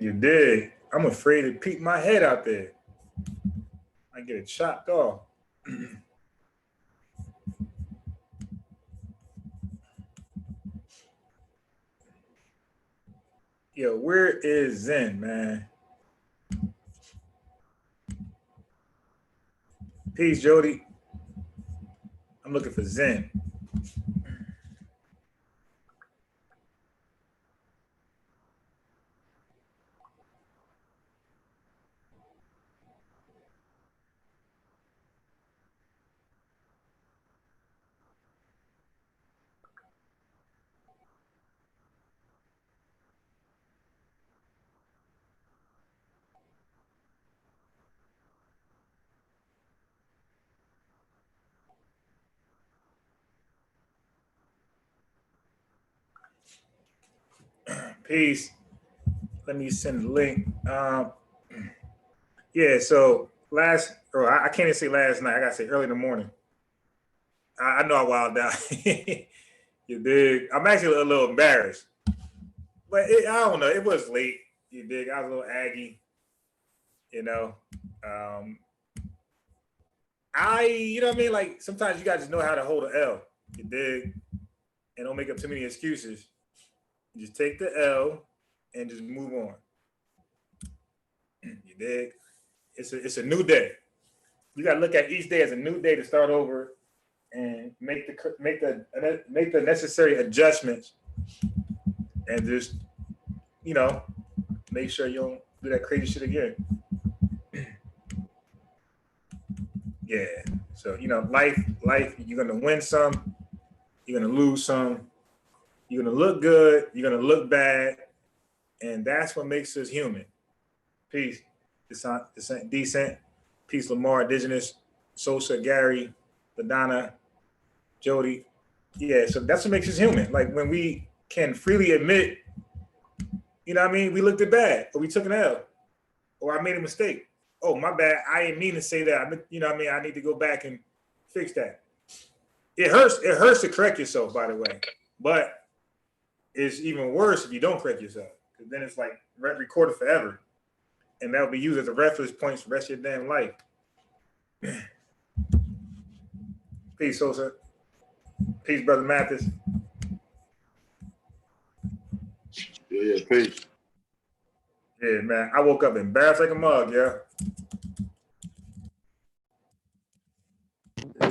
You did. I'm afraid to peek my head out there. I get it chopped off. Yo, where is Zen, man? Peace, Jody. I'm looking for Zen. Peace. Let me send the link. Yeah, so I can't even say last night. I gotta say early in the morning. I know I wilded out. You dig? I'm actually a little embarrassed, but I don't know. It was late. You dig? I was a little aggy. You know, um, you know what I mean? Like sometimes you guys just know how to hold an L. You dig? And don't make up too many excuses. You just take the L and just move on. You dig? It's a new day. You got to look at each day as a new day to start over and make the necessary adjustments and just you know make sure you don't do that crazy shit again. Yeah. So life, you're gonna win some, you're gonna lose some, you're gonna look good, you're gonna look bad, and that's what makes us human. Peace. Decent. Peace, Lamar, Indigenous, Sosa, Gary, Ladonna, Jody. Yeah, so that's what makes us human. Like when we can freely admit, you know what I mean, we looked at bad, or we took an L, or I made a mistake. Oh, my bad. I didn't mean to say that. You know what I mean? I need to go back and fix that. It hurts. It hurts to correct yourself, by the way. But it's even worse if you don't correct yourself. Because then it's like recorded forever. And that'll be used as a reference point for the rest of your damn life. Peace, Sosa. Peace, Brother Mathis. Yeah, peace. Yeah, man. I woke up embarrassed like a mug, yeah.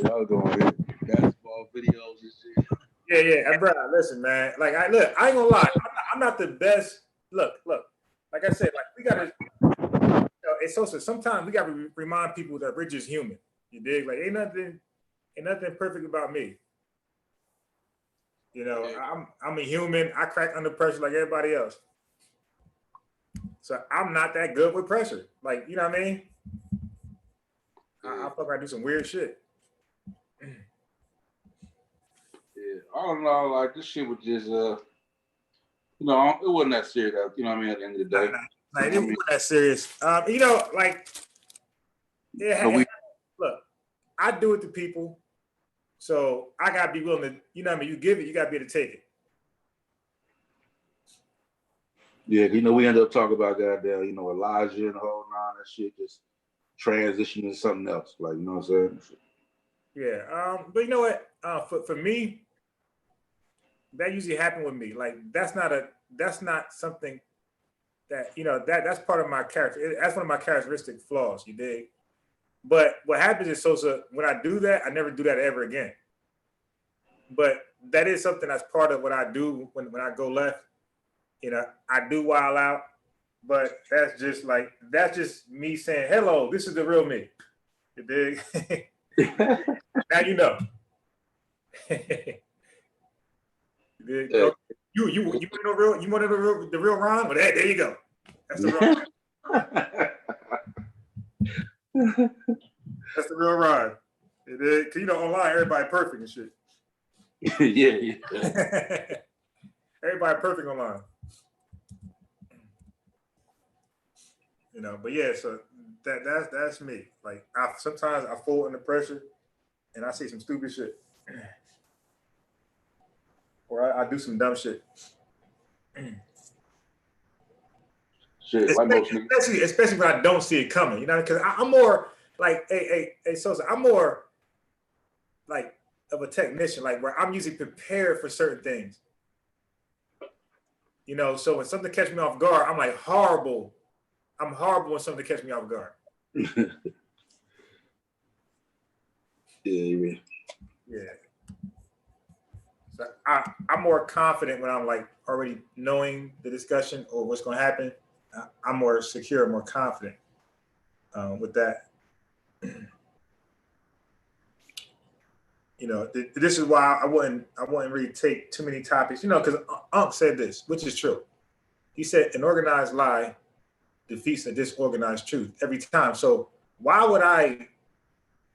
Y'all doing it. Basketball videos and shit. Yeah. Bro, listen, man. Like, I ain't gonna lie. I'm not the best. Look. Like I said, like we gotta. It's Sosa. Sometimes we gotta remind people that we're just human. You dig? Like, ain't nothing perfect about me. You know, I'm a human. I crack under pressure like everybody else. So I'm not that good with pressure. Like, you know what I mean? I fuck around do some weird shit. Yeah, I don't know. Like this shit was just it wasn't that serious. You know what I mean? At the end of the day, it wasn't that serious. You know, like, look, I do it to people, so I gotta be willing to. You know what I mean? You give it, you gotta be able to take it. Yeah, we ended up talking about goddamn, Elijah and the whole nine. That shit just transitioning to something else. Like, you know what I'm saying? Yeah. But you know what? For me, that usually happen with me. Like that's not something that that's part of my character. That's one of my characteristic flaws. You dig? But what happens is, Sosa, when I do that, I never do that ever again. But that is something that's part of what I do when I go left. You know, I do wild out, but that's just me saying, hello, this is the real me. You dig? Now you know. You dig? Yeah. You want to know the real Ron? Well, there you go. That's the real Ron. That's the real Ron. Cause online everybody perfect and shit. Yeah. Everybody perfect online. But yeah, so that's me. Like sometimes I fold under pressure and I say some stupid shit. Or I do some dumb shit. Shit, like most niggas. Especially when I don't see it coming, you know, because I'm more like, hey, Sosa, I'm more like of a technician, like where I'm usually prepared for certain things. You know, so when something catches me off guard, I'm like horrible. I'm horrible when something catches me off guard. Yeah. So I'm more confident when I'm like already knowing the discussion or what's going to happen. I'm more secure, more confident with that. You know, this is why I wouldn't really take too many topics. You know, because Unc said this, which is true. He said an organized lie defeats a disorganized truth every time. So why would I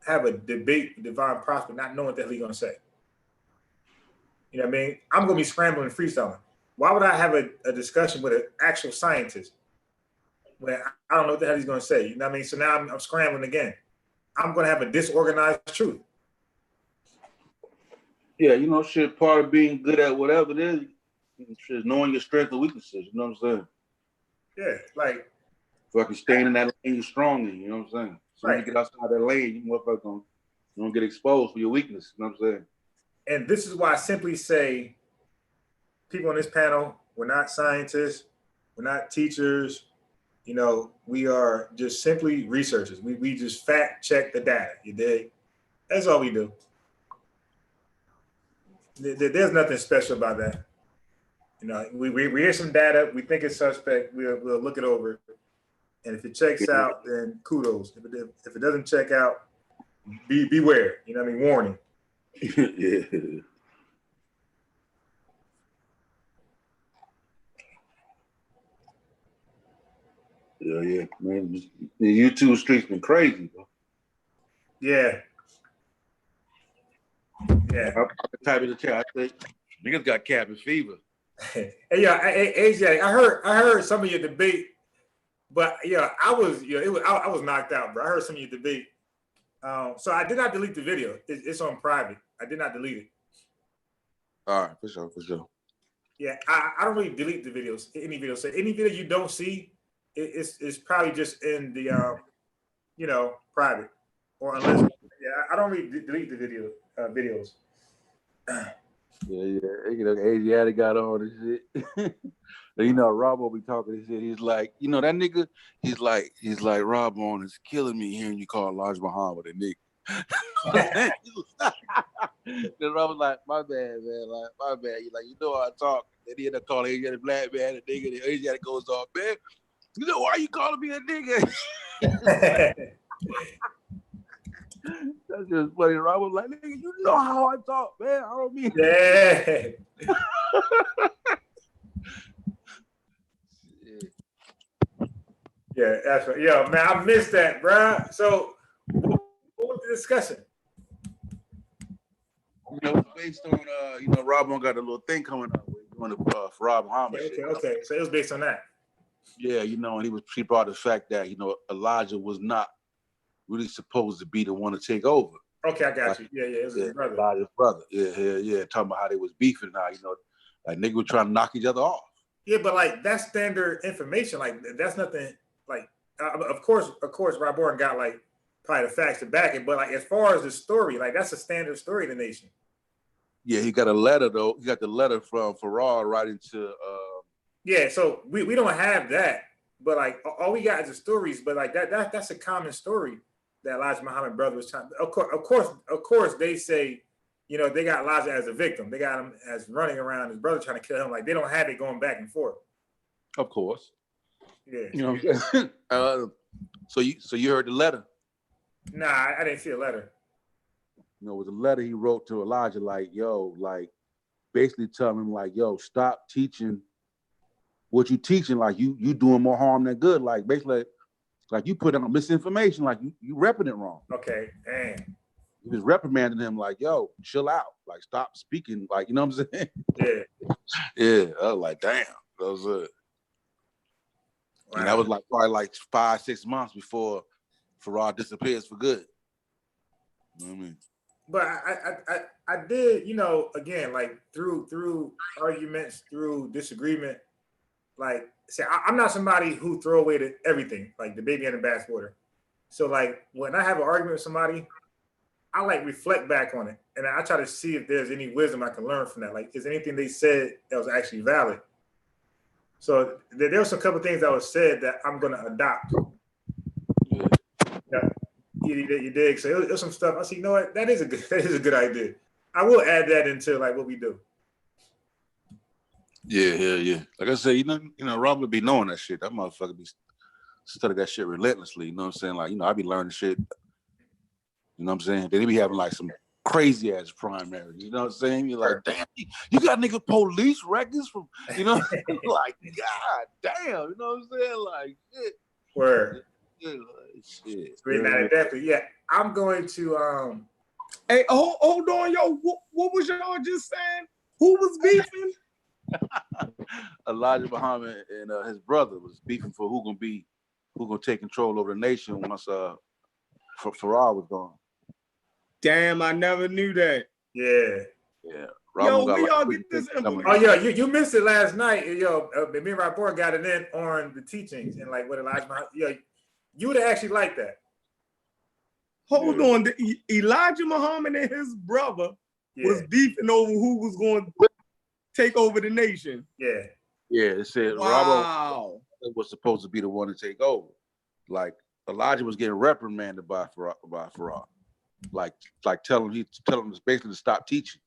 have a debate with Divine Prospect not knowing what the hell he's going to say? You know what I mean? I'm going to be scrambling and freestyling. Why would I have a discussion with an actual scientist when I don't know what the hell he's going to say? You know what I mean? So now I'm scrambling again. I'm going to have a disorganized truth. Yeah, you know, shit, part of being good at whatever it is knowing your strengths and weaknesses. You know what I'm saying? Yeah, like fucking staying in that lane you're strong in. You know what I'm saying? So right. when you get outside that lane, you motherfucker don't get exposed for your weakness. You know what I'm saying? And this is why I simply say, people on this panel, we're not scientists, we're not teachers. You know, we are just simply researchers. We just fact check the data. You dig? That's all we do. There's nothing special about that. You know, we hear some data, we think it's suspect, we'll look it over, and if it checks out, then kudos. If it doesn't check out, beware. You know what I mean? Warning. Yeah. Yeah, man. The YouTube streets been crazy, bro. Yeah. I'm type of the chat. I think niggas got cabin fever. Hey, yeah, AJ, I heard some of your debate, but yeah, I was knocked out, bro. I heard some of your debate. So I did not delete the video. It's on private. I did not delete it. All right, for sure. Yeah, I don't really delete the videos, any video. So any video you don't see, it's probably just in the private, or unless I don't really delete the videos. Yeah. You know, Asiatic got on and shit. You know, Rob will be talking this shit. He's like, you know, that nigga. He's like, Rob on is killing me hearing you call Elijah Muhammad a nigga. Then Rob was like, my bad, man. Like, my bad. He's like, you know how I talk. Then he end up calling Asiatic black man a nigga. And Asiatic goes off, man. You know why you calling me a nigga? That's just funny. Rob was like, nigga, you know how I talk, man. I don't mean. Yeah. Yeah, that's right. Yeah, man, I missed that, bro. So, what was the discussion? You know, based on, Rob got a little thing coming up with doing the Farad Muhammad shit. Okay. So it was based on that. Yeah, you know, and he brought the fact that, you know, Elijah was not really supposed to be the one to take over. Okay, I got you. Yeah, it was his brother. Elijah's brother. Yeah. Talking about how they was beefing now, you know, like niggas were trying to knock each other off. Yeah, but like that's standard information. Like that's nothing. Like of course, Rob Bourne got like probably the facts to back it. But like as far as the story, like that's a standard story in the nation. Yeah, he got a letter though. He got the letter from Farad writing to. Yeah, so we don't have that, but like all we got is the stories. But like that's a common story that Elijah Muhammad brother was trying. Of course, they say, you know, they got Elijah as a victim. They got him as running around, his brother trying to kill him. Like they don't have it going back and forth. Of course. Yeah. You know what I'm saying? So you heard the letter? Nah, I didn't see a letter. You know, it was a letter he wrote to Elijah, like, yo, like, basically telling him, like, yo, stop teaching what you teaching. Like, you doing more harm than good. Like, basically, like you put on misinformation. Like, you repping it wrong. Okay, dang. He was reprimanding him, like, yo, chill out. Like, stop speaking. Like, you know what I'm saying? Yeah. Yeah. I was like, damn. That was it. Wow. And that was like probably like 5-6 months before Farad disappears for good. You know what I mean? But I did, you know, again, like through arguments, through disagreement, like, say, I'm not somebody who throw away everything, like the baby in the bathwater. So like when I have an argument with somebody, I like reflect back on it, and I try to see if there's any wisdom I can learn from that. Like, is anything they said that was actually valid? So there were some couple things that was said that I'm going to adopt. Yeah, you dig? So it was some stuff. I see. You know what? That is a good idea. I will add that into like what we do. Yeah. Like I said, you know, Rob would be knowing that shit. That motherfucker be studying that shit relentlessly. You know what I'm saying? Like, you know, I be learning shit. You know what I'm saying? Then he be having like some crazy ass primary. You know what I'm saying? You're like, damn, you got nigga police records from, you know, like, god damn, you know what I'm saying? Like, shit. Word. Yeah, like, shit. Definitely. Yeah, I'm going to. Hey, hold on, yo. What was y'all just saying? Who was beefing? Elijah Muhammad and his brother was beefing for who gonna take control over the nation once Farrar was gone. Damn, I never knew that. Yeah. Yo, we all get this information. Oh, yeah, you missed it last night. Yo, me and Rapport got it in on the teachings and like what Elijah Muhammad. Yeah, you would have actually liked that. Hold on, Elijah Muhammad and his brother was beefing over who was going to take over the nation. Yeah. It said Robert was supposed to be the one to take over. Like Elijah was getting reprimanded by Farrar. Like telling him basically to stop teaching.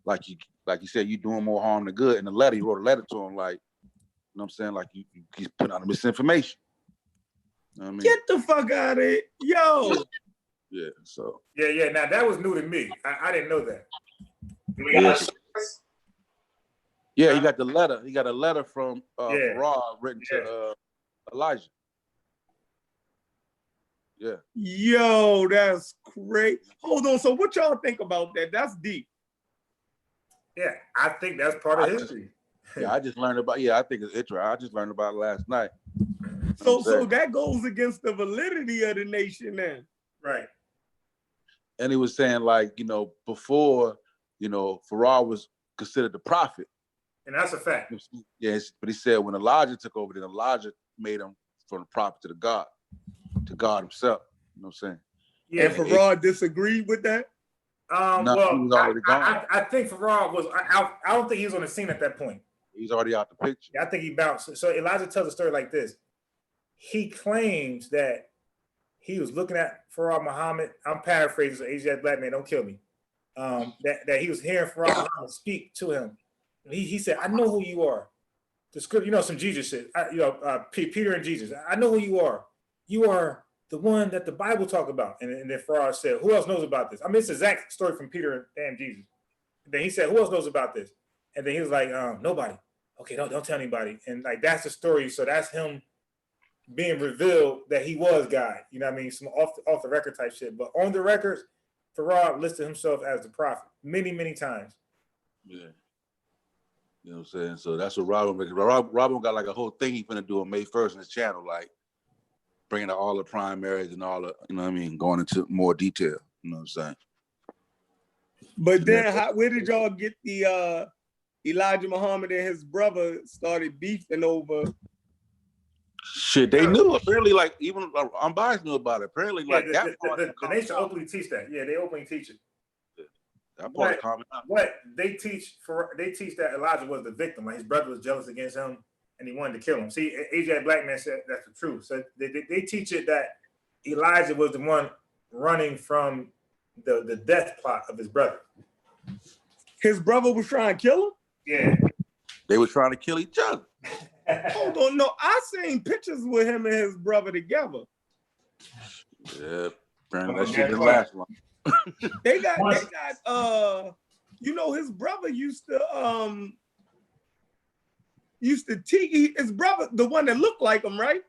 Like he said, you doing more harm than good. In the letter, he wrote a letter to him, like, you know what I'm saying? Like he's putting out misinformation. You know what I mean? Get the fuck out of it. Yo. Yeah, so. Yeah. Now that was new to me. I didn't know that. Yeah, he got the letter. He got a letter from Farrar written to Elijah. Yeah. Yo, that's great. Hold on. So what y'all think about that? That's deep. Yeah, I think that's part of history. I just learned about. Yeah, I think it's interesting. I just learned about it last night. So that goes against the validity of the nation then. Right. And he was saying, like, you know, before, you know, Farrar was considered the prophet. And that's a fact. Yes, but he said when Elijah took over, then Elijah made him from the prophet to God himself. You know what I'm saying? Yeah. And Farrar disagreed with that? No, he was already gone. I think Farrar was, I don't think he was on the scene at that point. He's already out the picture. Yeah, I think he bounced. So Elijah tells a story like this. He claims that he was looking at Farrar Muhammad. I'm paraphrasing, so Asiatic black man, don't kill me. That he was hearing Farrar Muhammad speak to him. He said, I know who you are. The script, you know, some Jesus shit. Peter and Jesus. I know who you are. You are the one that the Bible talk about. And then Farrar said, who else knows about this? I mean, it's the exact story from Peter and Jesus. And then he said, who else knows about this? And then he was like, nobody. Okay, don't tell anybody. And like, that's the story. So that's him being revealed that he was God. You know what I mean? Some off the record type shit. But on the records, Farrar listed himself as the prophet many, many times. Yeah. You know what I'm saying? So that's what Robin got like a whole thing he's gonna do on May 1st on his channel, like bringing out all the primaries and all the, you know what I mean, going into more detail. You know what I'm saying? But then where did y'all get the Elijah Muhammad and his brother started beefing over? Shit, they knew. Apparently, like, even Unbiased knew about it. Apparently, like, the nation openly teach that. Yeah, they openly teach it. That part of common. What they teach that Elijah was the victim. Like his brother was jealous against him and he wanted to kill him. See, AJ Black Man said that's the truth. So they teach it that Elijah was the one running from the death plot of his brother. His brother was trying to kill him? Yeah. They were trying to kill each other. Hold on, no, I seen pictures with him and his brother together. Yeah, apparently that shit didn't last long. They got you know, his brother used to teach his brother, the one that looked like him, right?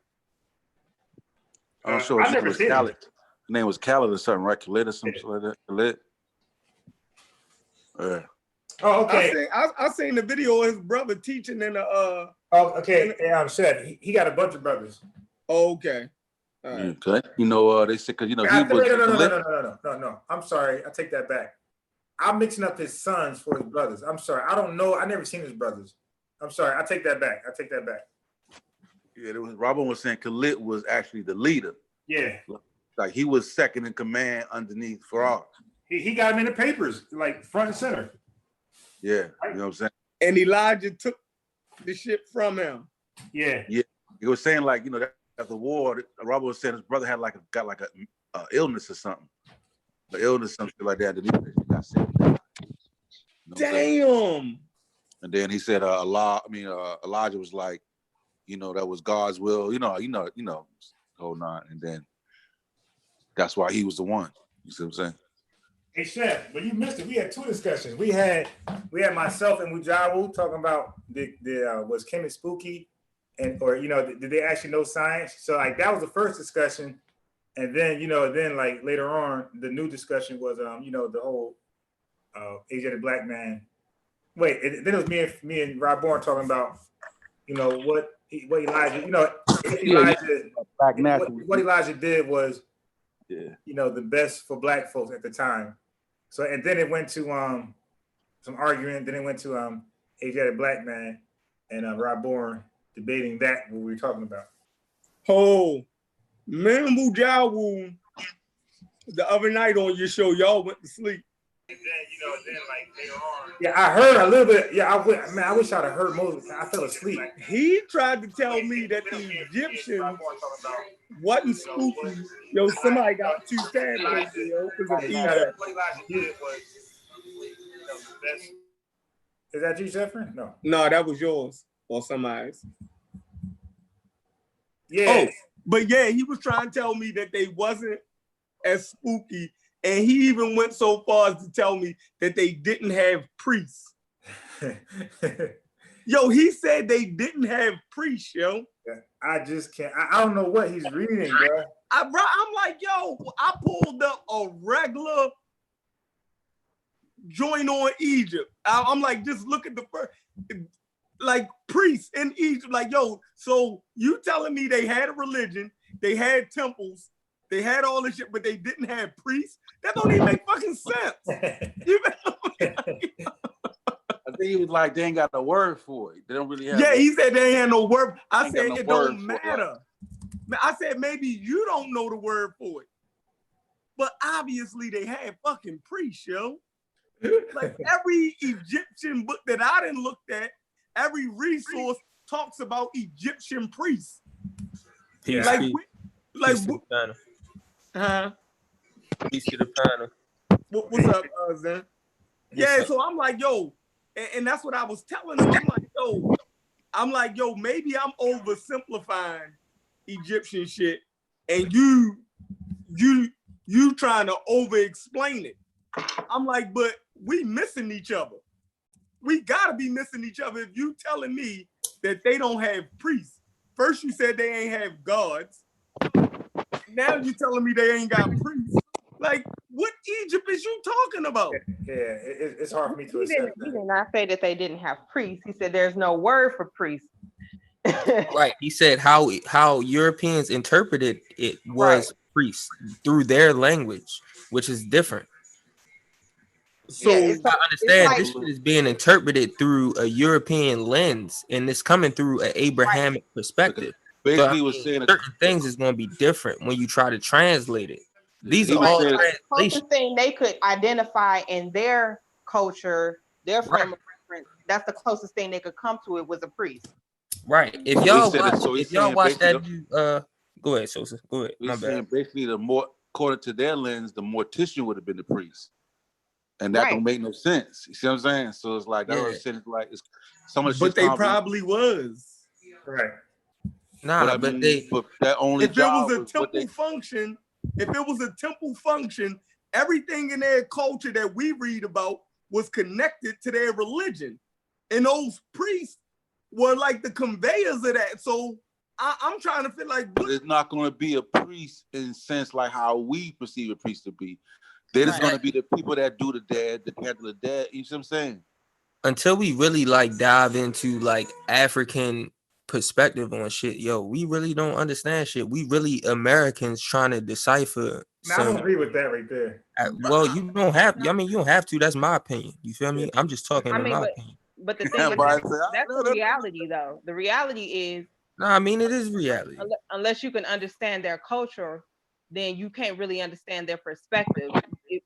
I'm sure his name was Khaled. His name was Khaled or something, right? Khaled or something like that. Khaled. Yeah. Oh, okay. I seen the video of his brother teaching in the Oh, okay. Yeah, I'm said he got a bunch of brothers. Oh, okay. All right. Okay. You know, they said, because, you know, he was... No. I'm sorry. I take that back. I'm mixing up his sons for his brothers. I'm sorry. I don't know. I never seen his brothers. I'm sorry. I take that back. Yeah, Robin was saying Khalid was actually the leader. Yeah. Like he was second in command underneath Farag. He got him in the papers, like front and center. Yeah, you know what I'm saying? And Elijah took the shit from him. Yeah. Yeah. He was saying like, you know, that after the war, Robert was saying his brother had got a illness or something. An illness, something like that. And he got sick. You know Damn. and then he said Elijah was like, you know, that was God's will, you know, whole nine. And then that's why he was the one. You see what I'm saying? Hey Chef, but you missed it. We had two discussions. We had myself and Mujawu talking about was Kemet spooky, or did they actually know science? So like that was the first discussion, and then like later on the new discussion was the whole Asiatic black man. Wait, then it was me and Rob Bourne talking about what Elijah what Elijah did was the best for black folks at the time. So and then it went to some arguing. Then it went to Asiatic black man and Rob Bourne debating that what we were talking about. Oh, man, Mujawu, the other night on your show, y'all went to sleep. And then like later on. Yeah, I heard a little bit. Yeah, I wish I'd have heard most. I fell asleep. He tried to tell me that the Egyptians wasn't spooky. Yo, somebody got too sad right there because of Egypt. Is that you, Jeffrey? No. No, that was yours or somebody's. Yeah. Oh, but yeah, he was trying to tell me that they wasn't as spooky. And he even went so far as to tell me that they didn't have priests. Yo, he said they didn't have priests, yo. I just can't. I don't know what he's reading, bro. I'm like, yo, I pulled up a regular joint on Egypt. I'm like, just look at the first, like priests in Egypt. Like, yo, so you telling me they had a religion, they had temples, they had all this shit, but they didn't have priests? That don't even make fucking sense. I think he was like, they ain't got a word for it. They don't really have. Yeah, he said they ain't had no word. I said it don't matter. I said maybe you don't know the word for it, but obviously they had fucking priests, yo. Like every Egyptian book that I done looked at, every resource talks about Egyptian priests. Peace, like, peace. like, peace to the panel. Huh? Peace to the panel. What's up, Zen? Yeah, so I'm like, yo, and that's what I was telling him. I'm like, yo, maybe I'm oversimplifying Egyptian shit, and you trying to over-explain it. I'm like, but we missing each other. We gotta be missing each other if you telling me that they don't have priests. First you said they ain't have gods. Now you telling me they ain't got priests. Like, what Egypt is you talking about? Yeah, it's hard for me to He accept did not say that they didn't have priests. He said there's no word for priests. Right. He said how Europeans interpreted it was priests through their language, which is different. So I understand this shit is being interpreted through a European lens, and it's coming through an Abrahamic perspective. Basically, so, was saying certain things is going to be different when you try to translate it. These are Right. all The translations. closest thing they could identify in their culture, their frame of reference, that's the closest thing they could come to it was a priest. Right. If y'all said it, watch, so he's if y'all saying watch that, basically go ahead, Sosa. Go ahead. My He's saying bad. basically the more, according to their lens, the mortician would have been the priest. And that Right. don't make no sense. You see what I'm saying? So it's like that Yeah. was saying like it's some of the but shit's they common, probably was. Right. Nah, but I but mean, they but that only If it job was a was what temple function, everything in their culture that we read about was connected to their religion. And those priests were like the conveyors of that. So I'm trying to feel like, But it's not going to be a priest in sense like how we perceive a priest to be. They're just going to be the people that do the dead, the handle the dead. You see what I'm saying? until we really like dive into like African perspective on shit, yo, we really don't understand shit. We really Americans trying to decipher. Now, I don't agree with that right there. Well, you don't have. I mean, you don't have to. That's my opinion. You feel me? I'm just talking I in mean, my opinion. but the thing is, But I that's say, the reality, though. The reality is No, I mean it is reality. Unless you can understand their culture, then you can't really understand their perspective. If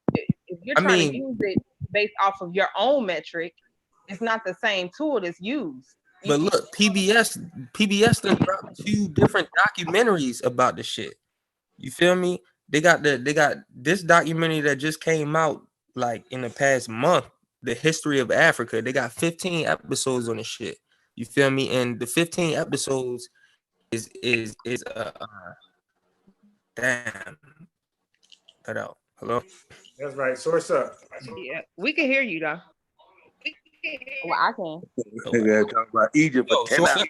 you're trying to use it based off of your own metric, it's not the same tool that's used. But look, PBS done dropped 2 different documentaries about the shit. You feel me? They got this documentary that just came out like in the past month, The History of Africa. They got 15 episodes on the shit. You feel me? And the 15 episodes is damn. Cut out. Hello? That's right. Source up. Yeah, we can hear you though. Well, I can. Nigga talking about Egypt for 10 hours.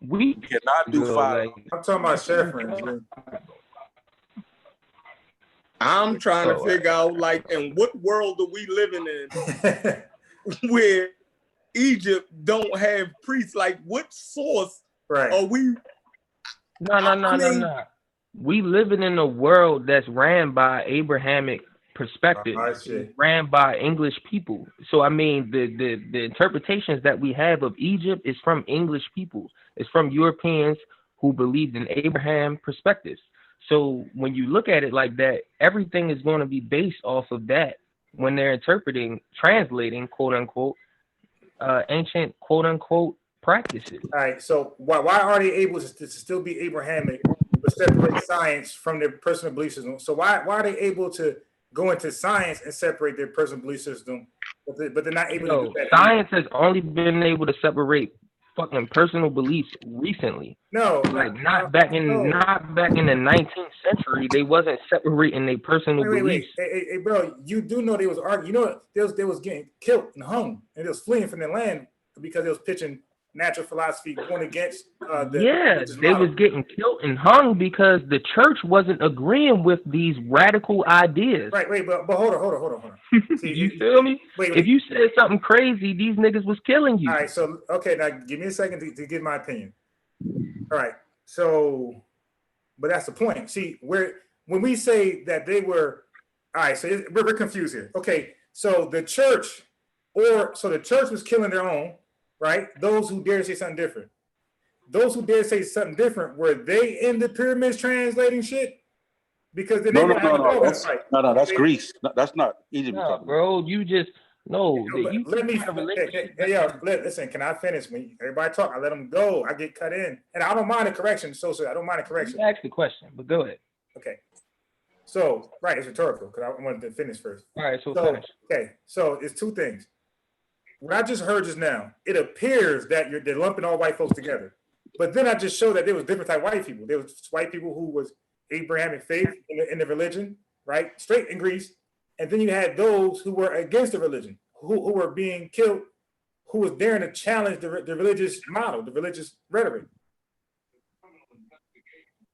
We cannot do 5. I'm talking about Chevron. I'm trying to figure out, like, in what world are we living in where Egypt don't have priests? Like, what source are we? No. We living in a world that's ran by Abrahamic perspective, ran by English people. So I mean, the interpretations that we have of Egypt is from English people. It's from Europeans who believed in Abraham perspectives. So when you look at it like that, everything is going to be based off of that when they're translating, quote unquote, ancient, quote unquote, practices. All right. So why are they able to still be Abrahamic but separate science from their personal belief system? So why are they able to go into science and separate their personal belief system, but they're not able to do that? Science has only been able to separate fucking personal beliefs recently. Not back in the 19th century. They wasn't separating their personal beliefs. Hey, bro, you do know they was arguing. You know they was getting killed and hung, and they was fleeing from their land because they was pitching natural philosophy going against they was getting killed and hung because the church wasn't agreeing with these radical ideas. Right, but hold on. See, you feel me? Wait. If you said something crazy, these niggas was killing you. All right, so okay, now give me a second to give my opinion. All right, so but that's the point. See, when we say that they were, all right, so we're confused here. Okay, so the church was killing their own. Right? Those who dare say something different. Those who dare say something different, were they in the pyramids translating shit? Because they No. That's Greece. That's not Egypt. No, bro, you just listen. Can I finish? When everybody talk, I let them go. I get cut in, and I don't mind a correction. So I don't mind a correction. Ask the question, but go ahead. Okay. So it's rhetorical because I wanted to finish first. All right, so finish. Okay, so it's 2 things. What I just heard just now, it appears that they're lumping all white folks together. But then I just showed that there was different type of white people. There was white people who was Abrahamic faith in the religion, right? Straight in Greece. And then you had those who were against the religion, who were being killed, who was daring to challenge the religious model, the religious rhetoric.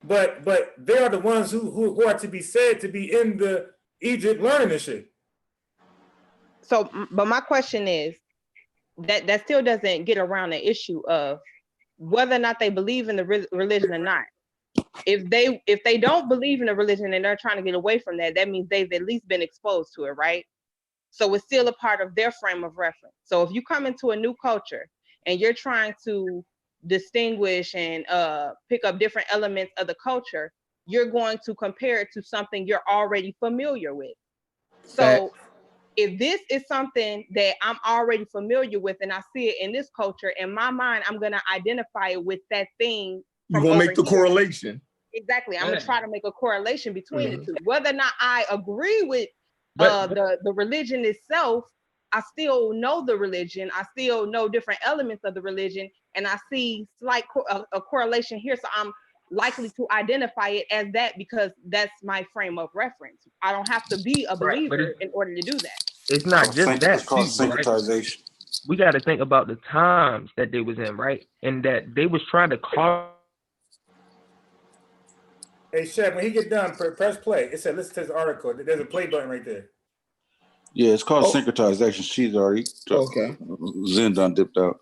But they are the ones who are to be said to be in the Egypt learning this shit. So, but my question is, that still doesn't get around the issue of whether or not they believe in the religion or not. If they don't believe in the religion and they're trying to get away from that, that means they've at least been exposed to it, right? So it's still a part of their frame of reference. So if you come into a new culture and you're trying to distinguish and pick up different elements of the culture, you're going to compare it to something you're already familiar with. So if this is something that I'm already familiar with and I see it in this culture, in my mind, I'm going to identify it with that thing. You're going to make the correlation. Exactly. I'm going to try to make a correlation between the two. Whether or not I agree with the religion itself, I still know the religion. I still know different elements of the religion. And I see slight a correlation here. So I'm likely to identify it as that because that's my frame of reference. I don't have to be a believer in order to do that. It's not just that. It's called syncretization. Right? We got to think about the times that they was in, right? And that they was trying to call. Hey, Chef, when he get done, press play. It said, listen to this article. There's a play button right there. Yeah, it's called syncretization. She's already Zen done dipped out.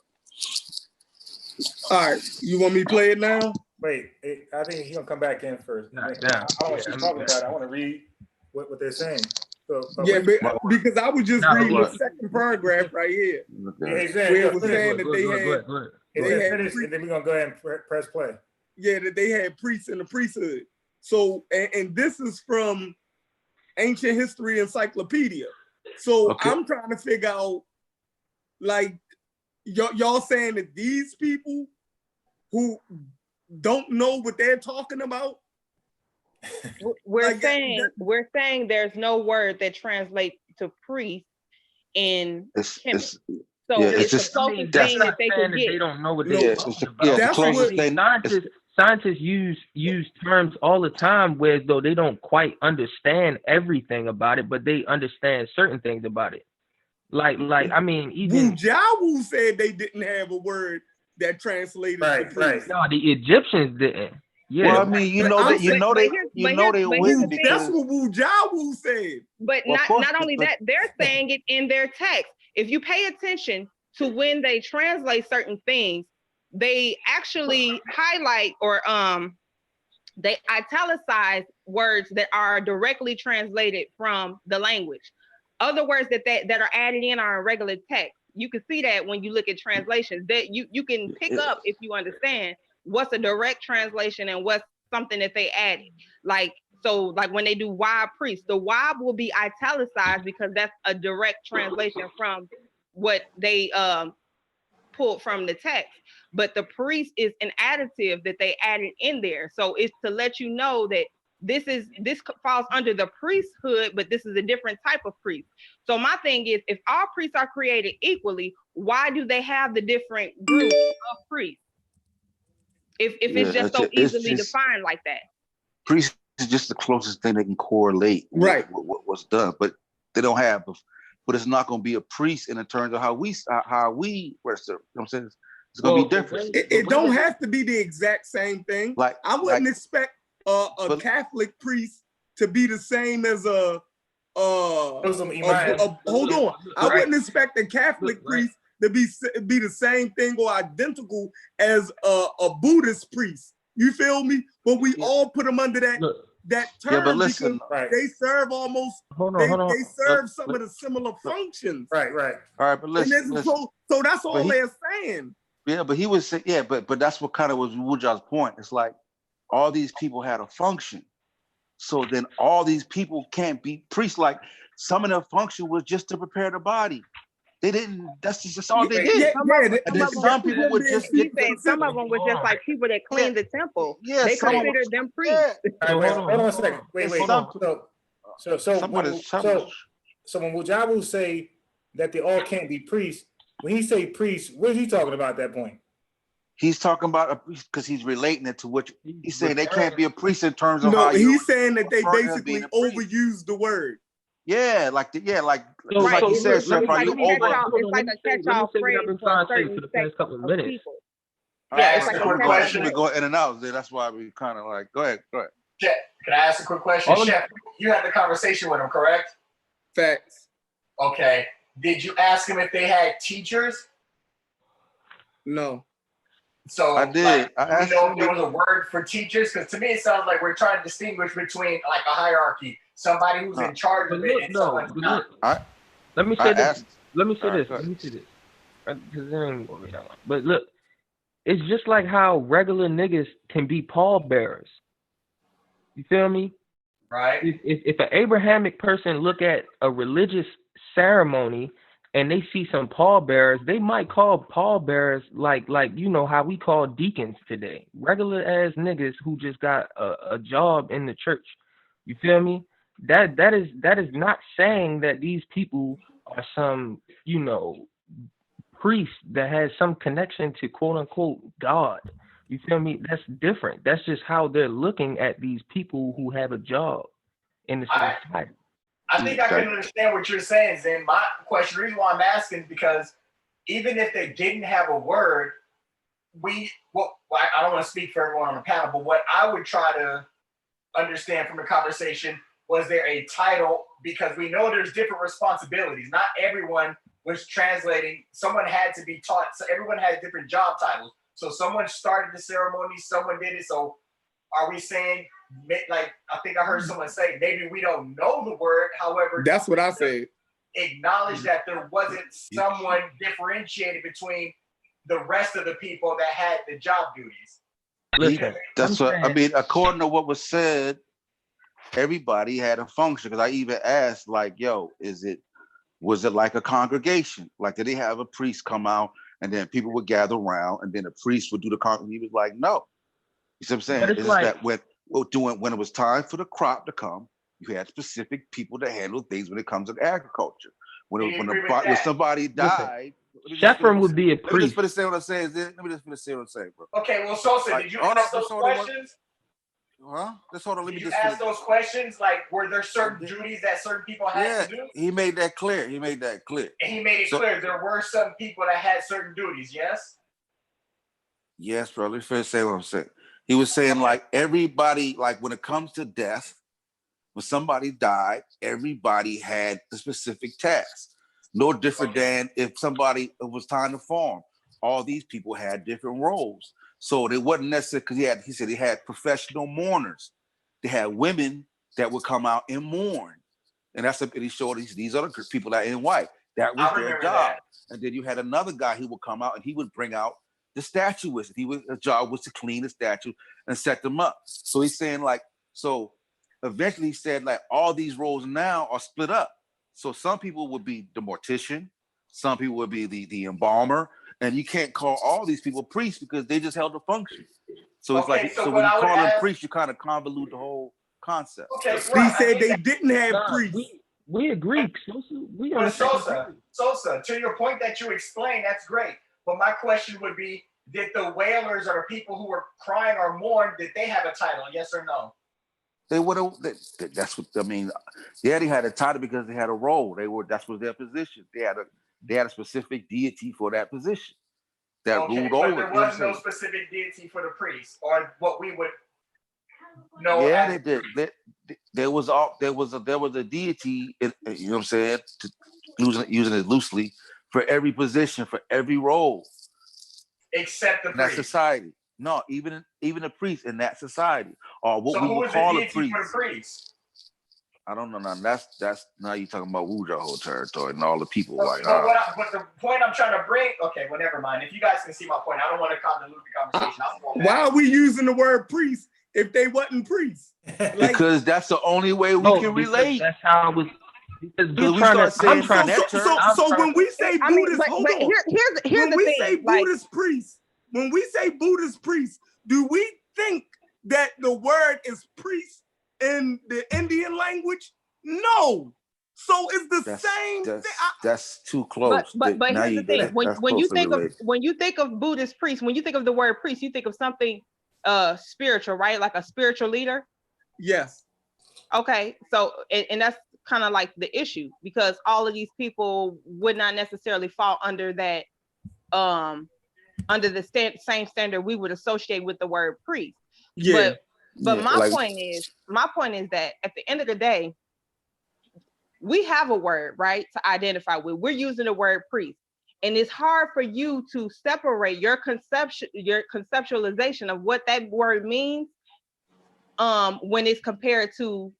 All right, you want me to play it now? Wait, I think he's gonna come back in first. I want to talk about it. I want to read what they're saying. So, because I was just reading the second paragraph right here. Where it was saying that they had Finish, and then we're gonna go ahead and press play. Yeah, that they had priests in the priesthood. So, and this is from Ancient History Encyclopedia. So I'm trying to figure out, like, y'all saying that these people who don't know what they're talking about. We're saying there's no word that translates to priest in Kemet. So it's the closest thing that they could get. They don't know what they're talking about. That's what scientists use terms all the time where though they don't quite understand everything about it, but they understand certain things about it. Like I mean, even Wujawu said they didn't have a word that translated to priest. No, the Egyptians didn't. Yeah. Well, I mean, they wouldn't, because that's what Wujawu said. But not only that, they're saying it in their text. If you pay attention to when they translate certain things, they actually highlight or they italicize words that are directly translated from the language. Other words that are added in are in regular text. You can see that when you look at translations, that you can pick up, if you understand, what's a direct translation and what's something that they added. Like when they do Wab priest, the Wab will be italicized because that's a direct translation from what they pulled from the text. But the priest is an additive that they added in there. So it's to let you know that this falls under the priesthood, but this is a different type of priest. So my thing is, if all priests are created equally, why do they have the different groups of priests? If it's just so easily defined like that. Priest is just the closest thing they can correlate with what's done, but they don't have. But it's not going to be a priest in the terms of how we worship. You know what I'm saying? It's going to be different. It don't have to be the exact same thing. Like I wouldn't expect a Catholic priest to be the same as hold on. I wouldn't expect a Catholic priest to be the same thing or identical as a Buddhist priest. You feel me? But we all put them under that term. Yeah, but listen, because they serve almost. They serve some of the similar functions. Right. All right, but listen. So that's all they're saying. Yeah, but he was saying, but that's what kind of was Wuja's point. It's like all these people had a function. So then all these people can't be priests. Like some of their function was just to prepare the body. They didn't, that's just all they did. Some people would just some of them were just like people that cleaned the temple. Yeah, they considered them priests. Hold on a second. Wait. So when Wujawu say that they all can't be priests, when he say priests, what is he talking about at that point? He's talking about a priest because he's relating it to what he's saying. They can't be a priest in terms of he's saying that they basically overused the word. Yeah, like you said, Chef, are you over? It's like a catch-all phrase for certain past couple of minutes. Yeah, it's like a quick question. We go in and out. That's why we kind of like go ahead. Chef, can I ask a quick question? Chef, you had the conversation with him, correct? Facts. Okay. Did you ask him if they had teachers? No. So I did. I asked him if there was a word for teachers, because to me it sounds like we're trying to distinguish between like a hierarchy, somebody who's in charge of it, and someone not. Let me say this. But look, it's just like how regular niggas can be pallbearers. You feel me? Right. If an Abrahamic person look at a religious ceremony and they see some pallbearers, they might call pallbearers like you know how we call deacons today, regular ass niggas who just got a job in the church. You feel me? That is not saying that these people are some, you know, priest that has some connection to quote unquote God. You feel me? That's different. That's just how they're looking at these people who have a job in the society. I think I can understand what you're saying, Zen. My question, the reason why I'm asking is because even if they didn't have a word, I don't want to speak for everyone on the panel, but what I would try to understand from the conversation, was there a title? Because we know there's different responsibilities. Not everyone was translating. Someone had to be taught. So everyone had different job titles. So someone started the ceremony, someone did it. So are we saying, like, I think I heard someone say, maybe we don't know the word. However, that's what I said. Acknowledge that there wasn't someone differentiated between the rest of the people that had the job duties. Listen, That's what I mean. According to what was said, everybody had a function. Because I even asked, like, yo, was it like a congregation? Like, did they have a priest come out and then people would gather around and then the priest would do the congregation? He was like, no. You see what I'm saying? It's like, that when it was time for the crop to come, you had specific people to handle things when it comes to agriculture. When somebody died, Shepard would be a priest. Let me just finish saying what I'm saying. Let me just finish saying what I'm saying, bro. Okay, well, Sosa, did you ask those questions? Huh? That's all. Let me just ask those questions. Like, were there certain duties that certain people had to do? He made that clear. And he made it clear there were some people that had certain duties. Yes. Yes, bro. Let me finish saying what I'm saying. He was saying like everybody, like when it comes to death, when somebody died, everybody had a specific task. No different than if it was time to farm. All these people had different roles. So they wasn't necessarily, because he said he had professional mourners. They had women that would come out and mourn. And he showed these other people that in white. That was their job. And then you had another guy who would come out and he would bring out the statuists. His job was to clean the statue and set them up. So he's saying like, so eventually he said like all these roles now are split up. So some people would be the mortician, some people would be the embalmer, and you can't call all these people priests because they just held a function. So it's when you call them priests, you kind of convolute the whole concept. Okay, he said they didn't have priests. We agree. Sosa, to your point that you explained, that's great. But my question would be, did the wailers or the people who were crying or mourned, did they have a title? Yes or no? They would have. That's what I mean. Yeah, they had a title because they had a role. That was their position. They had a specific deity for that position that ruled over. There was no specific deity for the priest, or what we would know. Yeah, they did. There was a deity. You know what I'm saying? Using it loosely for every position, for every role, except the priest. That society. No, even a priest in that society, or what we would call a priest. I don't know. That's now you're talking about Wuja whole territory and all the people but the point I'm trying to bring. Okay, well, never mind. If you guys can see my point, I don't want to convolute the conversation. Why are we using the word priest if they wasn't priests? Because that's the only way we can relate. That's how it was. So when we say Buddhist, here's the thing. Buddhist priest. When we say Buddhist priest, do we think that the word is priest in the Indian language? No. So it's the same thing. That's too close. But here's the thing. When you think of Buddhist priest, when you think of the word priest, you think of something spiritual, right? Like a spiritual leader? Yes. Okay. So and that's kind of like the issue, because all of these people would not necessarily fall under that under the same standard we would associate with the word priest. Yeah. But my point is that at the end of the day, we have a word, right, to identify with. We're using the word priest. And it's hard for you to separate your conceptualization of what that word means when it's compared to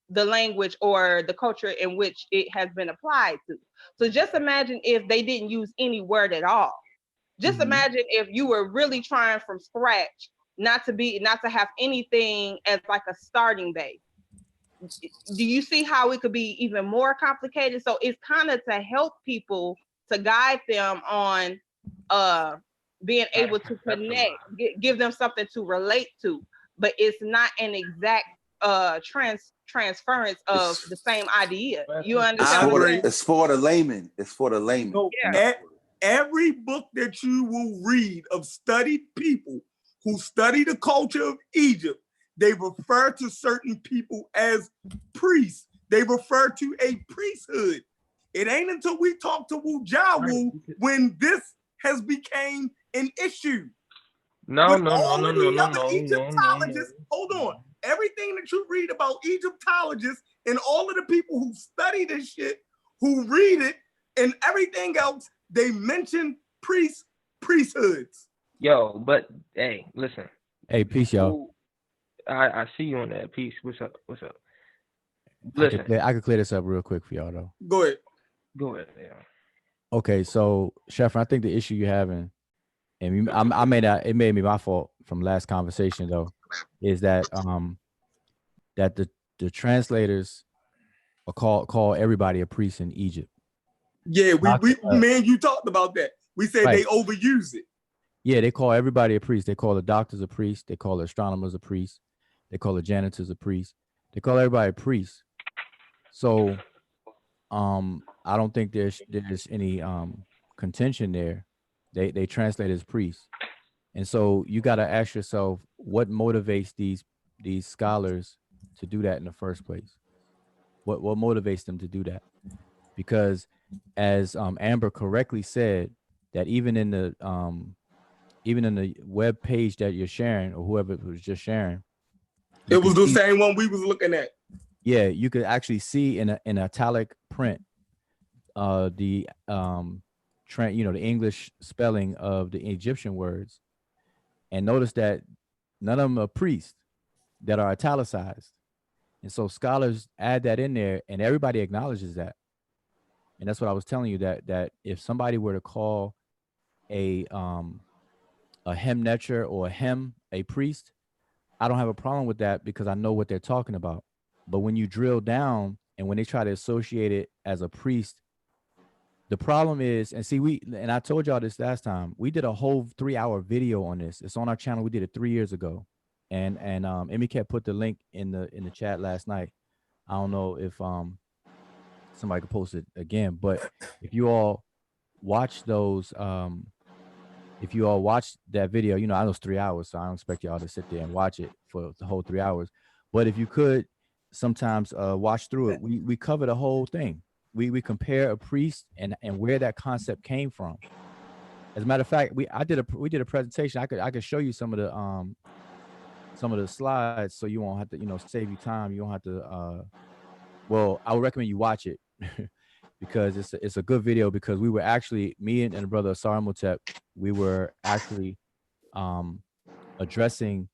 the language or the culture in which it has been applied to. So just imagine if they didn't use any word at all. Just imagine if you were really trying from scratch, not to have anything as like a starting base. Do you see how it could be even more complicated? So it's kind of to help people, to guide them on being able to connect, give them something to relate to, but it's not an exact transference of the same idea. You understand? It's for the layman. So every book that you will read of studied people who study the culture of Egypt, they refer to certain people as priests. They refer to a priesthood. It ain't until we talk to Wujawu when this has became an issue. No. Egyptologists, hold on. Everything that you read about Egyptologists and all of the people who study this shit, who read it, and everything else, they mention priesthoods. Yo, but hey, listen. Hey, peace, y'all. I see you on that. Peace. What's up? Listen, I can clear this up real quick for y'all though. Go ahead. Yeah. Okay, so Sheffrin, I think the issue you're having and I may not, it may be my fault from last conversation though, is that that the translators are call everybody a priest in Egypt. Yeah, man, you talked about that. We said right. They overuse it. Yeah, they call everybody a priest. They call the doctors a priest. They call the astronomers a priest. They call the janitors a priest. They call everybody a priest. So, I don't think there's any contention there. They translate as priests, and so you got to ask yourself what motivates these scholars to do that in the first place. What motivates them to do that? Because as Amber correctly said, that even in the web page that you're sharing, or whoever was just sharing, it was the same one we was looking at. Yeah, you could actually see in italic print the the English spelling of the Egyptian words, and notice that none of them are priests that are italicized, and so scholars add that in there, and everybody acknowledges that. And that's what I was telling you, that if somebody were to call a hemnetcher or a hem a priest, I don't have a problem with that because I know what they're talking about. But when you drill down and when they try to associate it as a priest, the problem is, and see, and I told y'all this last time, we did a whole 3-hour video on this. It's on our channel. We did it 3 years ago. And Emicat put the link in the chat last night. I don't know if somebody could post it again, but if you all watch those, if you all watch that video, I know it's 3 hours, so I don't expect y'all to sit there and watch it for the whole 3 hours. But if you could sometimes watch through it, we cover the whole thing. We compare a priest and where that concept came from. As a matter of fact, we did a presentation. I could show you some of the slides, so you won't have to save you time. You don't have to. Well, I would recommend you watch it because it's a good video, because we were actually, me and the brother Asar Motep, we were actually addressing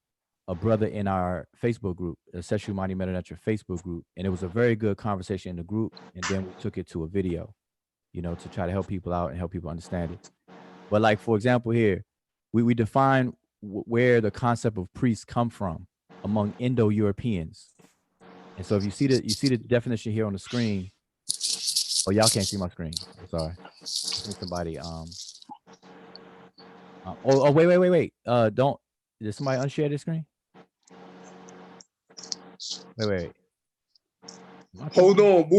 a brother in our Facebook group, the Sexual Mighty Meta Facebook group, and it was a very good conversation in the group, and then we took it to a video, to try to help people out and help people understand it. But like, for example, here, we define where the concept of priests come from among Indo-Europeans. And so if you see the definition here on the screen, oh, y'all can't see my screen. I'm sorry. I think somebody wait. Did somebody unshare this screen? Wait. Hold on.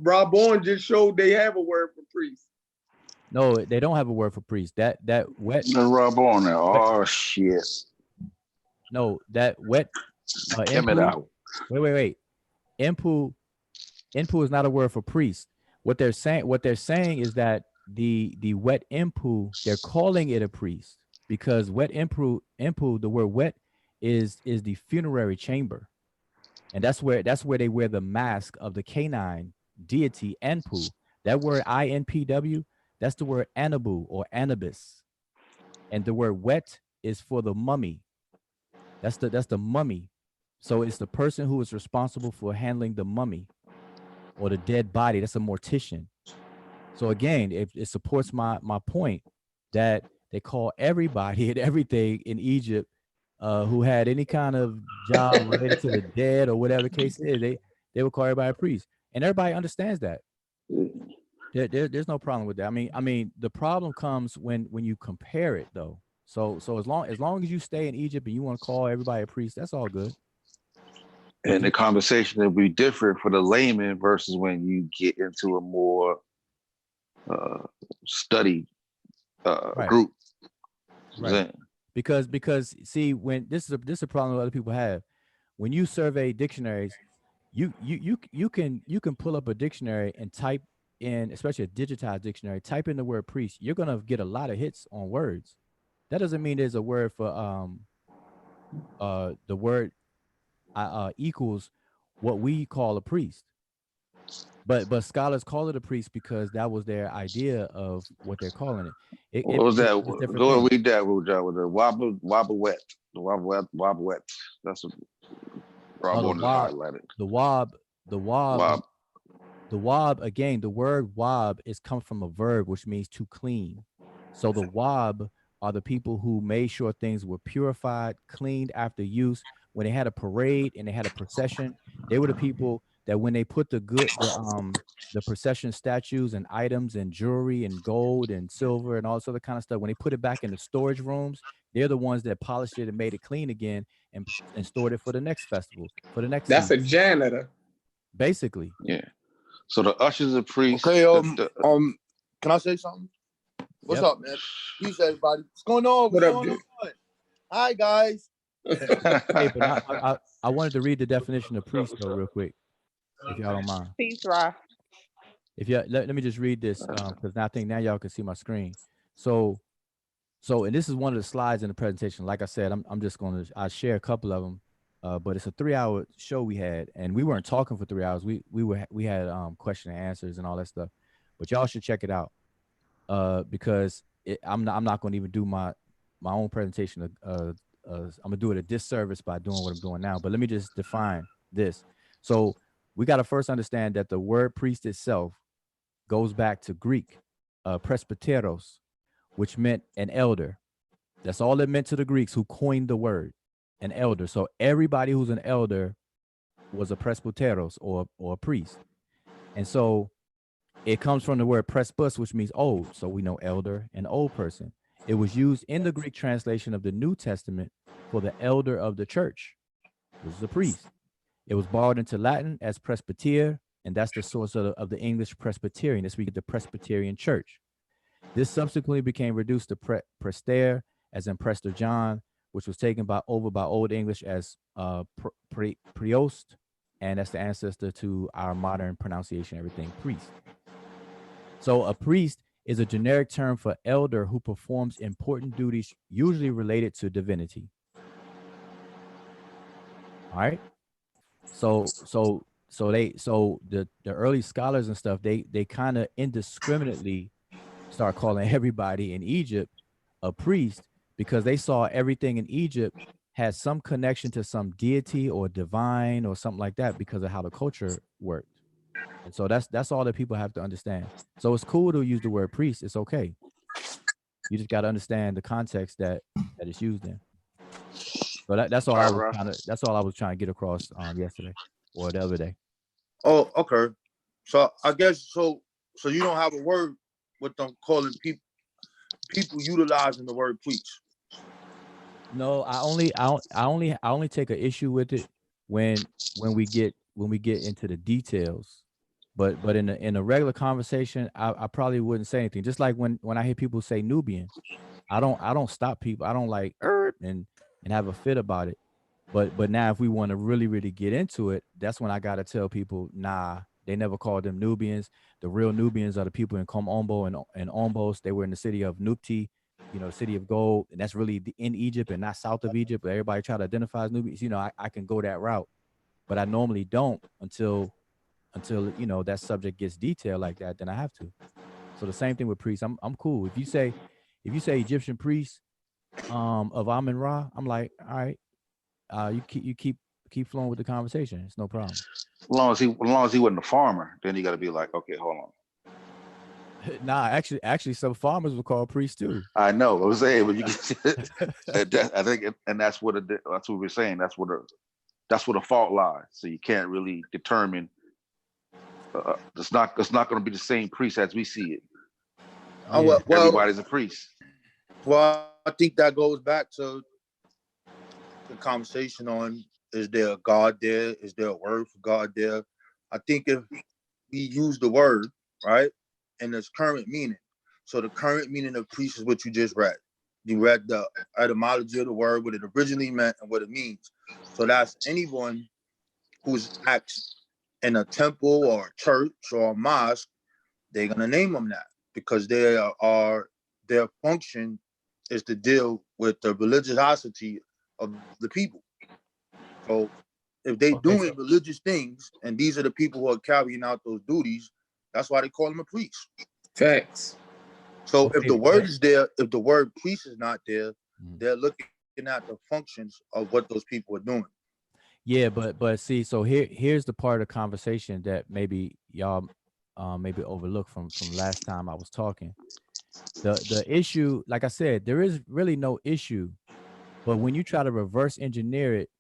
Rob Bourne just showed they have a word for priest. No, they don't have a word for priest. That wet. Rob Bourne there. Oh shit. No, that wet. Wait. Impu is not a word for priest. What they're saying is that the wet impu, they're calling it a priest because wet impu, the word wet is the funerary chamber. And that's where they wear the mask of the canine deity Anpu. That word INPW, that's the word Anabu or Anubis. And the word wet is for the mummy. That's the mummy. So it's the person who is responsible for handling the mummy or the dead body. That's a mortician. So again, it supports my point that they call everybody and everything in Egypt who had any kind of job related to the dead or whatever the case is, they would call everybody a priest, and everybody understands that. There's no problem with that. I mean, the problem comes when you compare it, though. So as long as you stay in Egypt and you want to call everybody a priest, that's all good. And the conversation will be different for the layman versus when you get into a more studied group. Right. Because see, when this is a problem that other people have. When you survey dictionaries, you can pull up a dictionary and type in, especially a digitized dictionary, type in the word priest. You're gonna get a lot of hits on words. That doesn't mean there's a word for the word equals what we call a priest. But scholars call it a priest because that was their idea of what they're calling it. What was that? Go and read that, Ruja, with the wobble wet. The wobble wet. That's what Rob wanted to highlight it. The wob, again, the word wob is come from a verb, which means to clean. So the wob are the people who made sure things were purified, cleaned after use. When they had a parade and they had a procession, they were the people that when they put the procession statues and items and jewelry and gold and silver and all this other kind of stuff, when they put it back in the storage rooms, they're the ones that polished it and made it clean again and stored it for the next festival, for the next That's season. a janitor. Basically. Yeah. So the ushers and priests. Okay, can I say something? What's up, man? Peace, everybody. What's going on? What's going on? Hi, guys. Hey, but I wanted to read the definition of priest though, real quick, if y'all don't mind. Peace, Ra. If you let me just read this, because I think now y'all can see my screen. So, and this is one of the slides in the presentation. Like I said, I share a couple of them, but it's a 3-hour show we had, and we weren't talking for 3 hours. We had question and answers and all that stuff, but y'all should check it out, because I'm not going to even do my own presentation. I'm gonna do it a disservice by doing what I'm doing now. But let me just define this. So we got to first understand that the word priest itself goes back to Greek, presbyteros, which meant an elder. That's all it meant to the Greeks who coined the word, an elder. So everybody who's an elder was a presbyteros or a priest. And so it comes from the word presbus, which means old. So we know elder and old person. It was used in the Greek translation of the New Testament for the elder of the church. This is a priest. It was borrowed into Latin as presbyter, and that's the source of the English Presbyterian. That's where we get the Presbyterian Church. This subsequently became reduced to prester, as in Prester John, which was taken over by Old English as priost, and that's the ancestor to our modern pronunciation, everything, priest. So a priest is a generic term for elder who performs important duties usually related to divinity. All right. So the early scholars and stuff, they kind of indiscriminately start calling everybody in Egypt a priest because they saw everything in Egypt had some connection to some deity or divine or something like that because of how the culture worked. And so that's all that people have to understand. So it's cool to use the word priest. It's okay. You just got to understand the context that it's used in. So that's all I was trying to get across yesterday or the other day. Oh, okay. So I guess so you don't have a word with them calling people utilizing the word priest. No, I only take an issue with it when we get into the details. But in a regular conversation, I probably wouldn't say anything. Just like when I hear people say Nubian, I don't stop people. I don't like and have a fit about it. But now if we want to really, really get into it, that's when I gotta tell people, nah, they never called them Nubians. The real Nubians are the people in Kom Ombo and Ombos. They were in the city of Nupti, city of gold, and that's really in Egypt and not south of Egypt. But everybody try to identify as Nubians. I can go that route, but I normally don't until that subject gets detailed like that, then I have to. So the same thing with priests. I'm cool. If you say Egyptian priest of Amun-Ra, I'm like, all right, you keep flowing with the conversation. It's no problem. As long as he wasn't a farmer, then you got to be like, okay, hold on. Nah, actually, some farmers were called priests too. I know. I was saying, but you can. I think, and that's what we're saying. That's where the fault lies. So you can't really determine. It's not going to be the same priest as we see it. Well, everybody's a priest. Well, I think that goes back to the conversation on, is there a God there? Is there a word for God there? I think if we use the word, right, in its current meaning. So the current meaning of priest is what you just read. You read the etymology of the word, what it originally meant and what it means. So that's anyone who's asked in a temple or a church or a mosque, they're gonna name them that because their function is to deal with the religiosity of the people. So if they doing religious things and these are the people who are carrying out those duties, that's why they call them a priest. Facts. So if the word is there, if the word priest is not there, they're looking at the functions of what those people are doing. Yeah, but see, so here's the part of the conversation that maybe y'all maybe overlooked from last time I was talking. The issue, like I said, there is really no issue, but when you try to reverse engineer it,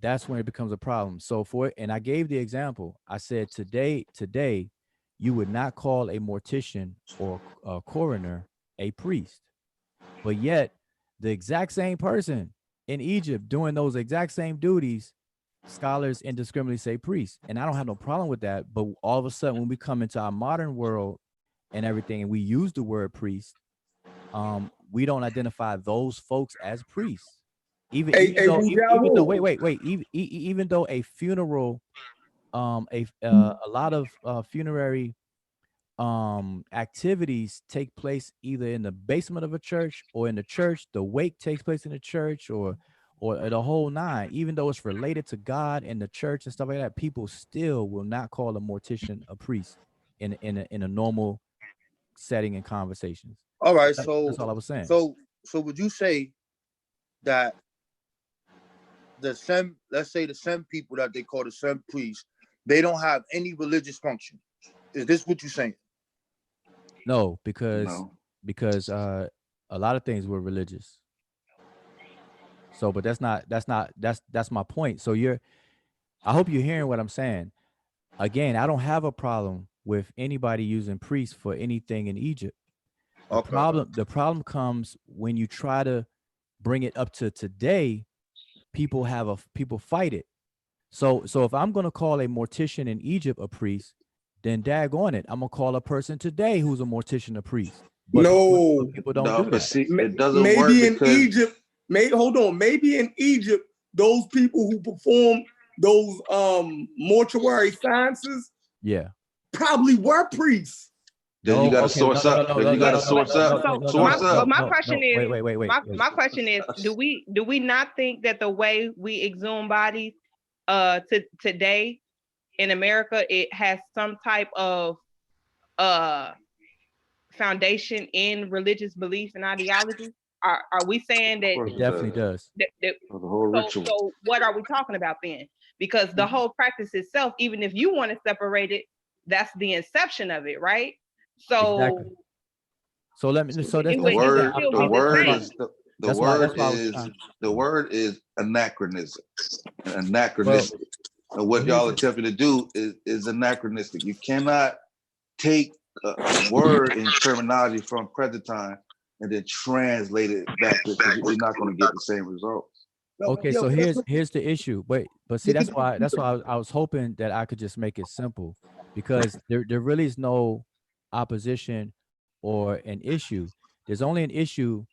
that's when it becomes a problem. So and I gave the example. I said today, you would not call a mortician or a coroner a priest, but yet the exact same person in Egypt doing those exact same duties, scholars indiscriminately say priest, and I don't have no problem with that. But all of a sudden, when we come into our modern world and everything, and we use the word priest, we don't identify those folks as priests. Even though even though a funeral, a lot of funerary activities take place either in the basement of a church or in the church, the wake takes place in the church, or the whole nine, even though it's related to God and the church and stuff like that, people still will not call a mortician a priest in a normal setting and conversations. All right, That's all I was saying. So would you say that let's say the Sem people that they call the Sem priests, they don't have any religious function? Is this what you're saying? No, because a lot of things were religious. So, but that's my point. So I hope you're hearing what I'm saying. Again, I don't have a problem with anybody using priests for anything in Egypt. The problem comes when you try to bring it up to today. People fight it. So if I'm gonna call a mortician in Egypt a priest, then daggone it, I'm gonna call a person today who's a mortician a priest. But people don't do that. See, it doesn't maybe work in because Egypt, maybe in Egypt, those people who perform those mortuary sciences, probably were priests. Then you got to source up. Then you got to source up. Source up. But my question is, wait. My question is, do we not think that the way we exhume bodies today in America, it has some type of foundation in religious belief and ideology? Are we saying that it definitely does? The whole ritual. So what are we talking about then? Because the whole practice itself, even if you want to separate it, that's the inception of it, right? So exactly. So let me. So that's the word is anachronism. Anachronistic. And what y'all attempting to do is anachronistic. You cannot take a word in terminology from present time and then translate it back to, because you're not going to get the same results. Okay, so here's the issue. But see, that's why I was hoping that I could just make it simple, because there really is no opposition or an issue. There's only an issue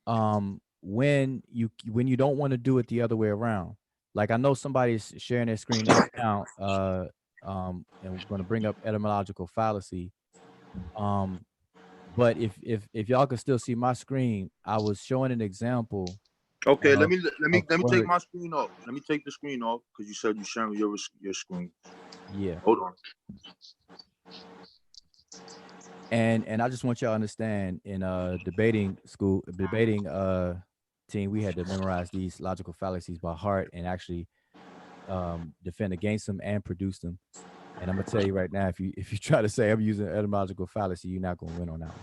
when you don't want to do it the other way around. Like, I know somebody's sharing their screen right now, and we're going to bring up etymological fallacy. But if y'all can still see my screen, I was showing an example. Okay, let me take my screen off. Let me take the screen off, because you said you're sharing your screen. Yeah. Hold on. And I just want y'all to understand, in debating team, we had to memorize these logical fallacies by heart and actually defend against them and produce them. And I'm gonna tell you right now, if you try to say I'm using etymological fallacy, you're not gonna win on that one.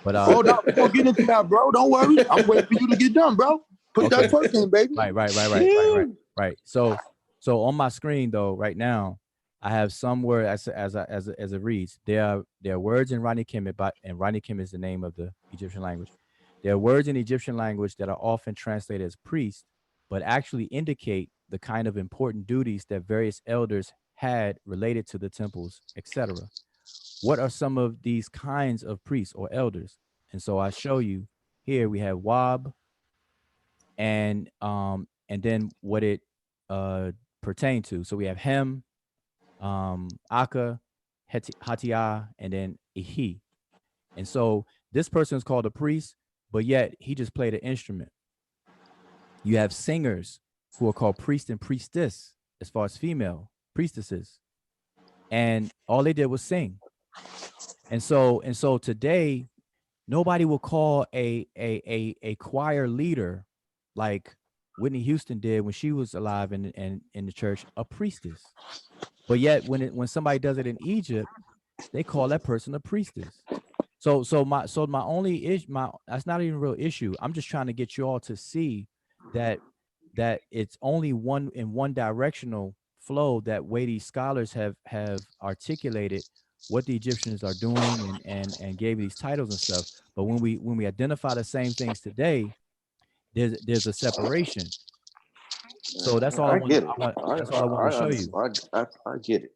But hold on, we're gonna get into that, bro. Don't worry. I'm waiting for you to get done, bro. Put that first in, baby. Right. So on my screen though, right now, I have some word as it reads. There are words in Rani Kemet, and Rani Kemet is the name of the Egyptian language. There are words in Egyptian language that are often translated as priest, but actually indicate the kind of important duties that various elders had related to the temples, etc. What are some of these kinds of priests or elders? And so I show you here. We have Wab, and then what it pertained to. So we have Hem, Aka, Hatiah, and then Ihi. And so this person is called a priest, but yet he just played an instrument. You have singers who are called priest and priestess, as far as female priestesses, and all they did was sing. And so today, nobody will call a choir leader like Whitney Houston did when she was alive in the church a priestess. But yet when somebody does it in Egypt, they call that person a priestess. So my only issue, that's not even a real issue. I'm just trying to get you all to see that it's only one directional flow, that way these scholars have articulated what the Egyptians are doing and gave these titles and stuff. But when we identify the same things today, there's a separation. So that's all I want. That's all I want to show you. I get it.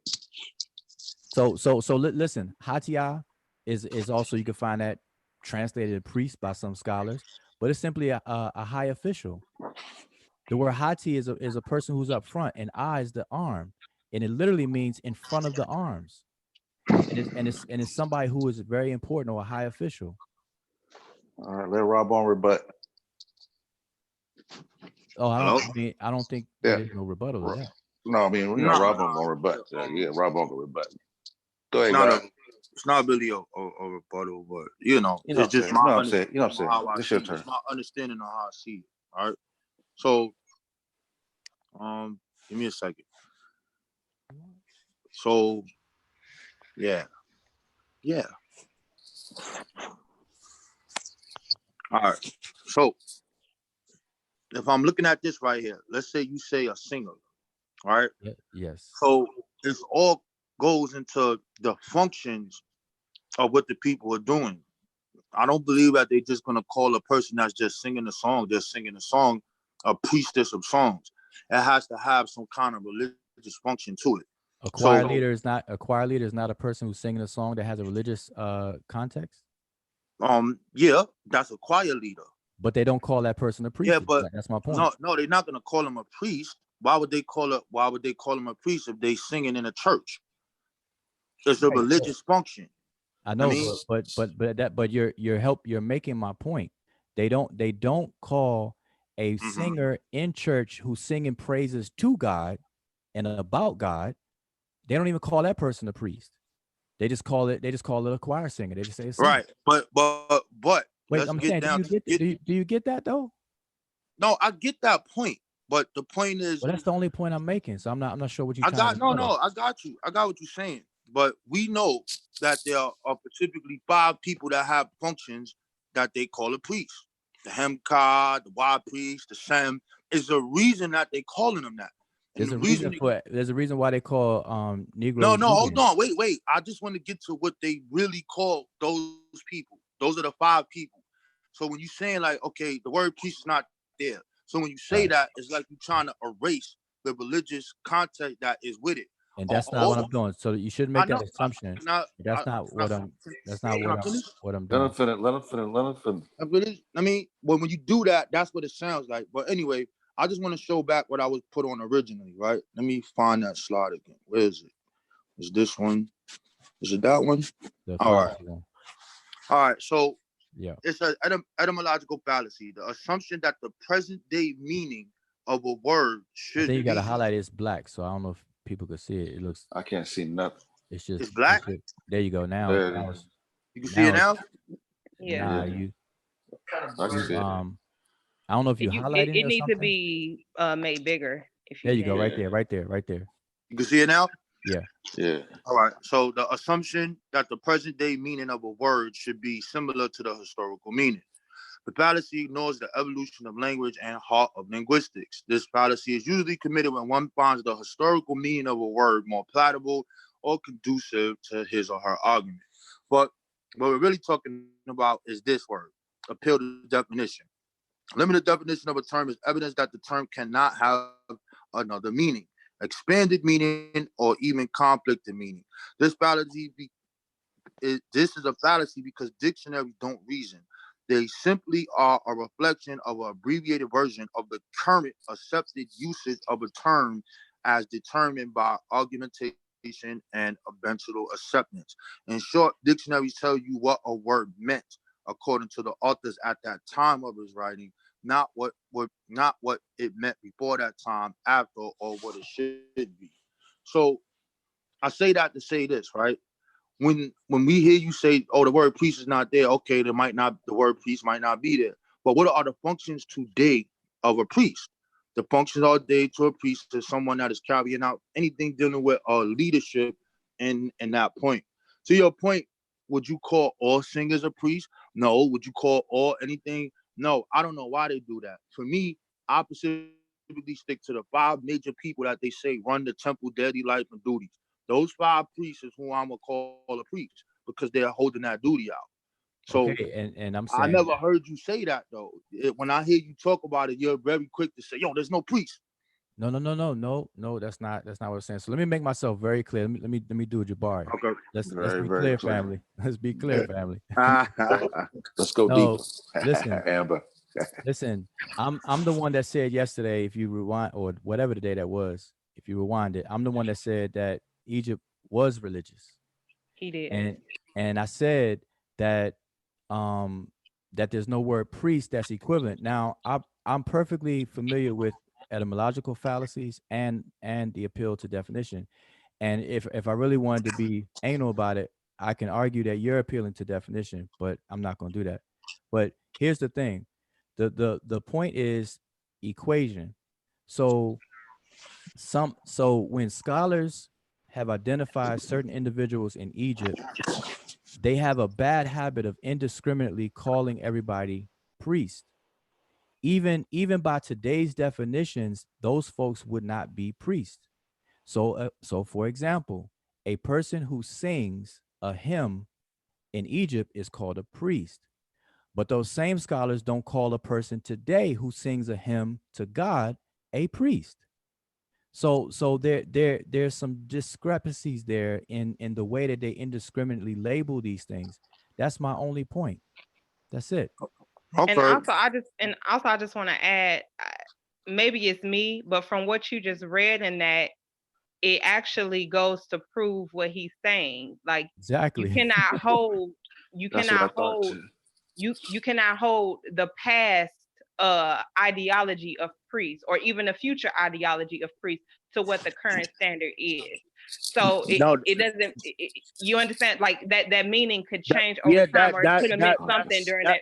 So listen, Hatia is also, you can find that translated priest by some scholars, but it's simply a high official. The word Hati is a person who's up front, and I is the arm, and it literally means in front of the arms, and it's somebody who is very important or a high official. All right, let Rob on rebut. Oh, I don't think there's no rebuttal to that. No, I mean, Rob on gonna rebut. Yeah, Rob on gonna rebut. Go ahead. It's not really a rebuttal, but it's just my understanding. You know what I'm saying? It's your turn. It's my understanding of how I see it. All right. So, give me a second. So, yeah. All right. So, if I'm looking at this right here, let's say you say a singer, all right? Yes. So, this all goes into the functions of what the people are doing. I don't believe that they're just gonna call a person that's just singing a song, a priestess of songs. It has to have some kind of religious function to it. A choir leader is not a person who's singing a song that has a religious context. Yeah, that's a choir leader. But they don't call that person a priest. Yeah, but that's my point. No, they're not gonna call him a priest. Why would they call him a priest if they singing in a church? It's a religious function. I know, but you're making my point. They don't call a singer in church who's singing praises to God and about God. They don't even call that person a priest. They just call it a choir singer. They just say it's right. But wait, I'm saying, do you get that though? No, I get that point. But the point is, well, that's the only point I'm making. So I'm not sure what you. I got you. I got what you're saying. But we know that there are typically 5 people that have functions that they call a priest. The Hemka, the Y priest, the Sem. Is a reason that they calling them that. There's a reason why they call Negro. No, hold on, wait. I just want to get to what they really call those people. Those are the 5 people. So when you're saying like, okay, the word priest is not there. So when you say that, it's like you're trying to erase the religious context that is with it. And that's not what I'm doing. So you shouldn't make that assumption. That's not what I'm doing. Let him finish. I mean, when you do that, that's what it sounds like. But anyway, I just want to show back what I was put on originally, right? Let me find that slide again. Where is it? Is this one? Is it that one? All right. So yeah, it's an etymological fallacy. The assumption that the present day meaning of a word should. I think you got to highlight it's black, so I don't know if people could see it. It looks. I can't see nothing. It's black. There you go. Now you can see it now. Yeah. I can see it. I don't know if you highlighted it. It needs to be made bigger. There you go. Right there. You can see it now. Yeah. All right. So the assumption that the present day meaning of a word should be similar to the historical meaning. The fallacy ignores the evolution of language and heart of linguistics. This fallacy is usually committed when one finds the historical meaning of a word more palatable or conducive to his or her argument. But what we're really talking about is this word, appeal to the definition. Limited definition of a term is evidence that the term cannot have another meaning, expanded meaning, or even conflicted meaning. This is a fallacy because dictionaries don't reason. They simply are a reflection of an abbreviated version of the current accepted usage of a term as determined by argumentation and eventual acceptance. In short, dictionaries tell you what a word meant according to the authors at that time of his writing, not what it meant before that time, after, or what it should be. So I say that to say this, right? When we hear you say, oh, the word priest is not there, okay, the word priest might not be there. But what are the functions today of a priest? The functions all day to a priest is someone that is carrying out anything dealing with leadership in that point. To your point, Would you call all singers a priest? No. Would you call all anything? No. I don't know why they do that. For me, I specifically stick to the 5 major people that they say run the temple, daily life, and duties. Those 5 priests is who I'm gonna call a priest because they're holding that duty out. So Okay, and I'm I saying never heard you say that though. When I hear you talk about it, you're very quick to say, "Yo, there's no priest." no. That's not what I'm saying. So let me make myself very clear. Let me do it, Jabari. Okay. Let's Very, be very clear, clear. family. Let's be clear, family. Let's go No, deeper. listen. Amber. Listen, I'm the one that said yesterday, if you rewind, or whatever the day that was, if you rewind it, I'm the one that said that Egypt was religious. He did. And I said that that there's no word priest that's equivalent. Now, I'm perfectly familiar with etymological fallacies and the appeal to definition. And if I really wanted to be anal about it, I can argue that you're appealing to definition, but I'm not going to do that. But here's the thing. The point is equation. So when scholars have identified certain individuals in Egypt, they have a bad habit of indiscriminately calling everybody priest. Even by today's definitions, those folks would not be priests. So for example, a person who sings a hymn in Egypt is called a priest. But those same scholars don't call a person today who sings a hymn to God a priest. So there's some discrepancies there in the way that they indiscriminately label these things. That's my only point. That's it. And also, I just want to add, maybe it's me, but from what you just read in that, it actually goes to prove what he's saying. Like, exactly, you cannot hold the past ideology of priests, or even the future ideology of priests, to what the current standard is. So it doesn't. You understand? Like that meaning could change over time, or it could have meant something during that.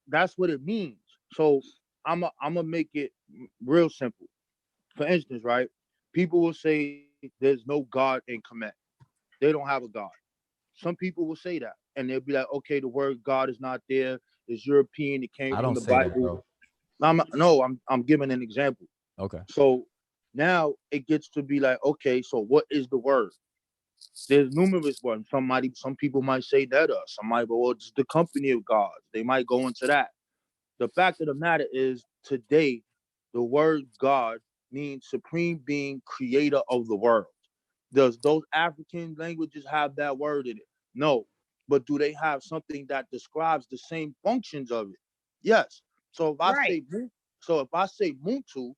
That's what it means. So I'm gonna make it real simple. For instance, right? People will say there's no God in Kemet. They don't have a God. Some people will say that, and they'll be like, okay, the word God is not there. It's European. It came from the Bible. I'm giving an example. Okay. So now it gets to be like, okay, so what is the word? There's numerous ones. Some people might say that, or somebody, well, it's the company of gods. They might go into that. The fact of the matter is, today, the word God means supreme being, creator of the world. Does those African languages have that word in it? No. But do they have something that describes the same functions of it? Yes. So if I say Muntu,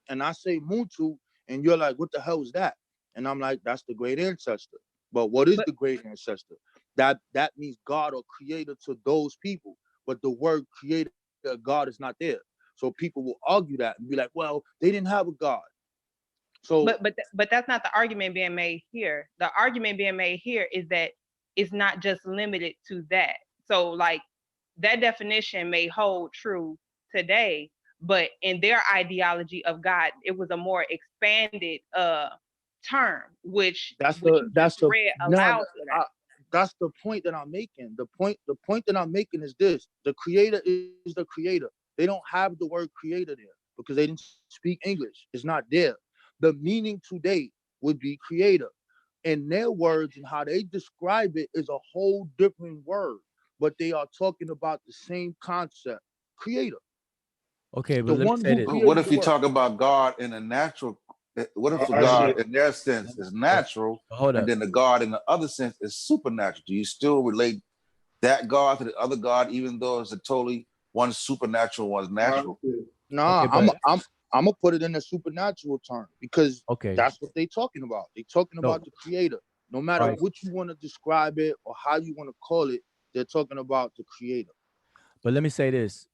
and I say Muntu, and you're like, what the hell is that? And I'm like, that's the great ancestor. But what is the great ancestor? That means God or creator to those people. But the word creator, God, is not there. So people will argue that and be like, well, they didn't have a God. So but that's not the argument being made here. The argument being made here is that it's not just limited to that. So like that definition may hold true today, but in their ideology of God, it was a more expanded term, which that's the point that I'm making. The point that I'm making is this: the creator is the creator. They don't have the word creator there because they didn't speak English. It's not there. The meaning today would be creator. In their words and how they describe it is a whole different word, but they are talking about the same concept, creator. Okay, but what if you talk about God in a natural? What if the God in their sense is natural, and then the God in the other sense is supernatural? Do you still relate that God to the other God, even though it's a totally one's supernatural, one's natural? No, I'm gonna put it in a supernatural term because that's what they're talking about. They're talking about the creator. No matter what you want to describe it or how you want to call it, they're talking about the creator. But let me say this.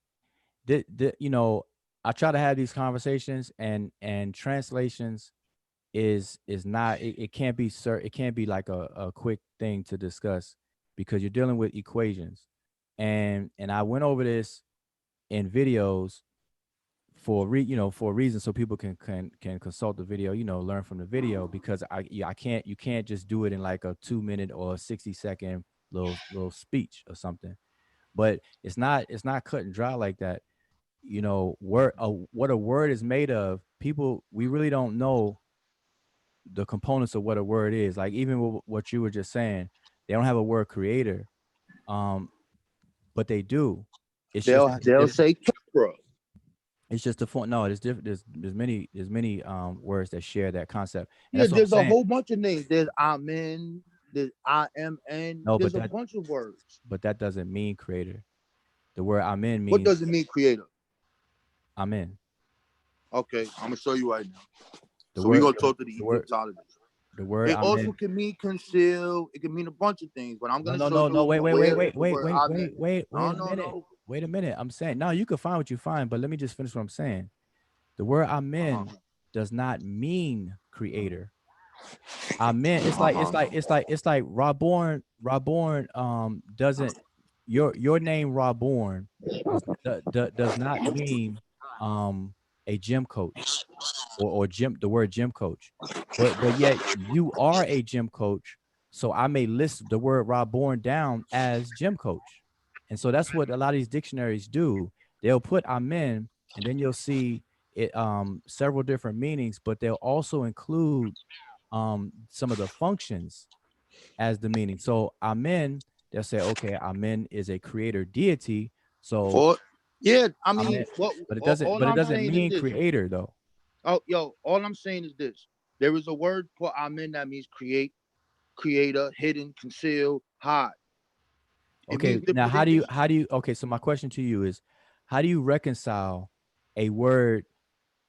You know, I try to have these conversations, and translations is not, it can't be like a quick thing to discuss, because you're dealing with equations. And I went over this in videos for a reason, so people can consult the video, learn from the video, because you can't just do it in like a 2-minute or a 60-second little speech or something. But it's not cut and dry like that. You know, what a word is made of. People, we really don't know the components of what a word is. Like even what you were just saying, they don't have a word creator, but they do. It's They'll say Kepra. It's just the form. No, there's different. There's many words that share that concept. And Yeah, that's what I'm there's a saying. whole bunch of names. There's Amen. There's IMN. No, There's but a bunch of words. But that doesn't mean creator. The word amen means. What does it mean, creator? Amen. Okay, I'm gonna show you right now. The So word, we're gonna talk to the word, Egyptologists. the word It also amen. can mean conceal. It can mean a bunch of things, but I'm gonna show you. No. Wait No, a minute. Wait a minute. I'm saying no. You can find what you find, but let me just finish what I'm saying. The word amen does not mean creator. Amen. It's like Raborn doesn't your name Raborn does not mean a gym coach or the word gym coach, but yet you are a gym coach, so I may list the word Raborn down as gym coach. And so that's what a lot of these dictionaries do. They'll put amen, and then you'll see it several different meanings, but they'll also include some of the functions as the meaning. So amen, they'll say, okay, amen is a creator deity. So yeah, I mean, amen, but it doesn't mean creator though. Oh, yo, all I'm saying is this: there is a word for amen that means create, creator, hidden, conceal, hide. Okay, now how do you okay, so my question to you is, how do you reconcile a word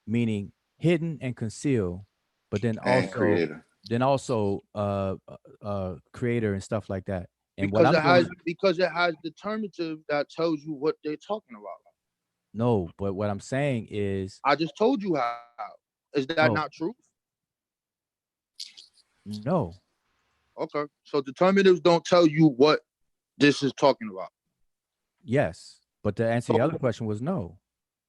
meaning hidden and conceal, but then also creator and stuff like that? And because it has determinative that tells you what they're talking about. No, but what I'm saying is, I just told you how. Is that not true? No. Okay, so determinatives don't tell you what this is talking about. Yes, but to answer the other question was no.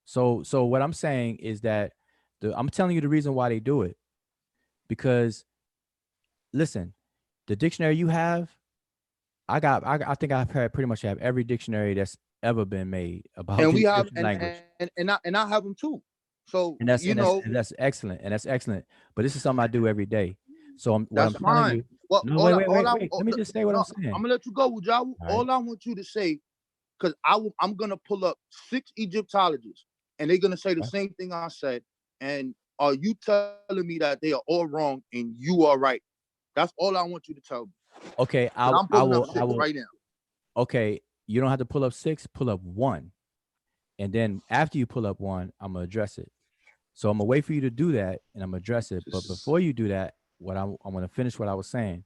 So what I'm saying is that I'm telling you the reason why they do it, because listen, the dictionary you have, I think I pretty much have every dictionary that's ever been made about and we have language. And I have them too. So that's excellent, and that's excellent. But this is something I do every day. So I'm telling you. Well, no, wait. Let me just say what I'm saying. I'm gonna let you go, Wujawu. All I want you to say, because I'm gonna pull up 6 Egyptologists, and they're gonna say the same thing I said. And are you telling me that they are all wrong and you are right? That's all I want you to tell me. Okay, I'm pulling up 6 right now. Okay, you don't have to pull up 6. Pull up 1, and then after you pull up 1, I'm gonna address it. So I'm gonna wait for you to do that, and I'm gonna address it. But before you do that, what I'm gonna finish what I was saying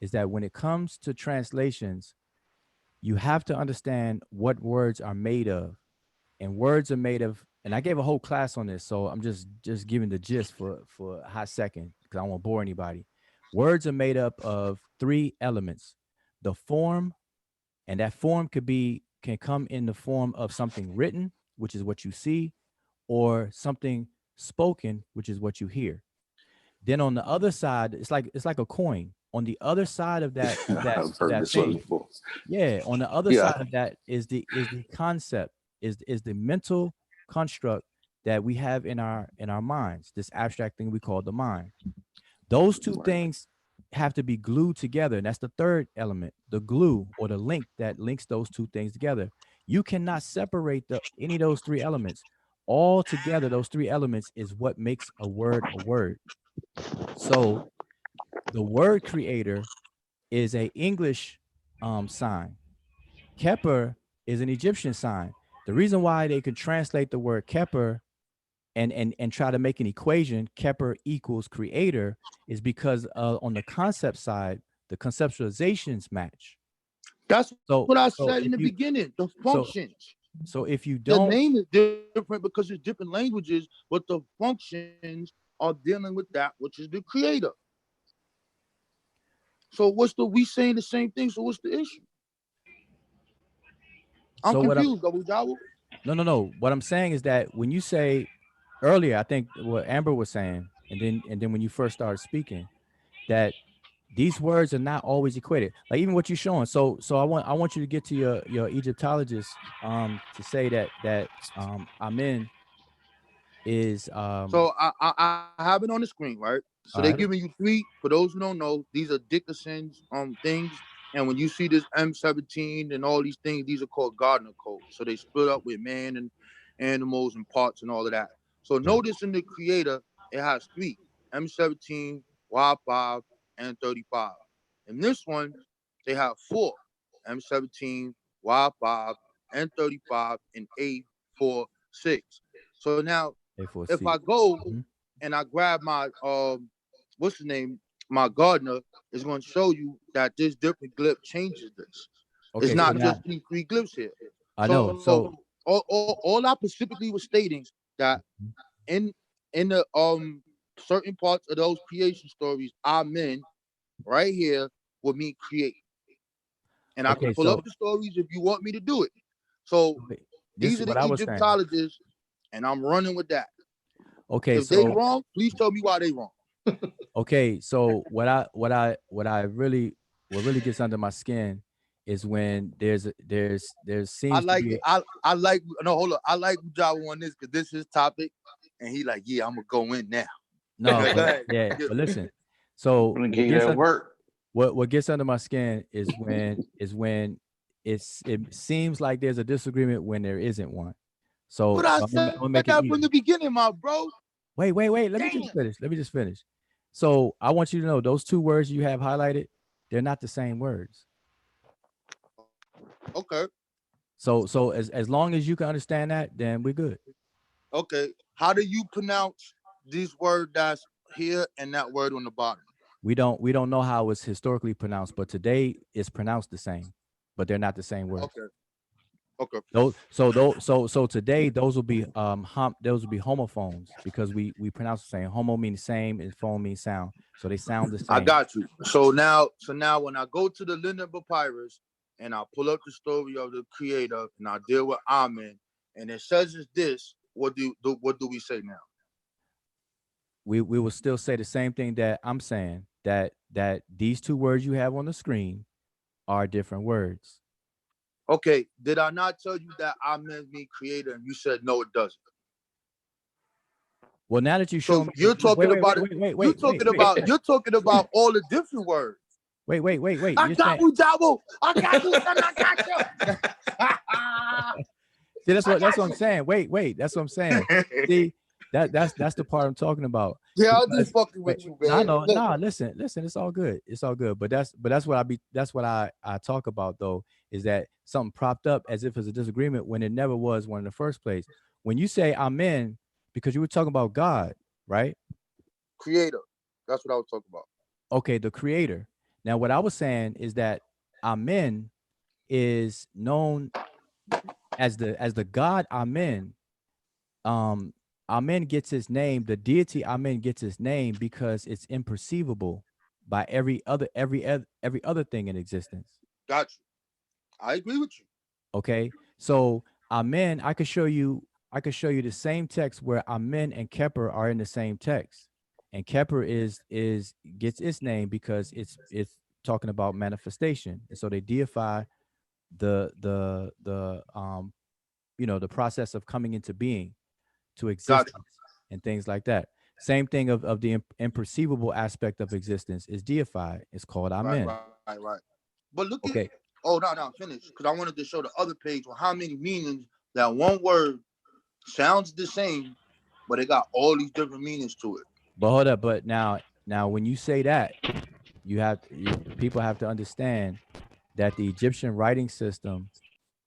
is that when it comes to translations, you have to understand what words are made of, and words are made of. And I gave a whole class on this, so I'm just giving the gist for a hot second because I don't want to bore anybody. Words are made up of 3 elements: the form, and that form can come in the form of something written, which is what you see, or something spoken, which is what you hear. Then on the other side, it's like a coin. On the other side of that thing, yeah, on the other side of that is the concept, is the mental construct that we have in our minds, this abstract thing we call the mind. Those 2 things have to be glued together, and that's the third element, the glue or the link that links those 2 things together. You cannot separate any of those 3 elements. All together, those 3 elements is what makes a word a word. So the word creator is a English sign. Keper is an Egyptian sign. The reason why they could translate the word Keper and try to make an equation, Keper equals creator, is because on the concept side, the conceptualizations match. That's what I said in the beginning, the functions. So if you don't, the name is different because it's different languages, but the functions are dealing with that which is the creator. So we saying the same thing? So what's the issue? I'm confused, Wujawu. No. What I'm saying is that when you say earlier, I think what Amber was saying, and then when you first started speaking, that these words are not always equated. Like even what you're showing. So I want you to get to your Egyptologist to say that Amen is So I have it on the screen, right? So they're alright. giving you three. For those who don't know, these are Dickerson's things. And when you see this M17 and all these things, these are called Gardner codes. So they split up with man and animals and parts and all of that. So notice in the creator, it has three: M17, Y5, and 35. In this one, they have four: M17, Y5, and 35, and A46. So now, if I go and I grab my what's the name, my Gardner, is going to show you that this different glyph changes this. Okay, it's not just these three glyphs here. I know. So all I specifically was stating that in the certain parts of those creation stories, Amen right here would mean create. And I can pull up the stories if you want me to do it. So these are the Egyptologists, and I'm running with that. Okay, if they wrong, please tell me why they wrong. Okay, so what really gets under my skin is when there's seems I like to be I like no hold up. I like Java on this because this is his topic, and he like, yeah, I'm gonna go in now. No, but listen. So what gets under my skin is when it seems like there's a disagreement when there isn't one. So but I said that from the beginning, my bro. Wait. Let me just finish. So I want you to know those two words you have highlighted, they're not the same words. Okay. So as long as you can understand that, then we're good. Okay. How do you pronounce this word that's here and that word on the bottom? We don't know how it's historically pronounced, but today it's pronounced the same, but they're not the same words. Okay. So today those will be homophones because we pronounce the same. Homo means same and phone means sound. So they sound the same. I got you. So now when I go to the Linden Papyrus and I pull up the story of the creator and I deal with Amen and it says it's this, what do we say now? We will still say the same thing that I'm saying, that these two words you have on the screen are different words. Okay, did I not tell you that Amen means creator and you said no it doesn't? Well, now that you show me, you're talking about you're talking about all the different words. Wait. I got you, Jabo. I got you, son. I got you. See, that's what I'm saying. Wait, that's what I'm saying. See, that's the part I'm talking about. Yeah, I'm just fucking with you, man. I know. No, listen, it's all good. It's all good. But that's what I talk about though, is that something propped up as if it's a disagreement when it never was one in the first place. When you say Amen, because you were talking about God, right? Creator. That's what I was talking about. Okay, the creator. Now, what I was saying is that Amen is known as the God Amen. Amen gets his name. The deity Amen gets his name because it's imperceivable by every other thing in existence. Got you. I agree with you. Okay, so Amen, I could show you the same text where Amen and Keper are in the same text, and Keper gets its name because it's talking about manifestation, and so they deify the the process of coming into being, to existence, and things like that. Same thing of the imperceivable aspect of existence is deified. It's called Amen. Right. But look at no, finish, because I wanted to show the other page on how many meanings that one word sounds the same, but it got all these different meanings to it. But hold up, but now when you say that, people have to understand that the Egyptian writing system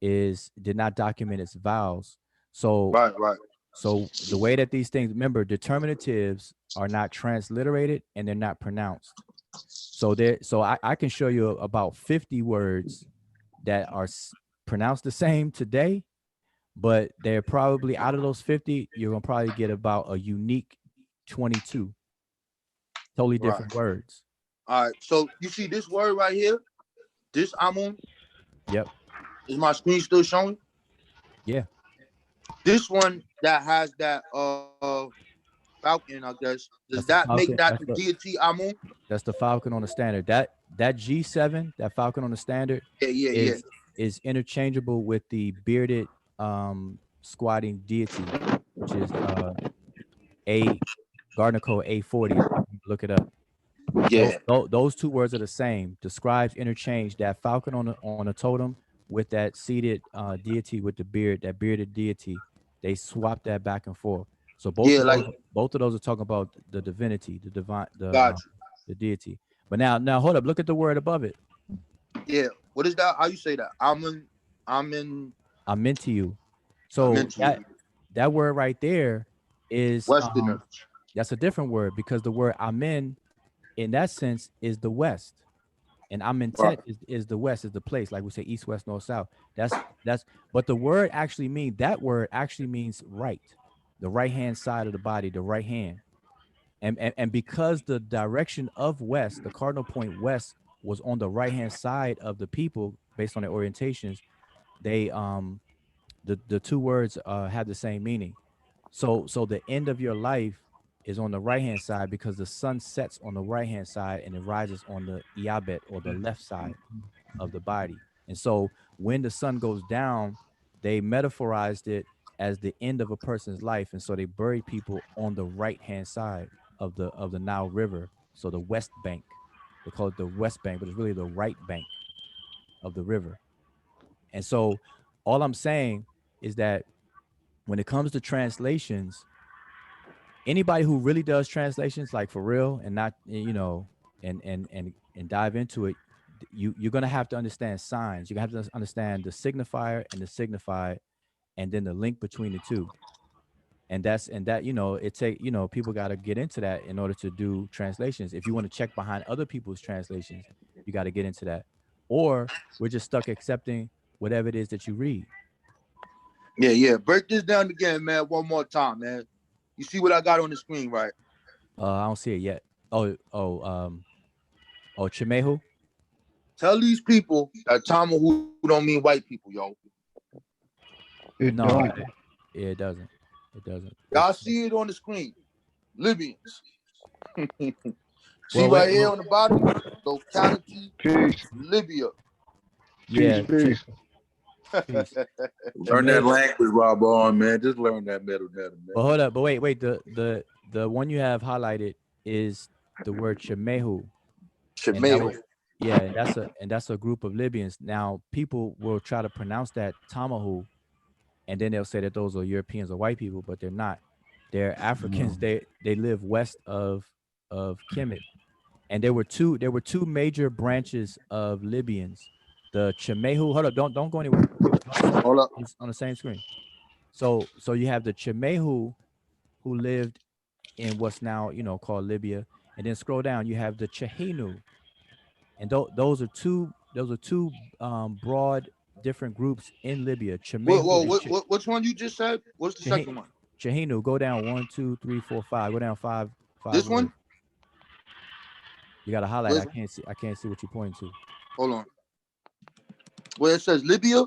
did not document its vowels. So right. So the way that these things, remember, determinatives are not transliterated and they're not pronounced. So I can show you about 50 words that are pronounced the same today, but they're probably, out of those 50, you're gonna probably get about a unique 22 totally different words. All right, so you see this word right here, this Amun? Yep. Is my screen still showing? Yeah. This one that has that falcon, I guess. Does That's the that make falcon. that the deity Amun? That's the falcon on the standard. That G7, that falcon on the standard, Yeah. is interchangeable with the bearded squatting deity, which is a Gardner code A40. Look it up. Yeah. Those two words are the same. The scribes interchange that falcon on a totem with that seated deity with the beard, that bearded deity. They swap that back and forth. So both of those are talking about the divinity, the divine, the deity. But now hold up, look at the word above it. Yeah. What is that? How you say that? I'm into you. So that word right there is Westerner. That's a different word, because the word amen in that sense is the west, and amentet is the west, is the place, like we say east, west, north, south. That's but the word actually means right, the right hand side of the body, the right hand. And because the direction of west, the cardinal point west, was on the right hand side of the people based on their orientations, they the two words have the same meaning. So the end of your life is on the right hand side, because the sun sets on the right hand side and it rises on the iabet, or the left side of the body. And so when the sun goes down, they metaphorized it as the end of a person's life, and so they buried people on the right hand side of the Nile River. So the west bank, they call it the west bank, but it's really the right bank of the river. And so all I'm saying is that when it comes to translations, anybody who really does translations, like for real, and not, and dive into it, you're gonna have to understand signs. You're gonna have to understand the signifier and the signified, and then the link between the two. And people got to get into that in order to do translations. If you want to check behind other people's translations, you got to get into that. Or we're just stuck accepting whatever it is that you read. Yeah. Break this down again, man. One more time, man. You see what I got on the screen, right? I don't see it yet. Chimehu. Tell these people that Tamahu don't mean white people, yo. It doesn't. It doesn't. Y'all see it on the screen. Libyans. See right here on the bottom, locality, Libya. Yeah. Peace. Learn that language, Rob on, man. Just learn that middle, man. But hold up, but wait. The one you have highlighted is the word Chimehu. Chimehu. And that's a group of Libyans. Now people will try to pronounce that Tamahu, and then they'll say that those are Europeans or white people, but they're not. They're Africans. They live west of Kemet. And there were two major branches of Libyans. The Chimehu. Hold up, don't go anywhere. Hold up. It's on the same screen. So you have the Chimehu, who lived in what's now called Libya, and then scroll down. You have the Chehenu, and those are two broad different groups in Libya. Whoa, which one you just said? What's the second one? Chehenu. Go down 1, 2, 3, 4, 5. Go down five. This one? You got to highlight. I can't see what you're pointing to. Hold on. Where it says Libya?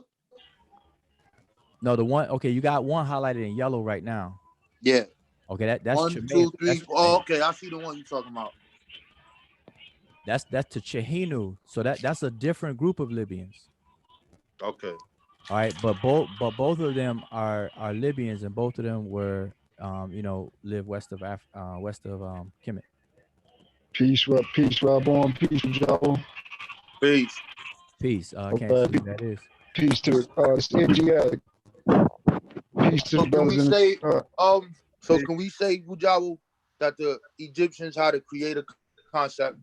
No, the one. Okay, you got one highlighted in yellow right now. Yeah. Okay, that's 1, 2, 3, 4. Oh, okay, I see the one you're talking about. That's to Chehenu. So that's a different group of Libyans. Okay. All right, but both of them are Libyans, and both of them were live west of Kemet. Peace, Rob on. Peace, Joe. Peace. I can't see who that is. Peace to Indiatic. Peace to can we say, Wujawu, that the Egyptians had to create a concept?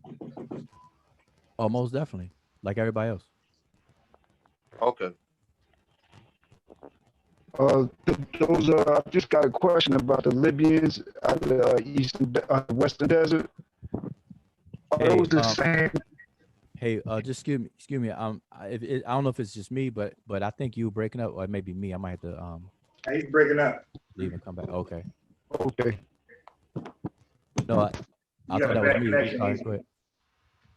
Oh, most definitely, like everybody else. Okay. I just got a question about the Libyans at the Western Desert. Are those the same? Hey, just excuse me. I don't know if it's just me, but I think you were breaking up, or it may be me. I might have to He's breaking up. Leave and come back. Okay. Okay. No, I thought that was me. All right, go ahead.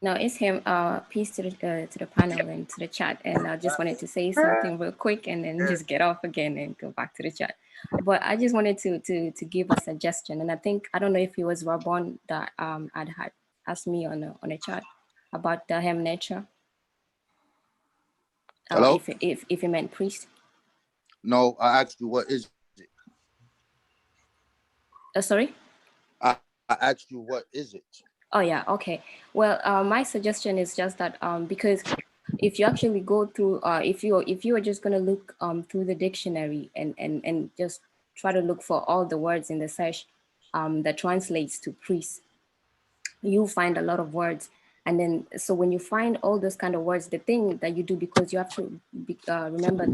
No, it's him. Peace to the panel and to the chat. And I just wanted to say something real quick and then just get off again and go back to the chat. But I just wanted to give a suggestion. And I don't know if it was Rabon that had asked me on a chat about the hem nature. Hello? If you meant priest. No, I asked you what is it? Sorry? I asked you what is it? Oh yeah, okay. Well, my suggestion is just that because if you actually go through, if you are just gonna look through the dictionary and just try to look for all the words in the search that translates to priest, you find a lot of words. And then, so when you find all those kind of words, the thing that you do, because you have to remember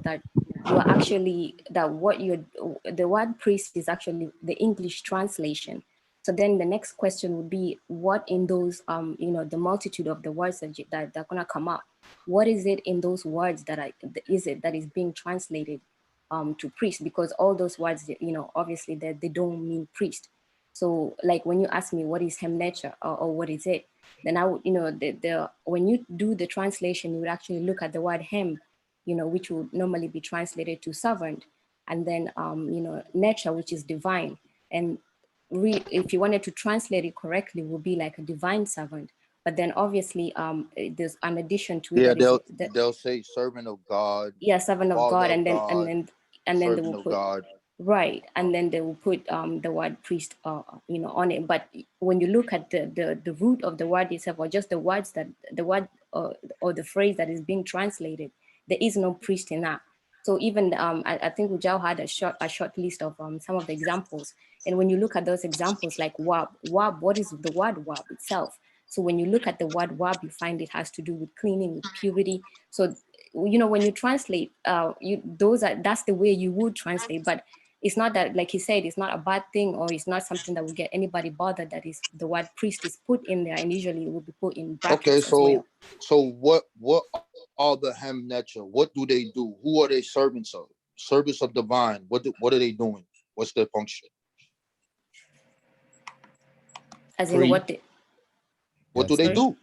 that you are actually, the word priest is actually the English translation. So then the next question would be, what in those, the multitude of the words that are gonna come up, what is it in those words that is being translated to priest? Because all those words, obviously they don't mean priest. So like when you ask me what is hem nature or what is it, then I would, when you do the translation, you would actually look at the word hem, which would normally be translated to servant, and then nature, which is divine. And if you wanted to translate it correctly, would be like a divine servant. But then obviously there's an addition to it. Yeah, they'll say servant of God. Yeah, servant of God, and then they will put God. Right, and then they will put the word priest, on it. But when you look at the root of the word itself, or just the words that the word or the phrase that is being translated, there is no priest in that. So even I think Ujao had a short list of some of the examples, and when you look at those examples, like wab, what is the word wab itself? So when you look at the word wab, you find it has to do with cleaning, with purity. So when you translate, that's the way you would translate, but it's not that, like he said, it's not a bad thing, or it's not something that will get anybody bothered that is the word priest is put in there, and usually it will be put in brackets. Okay, as well. so what are the hem nature? What do they do? Who are they servants of? Service of divine. What are they doing? What's their function? As in what do they do?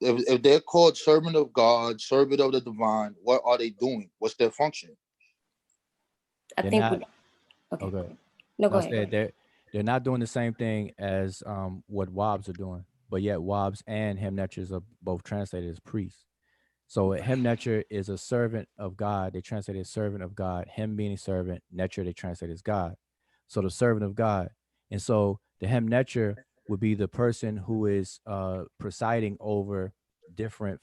If they're called servant of God, servant of the divine, what are they doing? What's their function? Okay. No, go ahead. They're not doing the same thing as what WABs are doing, but yet WABs and Hemnetchers are both translated as priests. So Hemnetcher is a servant of God. They translate as servant of God. Hem meaning servant, Netcher they translate as God. So the servant of God. And so the Hemnetcher would be the person who is presiding over different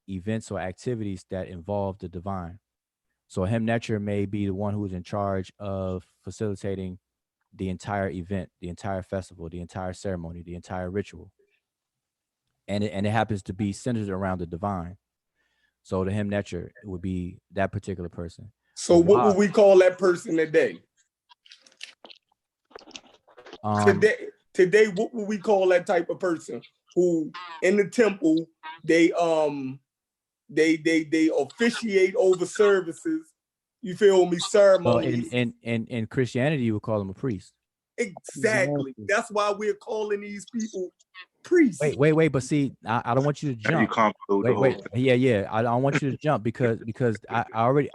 events or activities that involve the divine. So a Hemnetcher may be the one who is in charge of facilitating the entire event, the entire festival, the entire ceremony, the entire ritual. And it happens to be centered around the divine. So the Hemnetcher would be that particular person. So what would we call that person today? Today, what would we call that type of person who in the temple they officiate over services? You feel me? Ceremonies. Well, in Christianity, you would call him a priest. Exactly. That's why we're calling these people priests. Wait. But see, I don't want you to jump. Wait. Yeah. I don't want you to jump because I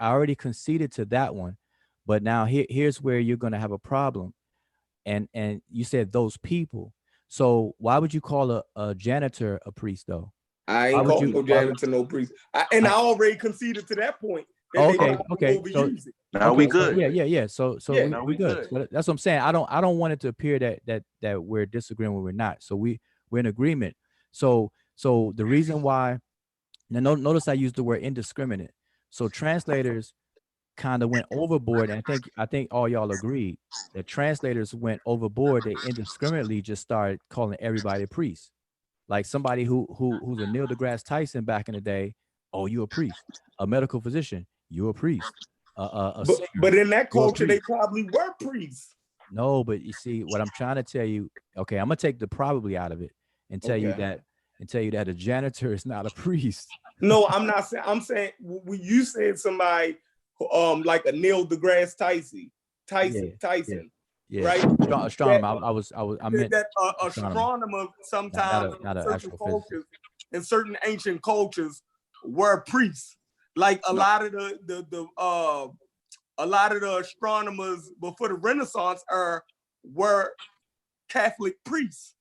already conceded to that one. But now here's where you're going to have a problem. And you said those people. So why would you call a janitor a priest though? I ain't calling no janitor no priest. I already conceded to that point. Okay. So now we good. Yeah. So we good. So that's what I'm saying. I don't want it to appear that we're disagreeing when we're not. So we're in agreement. So the reason why, now notice I used the word indiscriminate. So translators kind of went overboard, and I think all y'all agreed that translators went overboard. They indiscriminately just started calling everybody a priest. Like somebody who's a Neil deGrasse Tyson back in the day, oh, you a priest. A medical physician, you a priest. But in that culture, they probably were priests. No, but you see what I'm trying to tell you. Okay, I'm gonna take the probably out of it and tell you that a janitor is not a priest. No, I'm not saying. I'm saying when you said somebody like a Neil deGrasse Tyson. Yeah, right? astronomer. I meant That astronomer. astronomer sometimes not in a certain actual physicist. cultures, in certain ancient cultures, were priests. Like a lot of the astronomers before the Renaissance era were Catholic priests.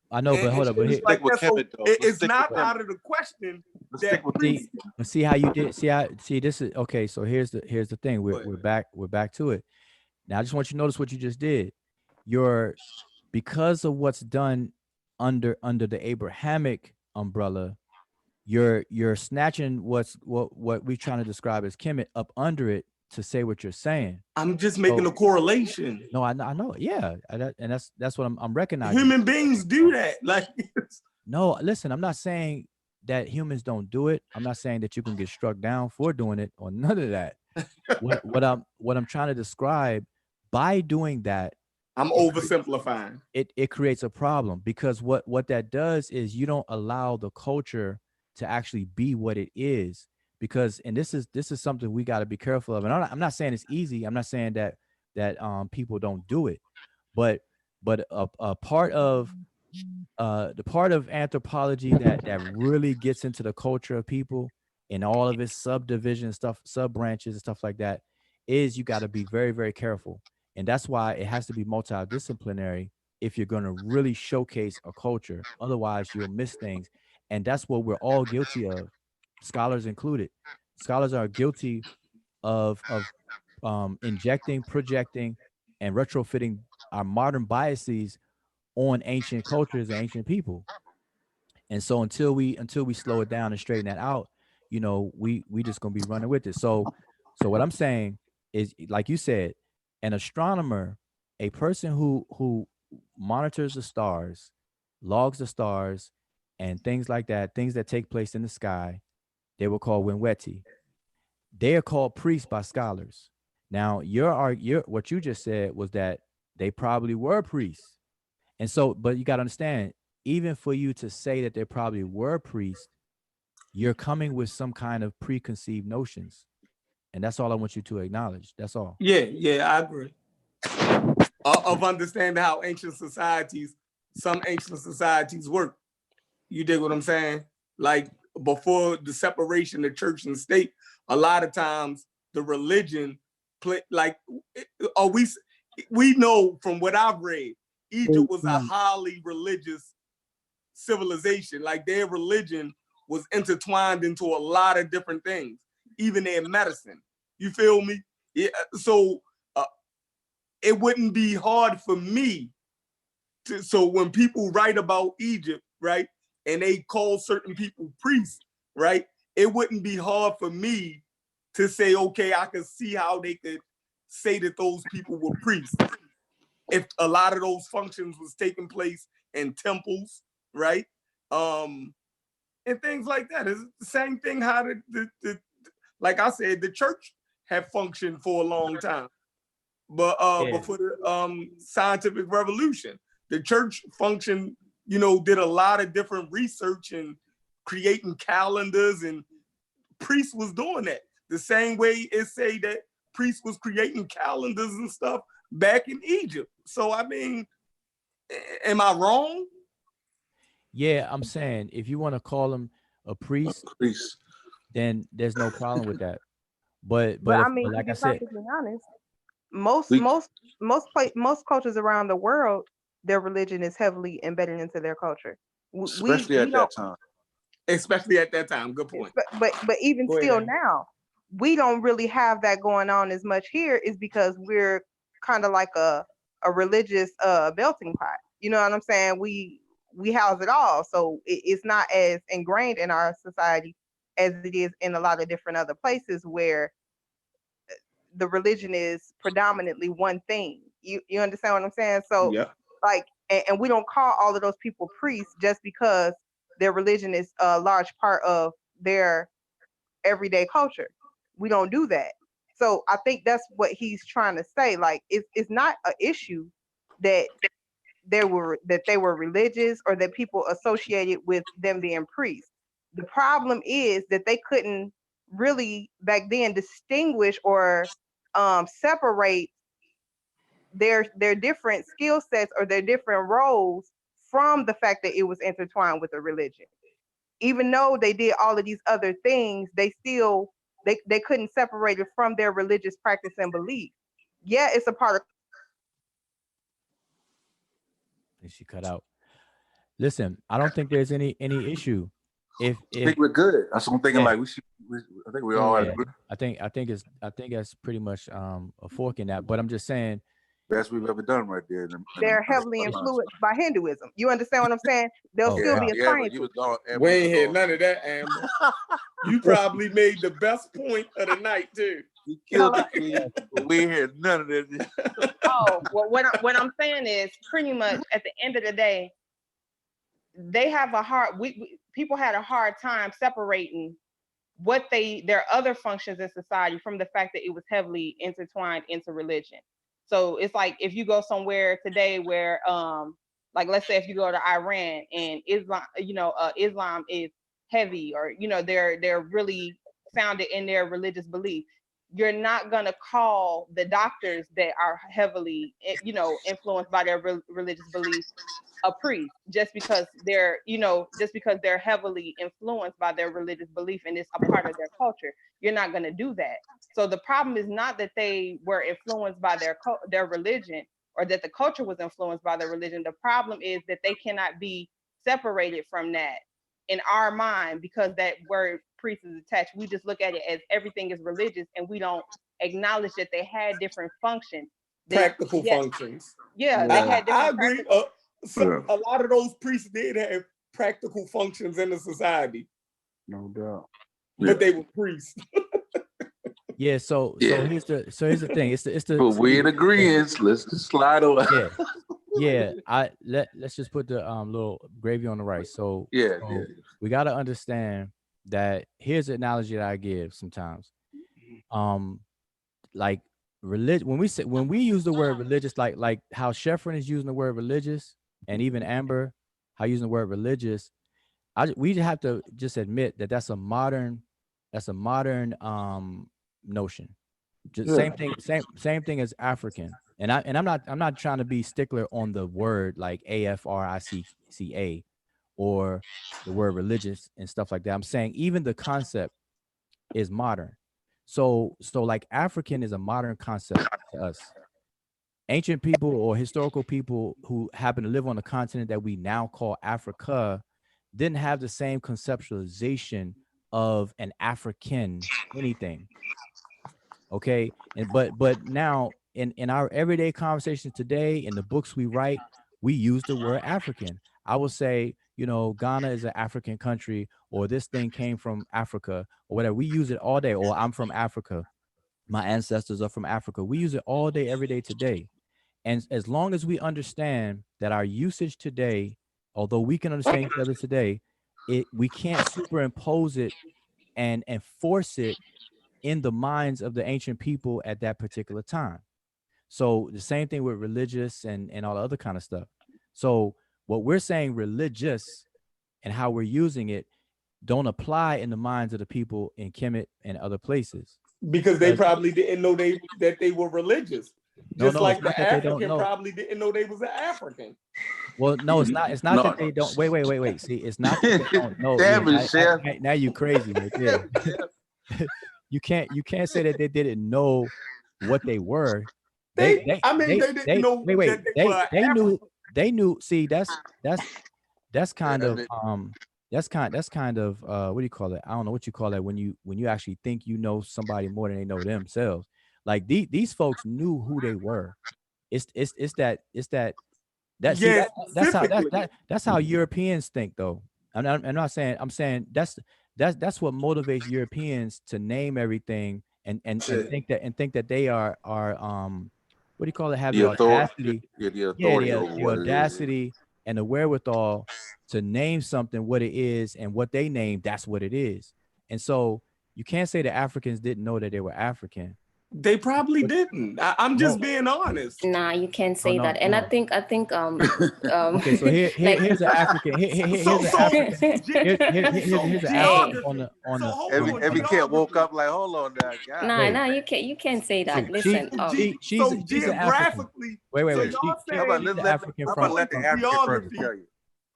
I know, but hold up, but here, like that, so it's not out of the question that priests. see how you did. See this is okay. So here's the thing. We're back to it. Now I just want you to notice what you just did. Because of what's done under the Abrahamic umbrella, you're snatching what we're trying to describe as Kemet up under it to say what you're saying. I'm just making a correlation. No, I know. Yeah, and that's what I'm recognizing. Human beings do that. Like, no, listen, I'm not saying that humans don't do it. I'm not saying that you can get struck down for doing it or none of that. what I'm trying to describe, by doing that, I'm oversimplifying. It creates a problem, because what that does is you don't allow the culture to actually be what it is. Because, and this is something we got to be careful of. And I'm not saying it's easy. I'm not saying that people don't do it, but a part of the part of anthropology that really gets into the culture of people and all of its subdivision stuff, sub branches and stuff like that, is you got to be very, very careful. And that's why it has to be multidisciplinary if you're going to really showcase a culture. Otherwise, you'll miss things. And that's what we're all guilty of, scholars included. Scholars are guilty of injecting, projecting, and retrofitting our modern biases on ancient cultures and ancient people. And so until we slow it down and straighten that out, we just gonna be running with it. So what I'm saying is, like you said, an astronomer, a person who monitors the stars, logs the stars, and things like that, things that take place in the sky, they were called Winweti. They are called priests by scholars. Now, what you just said was that they probably were priests. And so, but you got to understand, even for you to say that they probably were priests, you're coming with some kind of preconceived notions. And that's all I want you to acknowledge. That's all. Yeah, I agree. Of understanding how some ancient societies work. You dig what I'm saying? Like, before the separation of church and state, a lot of times the religion we know from what I've read, Egypt was a highly religious civilization. Like, their religion was intertwined into a lot of different things, even their medicine. You feel me? Yeah. So it wouldn't be hard for me so when people write about Egypt, right, and they call certain people priests, right, it wouldn't be hard for me to say, okay, I could see how they could say that those people were priests if a lot of those functions was taking place in temples, right, and things like that. It's the same thing how the like I said, the church had functioned for a long time, but before the scientific revolution, the church functioned, did a lot of different research and creating calendars, and priests was doing that the same way it say that priests was creating calendars and stuff back in Egypt. So, I mean, am I wrong? Yeah, I'm saying if you want to call him a priest, then there's no problem with that. But I mean, like to be perfectly honest, most cultures around the world, their religion is heavily embedded into their culture. Especially at that time. Especially at that time. Good point. But even still now, we don't really have that going on as much here, is because we're kind of like a religious melting pot. You know what I'm saying? We house it all. So it's not as ingrained in our society as it is in a lot of different other places where the religion is predominantly one thing. You understand what I'm saying? So yeah. Like, and we don't call all of those people priests just because their religion is a large part of their everyday culture. We don't do that. So I think that's what he's trying to say. Like, it's not an issue that they were religious or that people associated with them being priests. The problem is that they couldn't really back then distinguish or separate their different skill sets or their different roles from the fact that it was intertwined with a religion. Even though they did all of these other things, they still they couldn't separate it from their religious practice and belief. Yeah, it's a part of. And she cut out. Listen, I don't think there's any issue. I think we're good. That's what I'm thinking. Like I think we all agree. I think that's pretty much a fork in that. But I'm just saying, best we've ever done right there. They're heavily influenced by Hinduism. You understand what I'm saying? They'll still be a scientist. We ain't heard none of that, Amber. You probably made the best point of the night too. You killed the kid, but we ain't heard none of this. Oh, well, what I'm saying is pretty much at the end of the day, they have a hard. People had a hard time separating what their other functions in society from the fact that it was heavily intertwined into religion. So it's like if you go somewhere today where, like let's say if you go to Iran and Islam, Islam is heavy, or they're really founded in their religious belief. You're not gonna call the doctors that are heavily, influenced by their religious beliefs a priest just because they're heavily influenced by their religious belief and it's a part of their culture. You're not gonna do that. So the problem is not that they were influenced by their religion or that the culture was influenced by their religion. The problem is that they cannot be separated from that in our mind because that word priest is attached. We just look at it as everything is religious and we don't acknowledge that they had different functions. Practical functions. Yeah, they had different. I agree. A lot of those priests did have practical functions in the society. No doubt. But they were priests. Yeah, so here's the thing. It's the but we in agreement. Let's just slide over. Yeah. Let's just put the little gravy on the rice. So we gotta understand that here's the analogy that I give sometimes. Like religion, when we use the word religious, like how Sheffrin is using the word religious, and even Amber, how using the word religious, we have to just admit that that's a modern notion. Just same thing as African. And I'm not trying to be stickler on the word like AFRICA or the word religious and stuff like that. I'm saying even the concept is modern. So like African is a modern concept to us. Ancient people or historical people who happen to live on the continent that we now call Africa didn't have the same conceptualization of an African anything. Okay. But now in our everyday conversations today, in the books we write, we use the word African. I will say, Ghana is an African country, or this thing came from Africa, or whatever. We use it all day, or I'm from Africa. My ancestors are from Africa. We use it all day, every day today. And as long as we understand that our usage today, although we can understand each other today, we can't superimpose it and force it in the minds of the ancient people at that particular time. So the same thing with religious and all the other kind of stuff. So what we're saying religious and how we're using it don't apply in the minds of the people in Kemet and other places. Because they probably didn't know that they were religious. Just like the African probably didn't know they was an African. Well, no, it's not. It's not that they don't. Wait. See, it's not that they don't know. Now you crazy right there. You can't say that they didn't know what they were. They didn't know. Wait. They knew. See, that's kind of what do you call it? I don't know what you call it when you actually think you know somebody more than they know themselves. Like these folks knew who they were. That's how Europeans think though. I'm not saying. I'm saying that's what motivates Europeans to name everything and think that they are what do you call it? Have the audacity, the audacity and the wherewithal to name something what it is, and what they name, that's what it is. And so you can't say the Africans didn't know that they were African. They probably didn't. I'm just being honest. Nah, you can't say no, that. And no. I think Okay, so here's an African. Here's an African. Here's an African on the. Every kid woke up like, hold on, now, God. Nah, you can't say that. Listen, she's geographically. Wait. How about She's African from. let the African person tell you?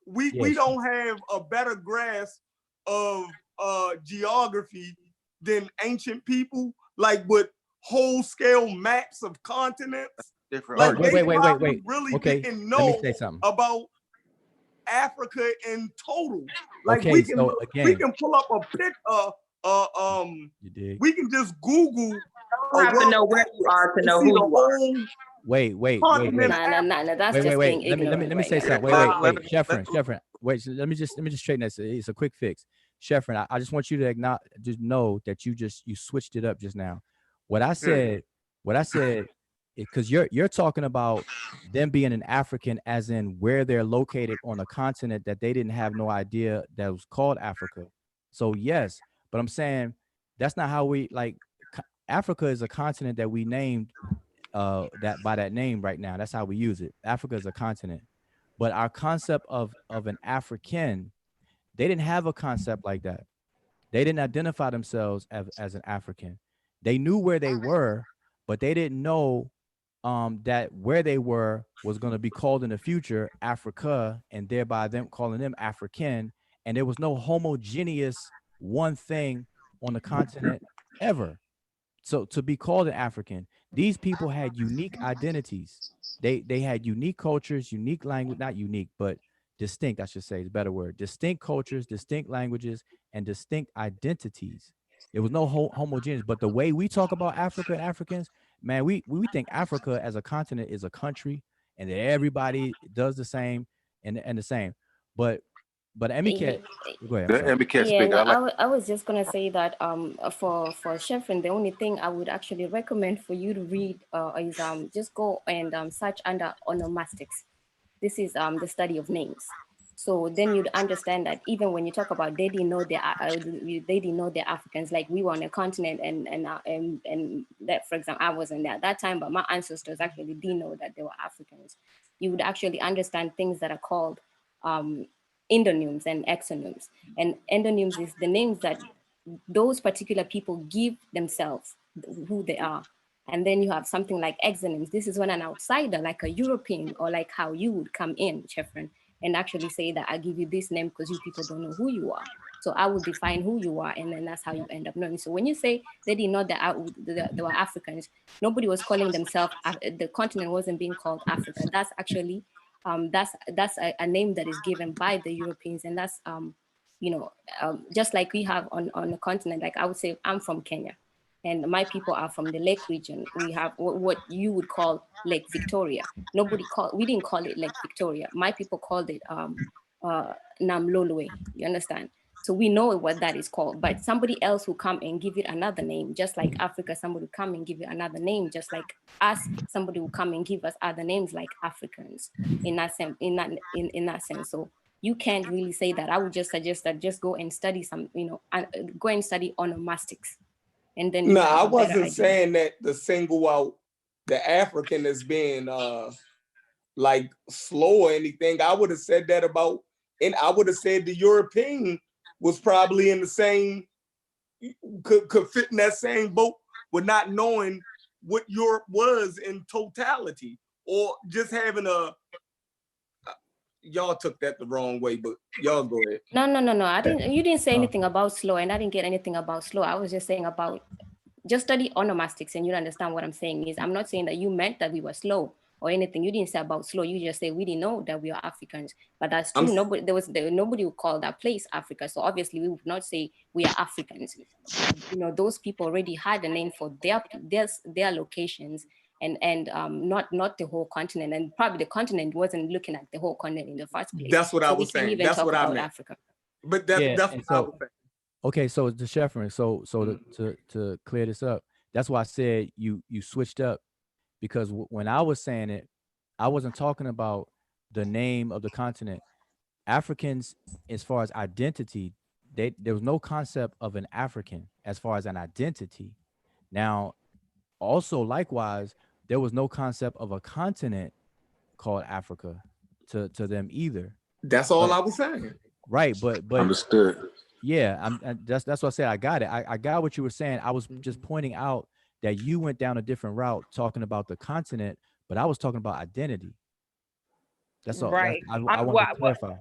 We don't have a better grasp of geography than ancient people, like with whole scale maps of continents. Different. Like wait. Really Okay, didn't let me know say something about Africa in total. Like okay, we can pull up a pic. You dig? We can just Google. You don't have to know where you are to know who you are. Wait. Nah. That's just being ignorant. Let me say something. Wait. Sheffrin. Wait. So let me just straighten this. It's a quick fix. Sheffrin, I just want you to acknowledge, just know that you switched it up just now. What I said, because you're talking about them being an African, as in where they're located on a continent that they didn't have no idea that was called Africa. So yes, but I'm saying that's not how we like. Africa is a continent that we named that by that name right now. That's how we use it. Africa is a continent, but our concept of an African, they didn't have a concept like that. They didn't identify themselves as an African. They knew where they were, but they didn't know that where they were was going to be called in the future Africa, and thereby them calling them African. And there was no homogeneous one thing on the continent ever. So to be called an African, these people had unique identities. They had unique cultures, unique language, not unique, but distinct, I should say, is a better word. Distinct cultures, distinct languages, and distinct identities. There was no homogeneous, but the way we talk about Africa and Africans, man, we think Africa as a continent is a country and that everybody does the same and the same. But Emicat, go ahead. I was just gonna say that for Sheffrin, the only thing I would actually recommend for you to read is just go and search under onomastics. This is the study of names. So then you'd understand that even when you talk about they didn't know they're Africans, like we were on a continent and that, for example, I wasn't there at that time, but my ancestors actually did know that they were Africans. You would actually understand things that are called endonyms and exonyms. And endonyms is the names that those particular people give themselves, who they are. And then you have something like exonyms. This is when an outsider, like a European, or like how you would come in, Sheffrin, and actually say that I give you this name because you people don't know who you are. So I will define who you are, and then that's how you end up knowing. So when you say they didn't know that they were Africans, nobody was calling themselves, the continent wasn't being called Africa. That's actually, that's a name that is given by the Europeans, and that's, just like we have on the continent, like I would say, I'm from Kenya. And my people are from the Lake region. We have what you would call Lake Victoria. We didn't call it Lake Victoria. My people called it Namlolwe, you understand? So we know what that is called, but somebody else will come and give it another name, just like Africa, somebody will come and give it another name, just like us, somebody will come and give us other names like Africans in that sense. So you can't really say that. I would just suggest that just go and study go and study onomastics. And then I wasn't saying that to single out the African as being like slow or anything. I would have said that and I would have said the European was probably in the same, could fit in that same boat with not knowing what Europe was in totality, or just having y'all took that the wrong way, but y'all go ahead. No. You didn't say anything about slow, and I didn't get anything about slow. I was just saying just study onomastics, and you'll understand what I'm saying is, I'm not saying that you meant that we were slow or anything. You didn't say about slow. You just say we didn't know that we are Africans, but that's true. Nobody would call that place Africa. So obviously we would not say we are Africans. Those people already had a name for their locations. And not the whole continent, and probably the continent wasn't looking at the whole continent in the first place. That's what I was saying. That's what I meant. Africa. But that's what I was saying. Okay, so the Sheffrin, so to clear this up, that's why I said you switched up, because when I was saying it, I wasn't talking about the name of the continent. Africans, as far as identity, there was no concept of an African as far as an identity. Now, also likewise, there was no concept of a continent called Africa to them either. That's all I was saying. Right, but understood. yeah, that's what I said. I got it. I got what you were saying. I was just pointing out that you went down a different route talking about the continent, but I was talking about identity. That's all. Right. I want to clarify.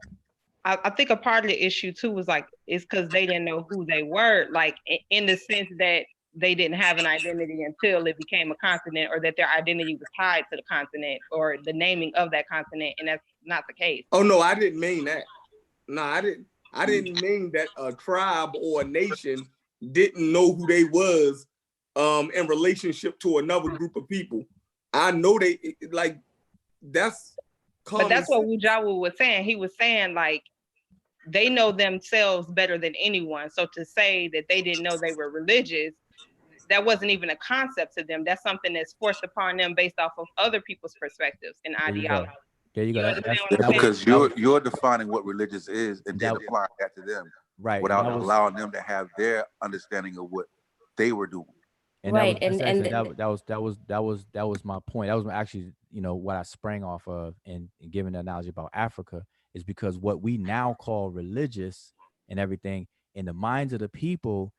I think a part of the issue too was like it's because they didn't know who they were, like in the sense that they didn't have an identity until it became a continent, or that their identity was tied to the continent or the naming of that continent, and that's not the case. Oh no, I didn't mean that. No, I didn't mean that a tribe or a nation didn't know who they was in relationship to another group of people. I know they like that's. But that's what Wujawu was saying. He was saying like they know themselves better than anyone. So to say that they didn't know they were religious, that wasn't even a concept to them. That's something that's forced upon them based off of other people's perspectives and ideology. There you go. Because you're defining what religious is and then applying that to them, right? Without allowing them to have their understanding of what they were doing. And right, that was my point. That was actually, what I sprang off of in giving the analogy about Africa is because what we now call religious and everything in the minds of the people,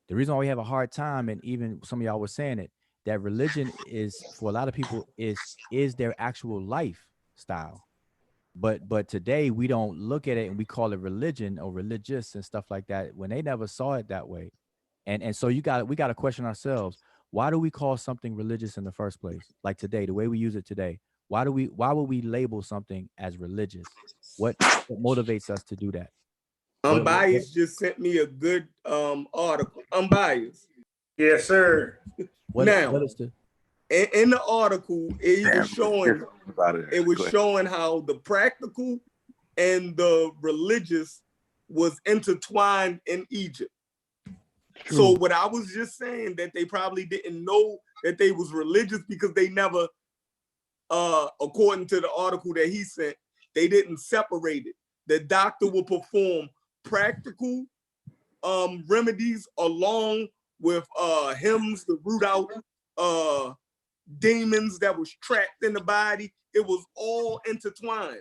the reason why we have a hard time, and even some of y'all were saying it, that religion is for a lot of people is their actual lifestyle. But today we don't look at it and we call it religion or religious and stuff like that when they never saw it that way. And so we got to question ourselves. Why do we call something religious in the first place? Like today, the way we use it today, why would we label something as religious? What motivates us to do that? Unbiased just sent me a good article. Unbiased. Yes, sir. What is in the article, it was showing how the practical and the religious was intertwined in Egypt. True. So what I was just saying, that they probably didn't know that they was religious because they never, according to the article that he sent, they didn't separate it. The doctor will perform practical remedies along with hymns to root out demons that was trapped in the body. It was all intertwined.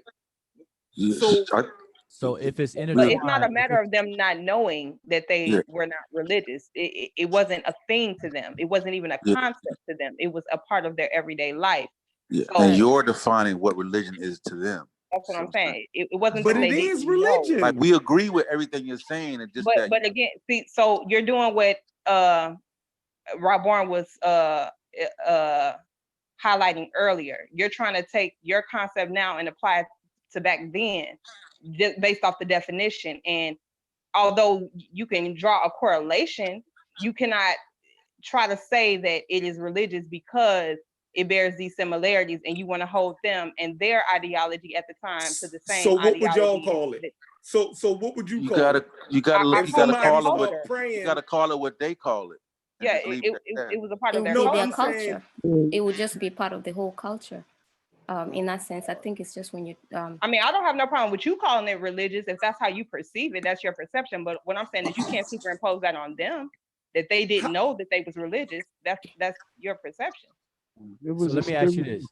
So if it's but it's not a matter of them not knowing that they were not religious. It wasn't a thing to them. It wasn't even a concept to them. It was a part of their everyday life. Yeah. So, and you're defining what religion is to them. That's what I'm saying. It wasn't. But it is religion. Like we agree with everything you're saying, and just but again, see, so you're doing what Rob Bourne was highlighting earlier. You're trying to take your concept now and apply it to back then, just based off the definition. And although you can draw a correlation, you cannot try to say that it is religious because it bears these similarities, and you want to hold them and their ideology at the time to the same. So what would y'all call it? So what would you call it? You gotta call it what they call it. Yeah, it was a part of their culture. It would just be part of the whole culture. In that sense, I think it's just when you. I mean, I don't have no problem with you calling it religious if that's how you perceive it. That's your perception. But what I'm saying is, you can't superimpose that on them. That they didn't know that they was religious. That's your perception. So let me ask you this.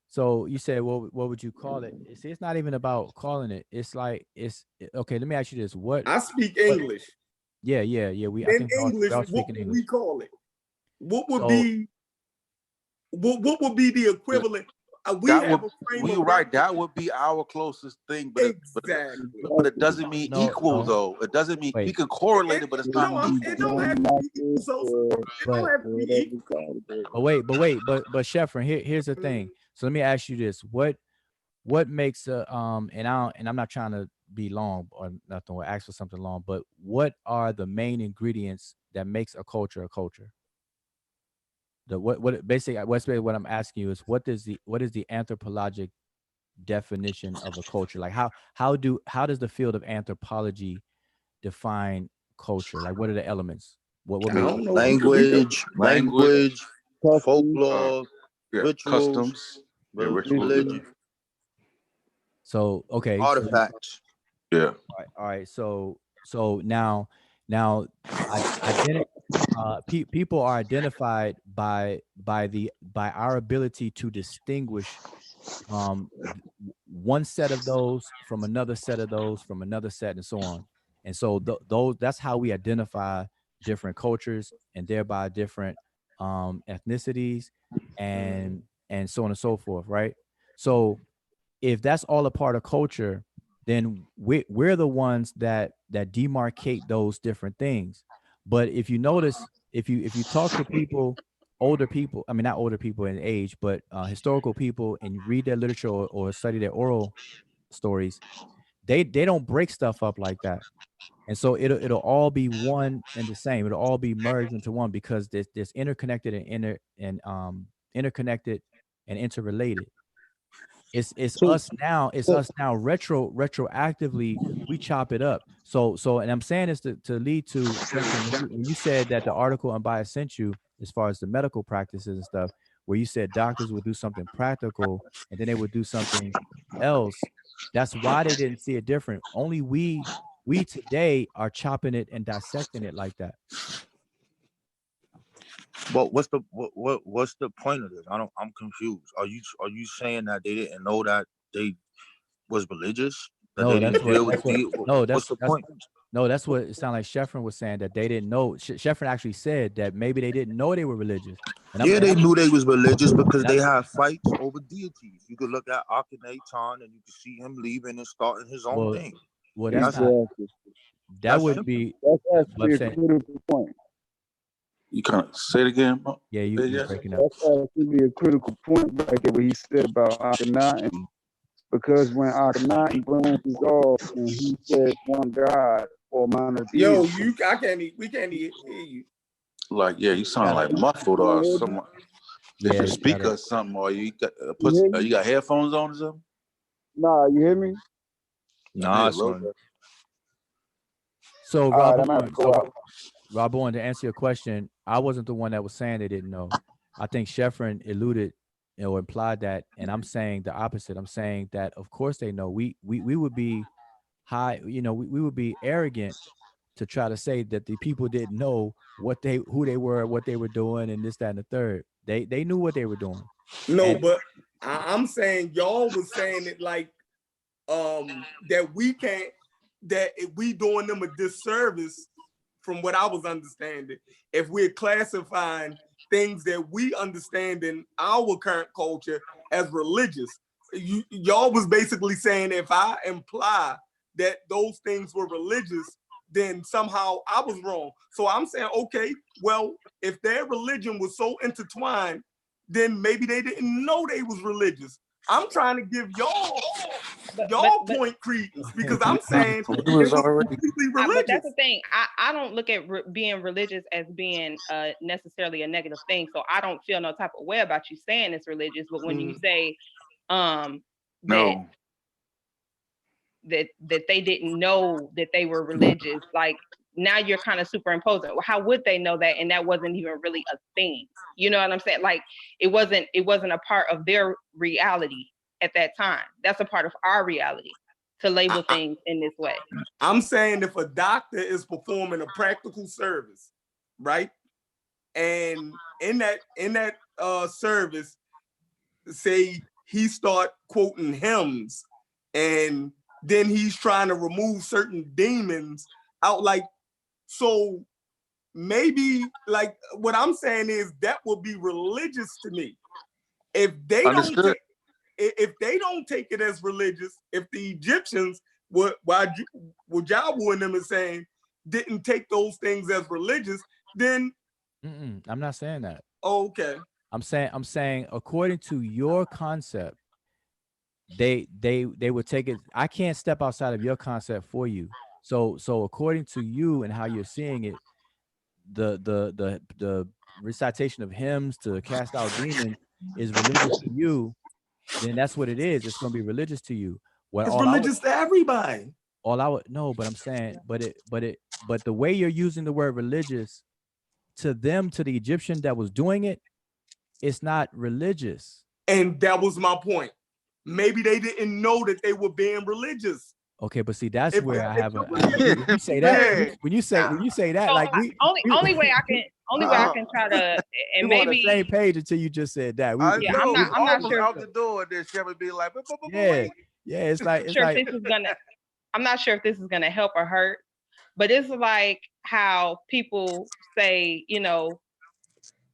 So you said, what would you call it? See, it's not even about calling it. It's like okay. Let me ask you this. What I speak English. Yeah. We in English. What would we call it? What would be? What would be the equivalent? You're right. That would be our closest thing, but it doesn't mean equal though. It doesn't mean we can correlate it, but it's not equal. It don't have to be equal. It don't have to be equal. But Sheffrin, here's the thing. So let me ask you this: what makes and I'm not trying to be long or nothing or ask for something long, but what are the main ingredients that makes a culture a culture? Basically what I'm asking you is what is the anthropologic definition of a culture? Like how does the field of anthropology define culture? Like what are the elements? What language, folklore, rituals, religion. So okay, artifacts. Yeah. All right. So now people are identified by our ability to distinguish one set of those from another set of those from another set, and so on. And so those that's how we identify different cultures and thereby different ethnicities and so on and so forth, right? So if that's all a part of culture, then we're the ones that demarcate those different things. But if you notice, if you talk to people, older people, I mean not older people in age, but historical people, and you read their literature or study their oral stories, they don't break stuff up like that. And so it'll all be one and the same. It'll all be merged into one because there's interconnected and interconnected and interrelated. It's us now. It's us now. Retroactively, we chop it up. So and I'm saying this to lead to when you said that the article Unbiased sent you, as far as the medical practices and stuff, where you said doctors would do something practical and then they would do something else. That's why they didn't see it different. Only we today are chopping it and dissecting it like that. But what's the point of this? I'm confused. Are you saying that they didn't know that they was religious? No, that's the point. No, that's what it sounded like Sheffrin was saying, that they didn't know. Sheffrin actually said that maybe they didn't know they were religious. They knew they was religious because they had fights over deities. You could look at Akhenaten and you could see him leaving and starting his own thing. Well, that would be that's actually a critical point. You kind of say it again? Yeah, you're breaking up. That's actually a critical point right there, what he said about Akhenaten. Because when Akhenaten glances off and he said one God or monotheism. Yo, we can't hear you. Like, yeah, you sound like muffled or something. If you speak or something, or you got you got headphones on or something? Nah, you hear me? Nah, so Rob Owen, to answer your question, I wasn't the one that was saying they didn't know. I think Sheffrin alluded or implied that, and I'm saying the opposite. I'm saying that of course they know. We would be high, we would be arrogant to try to say that the people didn't know who they were, what they were doing, and this, that, and the third. They knew what they were doing. No, but I'm saying y'all was saying it like that we can't, that if we doing them a disservice, from what I was understanding, if we're classifying things that we understand in our current culture as religious. Y'all was basically saying if I imply that those things were religious, then somehow I was wrong. So I'm saying, okay, well, if their religion was so intertwined, then maybe they didn't know they was religious. I'm trying to give y'all point credence because I'm saying it was completely religious. But that's the thing. I don't look at being religious as being necessarily a negative thing. So I don't feel no type of way about you saying it's religious. But when you say that they didn't know that they were religious, like now you're kind of superimposing. Well, how would they know that? And that wasn't even really a thing. You know what I'm saying? Like it wasn't a part of their reality at that time. That's a part of our reality to label things in this way. I'm saying if a doctor is performing a practical service, right? And in that service, say he start quoting hymns and then he's trying to remove certain demons out, like, so maybe like what I'm saying is that would be religious to me. If they don't take it as religious, if the Egyptians what Jabu and them is saying didn't take those things as religious, then I'm not saying that. Okay. I'm saying according to your concept, they would take it. I can't step outside of your concept for you. So according to you and how you're seeing it, the recitation of hymns to cast out demons is religious to you, then that's what it is. It's going to be religious to you. It's religious to everybody. But I'm saying, but the way you're using the word religious to them, to the Egyptian that was doing it, it's not religious. And that was my point. Maybe they didn't know that they were being religious. Okay, but see, that's where I have a. when you say that, when you say that, So like only way I can try to, and we were on the maybe same page until you just said that. I yeah, know. I'm not almost sure. out the door, and then Shepard be like, Yeah, yeah. It's like I'm not sure if this is gonna help or hurt, but it's like how people say, you know,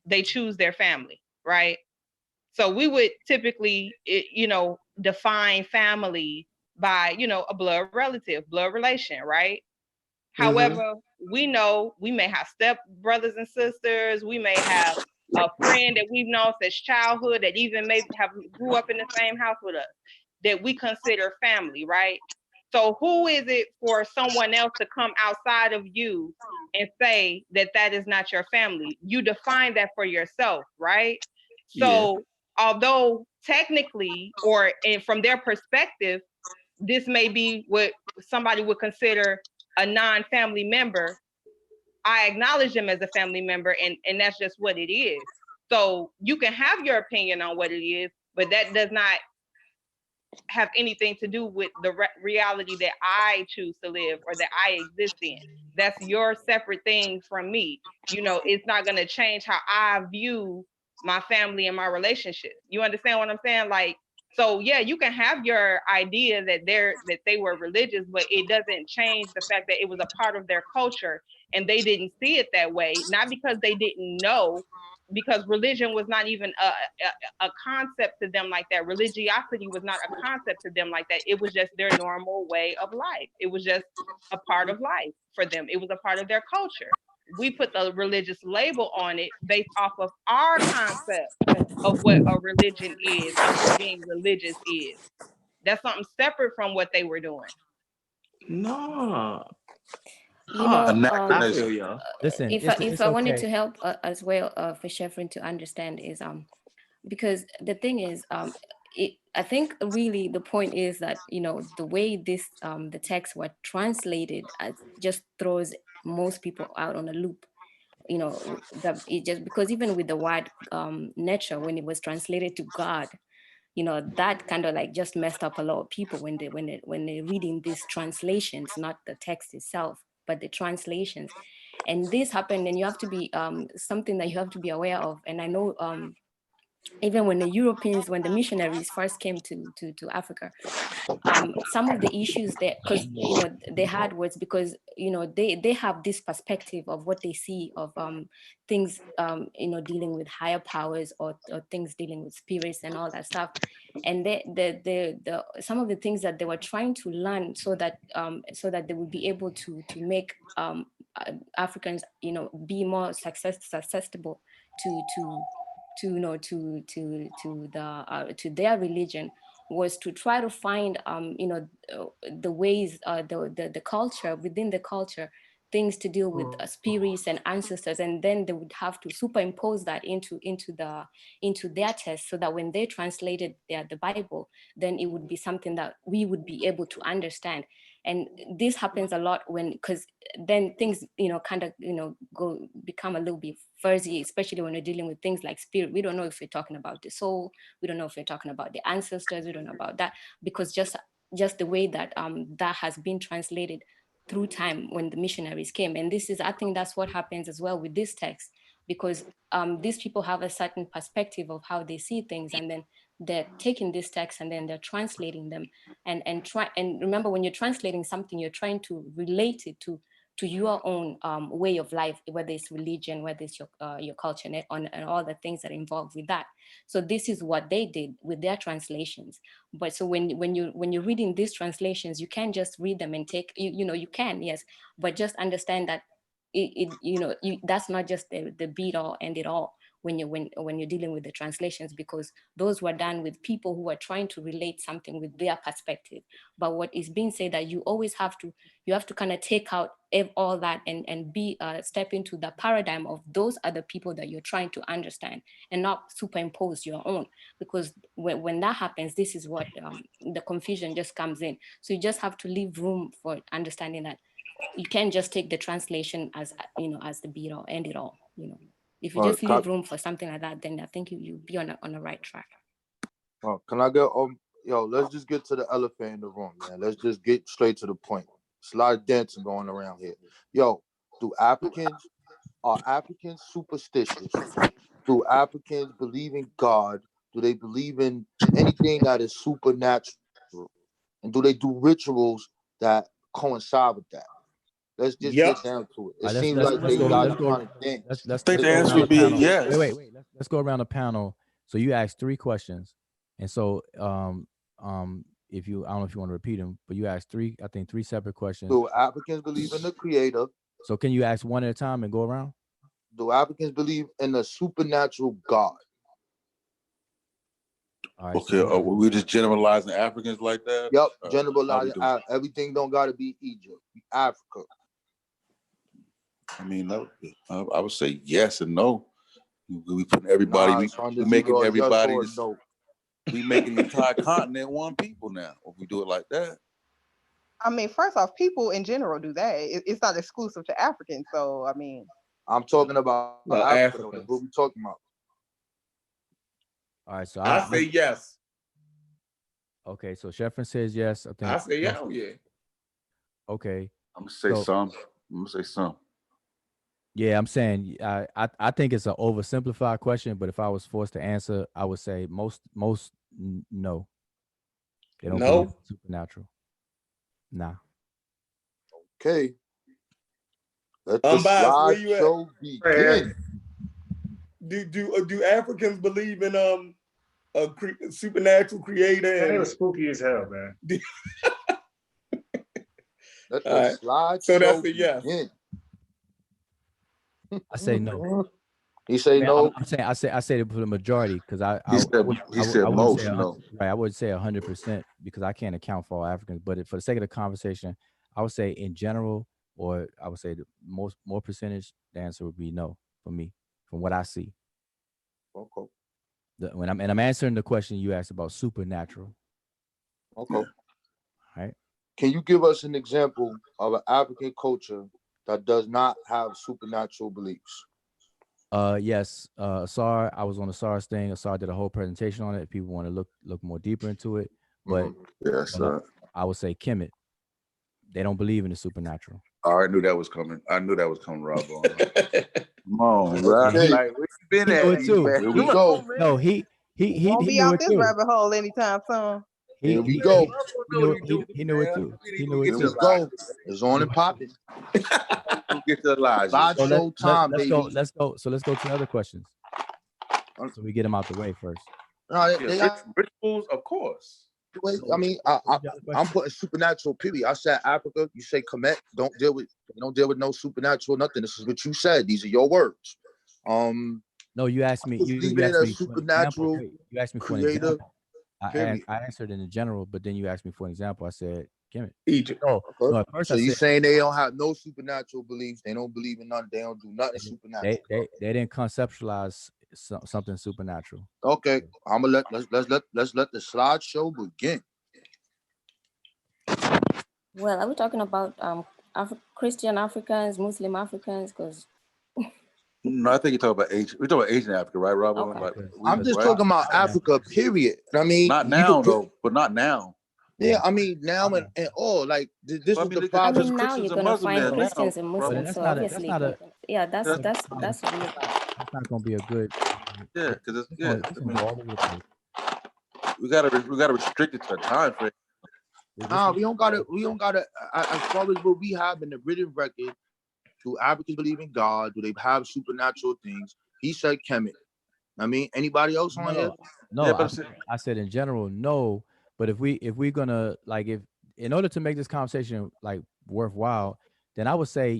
they choose their family, right? So we would typically, you know, define family by, you know, a blood relative, blood relation, right? However, we know we may have step brothers and sisters. We may have a friend that we've known since childhood that even maybe have grew up in the same house with us that we consider family, right? So who is it for someone else to come outside of you and say that that is not your family? You define that for yourself, right? So although technically, or and from their perspective, this may be what somebody would consider a non-family member, I acknowledge them as a family member, and that's just what it is. So you can have your opinion on what it is, but that does not have anything to do with the reality that I choose to live or that I exist in. That's your separate thing from me. You know, it's not going to change how I view my family and my relationship. You understand what I'm saying? Like, so yeah, you can have your idea that they were religious, but it doesn't change the fact that it was a part of their culture and they didn't see it that way, not because they didn't know, because religion was not even a concept to them like that. Religiosity was not a concept to them like that. It was just their normal way of life. It was just a part of life for them. It was a part of their culture. We put the religious label on it based off of our concept of what a religion is and what being religious is. That's something separate from what they were doing. No. You know, I feel y'all. Listen, if I wanted to help as well for Sheffrin to understand is because the thing is I think really the point is that, you know, the way this the texts were translated just throws most people out on a loop. You know, that it just because even with the word nature, when it was translated to God, you know, that kind of like just messed up a lot of people when they're reading these translations, not the text itself, but the translations. And this happened, and you have to be something that you have to be aware of. And I know even when the Europeans, when the missionaries first came to Africa, some of the issues that, because you know, they had was because, you know, they have this perspective of what they see of things, you know, dealing with higher powers or things dealing with spirits and all that stuff. And the some of the things that they were trying to learn so that they would be able to make Africans, you know, be more susceptible to you know, to their religion, was to try to find you know, the ways, the culture within the culture, things to deal with spirits and ancestors, and then they would have to superimpose that into their text, so that when they translated the Bible, then it would be something that we would be able to understand. And this happens a lot because then things, you know, kind of, you know, become a little bit fuzzy, especially when we're dealing with things like spirit. We don't know if we're talking about the soul. We don't know if we're talking about the ancestors. We don't know about that, because just the way that that has been translated through time when the missionaries came. And this is, I think that's what happens as well with this text, because these people have a certain perspective of how they see things, and then they're taking this text and then they're translating them, and remember, when you're translating something, you're trying to relate it to your own way of life, whether it's religion, whether it's your culture, and all the things that are involved with that. So this is what they did with their translations. But so when you're reading these translations, you can't just read them and take, you know, you can, yes, but just understand that you know, that's not just the be all end it all when you're dealing with the translations, because those were done with people who are trying to relate something with their perspective. But what is being said, that you have to kind of take out all that and be step into the paradigm of those other people that you're trying to understand, and not superimpose your own, because when that happens, this is what the confusion just comes in. So you just have to leave room for understanding that you can't just take the translation as, you know, as the be all end it all. You know, if you just leave room for something like that, then I think you'll be on a right track. Can I get Yo, let's just get to the elephant in the room, man. Let's just get straight to the point. There's a lot of dancing going around here. Yo, are Africans superstitious? Do Africans believe in God? Do they believe in anything that is supernatural? And do they do rituals that coincide with that? Let's just get down to it. It seems like they got kind of dance. I think the answer would be yes. Wait. Let's go around the panel. So you asked 3 questions, and so if you, I don't know if you want to repeat them, but you asked 3 separate questions. Do Africans believe in the Creator? So can you ask one at a time and go around? Do Africans believe in a supernatural God? All right, okay, so we just generalizing Africans like that? Yep, generalizing. Everything don't got to be Egypt, Africa. I mean, no, I would say yes and no. We putting everybody, we making everybody, we making the entire continent one people now. If we do it like that. I mean, first off, people in general do that. It's not exclusive to Africans. So, I mean. I'm talking about Africa. What we talking about? All right, so I say yes. Okay, so Sheffrin says yes. I think I say yeah. Okay. I'm gonna say some. Yeah, I'm saying I think it's an oversimplified question, but if I was forced to answer, I would say most no. They don't believe in supernatural. Nah. Okay. Let the slideshow begin. Do Africans believe in a supernatural creator? That was spooky as hell, man. Let the slideshow so that's a yes. begin. I say no. He say no. I say for the majority because he said most. No, right. I would say 100% because I can't account for all Africans. But for the sake of the conversation, I would say in general, or I would say the more percentage. The answer would be no for me, from what I see. Okay. When I'm answering the question you asked about supernatural. Okay. All right. Can you give us an example of an African culture that does not have supernatural beliefs? Yes. Asar, I was on Asar's thing. Asar did a whole presentation on it. If people want to look more deeper into it. But yes, I would say Kemet. They don't believe in the supernatural. I already knew that was coming. I knew that was coming, Rob. Come on, right? Like, where you been at? Here we go. No, he won't be out this rabbit hole anytime soon. Here we go. He knew it too. He knew it too. Here we go. It's on and popping. Get the lies. Slideshow time, let's baby. go. Let's go. So let's go to the other questions. So we get them out the way first. Rituals, of course. I mean, I'm putting supernatural. Period. I said Africa. You say Kemet. Don't deal with no supernatural. Nothing. This is what you said. These are your words. No, you asked me. You asked me supernatural. You asked me for an example. I answered in the general, but then you asked me for an example. I said Kemet. Egypt. No, at first so you saying they don't have no supernatural beliefs? They don't believe in nothing. They don't do nothing supernatural. They didn't conceptualize something supernatural. Okay, I'm gonna let's let the slideshow begin. Well, are we talking about Christian Africans, Muslim Africans? Because no, I think you're talking about Asian. We're talking about Asian Africa, right, Rob? Okay. Like, I'm just talking about Africa, period. I mean, not now though, but not now. Yeah, I mean now and all like this is the problem. I mean now you're gonna find Christians and Muslims, so obviously, that's weird. That's not gonna be a good. Yeah, because we gotta restrict it to a time frame. We don't gotta. As far as what we have in the written record, do Africans believe in God? Do they have supernatural things? He said Kemet. I mean, anybody else on here? No, yeah, I said in general, no. But if we're gonna in order to make this conversation like worthwhile, then I would say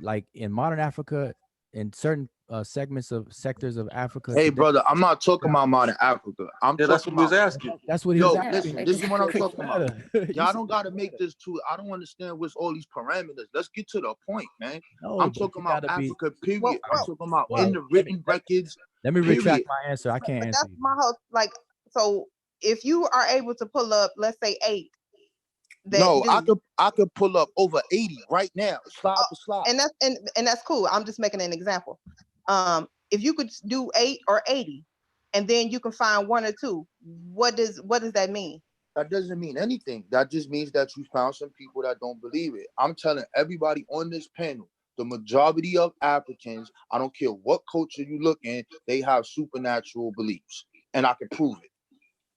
like in modern Africa, in certain sectors of Africa. Hey, brother, I'm not talking about modern Africa. That's what he was asking. That's what he was asking. Listen, this is what I'm talking about. Y'all don't gotta make this too. I don't understand what's all these parameters. Let's get to the point, man. No, I'm talking about Africa, period. I'm talking about in the written records. Let me retract my answer. I can't answer. That's my whole so. If you are able to pull up, let's say 8. I could pull up over 80 right now, slide for slide. And that's cool. I'm just making an example. If you could do 8 or 80, and then you can find 1 or 2, what does that mean? that doesn't mean anything. That just means that you found some people that don't believe it. I'm telling everybody on this panel, the majority of Africans, I don't care what culture you look in, they have supernatural beliefs, and I can prove it.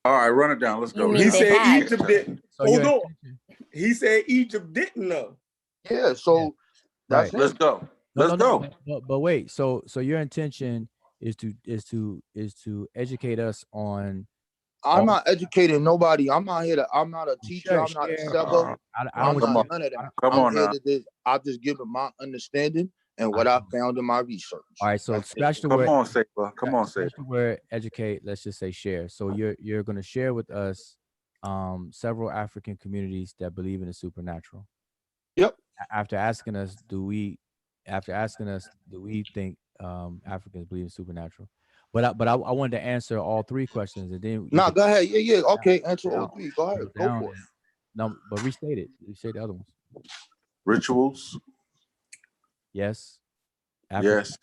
All right, run it down. Let's go. He said Egypt didn't. So Hold on. He said Egypt didn't know. Yeah, so that's Right. Let's go. Let's go. But wait, so your intention is to educate us on. I'm not educating nobody. I'm not here to. I'm not a teacher. Sure, I'm not a share. seller. I don't I'm want not none of that. Come I'm on here now. to I'll just give them my understanding and what I found in my research. All right, so scratch the Come word. on, Saber. Come on, Scratch Saber. the word educate. Let's just say share. So you're going to share with us several African communities that believe in the supernatural. Yep. After asking us, do we think Africans believe in supernatural? But I wanted to answer all three questions, and then Go ahead. Yeah. Okay, answer all three. Go ahead. Go for it. No, but restate it. Restate the other ones. Rituals. Yes. Yes.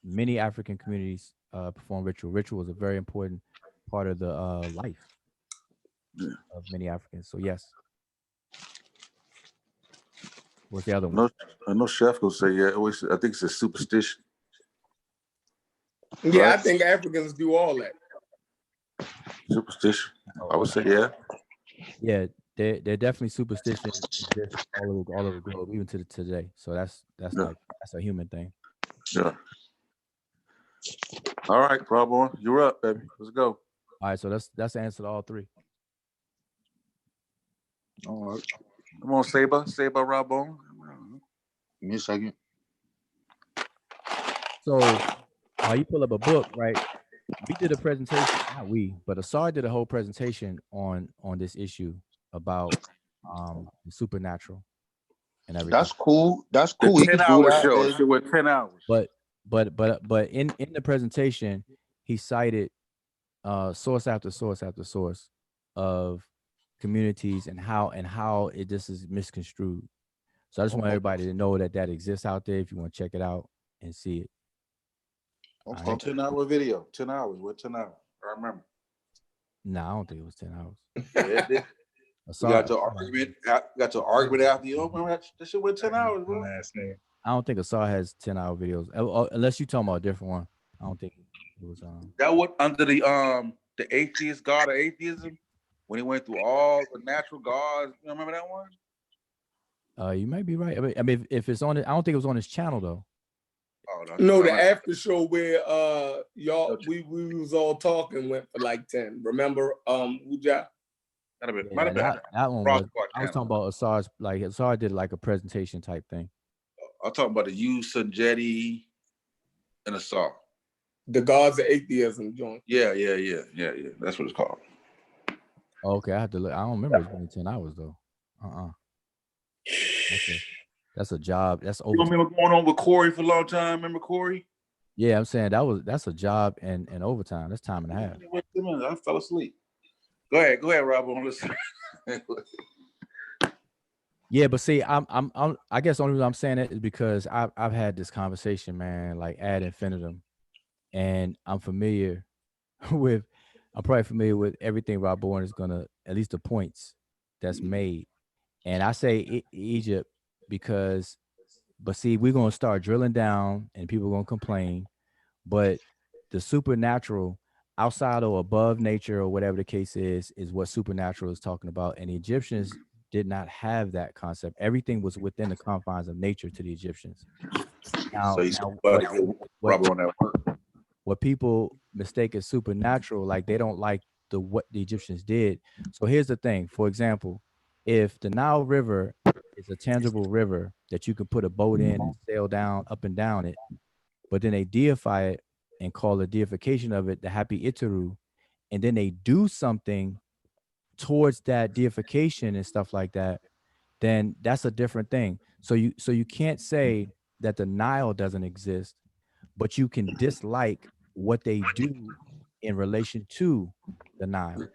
Many African communities perform ritual. Ritual is a very important part of the life of many Africans. So yes. What's the other one? I know Chef will say, yeah. I think it's a superstition. Yeah, Right. I think Africans do all that. Superstition. I would say, yeah. Yeah, they're definitely superstitions exist all over the globe, even to today. So that's like that's a human thing. Yeah. All right, Rob, you're up, baby. Let's go. All right, so that's the answer to all three. All right. Come on, Saber, Rob. Give me a second. So you pull up a book, right? We did a presentation, not we, but Asar did a whole presentation on this issue about the supernatural and everything. That's cool. That's cool. The 10-hour show. It went 10 hours. But in the presentation, he cited source after source after source of communities and how this is misconstrued. So I just want everybody to know that exists out there if you want to check it out and see it. Okay. Right. 10-hour video. 10 hours. What 10 hours? I remember. No, I don't think it was 10 hours. Yeah, we got to argument. After you. Remember that shit went 10 hours, bro. I don't think Asar has 10-hour videos, unless you're talking about a different one. I don't think it was. That was under the atheist god of atheism when he went through all the natural gods. You remember that one? You might be right. I mean, if it's on it, I don't think it was on his channel though. Oh, no, the after show where y'all we was all talking went for like 10. Remember Wuja? That one was, I was talking about Asar's, like Asar did like a presentation type thing. I'm talking about the Sanjeti and Asar. The gods of atheism joint. Yeah. That's what it's called. Okay, I have to look. I don't remember it being 10 hours though. That's a job. That's over. You remember going on with Corey for a long time? Remember Corey? Yeah, I'm saying that's a job and overtime. That's time and a half. I fell asleep. Go ahead, Rob. Listen. Yeah, but see, I guess the only reason I'm saying it is because I've had this conversation, man, like ad infinitum, and I'm probably familiar with everything Rob Bourne is gonna, at least the points that's made. And I say Egypt because, but see, we're gonna start drilling down, and people are gonna complain. But the supernatural, outside or above nature, or whatever the case is what supernatural is talking about. And the Egyptians did not have that concept. Everything was within the confines of nature to the Egyptians. Now, what people mistake as supernatural, like they don't like what the Egyptians did. So here's the thing. For example, if the Nile River is a tangible river that you can put a boat in and sail down, up and down it, but then they deify it and call the deification of it the Happy Itaru, and then they do something towards that deification and stuff like that, then that's a different thing. So you can't say that the Nile doesn't exist, but you can dislike what they do in relation to the Nile.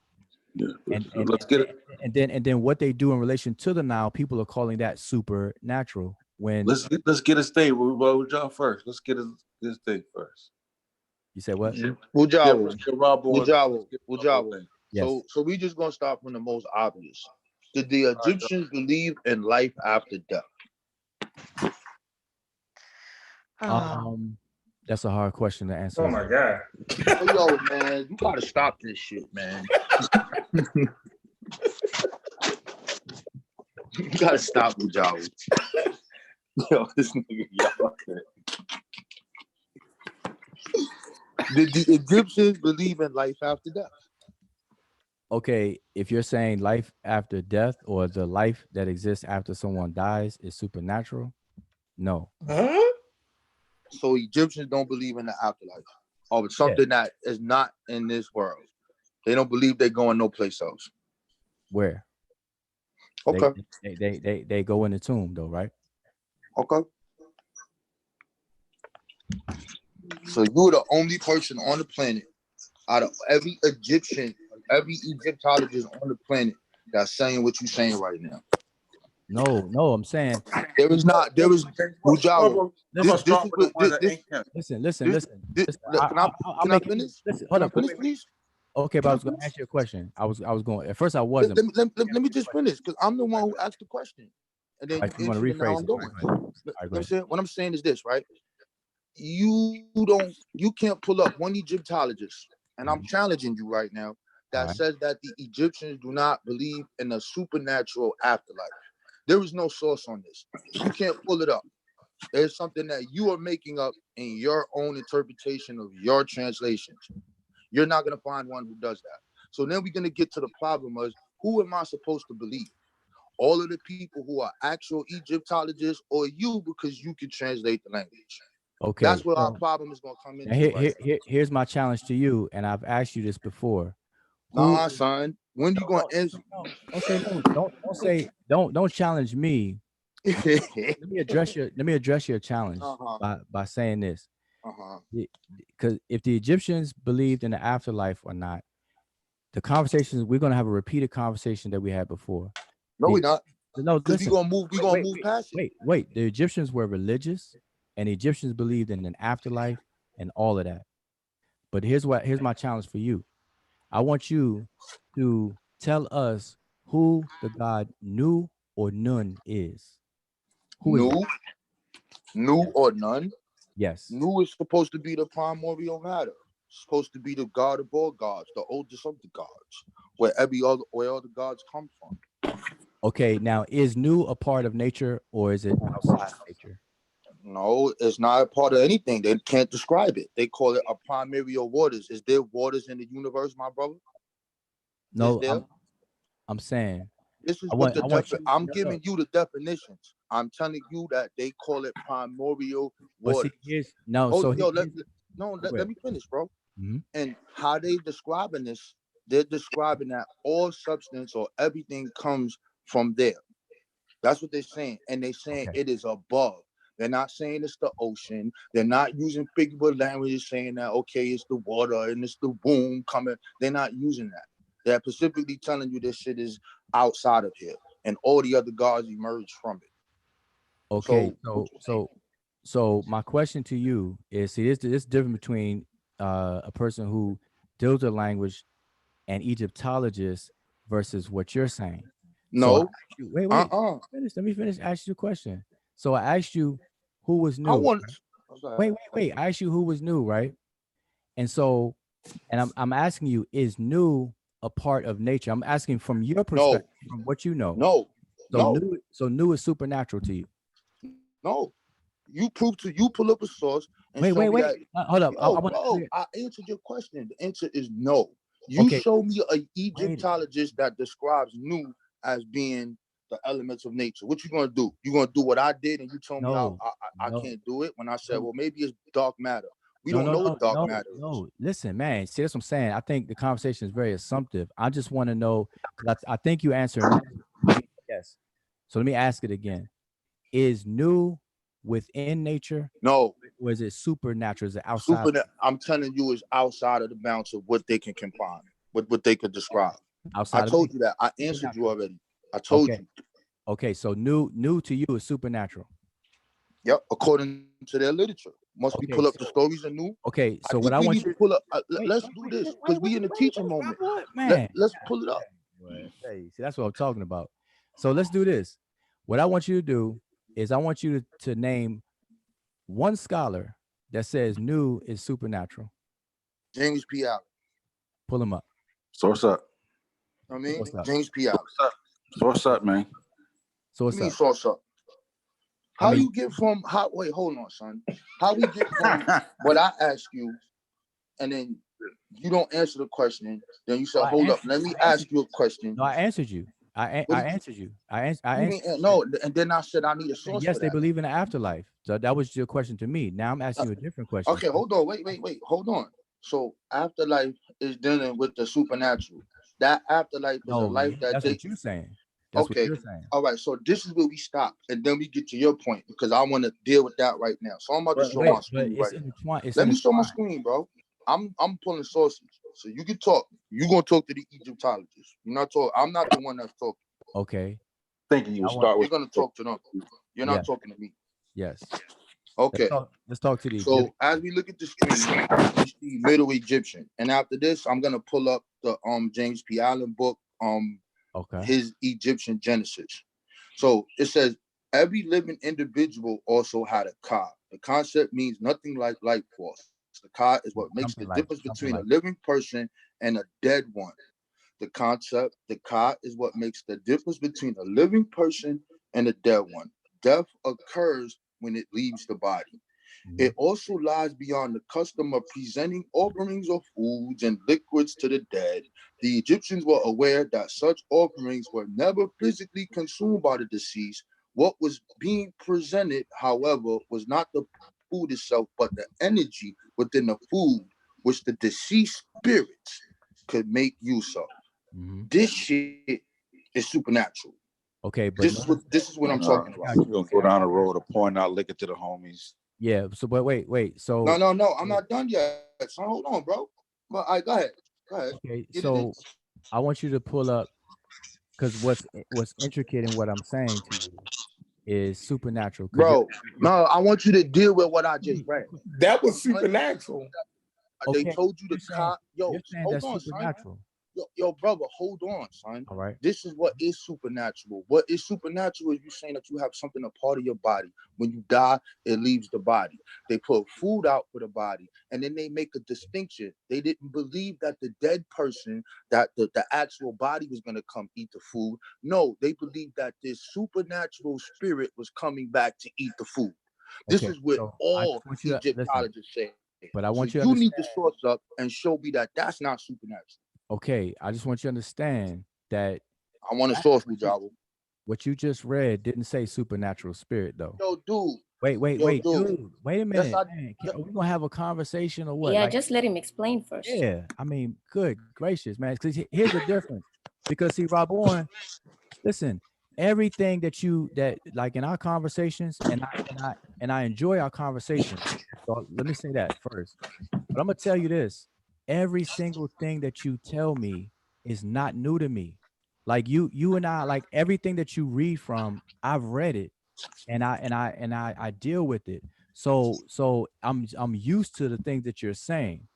Yeah, let's get it. And then what they do in relation to the Nile, people are calling that supernatural. When let's get his thing. We'll jump first. Let's get his thing first. You said what? Ujawa. Yes. So we just gonna start from the most obvious. Did the Egyptians believe in life after death? That's a hard question to answer. Oh my God. Yo, man, you gotta stop this shit, man. You gotta stop with y'all. Yo, this nigga, y'all. Did the Egyptians believe in life after death? Okay, if you're saying life after death or the life that exists after someone dies is supernatural, no. Huh? So Egyptians don't believe in the afterlife, or something that is not in this world. They don't believe they're going no place else. Where? Okay. They go in the tomb though, right? Okay. So you're the only person on the planet out of every Egyptian, every Egyptologist on the planet that's saying what you're saying right now. No, I'm saying there is Mujawa. Listen. Can I finish? Listen, hold on, please. Okay, but I was going to ask you a question. I was going. At first, I wasn't. Let me just finish because I'm the one who asked the question, and then you want to rephrase it. What I'm saying is this, right? You can't pull up one Egyptologist, and I'm challenging you right now, that says that the Egyptians do not believe in a supernatural afterlife. There is no source on this. You can't pull it up. It's something that you are making up in your own interpretation of your translations. You're not going to find one who does that. So then we're going to get to the problem of who am I supposed to believe? All of the people who are actual Egyptologists, or you because you can translate the language? Okay. That's where our problem is going to come in. Here's my challenge to you, and I've asked you this before. Nah, son. When you going to answer? Okay, don't challenge me. Let me address your challenge by saying this. Because if the Egyptians believed in the afterlife or not, the conversations we're gonna have a repeated conversation that we had before. No, we're not. No, because we're gonna move past it. Wait. The Egyptians were religious, and the Egyptians believed in an afterlife and all of that. But here's my challenge for you. I want you to tell us who the God Nu or Nun is. Who is Nu or Nun? Yes. Nu is supposed to be the primordial matter. It's supposed to be the God of all gods, the oldest of the gods, where all the gods come from. Okay, now is Nu a part of nature or is it outside of nature? No, it's not a part of anything. They can't describe it. They call it a primordial waters. Is there waters in the universe, my brother? No, I'm saying. This is I'm giving you the definitions. I'm telling you that they call it primordial waters. Let me finish, bro. Mm-hmm. And how they describing this, they're describing that all substance or everything comes from there. That's what they're saying. And they're saying it is above. They're not saying it's the ocean. They're not using figurative language saying that, okay, it's the water and it's the womb coming. They're not using that. They're specifically telling you this shit is outside of here. And all the other gods emerge from it. Okay, so my question to you is, see, this difference between a person who deals with language and Egyptologist versus what you're saying. No. So wait. Let me finish. Ask you a question. So I asked you who was Nu. Wait. I asked you who was Nu, right? And so, and I'm asking you, is Nu a part of nature? I'm asking from your perspective, from what you know. No. So Nu is supernatural to you. No. You pull up a source. And wait. Hold up. I answered your question. The answer is no. You show me an Egyptologist that describes Nu as being the elements of nature. What you gonna do? You gonna do what I did, and you told me I can't do it when I said, well, maybe it's dark matter. We don't know what dark matter is. No, listen, man. See, that's what I'm saying. I think the conversation is very assumptive. I just want to know, because I think you answered yes. So let me ask it again. Is Nu within nature? No. Or is it supernatural? Is it outside? I'm telling you, it's outside of the bounds of what they can confine, what they could describe. Outside I told you that. I answered you already. I told you. Okay, so Nu to you is supernatural. Yep, according to their literature. Must we pull up the stories anew? Okay, so what I want you to pull up, let's do this because we in the teaching moment. Man, Let's pull it up. Hey, see, that's what I'm talking about. So let's do this. What I want you to do is I want you to name one scholar that says new is supernatural. James P. Allen. Pull him up. Source up. I mean, James P. Allen. Source up, man. Source up. Source up. How you get from how? Wait, hold on, son. How we get from what I ask you, and then you don't answer the question? Then you said, "Hold up, let me ask you a question." No, I answered you. I answered you. I answered. No, and then I said I need a source. Yes, for they that. believe in the afterlife. So that was your question to me. Now I'm asking you a different question. Okay, hold on. Wait. Hold on. So afterlife is dealing with the supernatural. That afterlife is a life that that's what you're saying. That's what you're saying. All right. So this is where we stop, and then we get to your point because I want to deal with that right now. So I'm about to show my screen right now. Let me show my screen, bro. I'm pulling sources, so you can talk. You're gonna talk to the Egyptologist. You're not talking. I'm not the one that's talking. Okay. Thinking you start with. You're gonna talk to them. You're not talking to me. Yes. Okay. Let's talk to the So as we look at the screen, we see Middle Egyptian, and after this, I'm gonna pull up the James P. Allen book, his Egyptian Genesis. So it says every living individual also had a ka. The concept means nothing like life force. The ka is what makes the difference between a living person and a dead one. The concept, the ka, is what makes the difference between a living person and a dead one. Death occurs when it leaves the body. It also lies beyond the custom of presenting offerings of foods and liquids to the dead. The Egyptians were aware that such offerings were never physically consumed by the deceased. What was being presented, however, was not the food itself, but the energy within the food, which the deceased spirits could make use of. This shit is supernatural. Okay, but this is what I'm talking about. You're gonna go down the road of pouring out liquor to the homies. Yeah. So, but wait. So no. I'm not done yet. So hold on, bro. But go ahead. Okay. So I want you to pull up because what's intricate in what I'm saying to you is supernatural. Bro, no, I want you to deal with what I just read. That was supernatural. They told you to cop. Yo, hold on, supernatural. Son. Yo, brother, hold on, son. All right. This is what is supernatural. What is supernatural is you saying that you have something a part of your body. When you die, it leaves the body. They put food out for the body, and then they make a distinction. They didn't believe that the dead person, that the actual body was going to come eat the food. No, they believed that this supernatural spirit was coming back to eat the food. This is what all Egyptologists say. But I want you need to source up and show me that that's not supernatural. Okay, I just want you to understand that I want to source with Java. What you just read didn't say supernatural spirit though. Yo, dude. Wait, dude. Wait a minute. Yes, are we gonna have a conversation or what? Yeah, just let him explain first. Yeah, I mean, good gracious, man. Because here's the difference. Because see, Rob Warren, listen, everything that like in our conversations, and I enjoy our conversations. So let me say that first. But I'm gonna tell you this. Every single thing that you tell me is not new to me. Like you and I, like everything that you read from, I've read it, and I deal with it. So I'm used to the things that you're saying.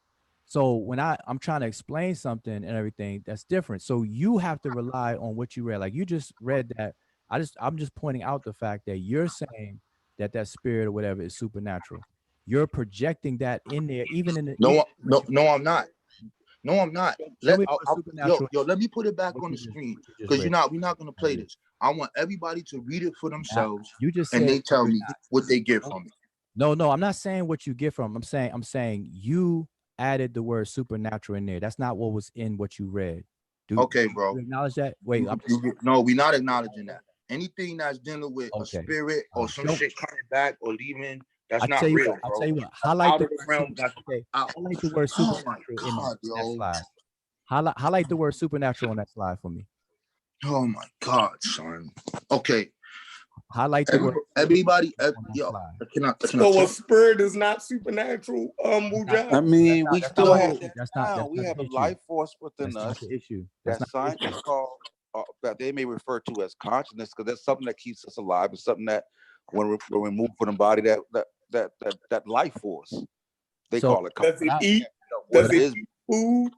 So when I'm trying to explain something and everything, that's different. So you have to rely on what you read. Like you just read that. I'm just pointing out the fact that you're saying that spirit or whatever is supernatural. You're projecting that in there, even in the no, I'm not. No, I'm not. Let me put it back on the screen because we're not gonna play this. I want everybody to read it for themselves. You just and they tell me what they get from it. No, I'm not saying what you get from. I'm saying you added the word supernatural in there. That's not what was in what you read. Okay, bro. You acknowledge that? Wait, no, we're not acknowledging that. Anything that's dealing with a spirit or some shit coming back or leaving. That's not real, bro. I'll tell you what. Highlight the word supernatural in that slide. Highlight the word supernatural on that slide for me. Oh my God, son. Okay. Highlight the word. Everybody, so a spirit is not supernatural. I mean, we still have that. We have a life force within us. The issue. That scientists call that they may refer to as consciousness, because that's something that keeps us alive. It's something that when we move from the body, that that life force. They So- call it. Does it eat? What Does it it is. eat food?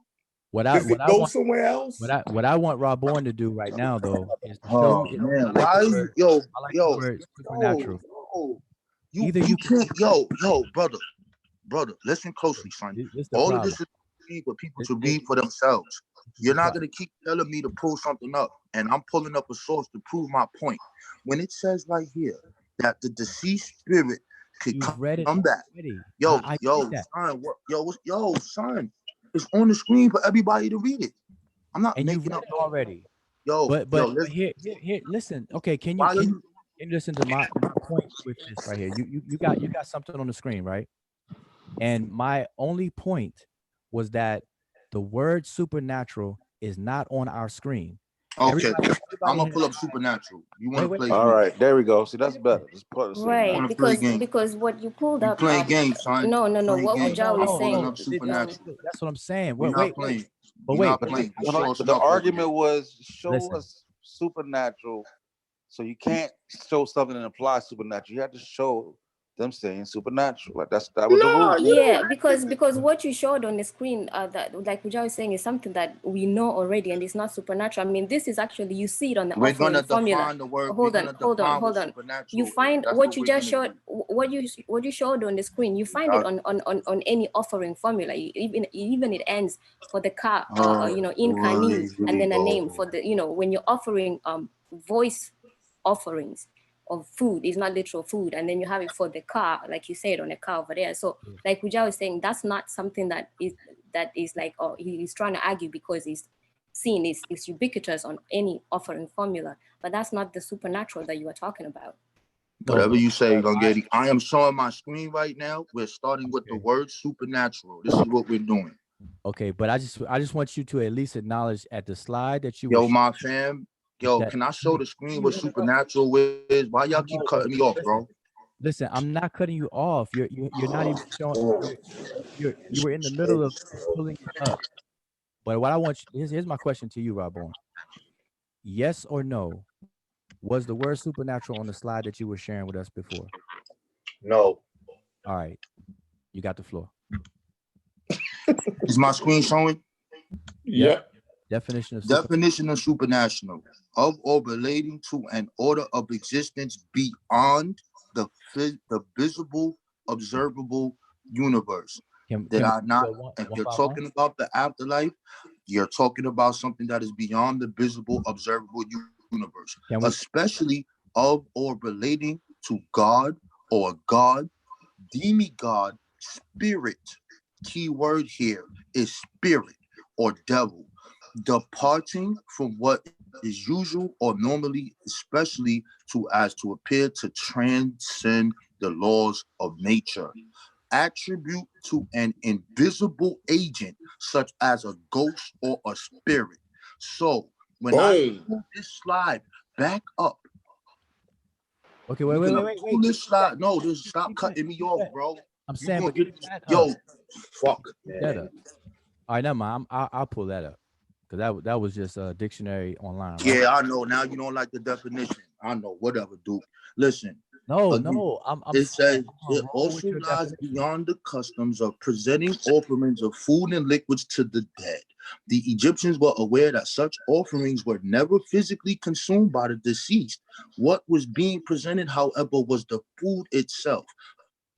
What I Does it what I go want somewhere else? what I want Rob Bourne to do right now though is to show Oh me. man, I like why the you word, yo I like yo the word supernatural. you Either you you can't yo brother listen closely, son. This the All problem. of this is for people This- to this- read for themselves. this is You're the not problem. gonna keep telling me to pull something up, and I'm pulling up a source to prove my point. When it says right here that the deceased spirit could You've read it come back, already. yo I yo get that. son, yo son, it's on the screen for everybody to read it. I'm not And you've making read up it already. yo But listen, here, listen. Okay, can why are you you can you listen to my point with this right here? You got something on the screen, right? And my only point was that the word supernatural is not on our screen. okay? I'm gonna has- pull up supernatural. You want to Wait, play? All games. right, there we go. See, that's better. Just put it Right, wanna play games. because what you pulled You up. playing games, son. No. Playing What games. Hujah I'm was pulling saying. up supernatural. That's what I'm saying. We're Wait, not wait, playing. but We're wait, not but playing. Hold Show on. us The enough. argument was show Listen. us supernatural, so you can't show something and apply supernatural. You have to show them saying supernatural. Like that was the No, rule. you Yeah, don't. because what you showed on the screen, that like Hujah was saying, is something that we know already, and it's not supernatural. I mean, this is actually, you see it on the We're offering gonna formula. define the word. Hold we're on, gonna hold on, define hold what on. supernatural You is. find That's what you we're just gonna showed, do. what you showed on the screen. You find it on any offering formula. Even it ends for the car, in Kani, and then a name for the, when you're offering voice offerings of food, is not literal food, and then you have it for the car, like you said, on the car over there. So like Hujah was saying, that's not something that is like, oh, he's trying to argue because he's seen is ubiquitous on any offering formula, but that's not the supernatural that you are talking about. Whatever you say, Gongedi. I am showing my screen right now. We're starting with the word supernatural. This is what we're doing. Okay, but I just want you to at least acknowledge at the slide that you Yo, were my fam. Yo, can I show the screen what supernatural is? Why y'all keep cutting me off, bro? Listen, I'm not cutting you off. You're not even showing. You were in the middle of pulling it up. But what I want you, here's my question to you, Rob Bourne. Yes or no? Was the word supernatural on the slide that you were sharing with us before? No. All right, you got the floor. Is my screen showing? Yeah. Definition of supernatural of or relating to an order of existence beyond the visible, observable universe. If you're talking about the afterlife, you're talking about something that is beyond the visible, observable universe, especially of or relating to God or God, demigod, spirit. Key word here is spirit or devil, departing from what is usual or normally, especially as to appear to transcend the laws of nature. Attribute to an invisible agent such as a ghost or a spirit. So when I pull this slide back up, okay, wait. Pull this slide. No, just stop cutting me off, bro. I'm saying, but yo, fuck. That up. All right, never mind. I'll pull that up because that was just a dictionary online. Right? Yeah, I know. Now you don't like the definition. I know. Whatever, Duke. Listen. No. It says it also lies beyond the customs of presenting offerings of food and liquids to the dead. The Egyptians were aware that such offerings were never physically consumed by the deceased. What was being presented, however, was the food itself,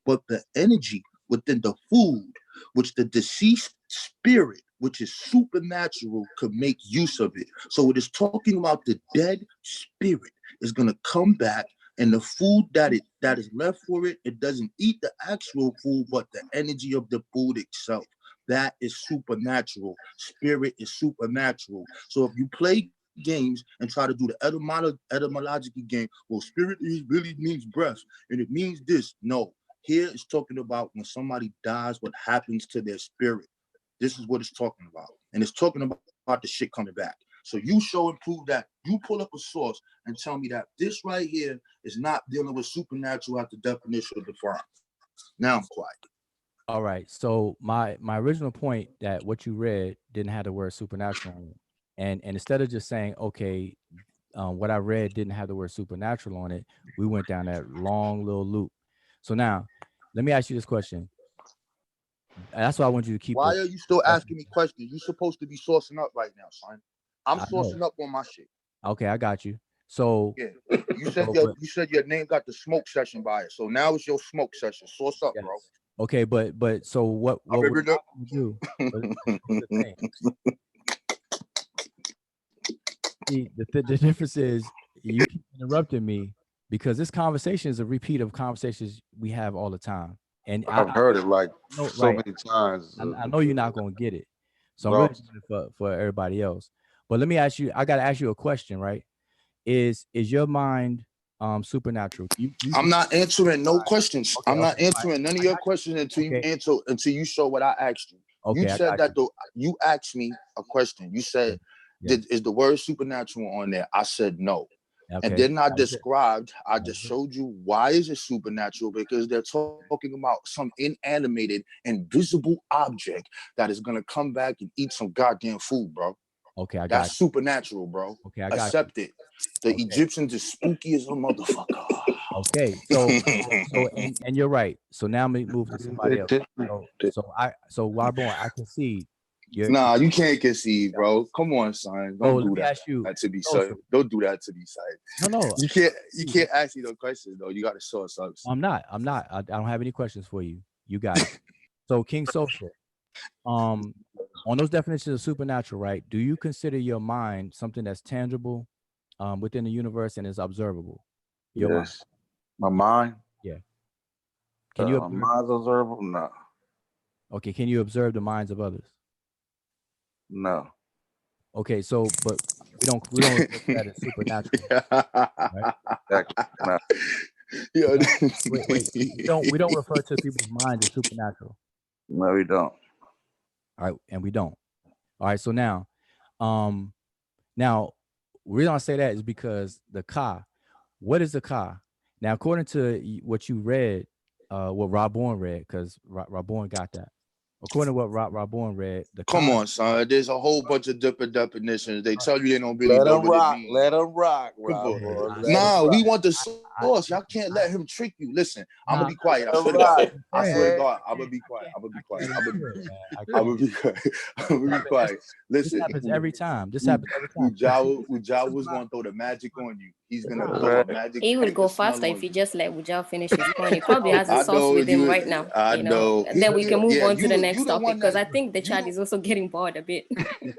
but the energy within the food, which the deceased spirit, which is supernatural, could make use of it. So it is talking about the dead spirit is going to come back, and the food that is left for it, it doesn't eat the actual food, but the energy of the food itself. That is supernatural. Spirit is supernatural. So if you play games and try to do the etymological game, well, spirit really means breath, and it means this. No, here it's talking about when somebody dies, what happens to their spirit. This is what it's talking about. And it's talking about the shit coming back. So you show and prove that. You pull up a source and tell me that this right here is not dealing with supernatural at the definition of the firm. Now I'm quiet. All right. So my original point that what you read didn't have the word supernatural on it. And instead of just saying, okay, what I read didn't have the word supernatural on it, we went down that long little loop. So now Let me ask you this question. That's why I want you to keep. Why are you still asking me questions? You're supposed to be sourcing up right now, son. I'm sourcing up on my shit. Okay, I got you. So yeah, you said your name got the smoke session by it. So now it's your smoke session. Source up, bro. Okay, but so what would you do? See, the difference is you keep interrupting me because this conversation is a repeat of conversations we have all the time. And I've heard it like so many times. I know you're not gonna get it. So I'm really doing it for everybody else. But let me ask you, I gotta ask you a question, right? Is your mind supernatural? I'm not answering no questions. I'm not answering none of your questions until you show what I asked you. Okay, you said that you asked me a question. You said, is the word supernatural on there? I said no. Okay. And then I just showed you why is it supernatural, because they're talking about some inanimated, invisible object that is gonna come back and eat some goddamn food, bro. Okay, I got that's supernatural, bro. Okay, I got accept it. The Egyptians is spooky as a motherfucker. Okay, so and you're right. So now we move to somebody else. So Warbon, I concede. Nah, you can't concede, bro. Come on, son. Don't do that. To be said. Don't do that to be said. No. You can't ask me no questions though. You gotta show us something. I'm not. I don't have any questions for you. You got it. So King Social. On those definitions of supernatural, right? Do you consider your mind something that's tangible within the universe and is observable? Your mind. My mind? Yeah. Can you my mind's observable? No. Okay, can you observe the minds of others? No. Okay, so but we don't refer to that as supernatural. Right? No. Wait. We don't refer to people's minds as supernatural. No, we don't. All right, and we don't. All right, so now the reason I say that is because the Ka, what is the Ka? Now, according to what you read, what Warbon read, because Warbon got that. According to what Warbon read, come on, son. There's a whole bunch of different definitions. They tell you they don't really know what it means. Let them rock. Nah, we want the source. Y'all can't let him trick you. Listen, I'm gonna be quiet. I swear to God, I'm gonna be quiet. I'm gonna be quiet. Listen, this happens every time. Ujao was gonna throw the magic on you. He's gonna throw the magic. He will go faster if you just let Ujao finish his point. He probably has a source with him right now. I know. And then we can move on to the next topic, because I think the chat is also getting bored a bit.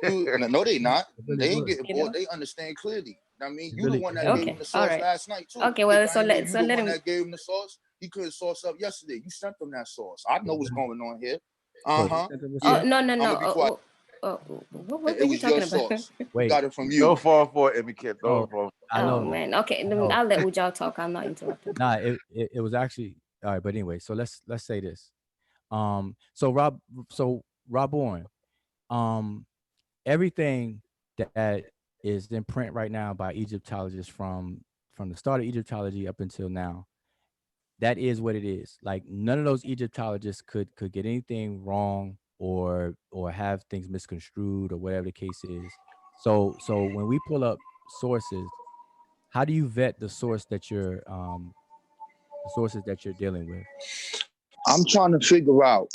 No, they not. They ain't getting bored. They understand clearly. I mean, you the one that gave him the sauce last night too. Okay, well, so let him. That gave him the sauce. He couldn't sauce up yesterday. You sent them that sauce. I know what's going on here. Oh no. What are you talking about? Wait, got it from you. Don't fall for it, Emmett. Oh man. Okay, I'll let Ujao talk. I'm not interrupting. Nah, it was actually all right. But anyway, so let's say this. So Warbon, everything that is in print right now by Egyptologists from the start of Egyptology up until now, that is what it is. Like none of those Egyptologists could get anything wrong or have things misconstrued or whatever the case is. So when we pull up sources, how do you vet the sources that you're dealing with? I'm trying to figure out,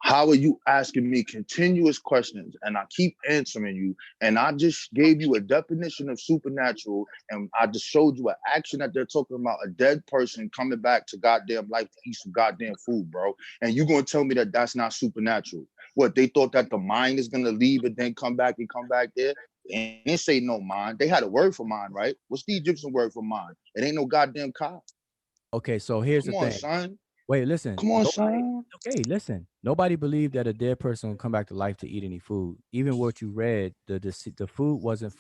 how are you asking me continuous questions and I keep answering you, and I just gave you a definition of supernatural, and I just showed you an action that they're talking about, a dead person coming back to goddamn life to eat some goddamn food, bro. And you're gonna tell me that that's not supernatural? What, they thought that the mind is gonna leave and then come back there? They didn't say no mind. They had a word for mind, right? What's the Egyptian word for mind? It ain't no goddamn Ka. Okay, so here's the thing. Son. Wait, listen. Come on, son. Okay, listen. Nobody believed that a dead person would come back to life to eat any food. Even what you read, the food wasn't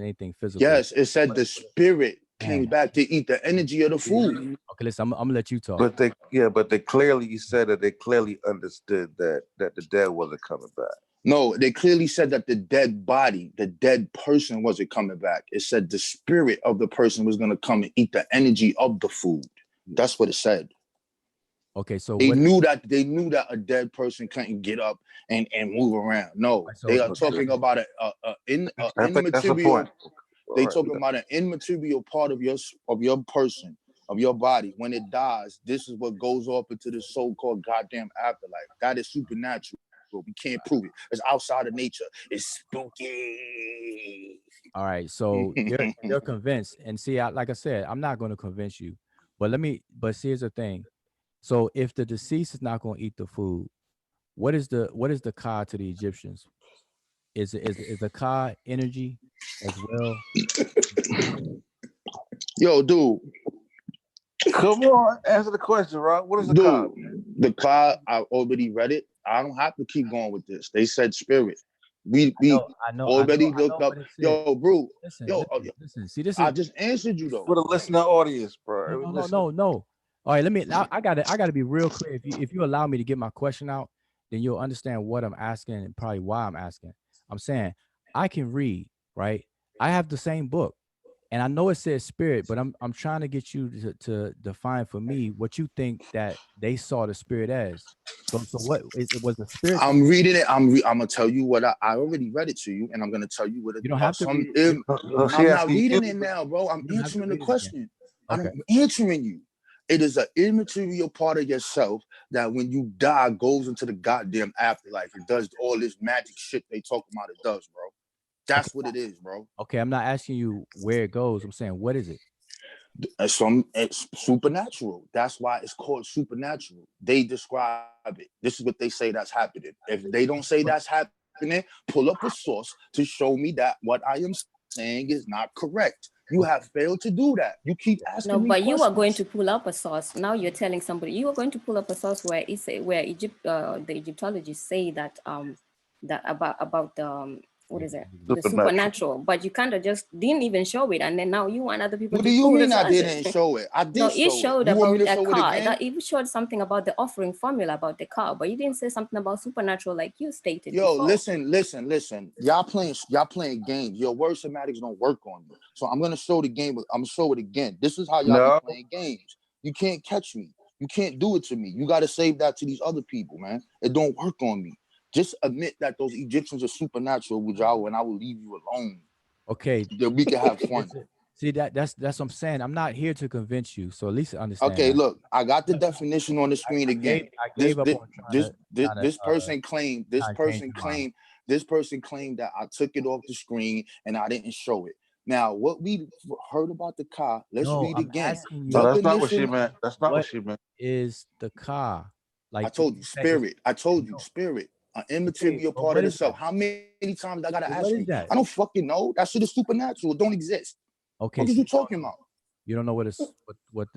anything physical. Yes, it said the spirit came back to eat the energy of the food. Okay, listen, I'm gonna let you talk. You said that they clearly understood that the dead wasn't coming back. No, they clearly said that the dead body, the dead person wasn't coming back. It said the spirit of the person was gonna come and eat the energy of the food. That's what it said. Okay, so they knew that a dead person couldn't get up and move around. No, they are talking about immaterial. They talking about an immaterial part of your person. of your body, when it dies, this is what goes off into the so-called goddamn afterlife. That is supernatural. We can't prove it. It's outside of nature. It's spooky. All right, so you're convinced, and see, like I said, I'm not going to convince you, but here's the thing. So if the deceased is not going to eat the food, what is the Ka to the Egyptians? Is the Ka energy as well? Yo, dude. Come on, answer the question, Rob. What is the Ka? The Ka, I already read it. I don't have to keep going with this. They said spirit. We already looked up. Yo, bro. Listen. See, this is. I just answered you though. For the listener audience, bro. No. All right, I gotta be real clear. If you allow me to get my question out, then you'll understand what I'm asking and probably why I'm asking. I'm saying I can read, right? I have the same book, and I know it says spirit, but I'm trying to get you to define for me what you think that they saw the spirit as. So what was the spirit? I'm reading it. I'm gonna tell you what I already read it to you, and I'm gonna tell you what it. You don't have to. I'm not reading it now, bro. I'm answering the question. I'm answering you. It is an immaterial part of yourself that when you die goes into the goddamn afterlife. It does all this magic shit they talk about. It does, bro. That's what it is, bro. Okay, I'm not asking you where it goes. I'm saying, what is it? It's supernatural. That's why it's called supernatural. They describe it. This is what they say that's happening. If they don't say that's happening, pull up a source to show me that what I am saying is not correct. You have failed to do that. You keep asking me questions. You are going to pull up a source. Now you're telling somebody you are going to pull up a source where the Egyptologists say that that about what is it? The supernatural. But you kind of just didn't even show it, and then now you want other people. What do you mean I didn't show it? I did. No, it showed about a car. It showed something about the offering formula about the car, but you didn't say something about supernatural like you stated. Yo, before. listen. Y'all playing games. Your word semantics don't work on me. So I'm gonna show the game. I'm gonna show it again. This is how y'all be playing games. You can't catch me. You can't do it to me. You gotta save that to these other people, man. It don't work on me. Just admit that those Egyptians are supernatural, Wujawa, and I will leave you alone. Okay. That we can have fun. See, that's what I'm saying. I'm not here to convince you, so at least understand. Okay, look, I got the definition on the screen again. This person claimed that I took it off the screen and I didn't show it. Now, what we heard about the Ka, let's read again. No, that's not what she meant. That's not what she meant. Is the Ka? Like I told you, spirit. I told you, spirit. An immaterial part of the self. How many times I gotta ask you? I don't fucking know. That shit is supernatural. It don't exist. Okay. What are you talking about? You don't know what the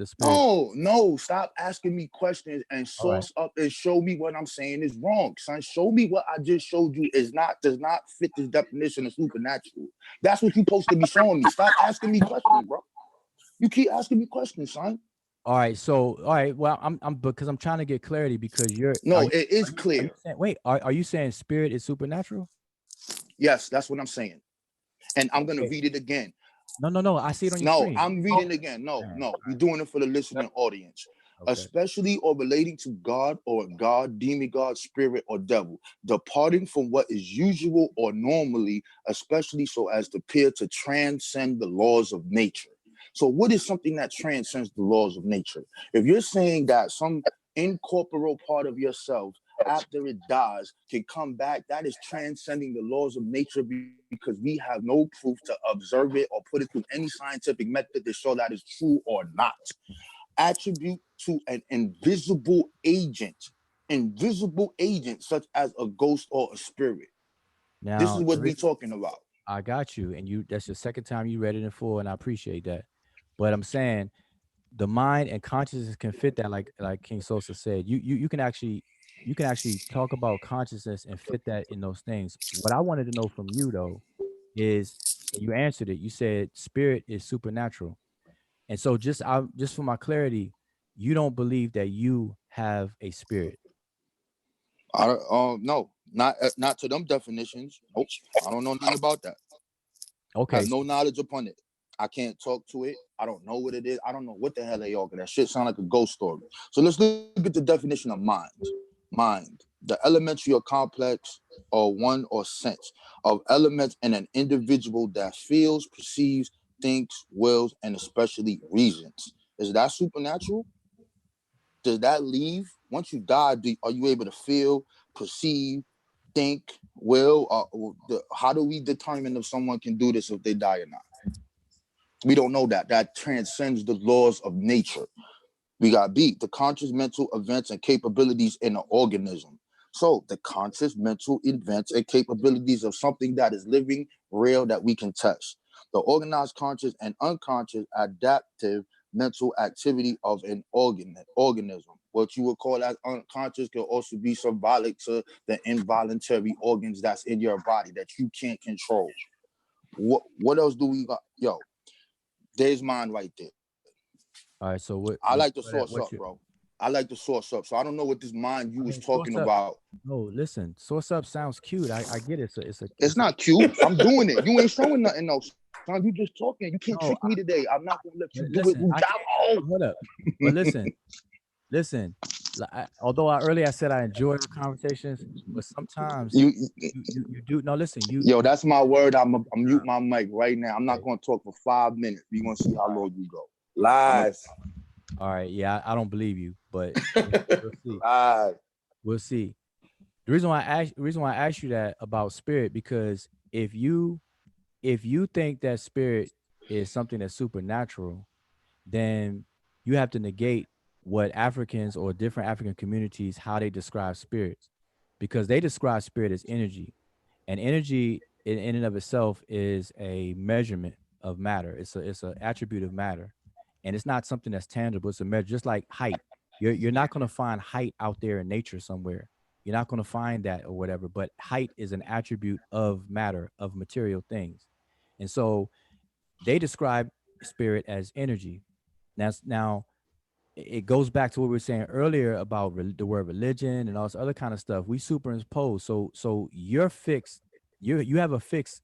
spirit. No. Stop asking me questions and source up and show me what I'm saying is wrong, son. Show me what I just showed you does not fit this definition of supernatural. That's what you're supposed to be showing me. Stop asking me questions, bro. You keep asking me questions, son. All right. Well, I'm because I'm trying to get clarity because it is clear. Are you saying spirit is supernatural? Yes, that's what I'm saying. And I'm gonna read it again. No. I see it on your screen. No, I'm reading again. No. You're doing it for the listening audience. Okay. Especially or relating to God or God, demigod, spirit, or devil, departing from what is usual or normally, especially so as to appear to transcend the laws of nature. So what is something that transcends the laws of nature? If you're saying that some incorporeal part of yourself after it dies can come back, that is transcending the laws of nature because we have no proof to observe it or put it through any scientific method to show that is true or not. Attribute to an invisible agent such as a ghost or a spirit. Now, this is what we're talking about. I got you. And that's the second time you read it in full, and I appreciate that. But I'm saying the mind and consciousness can fit that, like King Sosa said. You can actually talk about consciousness and fit that in those things. What I wanted to know from you though is you answered it. You said spirit is supernatural. And so just for my clarity, you don't believe that you have a spirit. No, not to them definitions. Nope. I don't know nothing about that. Okay. I have no knowledge upon it. I can't talk to it. I don't know what it is. I don't know what the hell they are. That shit sound like a ghost story. So let's look at the definition of mind. Mind, the elementary or complex or one or sense of elements in an individual that feels, perceives, thinks, wills, and especially reasons. Is that supernatural? Does that leave? Once you die, are you able to feel, perceive, think, will? How do we determine if someone can do this if they die or not? We don't know that. That transcends the laws of nature. We got B, the conscious mental events and capabilities in an organism. So the conscious mental events and capabilities of something that is living, real, that we can test. The organized conscious and unconscious adaptive mental activity of an organism. What you would call as unconscious can also be symbolic to the involuntary organs that's in your body that you can't control. What else do we got? Yo, there's mine right there. All right, so what? I like the source up, bro. I like the source up. So I don't know what this mind you was talking about. No, listen, source up sounds cute. I get it. So it's not cute. I'm doing it. You ain't showing nothing else. Son, you just talking. You can't trick me today. I'm not gonna let you do it. Hold up. But listen. Although earlier I said I enjoy the conversations, but sometimes you do. No, listen. Yo, that's my word. I'm mute my mic right now. I'm not gonna talk for 5 minutes. We gonna see how long you go. Lies. All right. Yeah, I don't believe you, but we'll see. We'll see. The reason why I asked you that about spirit, because if you think that spirit is something that's supernatural, then you have to negate what Africans or different African communities, how they describe spirits, because they describe spirit as energy, and energy in and of itself is a measurement of matter. It's an attribute of matter, and it's not something that's tangible. It's a measure, just like height. You're not going to find height out there in nature somewhere. You're not going to find that or whatever, but height is an attribute of matter, of material things. And so they describe spirit as energy. Now it goes back to what we were saying earlier about the word religion and all this other kind of stuff. We superimpose. So you're fixed. You have a fix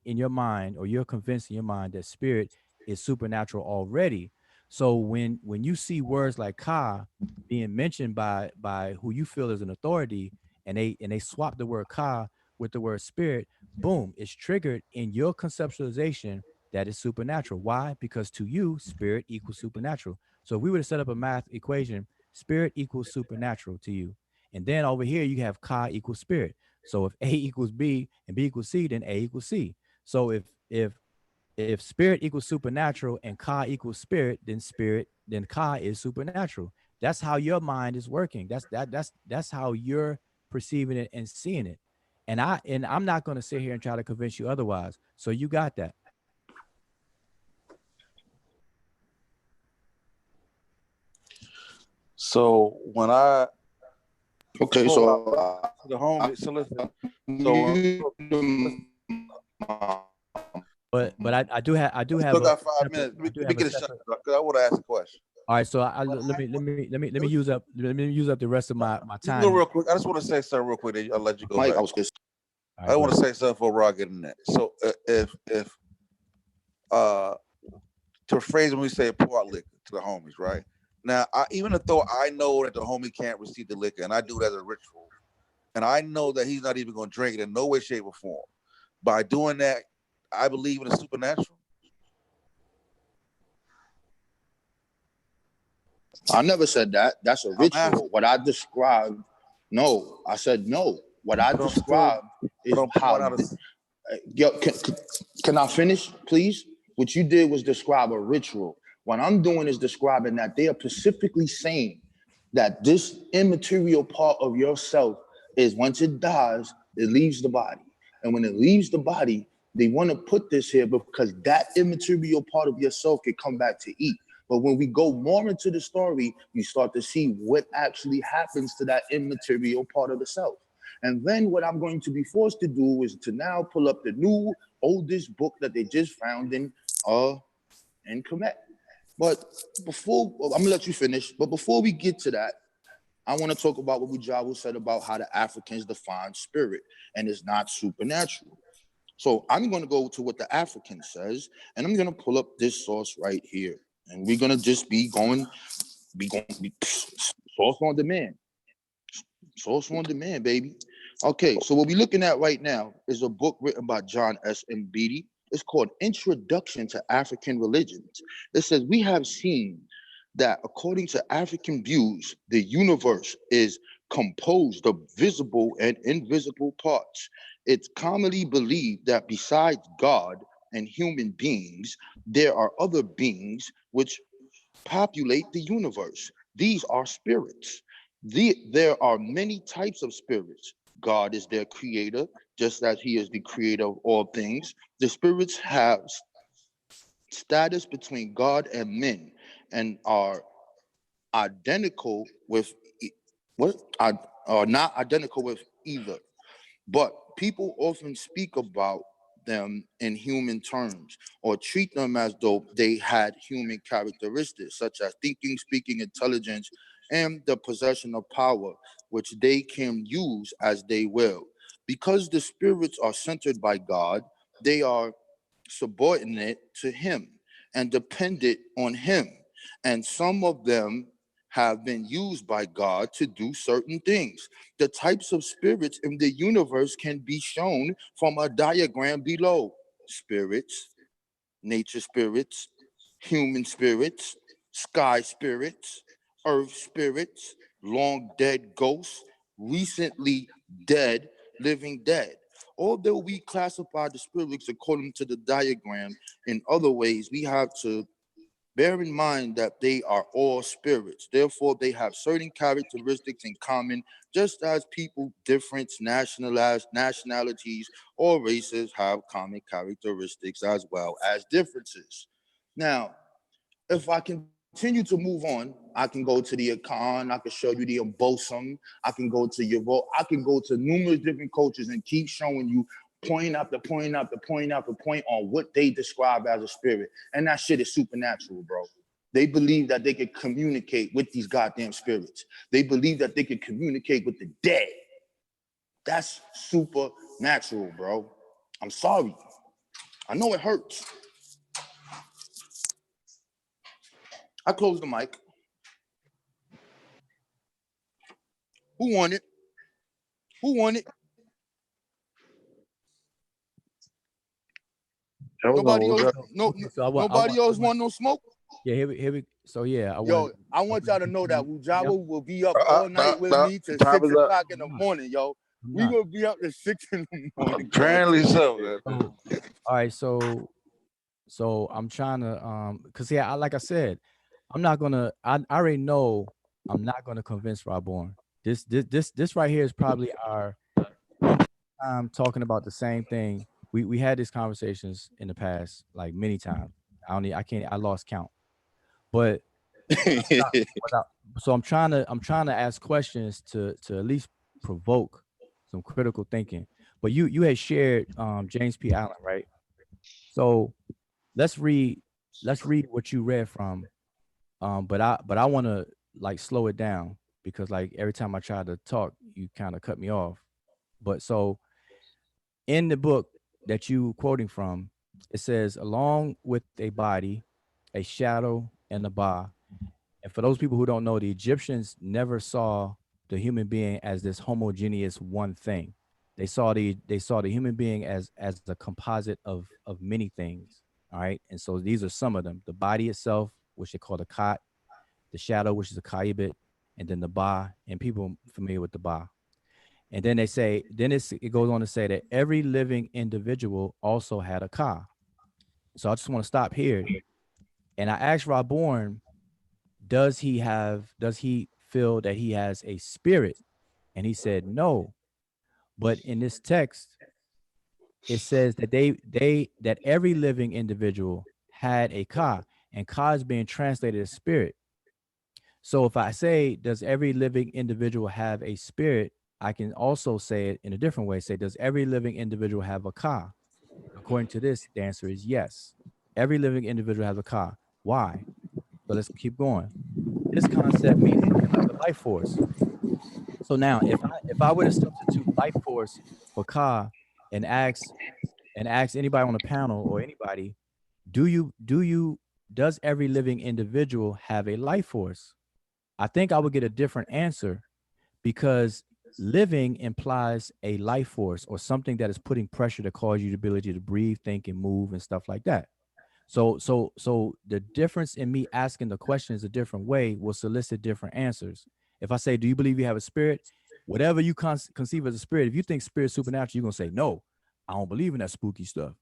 in your mind, or you're convinced in your mind that spirit is supernatural already. So when you see words like Ka being mentioned by who you feel is an authority, and they swap the word Ka with the word spirit, boom, it's triggered in your conceptualization that is supernatural. Why? Because to you, spirit equals supernatural. So if we were to set up a math equation, spirit equals supernatural to you. And then over here, you have Ka equals spirit. So if A equals B and B equals C, then A equals C. So if spirit equals supernatural and Ka equals spirit, then Ka is supernatural. That's how your mind is working. That's how you're perceiving it and seeing it. And I'm not going to sit here and try to convince you otherwise. So you got that. So when I the home, so listen. But I do have still got 5 minutes. Let me get a shot because I want to ask a question. All right, so let me use up the rest of my time. Go real quick. I just want to say something real quick. I'll let you go. Mike, I want to say something for Rock in that. So if to phrase when we say pour out liquor to the homies, right? Now, even though I know that the homie can't receive the liquor, and I do that as a ritual, and I know that he's not even going to drink it in no way, shape, or form. By doing that, I believe in the supernatural. I never said that. That's a ritual. What I described, no. I said no. What I described is how. Yo, can I finish, please? What you did was describe a ritual. What I'm doing is describing that they are specifically saying that this immaterial part of yourself is once it dies, it leaves the body. And when it leaves the body, they want to put this here because that immaterial part of yourself can come back to eat. But when we go more into the story, you start to see what actually happens to that immaterial part of the self. And then what I'm going to be forced to do is to now pull up the new oldest book that they just found in Kemet. But I'm gonna let you finish. But before we get to that, I want to talk about what Bujawu said about how the Africans define spirit, and it's not supernatural. So I'm going to go to what the African says, and I'm going to pull up this source right here, and we're going to just be going source on demand. Source on demand, baby. Okay, so what we're looking at right now is a book written by John S. Mbidi. It's called Introduction to African Religions. It says, we have seen that according to African views, the universe is composed of visible and invisible parts. It's commonly believed that besides God and human beings, there are other beings which populate the universe. These are spirits. There are many types of spirits. God is their creator, just as he is the creator of all things. The spirits have status between God and men and are identical with are not identical with either. But people often speak about them in human terms or treat them as though they had human characteristics such as thinking, speaking, intelligence, and the possession of power, which they can use as they will. Because the spirits are centered by God, they are subordinate to him and dependent on him. And some of them have been used by God to do certain things. The types of spirits in the universe can be shown from a diagram below. Spirits, nature spirits, human spirits, sky spirits, earth spirits, long dead ghosts, recently dead, living dead. Although we classify the spirits according to the diagram in other ways, we have to bear in mind that they are all spirits. Therefore, they have certain characteristics in common, just as people, different nationalities or races have common characteristics as well as differences. Now, if I continue to move on, I can go to the Akan, I can show you the Mbosum, I can go to Yavo, I can go to numerous different cultures and keep showing you point after point after point after point on what they describe as a spirit. And that shit is supernatural, bro. They believe that they could communicate with these goddamn spirits. They believe that they could communicate with the dead. That's supernatural, bro. I'm sorry. I know it hurts. I close the mic. Who won it? Who won it? Nobody else. Nobody else want no smoke. Yeah, here we. So yeah, I want y'all to know that Wujaba will be up all night with me to 6 o'clock in the morning, yo. We will be up to 6 in the morning. Apparently so. All right, so I'm trying to because yeah, like I said, I'm not gonna. I already know I'm not gonna convince Robborn. This right here is probably our time talking about the same thing. We had these conversations in the past, like many times. I lost count. But so I'm trying to ask questions to at least provoke some critical thinking. But you had shared James P. Allen, right? So let's read what you read from. But I want to like slow it down because like every time I try to talk, you kind of cut me off. But so in the book that you quoting from, it says, along with a body, a shadow, and a ba. And for those people who don't know, the Egyptians never saw the human being as this homogeneous one thing. They saw the human being as the composite of many things. All right. And so these are some of them: the body itself, which they call the Kat, the shadow, which is a Kaibit, and then the Ba, and people familiar with the Ba. And then they say, it goes on to say that every living individual also had a Ka. So I just want to stop here. And I asked Robborn, does he feel that he has a spirit? And he said no. But in this text, it says that that every living individual had a Ka, and Ka is being translated as spirit. So if I say, does every living individual have a spirit, I can also say it in a different way. Say, does every living individual have a Ka? According to this, the answer is yes. Every living individual has a Ka. Why? So let's keep going. This concept means like a life force. So now, if I were to substitute life force for Ka and ask anybody on the panel or anybody, does every living individual have a life force? I think I would get a different answer, because living implies a life force or something that is putting pressure to cause you the ability to breathe, think, and move and stuff like that. So the difference in me asking the questions a different way will solicit different answers. If I say, do you believe you have a spirit? Whatever you conceive as a spirit, if you think spirit supernatural, you're gonna say, no, I don't believe in that spooky stuff.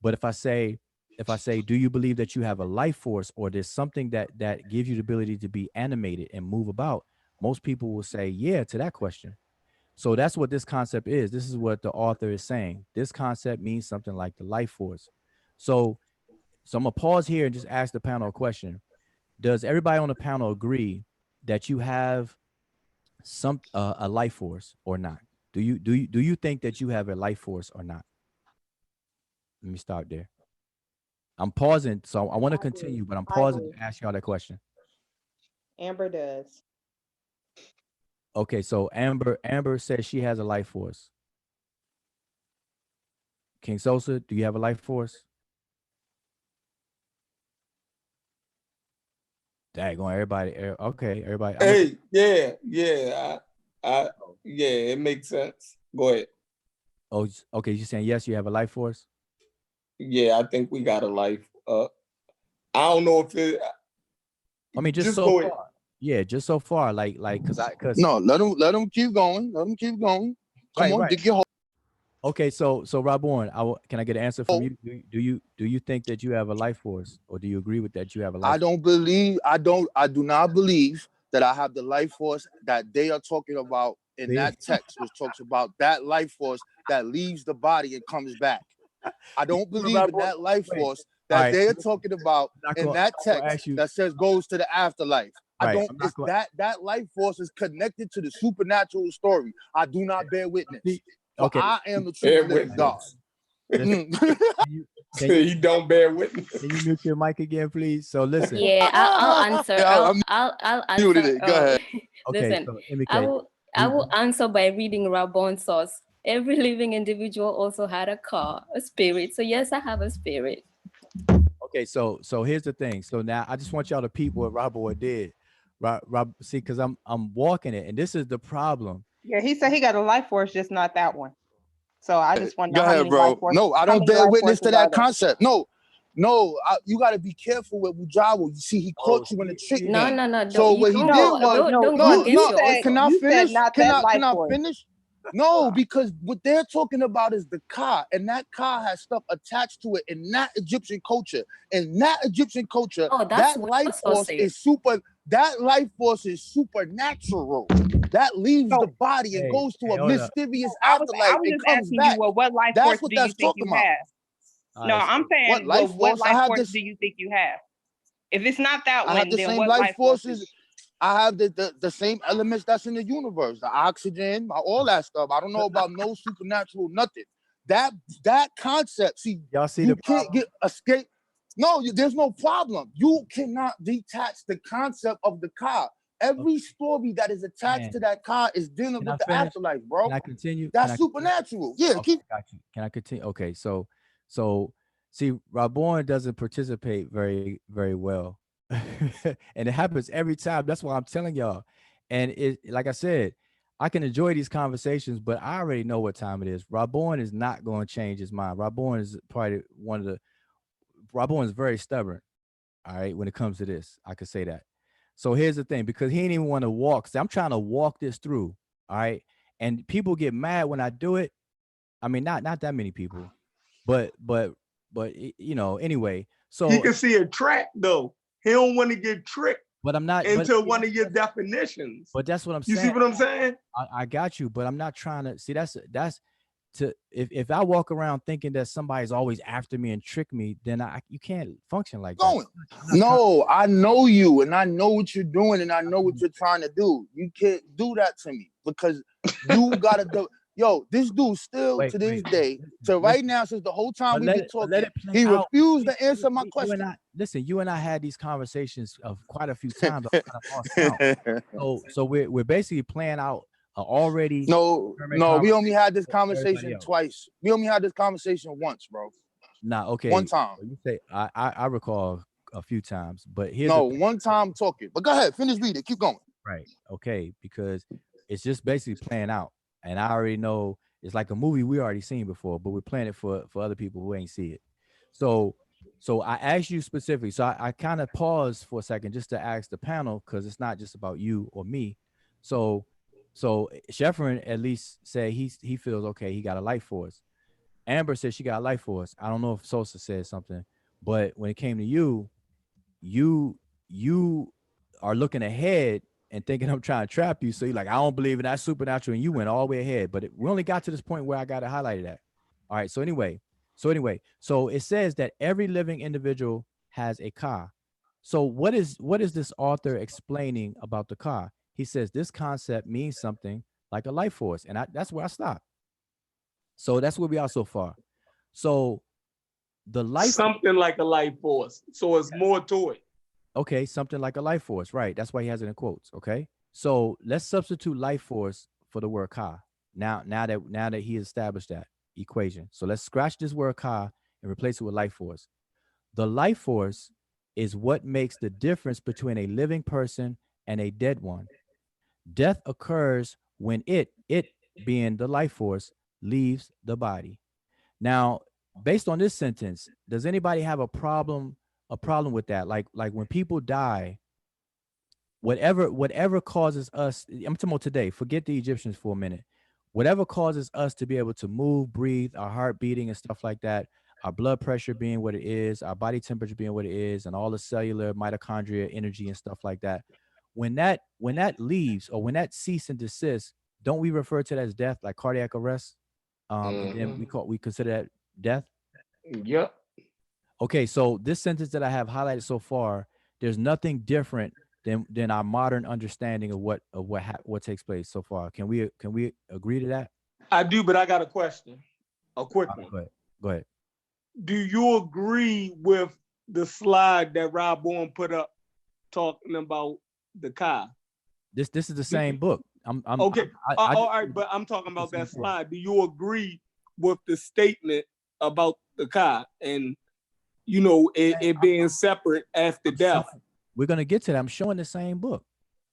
But if I say, do you believe that you have a life force, or there's something that gives you the ability to be animated and move about, most people will say yeah to that question. So that's what this concept is. This is what the author is saying. This concept means something like the life force. So I'm gonna pause here and just ask the panel a question. Does everybody on the panel agree that you have some a life force or not? Do you think that you have a life force or not? Let me start there. I'm pausing, so I want to continue, but I'm pausing to ask y'all that question. Amber does. Okay, so Amber says she has a life force. King Sosa, do you have a life force? Daggone everybody. Okay, everybody. Hey, yeah. Yeah, it makes sense. Go ahead. Oh, okay. You're saying yes, you have a life force? Yeah, I think we got a life. I don't know if it. I mean, just so far. Yeah, just so far. Like, cause no, let them keep going. Let them keep going. Come on, dig your hole. Okay, so Rob Warren, can I get an answer from you? Do you think that you have a life force, or do you agree with that you have a life force? I do not believe that I have the life force that they are talking about in that text, which talks about that life force that leaves the body and comes back. I don't believe in that life force that they are talking about in that text that says goes to the afterlife. I don't. It's that life force is connected to the supernatural story. I do not bear witness. Okay. I am the true living God. You don't bear witness. Can you mute your mic again, please? So listen. Yeah, I'll answer. I'll answer. Go ahead. Listen, I will answer by reading Rabon's source. Every living individual also had a car, a spirit. So yes, I have a spirit. Okay, so here's the thing. So now I just want y'all to peep what Rob did. Rob, see, because I'm walking it, and this is the problem. Yeah, he said he got a life force, just not that one. So I just want to know how many life forces. No, I don't bear witness to that concept. No, you got to be careful with Mujawa. You see, he caught you in the trick. No. So what he did was no. Can I finish? Can I finish? No, because what they're talking about is the car, and that car has stuff attached to it in that Egyptian culture. In that Egyptian culture, that life force is super. That life force is supernatural. That leaves the body and goes to a mysterious afterlife and comes back. What life That's force what do that's you think talking you about. have? No, I'm saying what life force do you think you have? If it's not that one, I have the then same what life forces. I have the same elements that's in the universe, the oxygen, all that stuff. I don't know about no supernatural nothing. That concept, see, y'all see you can't get escape. No, there's no problem. You cannot detach the concept of the car. Every story that is attached to that car is dealing with the afterlife, bro. Can I continue? That's supernatural. Yeah, okay, got you. Can I continue? Okay, so see, Rabon doesn't participate very, very well. And it happens every time. That's why I'm telling y'all. And it, like I said, I can enjoy these conversations, but I already know what time it is. Rabon is not going to change his mind. Rabon is probably Rabon is very stubborn. All right, when it comes to this, I could say that. So here's the thing, because he didn't even want to walk. So I'm trying to walk this through. All right. And people get mad when I do it. I mean, not that many people, but you know, anyway. So he can see a track though. He don't want to get tricked. But I'm not into one of your definitions. But that's what I'm saying. You see what I'm saying? I got you, but I'm not trying to see. That's to if I walk around thinking that somebody's always after me and trick me, then you can't function like that. No, I know you, and I know what you're doing, and I know what you're trying to do. You can't do that to me because you gotta do. Yo, this dude still to this day, right now, since the whole time we've been talking, he refused to answer my question. You and I had these conversations of quite a few times. So we're basically playing out already. No, we only had this conversation twice. We only had this conversation once, bro. Nah, okay. One time. You say I recall a few times, but here's one time talking. But go ahead, finish reading. Keep going. Right. Okay, because it's just basically playing out. And I already know it's like a movie we already seen before, but we're playing it for other people who ain't see it. So So I asked you specifically. So I kind of paused for a second just to ask the panel, because it's not just about you or me. So Sheffrin at least said he feels okay. He got a life force. Amber said she got a life force. I don't know if Sosa said something, but when it came to you, you are looking ahead and thinking I'm trying to trap you. So you're like, I don't believe in that supernatural, and you went all the way ahead. But we only got to this point where I got it highlighted at. All right. So anyway, so it says that every living individual has a ka. So what is this author explaining about the ka? He says this concept means something like a life force, and that's where I stopped. So that's where we are so far. So the life, something like a life force. So it's more to it. Okay, something like a life force, right? That's why he has it in quotes. Okay, so let's substitute life force for the word ka. Now that he established that equation, so let's scratch this word ka and replace it with life force. The life force is what makes the difference between a living person and a dead one. Death occurs when it being the life force leaves the body. Now, based on this sentence, does anybody have a problem with that? Like when people die, whatever causes us, I'm talking about today, forget the Egyptians for a minute. Whatever causes us to be able to move, breathe, our heart beating and stuff like that, our blood pressure being what it is, our body temperature being what it is, and all the cellular mitochondria energy and stuff like that. When that leaves, or when that cease and desist, don't we refer to that as death, like cardiac arrest? And then we consider that death. Yep. Okay, so this sentence that I have highlighted so far, there's nothing different than our modern understanding of what takes place so far. Can we agree to that? I do, but I got a question, a quick one. Go ahead. Do you agree with the slide that Rob Bourne put up talking about the ka? This is the same book. Okay. All right, but I'm talking about that slide. Do you agree with the statement about the ka and it being separate after death? We're gonna get to that. I'm showing the same book.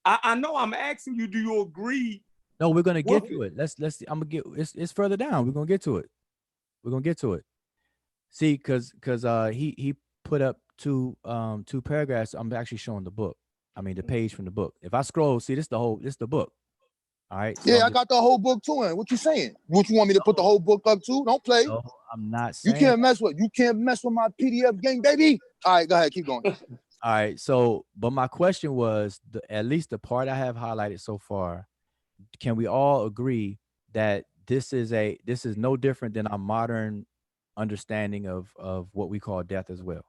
I know. I'm asking you. Do you agree? No, we're gonna get to it. Let's. I'm gonna get. It's further down. We're gonna get to it. See, because he put up two paragraphs. I'm actually showing the book. I mean the page from the book. If I scroll, see this the book. All right. So yeah, I got the whole book too. And what you saying? What you want me to put the whole book up too? Don't play. No, I'm not saying. You can't mess with my PDF game, baby. All right, go ahead, keep going. All right. So, but my question was, at least the part I have highlighted so far, can we all agree that this is no different than our modern understanding of what we call death as well,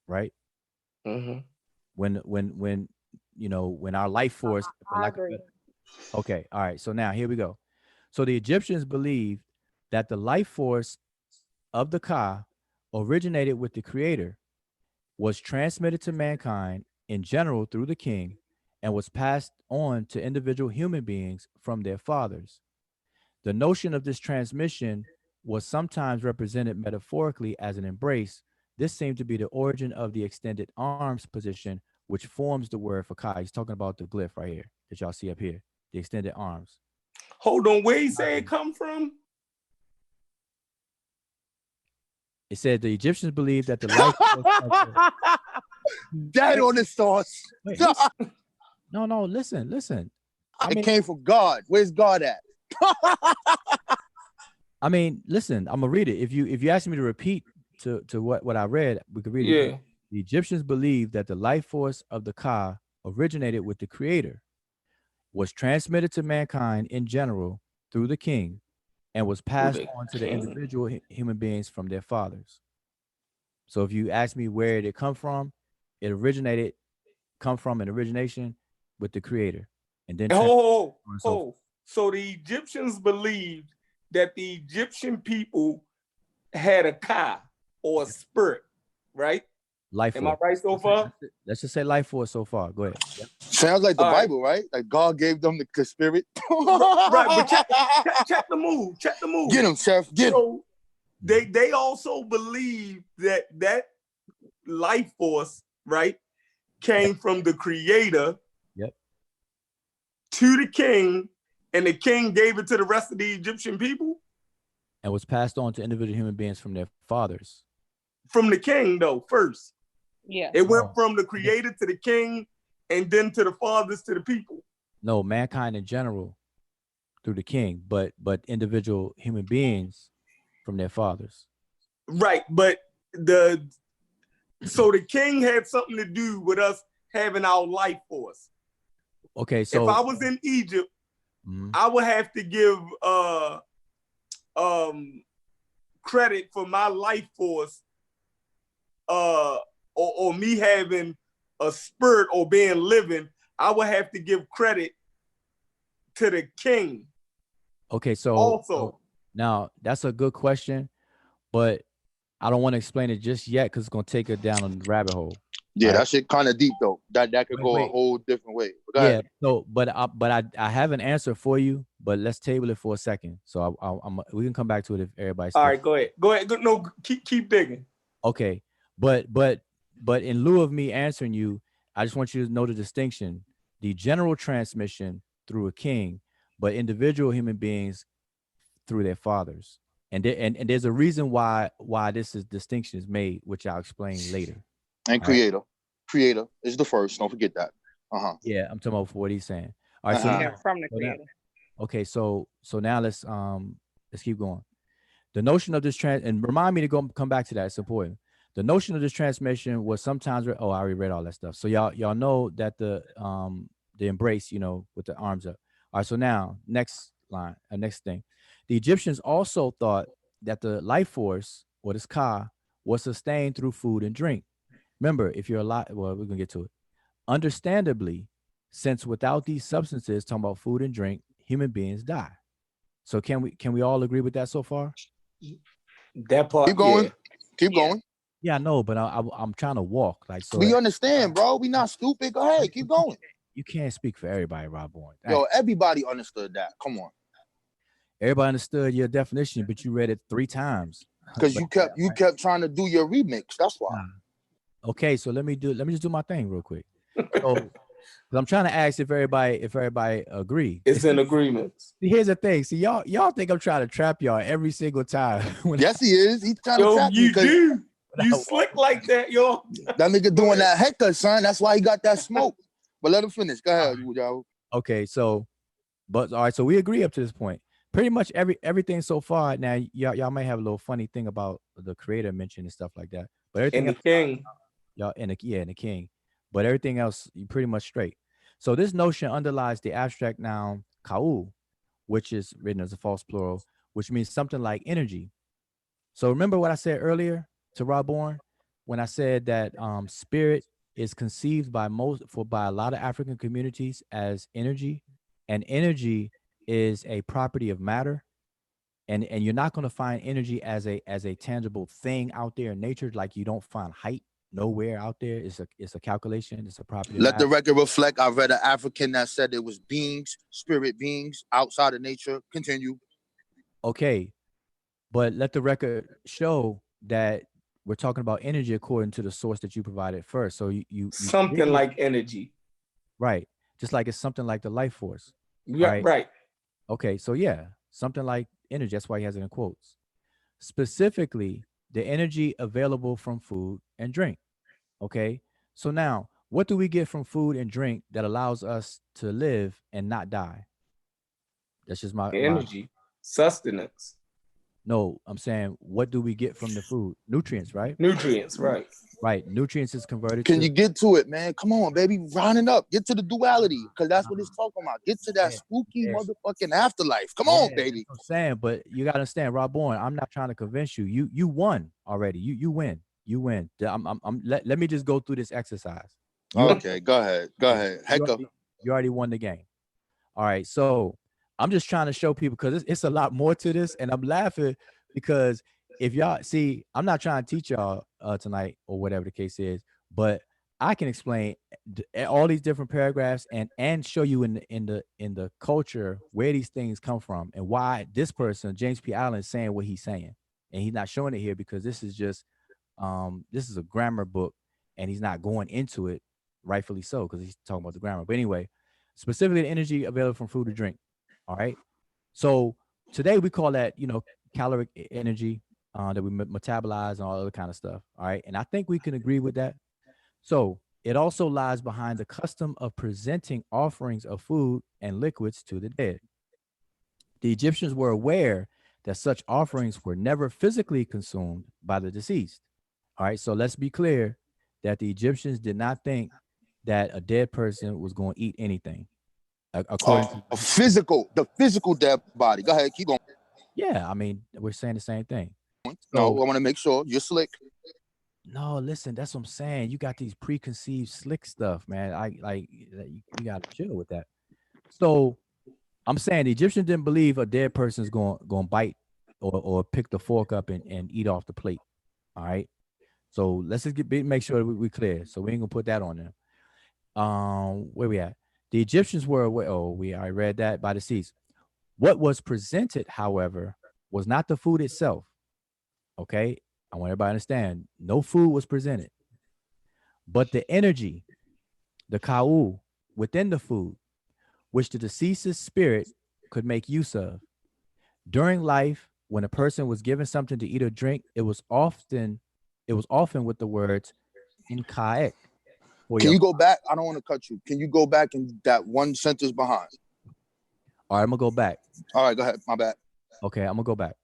right? Mm-hmm. When our life force, I agree. Okay, all right. So now here we go. So the Egyptians believed that the life force of the ka originated with the creator, was transmitted to mankind in general through the king, and was passed on to individual human beings from their fathers. The notion of this transmission was sometimes represented metaphorically as an embrace. This seemed to be the origin of the extended arms position, which forms the word for ka. He's talking about the glyph right here that y'all see up here, the extended arms. Hold on, where he say it come from? It said the Egyptians believed that the life Dead on the sauce. No, listen. It came from God. Where's God at? I mean, listen, I'm gonna read it. If you ask me to repeat to what I read, we could read it. Yeah. The Egyptians believed that the life force of the ka originated with the creator, was transmitted to mankind in general through the king, and was passed on to the individual human beings from their fathers. So if you ask me where did it come from, it come from an origination with the creator. And then So the Egyptians believed that the Egyptian people had a ka or a spirit, right? Life Am force. I right so far? Let's just say life force so far. Go ahead. Yep. Sounds like the Bible, right? Like God gave them the spirit. Right, but check the move. Check the move. Get him, Chef. Get him. They also believe that life force, right, came from the creator. Yep. To the king, and the king gave it to the rest of the Egyptian people. And was passed on to individual human beings from their fathers. from the king though first. Yeah. It went from the creator to the king, and then to the fathers to the people. No, mankind in general through the king, but individual human beings from their fathers. Right, but so the king had something to do with us having our life force. Okay, so if I was in Egypt, I would have to give credit for my life force, or me having a spirit or being living. I would have to give credit to the king. Okay, so also now that's a good question, but I don't want to explain it just yet because it's gonna take it down on the rabbit hole. Yeah, right? that shit kind of deep though. That could go a whole different way. But go ahead. So, but I have an answer for you, but let's table it for a second. So we can come back to it if everybody's all right. Go ahead. No, keep digging. Okay, but in lieu of me answering you, I just want you to know the distinction: the general transmission through a king, but individual human beings through their fathers. And there's a reason why this distinction is made, which I'll explain later. And creator. Right? Creator is the first. Don't forget that. Yeah, I'm talking about what he's saying. All right, so now, from the creator. Okay, so now let's keep going. The notion of this and remind me to come back to that. It's important. The notion of this transmission was sometimes I already read all that stuff. So y'all know that the embrace, with the arms up. All right, so now next line, next thing. The Egyptians also thought that the life force, or this Ka, was sustained through food and drink. Remember, if you're alive, well, we're gonna get to it. Understandably, since without these substances, talking about food and drink, human beings die. So can we all agree with that so far? That part. Keep going. Yeah. Keep going. Yeah, I know, but I'm trying to walk like so. We understand, bro. We not stupid. Go ahead, keep going. You can't speak for everybody, Rob Bourne. Yo, everybody understood that. Come on. Everybody understood your definition, but you read it 3 times. Because you kept trying to do your remix. That's why. Okay, so let me just do my thing real quick. So I'm trying to ask if everybody agree. It's in agreement. Here's the thing. See, y'all think I'm trying to trap y'all every single time. Yes, he is. He's trying to trap you. Do. You slick like that, yo. That nigga doing that hecker, son. That's why he got that smoke. But let him finish. Go ahead, y'all. Okay, so, all right, so we agree up to this point. Pretty much everything so far. Now, y'all may have a little funny thing about the creator mention and stuff like that. But everything and the king. Y'all and the king. But everything else, you pretty much straight. So this notion underlies the abstract noun ka'u, which is written as a false plural, which means something like energy. So remember what I said earlier to Rob Bourne when I said that spirit is conceived by a lot of African communities as energy, and energy is a property of matter, and you're not going to find energy as a tangible thing out there in nature. Like you don't find height nowhere out there. It's a calculation. It's a property. Let the record reflect. I read an African that said it was beings, spirit beings outside of nature. Continue. Okay, but let the record show that we're talking about energy according to the source that you provided first. So you something like energy, right? Just like it's something like the life force. Yeah, right. Okay, so yeah, something like energy. That's why he has it in quotes. Specifically, the energy available from food and drink. Okay, so now what do we get from food and drink that allows us to live and not die? That's just my energy, sustenance. No, I'm saying, what do we get from the food? Nutrients, right? Nutrients, right. Right. Nutrients is converted. Can you get to it, man? Come on, baby. Rounding up. Get to the duality, because that's what it's talking about. Get to that spooky motherfucking afterlife. Come on, baby. I'm saying, but you gotta understand, Rob Bourne, I'm not trying to convince you. You won already. You win. You win. Let me just go through this exercise. Okay, go ahead. Go ahead. Heck up. You already won the game. All right, so I'm just trying to show people, because it's a lot more to this, and I'm laughing because if y'all see, I'm not trying to teach y'all tonight or whatever the case is, but I can explain all these different paragraphs and show you in the culture where these things come from and why this person, James P. Allen, is saying what he's saying, and he's not showing it here because this is just this is a grammar book, and he's not going into it, rightfully so, because he's talking about the grammar. But anyway, specifically the energy available from food or drink. All right. So today we call that, caloric energy, that we metabolize and all other kind of stuff. All right. And I think we can agree with that. So it also lies behind the custom of presenting offerings of food and liquids to the dead. The Egyptians were aware that such offerings were never physically consumed by the deceased. All right. So let's be clear that the Egyptians did not think that a dead person was going to eat anything. According to the physical dead body. Go ahead, keep going. Yeah, I mean, we're saying the same thing. No, I want to make sure you're slick. No, listen, that's what I'm saying. You got these preconceived slick stuff, man. You got to chill with that. So I'm saying the Egyptians didn't believe a dead person is going to bite or pick the fork up and eat off the plate. All right. So let's just make sure we clear. So we ain't gonna put that on there. Where we at? The Egyptians were aware. Oh, I read that by the seas. What was presented, however, was not the food itself. Okay, I want everybody to understand. No food was presented, but the energy, the ka'u, within the food, which the deceased's spirit could make use of. During life, when a person was given something to eat or drink, it was often with the words in ka'ek. Can you go back? I don't want to cut you. Can you go back in that one sentence behind? All right, I'm gonna go back. All right, go ahead. My bad. Okay, I'm gonna go back.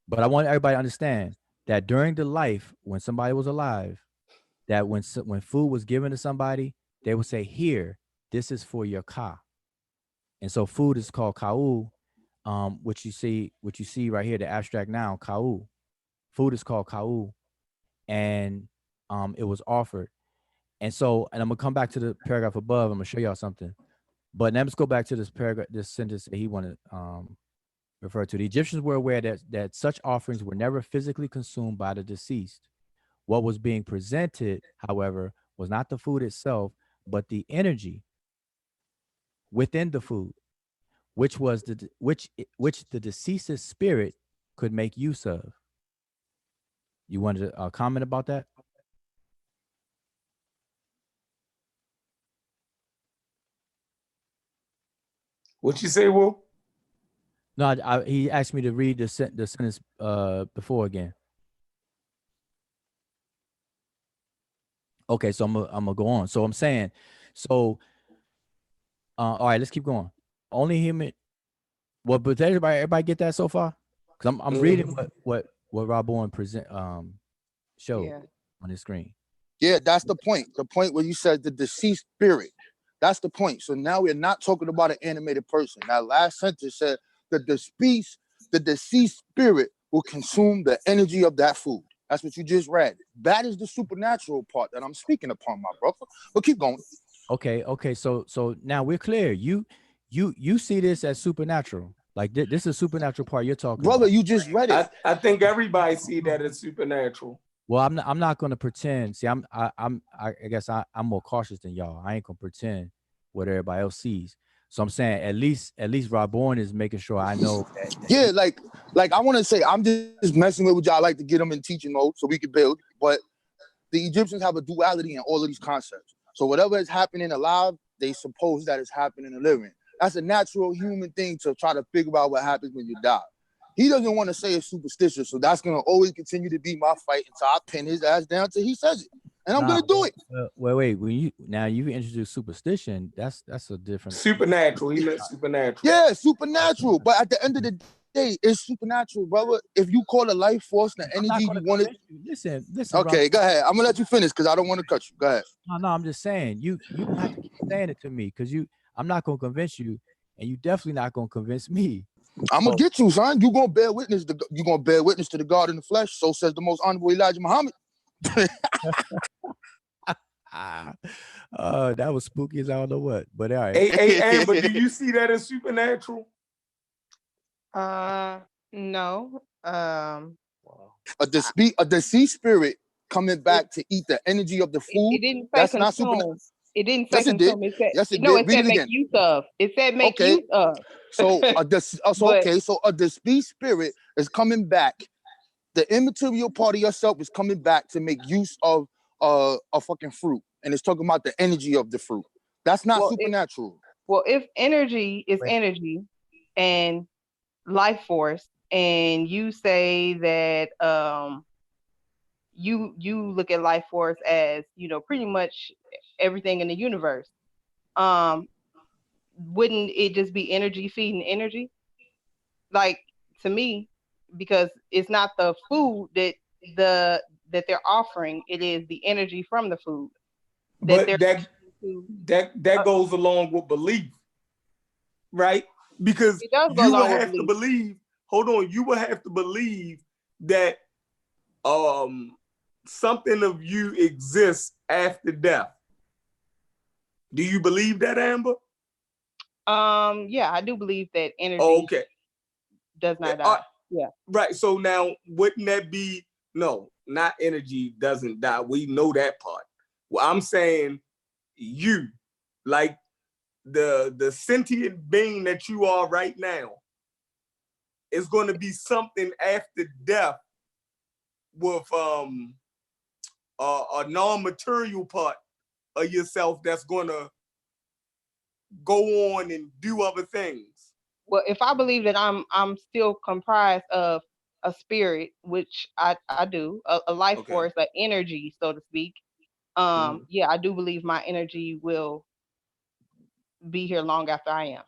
But I want everybody to understand that during the life when somebody was alive, that when food was given to somebody, they would say, "Here, this is for your ka." And so food is called ka'u, which you see right here, the abstract noun ka'u. Food is called ka'u, and it was offered. And so, and I'm gonna come back to the paragraph above. I'm gonna show y'all something. But let's go back to this paragraph, this sentence that he wanted refer to. The Egyptians were aware that such offerings were never physically consumed by the deceased. What was being presented, however, was not the food itself, but the energy within the food, which the deceased's spirit could make use of. You wanted to comment about that? What you say, Will? No, he asked me to read the sentence before again. Okay, so I'm gonna go on. So I'm saying, all right, let's keep going. Only human. Well, but everybody get that so far? Because I'm reading what Rob Bowen showed on his screen. Yeah, that's the point. The point where you said the deceased spirit. That's the point. So now we're not talking about an animated person. That last sentence said that the deceased spirit will consume the energy of that food. That's what you just read. That is the supernatural part that I'm speaking upon, my brother. But keep going. Okay. So now we're clear. You see this as supernatural. Like this is a supernatural part you're talking brother, about. You just read it. I think everybody see that as supernatural. Well, I'm not going to pretend. See, I guess I'm more cautious than y'all. I ain't gonna pretend what everybody else sees. So I'm saying at least Rob Bowen is making sure I know that. Yeah, like I want to say I'm just messing with y'all. I like to get them in teaching mode so we can build. But the Egyptians have a duality in all of these concepts. So whatever is happening alive, they suppose that is happening in living. That's a natural human thing to try to figure out what happens when you die. He doesn't want to say it's superstitious, so that's going to always continue to be my fight until I pin his ass down till he says it, and I'm going to do it. Wait. When you introduce superstition, that's a different supernatural. He meant supernatural. Yeah, supernatural. But at the end of the day, it's supernatural, brother. If you call a life force the energy you want it. Listen. Okay, go ahead. I'm gonna let you finish because I don't want to cut you. Go ahead. No, I'm just saying you don't have to keep saying it to me because I'm not gonna convince you, and you definitely not gonna convince me. I'm gonna get you, son. You're gonna bear witness to the God in the flesh. So says the most honorable Elijah Muhammad. That was spooky as I don't know what. But all right. Hey, but do you see that as supernatural? No. A deceased spirit coming back to eat the energy of the food. It didn't say that's consume. Not supernatural. It didn't say consume. It said, yes, it no, did. it said make use of. It said make use of. So a deceased spirit is coming back. The immaterial part of yourself is coming back to make use of a fucking fruit, and it's talking about the energy of the fruit. That's not supernatural. If energy is energy and life force, and you say that you look at life force as, you know, pretty much everything in the universe, wouldn't it just be energy feeding energy? Like, to me, because it's not the food that they're offering, it is the energy from the food but that goes along with belief, right? Because it does go you will along with have to belief. believe. Hold on, you will have to believe that something of you exists after death. Do you believe that, Amber? Yeah, I do believe that energy does not die. Yeah. Right. So now, wouldn't that be, no, not energy doesn't die. We know that part. Well, I'm saying you, like the sentient being that you are right now, is going to be something after death with a non-material part of yourself that's going to go on and do other things. Well, if I believe that I'm still comprised of a spirit, which I do, a life force, an energy, so to speak. Yeah, I do believe my energy will be here long after I am.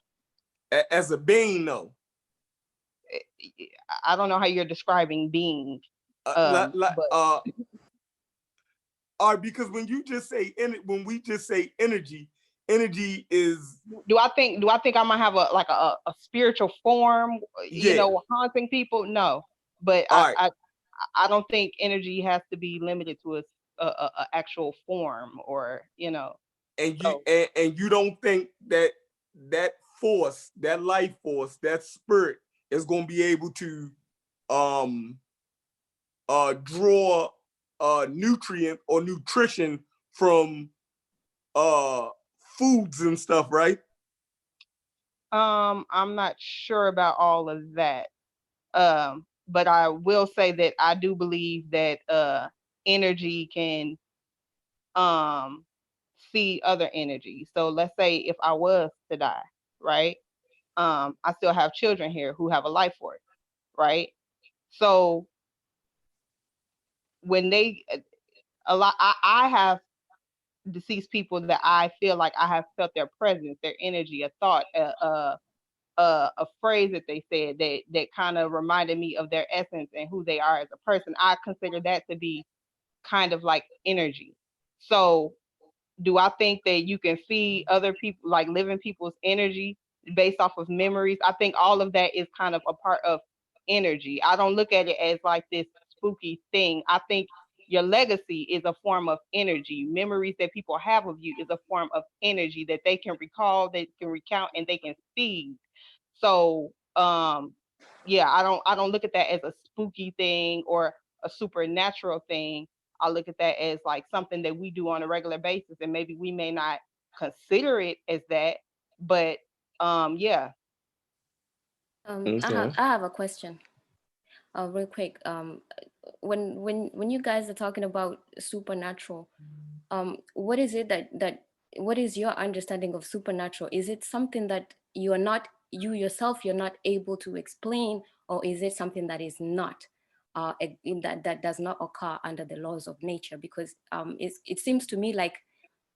As a being, though. I don't know how you're describing being. Because when you just say when we just say energy is. Do I think I'm gonna have a spiritual form? You know, haunting people? No, but I don't think energy has to be limited to a actual form, or, you know. And you don't think that force, that life force, that spirit is going to be able to draw nutrient or nutrition from foods and stuff, right? I'm not sure about all of that. But I will say that I do believe that energy can feed other energy. So let's say if I was to die, right? I still have children here who have a life force, right? So when I have deceased people that I feel like I have felt their presence, their energy, a thought, a phrase that they said that kind of reminded me of their essence and who they are as a person. I consider that to be kind of like energy. So do I think that you can feed other people, like living people's energy based off of memories? I think all of that is kind of a part of energy. I don't look at it as like this spooky thing. I think your legacy is a form of energy. Memories that people have of you is a form of energy that they can recall, they can recount, and they can feed. So yeah, I don't look at that as a spooky thing or a supernatural thing. I look at that as like something that we do on a regular basis, and maybe we may not consider it as that, but yeah. I have a question, real quick. When you guys are talking about supernatural, what is it what is your understanding of supernatural? Is it something that you yourself you're not able to explain, or is it something that is not that does not occur under the laws of nature? Because it seems to me like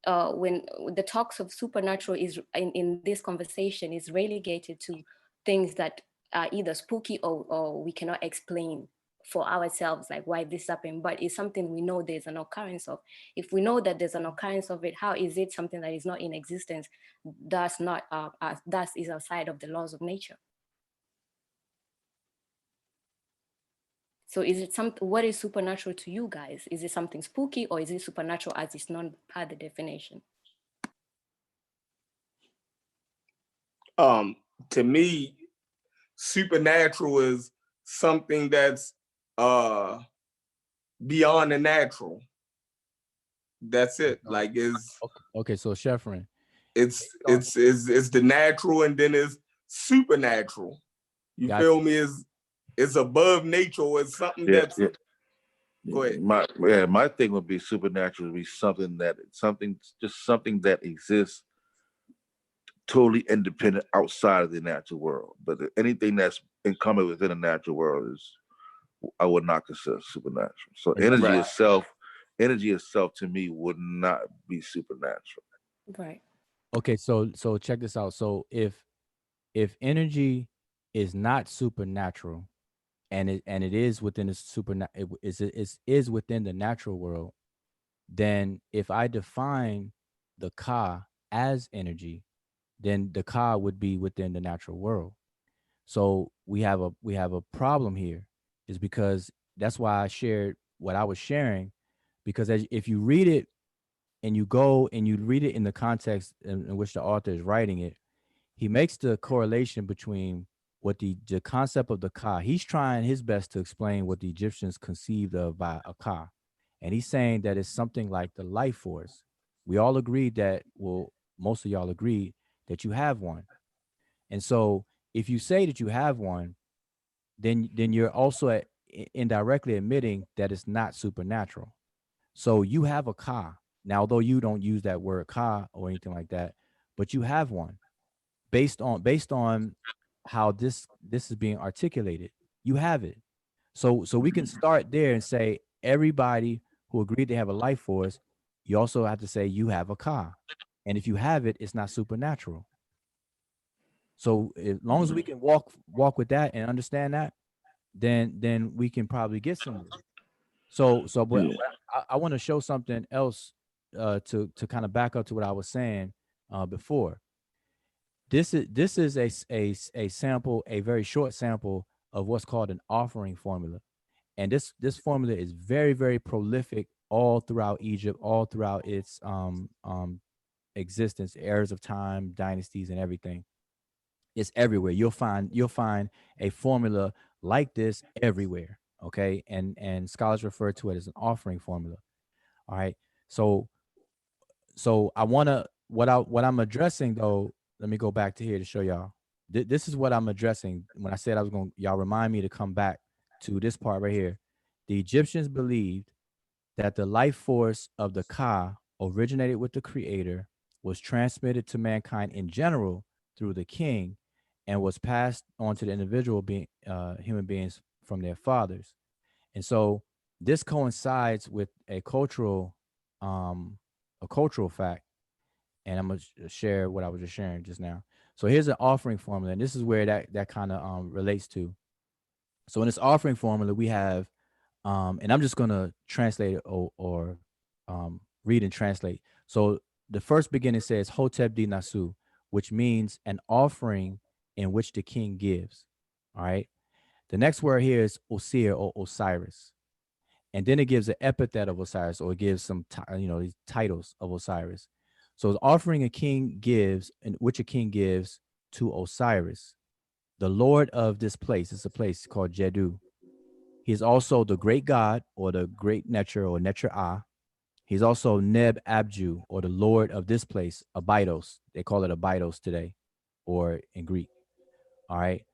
when the talks of supernatural is in this conversation is relegated to things that are either spooky or we cannot explain for ourselves, like why this happened, but it's something we know there's an occurrence of. If we know that there's an occurrence of it, how is it something that is not in existence, thus is outside of the laws of nature? So is it what is supernatural to you guys? Is it something spooky, or is it supernatural as it's not part of the definition? To me, supernatural is something that's beyond the natural. That's it. Like it's okay. So Sheffrin, it's the natural, and then it's supernatural. You feel me? It's above nature, or it's something that's. Yeah. Go ahead. My thing would be supernatural would be something that exists totally independent outside of the natural world. But anything that's coming within the natural world is, I would not consider supernatural. So Right. energy itself to me would not be supernatural. Right. Okay, so check this out. So if energy is not supernatural, and it is within the is within the natural world, then if I define the ka as energy, then the ka would be within the natural world. So we have a problem here, is because that's why I shared what I was sharing, because if you read it and you go and you read it in the context in which the author is writing it, he makes the correlation between what the concept of the ka. He's trying his best to explain what the Egyptians conceived of by a ka, and he's saying that it's something like the life force. We all agreed that, well, most of y'all agreed that you have one, and so if you say that you have one, then you're also indirectly admitting that it's not supernatural. So you have a ka. Now, although you don't use that word ka or anything like that, but you have one based on how this is being articulated. You have it. So we can start there and say everybody who agreed they have a life force, you also have to say you have a ka. And if you have it, it's not supernatural. So as long as we can walk with that and understand that, then we can probably get somewhere. But I want to show something else to kind of back up to what I was saying before. This is a sample, a very short sample of what's called an offering formula, and this formula is very, very prolific all throughout Egypt, all throughout its existence, eras of time, dynasties, and everything. It's everywhere. You'll find a formula like this everywhere. Okay, and scholars refer to it as an offering formula. All right, so I want to what I'm addressing though. Let me go back to here to show y'all. This is what I'm addressing. When I said I was going, y'all remind me to come back to this part right here. The Egyptians believed that the life force of the Ka originated with the Creator, was transmitted to mankind in general through the king, and was passed on to the individual human beings from their fathers. And so this coincides with a cultural fact. And I'm gonna share what I was just sharing just now. So here's an offering formula, and this is where that kind of relates to. So in this offering formula, we have, and I'm just gonna translate it or read and translate. So the first beginning says Hotep di Nasu, which means an offering in which the king gives. All right. The next word here is Osir or Osiris. And then it gives an epithet of Osiris, or it gives some, these titles of Osiris. So the offering a king gives, in which a king gives to Osiris, the Lord of this place. It's a place called Jedu. He's also the great God, or the great Necher, or Necher-Ah. He's also Neb Abju, or the Lord of this place, Abydos. They call it Abydos today, or in Greek. All right.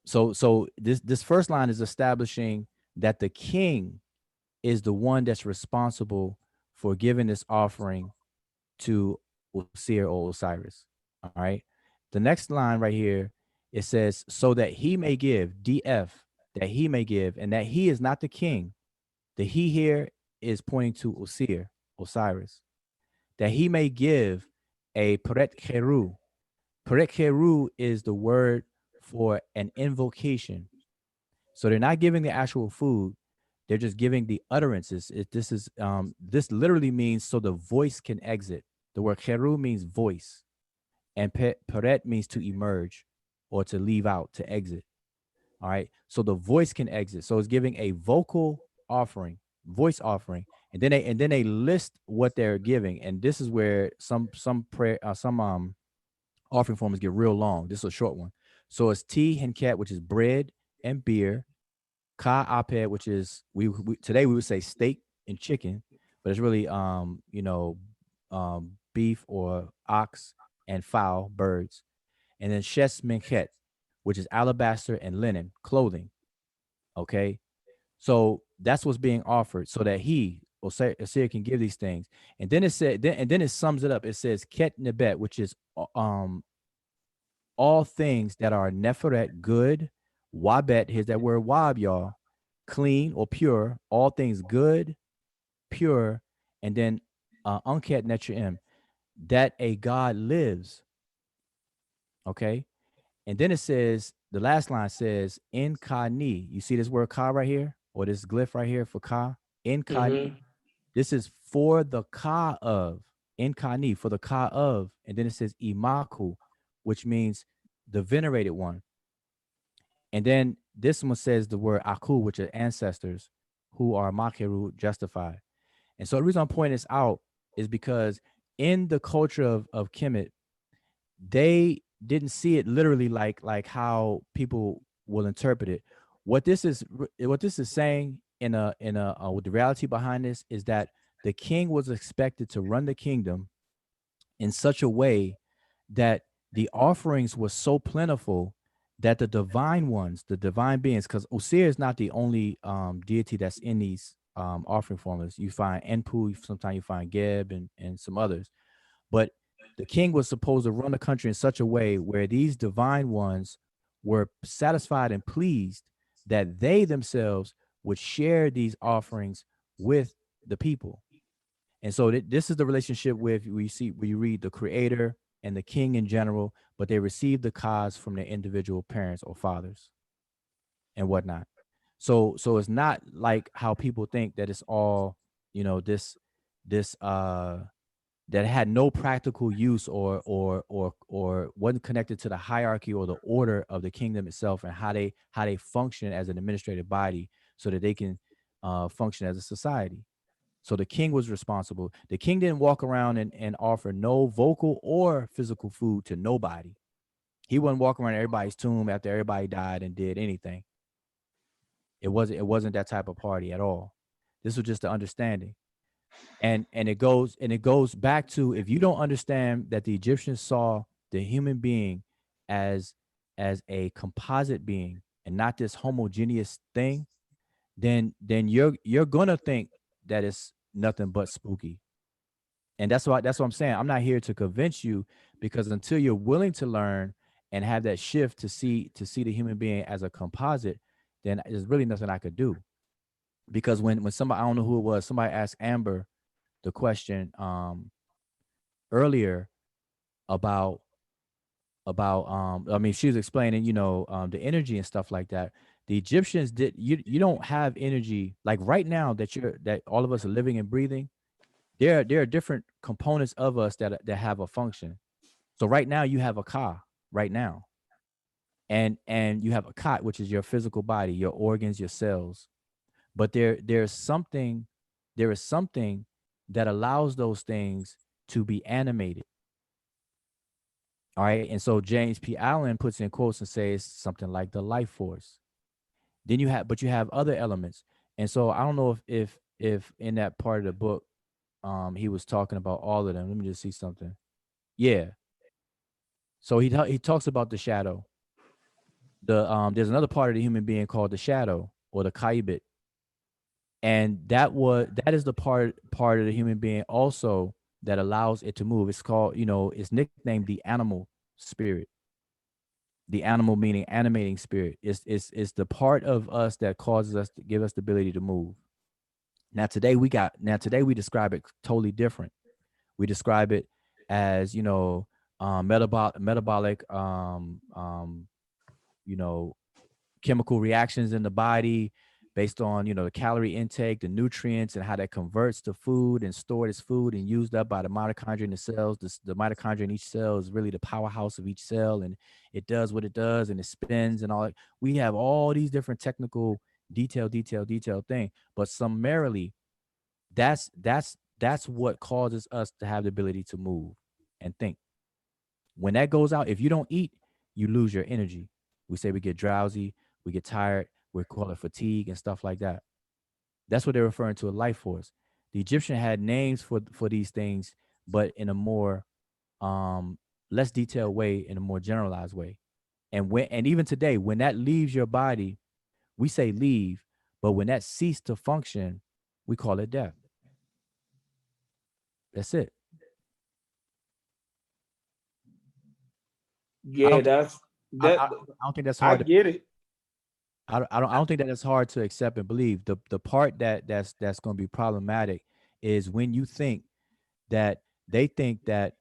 So this first line is establishing that the king is the one that's responsible for giving this offering to Osir or Osiris. All right. The next line right here, it says, so that he may give, DF, that he may give, and that he is not the king. The he here is pointing to Osir, Osiris, that he may give a Peret Cheru. Peret Cheru is the word for an invocation. So they're not giving the actual food. They're just giving the utterances. This literally means so the voice can exit. The word Cheru means voice, and Peret means to emerge or to leave out, to exit. All right. So the voice can exit. So it's giving a vocal offering, voice offering, and then they list what they're giving. And this is where some offering forms get real long. This is a short one. So it's tea and cat, which is bread and beer. Ka aped, which is we today we would say steak and chicken, but it's really beef or ox and fowl, birds. And then Shes Menchet, which is alabaster and linen, clothing. Okay. So that's what's being offered, so that Osir can give these things. And then it said, then it sums it up. It says Ket Nebet, which is all things that are neferet, good, wabet, here's that word wab, y'all, clean or pure, all things good, pure, and then unket netriim, that a God lives. Okay. And then it says, the last line says, in ka ni. You see this word ka right here, or this glyph right here for ka? In ka ni. This is for the ka of, in ka ni, for the ka of. And then it says imaku, which means the venerated one. And then this one says the word aku, which are ancestors who are makeru, justified. And so the reason I'm pointing this out is because in the culture of Kemet, they didn't see it literally like how people will interpret it. What this is saying with the reality behind this is that the king was expected to run the kingdom in such a way that the offerings were so plentiful that the divine ones, the divine beings, because Osir is not the only deity that's in these offering formulas. You find Enpu, sometimes you find Geb and some others. But the king was supposed to run the country in such a way where these divine ones were satisfied and pleased that they themselves would share these offerings with the people. And so this is the relationship with where you read the creator and the king in general, but they receive the cause from their individual parents or fathers and whatnot. So it's not like how people think that it's all, this that had no practical use or wasn't connected to the hierarchy or the order of the kingdom itself and how they function as an administrative body so that they can function as a society. So the king was responsible. The king didn't walk around and offer no vocal or physical food to nobody. He wouldn't walk around everybody's tomb after everybody died and did anything. It wasn't that type of party at all. This was just the understanding. And it goes back to, if you don't understand that the Egyptians saw the human being as a composite being and not this homogeneous thing, then you're gonna think that it's nothing but spooky. And that's what I'm saying. I'm not here to convince you, because until you're willing to learn and have that shift to see the human being as a composite, then there's really nothing I could do. Because when somebody, I don't know who it was, somebody asked Amber the question earlier about I mean, she was explaining, the energy and stuff like that. The Egyptians you don't have energy like right now that all of us are living and breathing. There are different components of us that have a function. So right now you have a ka right now. And you have a kat, which is your physical body, your organs, your cells. But there is something that allows those things to be animated. All right. And so James P. Allen puts in quotes and says something like the life force. Then you have other elements. And so I don't know if in that part of the book, he was talking about all of them. Let me just see something. Yeah. So he talks about the shadow. There's another part of the human being called the shadow or the kaibit. And that is the part of the human being also that allows it to move. It's called, it's nicknamed the animal spirit. The animal meaning animating spirit. It's the part of us that causes us to give us the ability to move. Now today we describe it totally different. We describe it as, metabolic chemical reactions in the body based on, the calorie intake, the nutrients, and how that converts to food and stored as food and used up by the mitochondria in the cells. The mitochondria in each cell is really the powerhouse of each cell, and it does what it does, and it spins and all that. We have all these different technical detail thing, but summarily, that's what causes us to have the ability to move and think. When that goes out, if you don't eat, you lose your energy. We say we get drowsy, we get tired, we call it fatigue and stuff like that. That's what they're referring to, a life force. The Egyptian had names for these things, but in a more less detailed way, in a more generalized way. And even today, when that leaves your body, we say leave, but when that ceased to function, we call it death. That's it. Yeah, that's that. I don't think that's I hard. get it. I don't think that that's hard to accept and believe. The part that's going to be problematic is when you think that they think that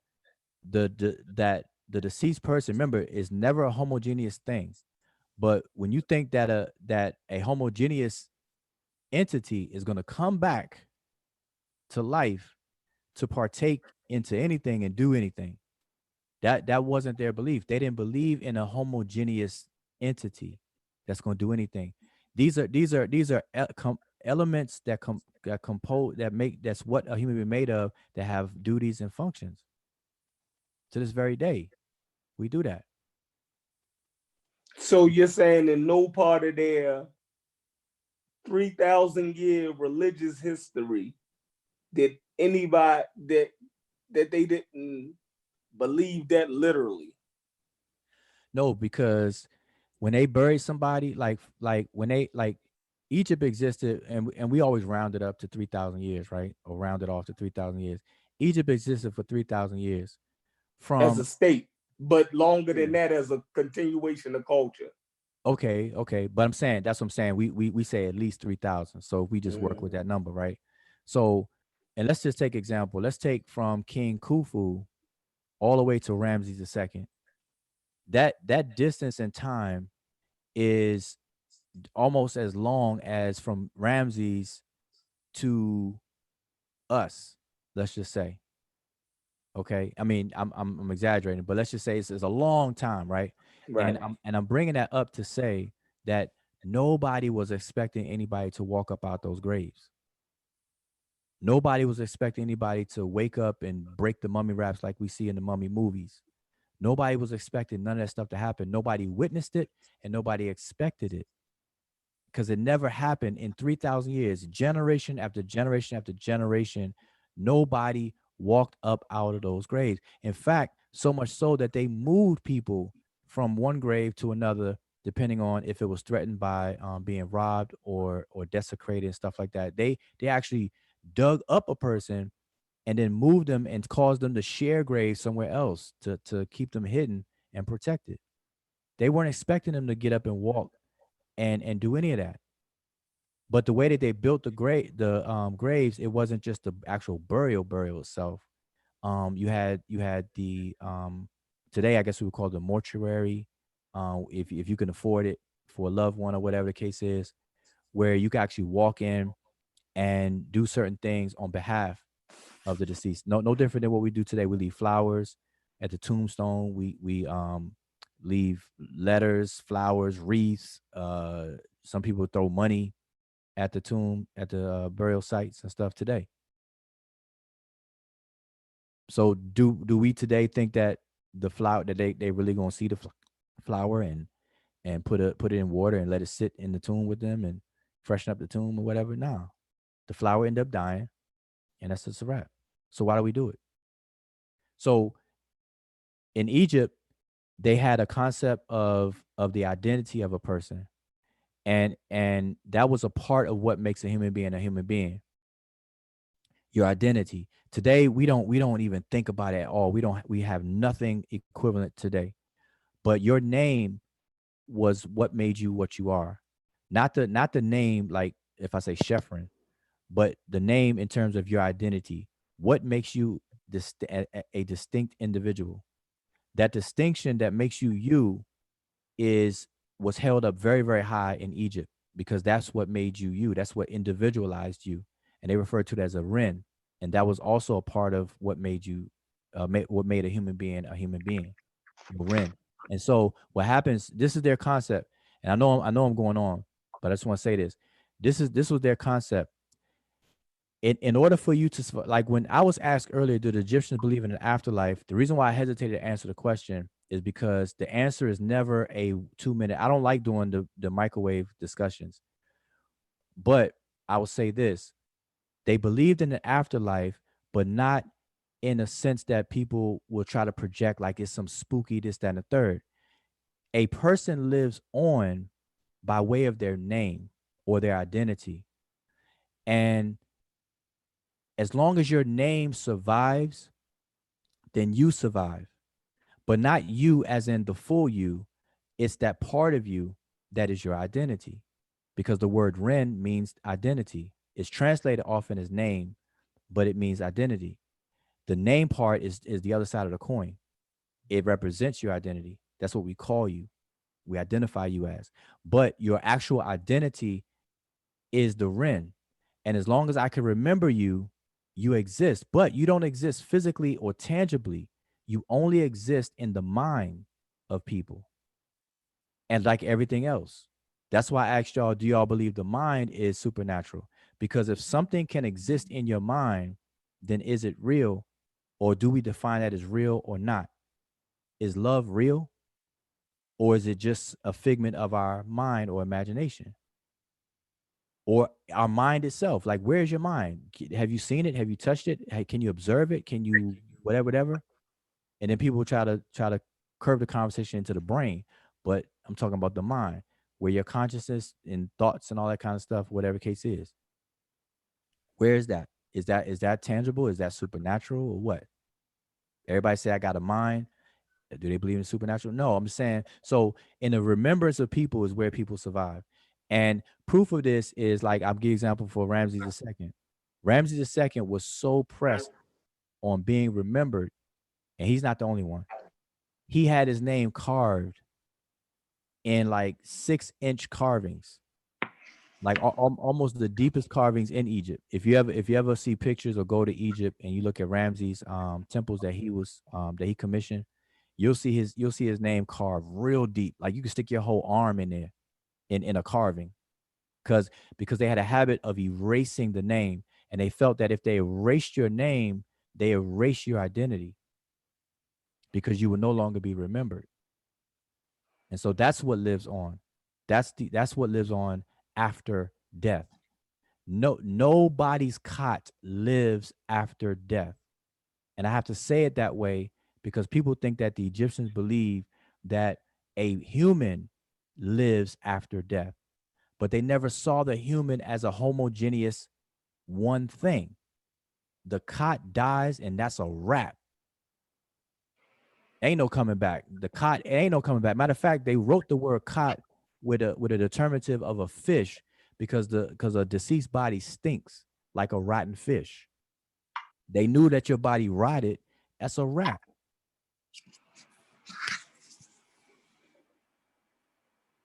that the deceased person, remember, is never a homogeneous thing. But when you think that a homogeneous entity is going to come back to life to partake into anything and do anything, that wasn't their belief. They didn't believe in a homogeneous entity that's going to do anything. These are elements that compose, that make, that's what a human being made of, that have duties and functions. To this very day, we do that. So you're saying in no part of their 3,000-year religious history did anybody that they didn't believe that literally? No, because when they buried somebody, like when they, like, Egypt existed, and we always round it up to 3,000 years, right? Or round it off to 3,000 years. Egypt existed for 3,000 years. As a state, but longer than that as a continuation of culture. Okay, but I'm saying, that's what I'm saying. We say at least 3,000. So if we just work with that number, right? So, and let's just take example. Let's take from King Khufu all the way to Ramses II. That distance in time is almost as long as from Ramses to us. Let's just say. Okay, I mean, I'm exaggerating, but let's just say it's a long time, right? Right. And I'm bringing that up to say that nobody was expecting anybody to walk up out those graves. Nobody was expecting anybody to wake up and break the mummy wraps like we see in the mummy movies. Nobody was expecting none of that stuff to happen. Nobody witnessed it, and nobody expected it, because it never happened in 3,000 years. Generation after generation after generation, nobody walked up out of those graves. In fact, so much so that they moved people from one grave to another, depending on if it was threatened by being robbed or desecrated and stuff like that. They actually dug up a person and then moved them and caused them to share graves somewhere else to keep them hidden and protected. They weren't expecting them to get up and walk and do any of that. But the way that they built the graves, it wasn't just the actual burial itself. You had the today, I guess we would call it the mortuary, if you can afford it for a loved one or whatever the case is, where you can actually walk in and do certain things on behalf of the deceased. No different than what we do today. We leave flowers at the tombstone. We leave letters, flowers, wreaths. Some people throw money at the tomb, at the burial sites and stuff today. So do we today think that the flower, that they really gonna see the flower and put it in water and let it sit in the tomb with them and freshen up the tomb or whatever? No, the flower ended up dying, and that's just a wrap. So why do we do it? So in Egypt, they had a concept of the identity of a person, and that was a part of what makes a human being. Your identity. Today, we don't even think about it at all. We have nothing equivalent today. But your name was what made you what you are. Not the name, like if I say Sheffrin, but the name in terms of your identity. What makes you a distinct individual? That distinction that makes you you was held up very, very high in Egypt, because that's what made you you. That's what individualized you. And they refer to it as a Ren. And that was also a part of what made you, what made a human being, Ren. And so what happens, this is their concept. And I know I'm going on, but I just want to say this. This was their concept. In order for you to, like when I was asked earlier, do the Egyptians believe in an afterlife? The reason why I hesitated to answer the question is because the answer is never a 2-minute. I don't like doing the microwave discussions. But I will say this. They believed in the afterlife, but not in a sense that people will try to project like it's some spooky this, that, and the third. A person lives on by way of their name or their identity. And as long as your name survives, then you survive. but not you as in the full you. It's that part of you that is your identity, because the word Ren means identity. It's translated often as name, but it means identity. The name part is the other side of the coin. It represents your identity. That's what we call you. We identify you as. But your actual identity is the Ren. And as long as I can remember you, you exist. But you don't exist physically or tangibly. You only exist in the mind of people. And like everything else. That's why I asked y'all, do y'all believe the mind is supernatural? Because if something can exist in your mind, then is it real? Or do we define that as real or not? Is love real? Or is it just a figment of our mind or imagination? Or our mind itself? Like, where's your mind? Have you seen it? Have you touched it? Can you observe it? Can you whatever? And then people try to curve the conversation into the brain. But I'm talking about the mind, where your consciousness and thoughts and all that kind of stuff, whatever case is. Where is that? Is that tangible? Is that supernatural or what? Everybody say I got a mind. Do they believe in supernatural? No, I'm saying, so in the remembrance of people is where people survive. And proof of this is, like, I'll give an example for Ramses II. Ramses II was so pressed on being remembered, and he's not the only one. He had his name carved in like 6-inch carvings, like almost the deepest carvings in Egypt. If you ever see pictures or go to Egypt and you look at Ramses' temples that he commissioned, you'll see his name carved real deep. Like you can stick your whole arm in there in a carving, because they had a habit of erasing the name, and they felt that if they erased your name, they erase your identity, because you will no longer be remembered. And so that's what lives on. That's what lives on after death. Nobody's cot lives after death. And I have to say it that way because people think that the Egyptians believe that a human lives after death, but they never saw the human as a homogeneous one thing. The cot dies and that's a wrap. Ain't no coming back. The cot ain't no coming back. Matter of fact, they wrote the word cot with a determinative of a fish because a deceased body stinks like a rotten fish. They knew that your body rotted. That's a wrap.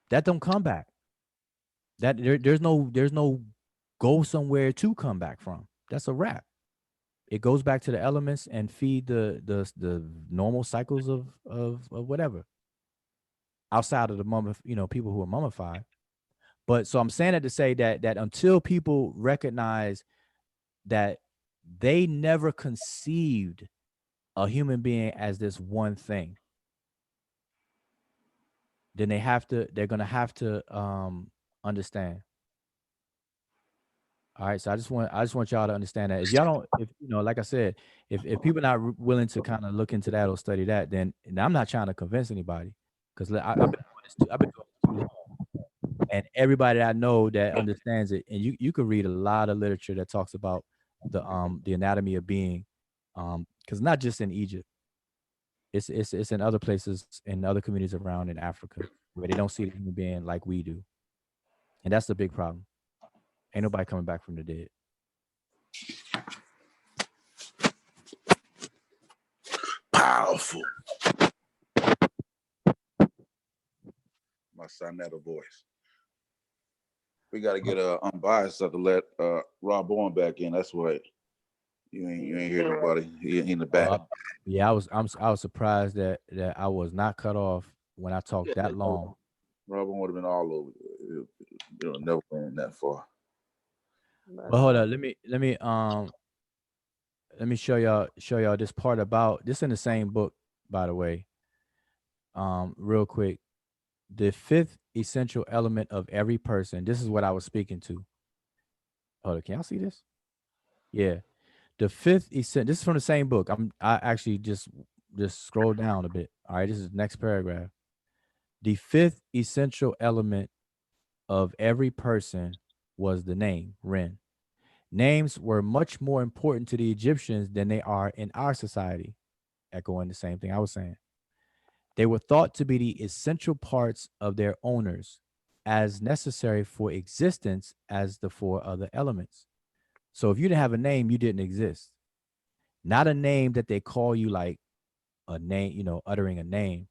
That don't come back. That there's no go somewhere to come back from. That's a wrap. It goes back to the elements and feed the normal cycles of whatever outside of the people who are mummified. But so I'm saying that to say that until people recognize that they never conceived a human being as this one thing, then they're gonna have to understand. All right, so I just want y'all to understand that if y'all don't, like I said, if people are not willing to kind of look into that or study that, then I'm not trying to convince anybody, because I've been doing this too long, and everybody that I know that understands it, and you could read a lot of literature that talks about the anatomy of being, because not just in Egypt, it's in other places, in other communities around in Africa where they don't see the human being like we do, and that's the big problem. Ain't nobody coming back from the dead. Powerful. My sonetta voice. We got to get unbiased to let Rob Bowen back in. That's why you ain't hear nobody. He in the back. Yeah, I was surprised that I was not cut off when I talked that long. Rob Bowen would have been all over. It'll never went that far. But hold on, let me show y'all this part about this in the same book, by the way. Real quick, the fifth essential element of every person. This is what I was speaking to. Hold on, can y'all see this? Yeah, the fifth essential. This is from the same book. I actually just scroll down a bit. All right, this is the next paragraph. The fifth essential element of every person was the name, Ren. Names were much more important to the Egyptians than they are in our society. Echoing the same thing I was saying. They were thought to be the essential parts of their owners, as necessary for existence as the four other elements. So if you didn't have a name, you didn't exist. Not a name that they call you like a name, uttering a name,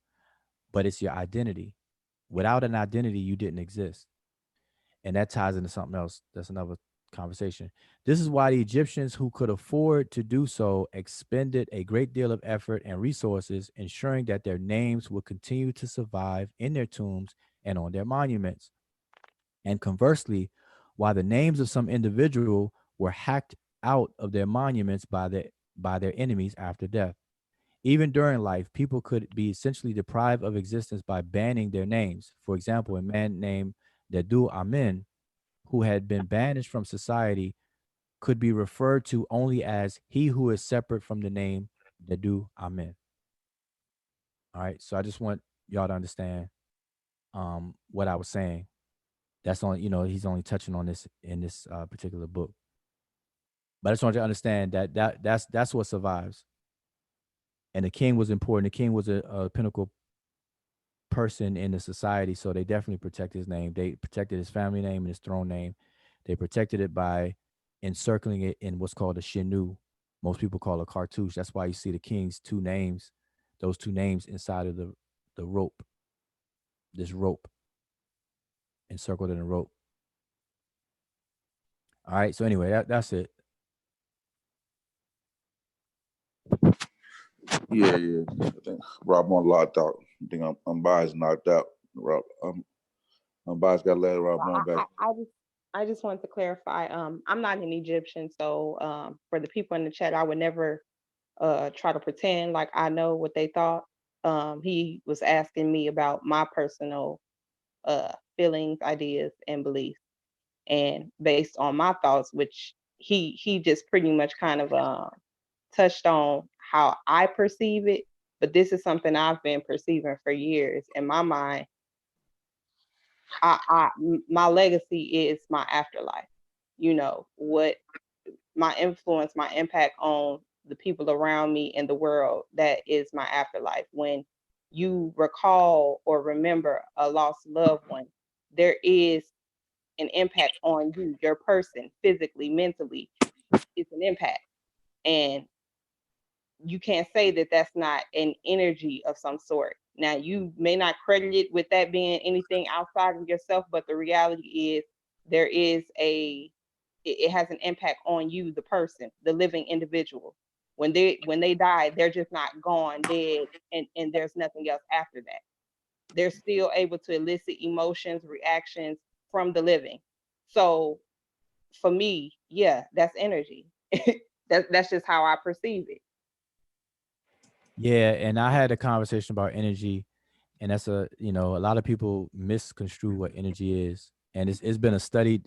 but it's your identity. Without an identity, you didn't exist. And that ties into something else. That's another conversation. This is why the Egyptians who could afford to do so expended a great deal of effort and resources, ensuring that their names would continue to survive in their tombs and on their monuments. And conversely, while the names of some individual were hacked out of their monuments by their enemies after death. Even during life, people could be essentially deprived of existence by banning their names. For example, a man named Dedu Amin, who had been banished from society, could be referred to only as he who is separate from the name Dedu Amin. All right, so I just want y'all to understand what I was saying. That's only, he's only touching on this in this particular book. But I just want you to understand that's what survives. And the king was important. The king was a pinnacle person in the society, so they definitely protected his name. They protected his family name and his throne name. They protected it by encircling it in what's called a shinu. Most people call it cartouche. That's why you see the king's two names, those two names inside of the rope. This rope encircled in a rope. All right. So anyway, that's it. Yeah. I think Rob on locked out. I think I'm biased knocked out. Rob, I'm biased got to let Rob on back. I just wanted to clarify. I'm not an Egyptian, so for the people in the chat, I would never try to pretend like I know what they thought. He was asking me about my personal feelings, ideas, and beliefs, and based on my thoughts, which he just pretty much kind of touched on how I perceive it. But this is something I've been perceiving for years. In my mind, my legacy is my afterlife. What my influence, my impact on the people around me in the world, that is my afterlife. When you recall or remember a lost loved one, there is an impact on you, your person, physically, mentally. It's an impact. And you can't say that that's not an energy of some sort. Now, you may not credit it with that being anything outside of yourself, but the reality is it has an impact on you, the person, the living individual. When they die, they're just not gone, dead, and there's nothing else after that. They're still able to elicit emotions, reactions from the living. So for me, yeah, that's energy. That's just how I perceive it. Yeah, and I had a conversation about energy, and that's a lot of people misconstrue what energy is, and it's been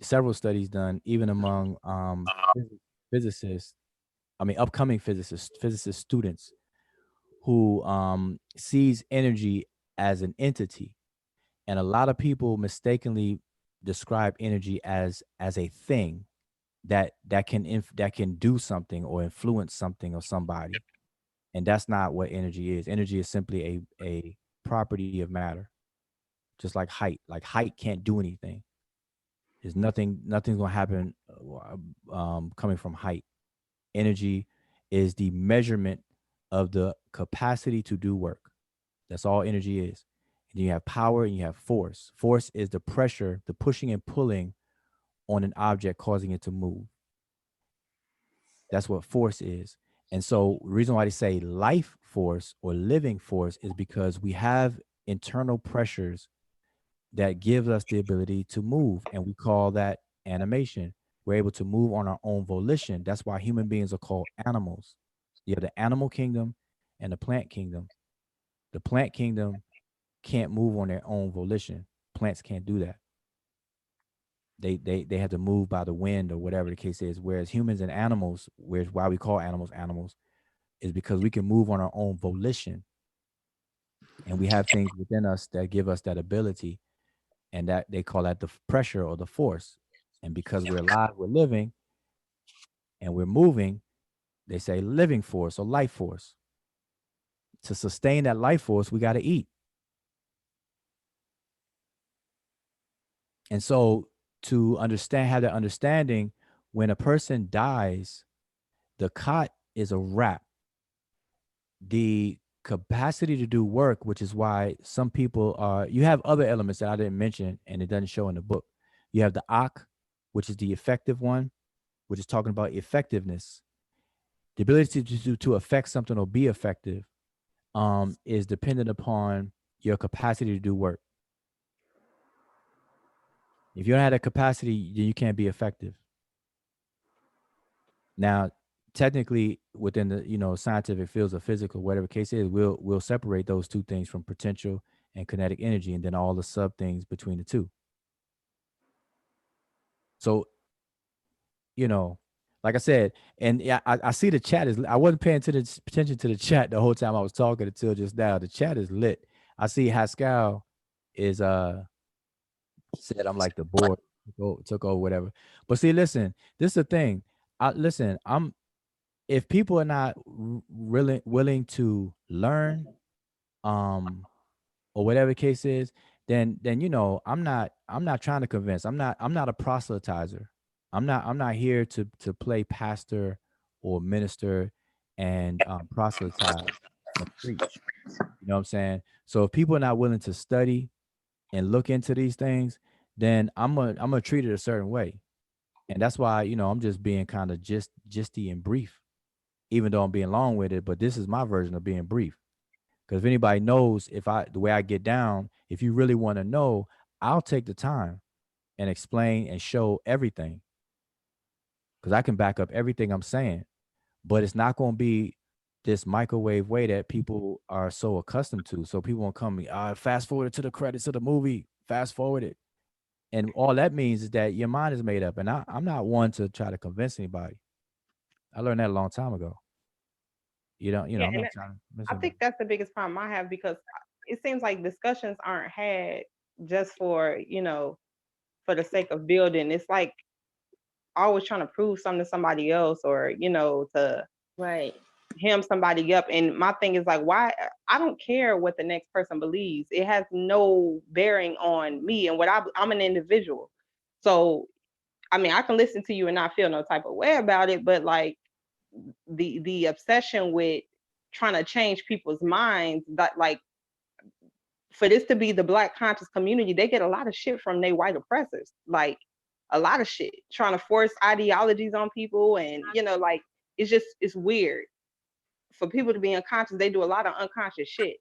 several studies done, even among physicists. I mean, upcoming physicist students who sees energy as an entity, and a lot of people mistakenly describe energy as a thing that can do something or influence something or somebody. And that's not what energy is. Energy is simply a property of matter, just like height. Like height can't do anything. There's nothing's gonna happen coming from height. Energy is the measurement of the capacity to do work. That's all energy is. And you have power and you have force. Force is the pressure, the pushing and pulling on an object, causing it to move. That's what force is. And so the reason why they say life force or living force is because we have internal pressures that give us the ability to move. And we call that animation. We're able to move on our own volition. That's why human beings are called animals. You have the animal kingdom and the plant kingdom. The plant kingdom can't move on their own volition. Plants can't do that. They have to move by the wind or whatever the case is. Whereas humans and animals, why we call animals, is because we can move on our own volition. And we have things within us that give us that ability. And that they call that the pressure or the force. And because we're alive, we're living, and we're moving, they say living force or life force. to sustain that life force, we got to eat. And so to have that understanding, when a person dies, the cot is a wrap. The capacity to do work, which is why some people you have other elements that I didn't mention and it doesn't show in the book. You have the Ak, which is the effective one, which is talking about effectiveness. The ability to affect something or be effective is dependent upon your capacity to do work. If you don't have that capacity, then you can't be effective. Now, technically, within the scientific fields of physics or whatever case is, we'll separate those two things from potential and kinetic energy, and then all the sub things between the two. So, like I said, and yeah, I see the chat I wasn't paying attention to the chat the whole time I was talking until just now. The chat is lit. I see Haskell is said I'm like the board took over whatever. But see, listen, this is the thing. If people are not really willing to learn, or whatever the case is, then I'm not trying to convince. I'm not a proselytizer. I'm not here to play pastor or minister and proselytize and preach. You know what I'm saying? So if people are not willing to study and look into these things, then I'm gonna treat it a certain way. And that's why, I'm just being kind of gisty and brief, even though I'm being long with it, but this is my version of being brief. Because if anybody knows the way I get down, if you really want to know, I'll take the time and explain and show everything. Because I can back up everything I'm saying, but it's not going to be this microwave way that people are so accustomed to. So people won't come, fast forward to the credits of the movie, fast forward it. And all that means is that your mind is made up. And I'm not one to try to convince anybody. I learned that a long time ago. I'm not trying to. I think that's the biggest problem I have, because it seems like discussions aren't had just for the sake of building. It's like always trying to prove something to somebody else, or to hem somebody up. And my thing is like, why? I don't care what the next person believes. It has no bearing on me and what I'm an individual. So I mean, I can listen to you and not feel no type of way about it, but like the obsession with trying to change people's minds, that like for this to be the Black conscious community, they get a lot of shit from their white oppressors, like a lot of shit, trying to force ideologies on people. And like it's weird for people to be unconscious. They do a lot of unconscious shit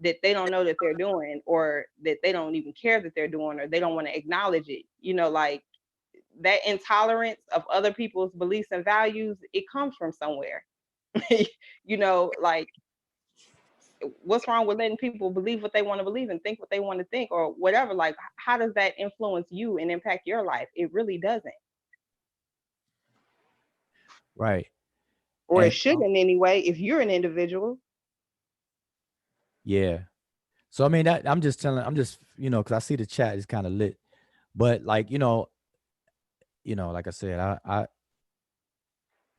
that they don't know that they're doing, or that they don't even care that they're doing, or they don't want to acknowledge it. Like that intolerance of other people's beliefs and values, it comes from somewhere. Like what's wrong with letting people believe what they want to believe and think what they want to think, or whatever? Like, how does that influence you and impact your life? It really doesn't. Right. Or it shouldn't anyway, if you're an individual. Yeah. So I mean, I'm just because I see the chat is kind of lit, but like like I said, I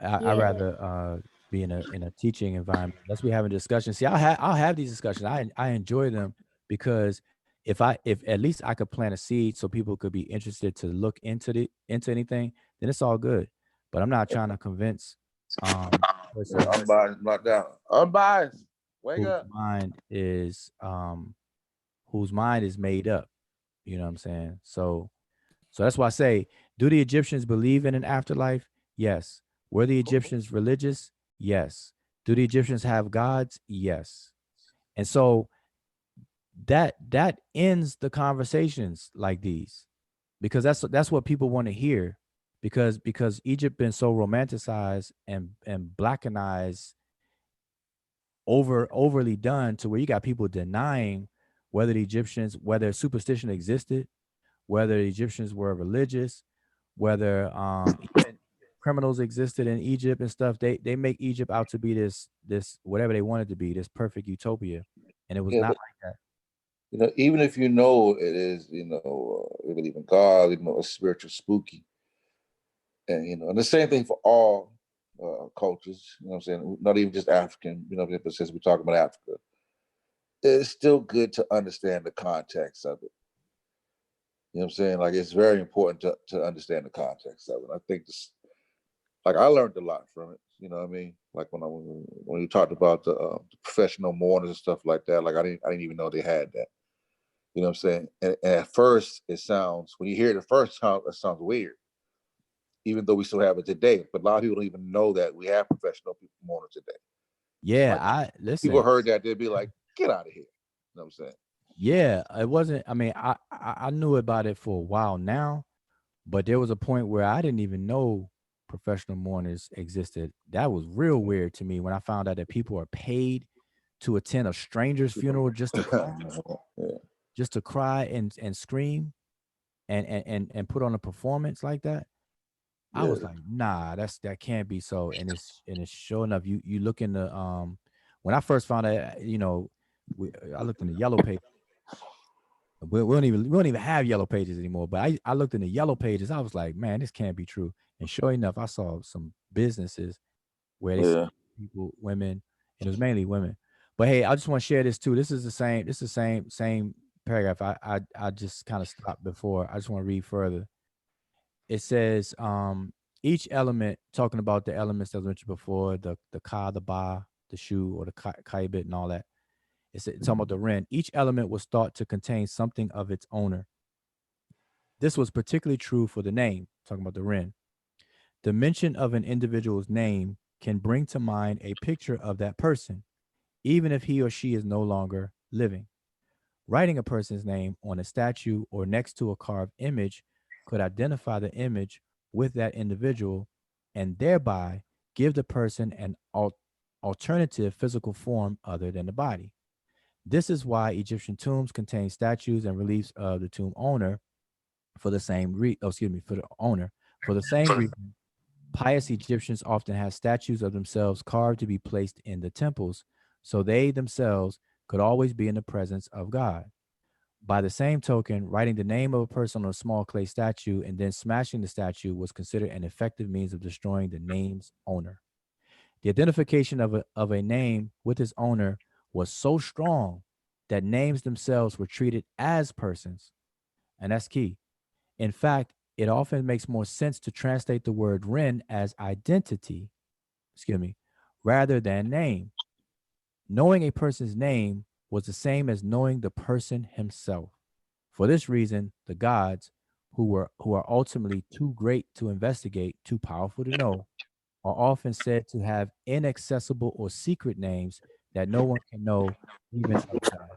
rather be in a teaching environment. Let's be having discussions. See, I'll have these discussions. I enjoy them, because if at least I could plant a seed so people could be interested to look into anything, then it's all good. But I'm not trying to convince. Unbiased, blocked out. Unbiased. Wake up. Whose mind is made up. You know what I'm saying? So that's why I say, do the Egyptians believe in an afterlife? Yes. Were the Egyptians religious? Yes. Do the Egyptians have gods? Yes. And so that ends the conversations like these, because that's what people want to hear, because Egypt been so romanticized and blackenized, overly done, to where you got people denying whether superstition existed, whether the Egyptians were religious, whether even criminals existed in Egypt and stuff. They make Egypt out to be this whatever they wanted to be, this perfect utopia, and it was not like that. Even if you know it is, we believe in God, it's spiritual, spooky, and and the same thing for all cultures, you know what I'm saying? Not even just African, you know, but since we're talking about Africa, it's still good to understand the context of it. You know what I'm saying? Like, it's very important to understand the context of it. I think this, like, I learned a lot from it. You know what I mean? Like when you talked about the professional mourners and stuff like that, like I didn't even know they had that. You know what I'm saying? And at first, it sounds, when you hear it the first time, it sounds weird, even though we still have it today. But a lot of people don't even know that we have professional people mourners today. Yeah, like, I listen. People heard that, they'd be like, "Get out of here." You know what I'm saying? Yeah, it wasn't. I mean, I knew about it for a while now, but there was a point where I didn't even know professional mourners existed. That was real weird to me when I found out that people are paid to attend a stranger's funeral just to cry, just to cry and scream and put on a performance like that. I was like, nah, that can't be so. And it's sure enough. You look in the when I first found out, you know, I looked in the yellow page. We don't even have yellow pages anymore. But I looked in the yellow pages. I was like, man, this can't be true. And sure enough, I saw some businesses where they see people, women, and it was mainly women. But hey, I just want to share this too. This is the same. This is the same paragraph. I just kind of stopped before. I just want to read further. It says, each element, talking about the elements that was mentioned before, the ka, the ba, the shu, or the kaibit and all that. It's talking about the ren. Each element was thought to contain something of its owner. This was particularly true for the name, talking about the ren. The mention of an individual's name can bring to mind a picture of that person, even if he or she is no longer living. Writing a person's name on a statue or next to a carved image could identify the image with that individual and thereby give the person an alternative physical form other than the body. This is why Egyptian tombs contain statues and reliefs of the tomb owner for the same for the owner. For the same reason, pious Egyptians often have statues of themselves carved to be placed in the temples, so they themselves could always be in the presence of God. By the same token, writing the name of a person on a small clay statue and then smashing the statue was considered an effective means of destroying the name's owner. The identification of a name with its owner was so strong that names themselves were treated as persons. And that's key. In fact, it often makes more sense to translate the word ren as identity, rather than name. Knowing a person's name was the same as knowing the person himself. For this reason, the gods, who are ultimately too great to investigate, too powerful to know, are often said to have inaccessible or secret names that no one can know, even outside.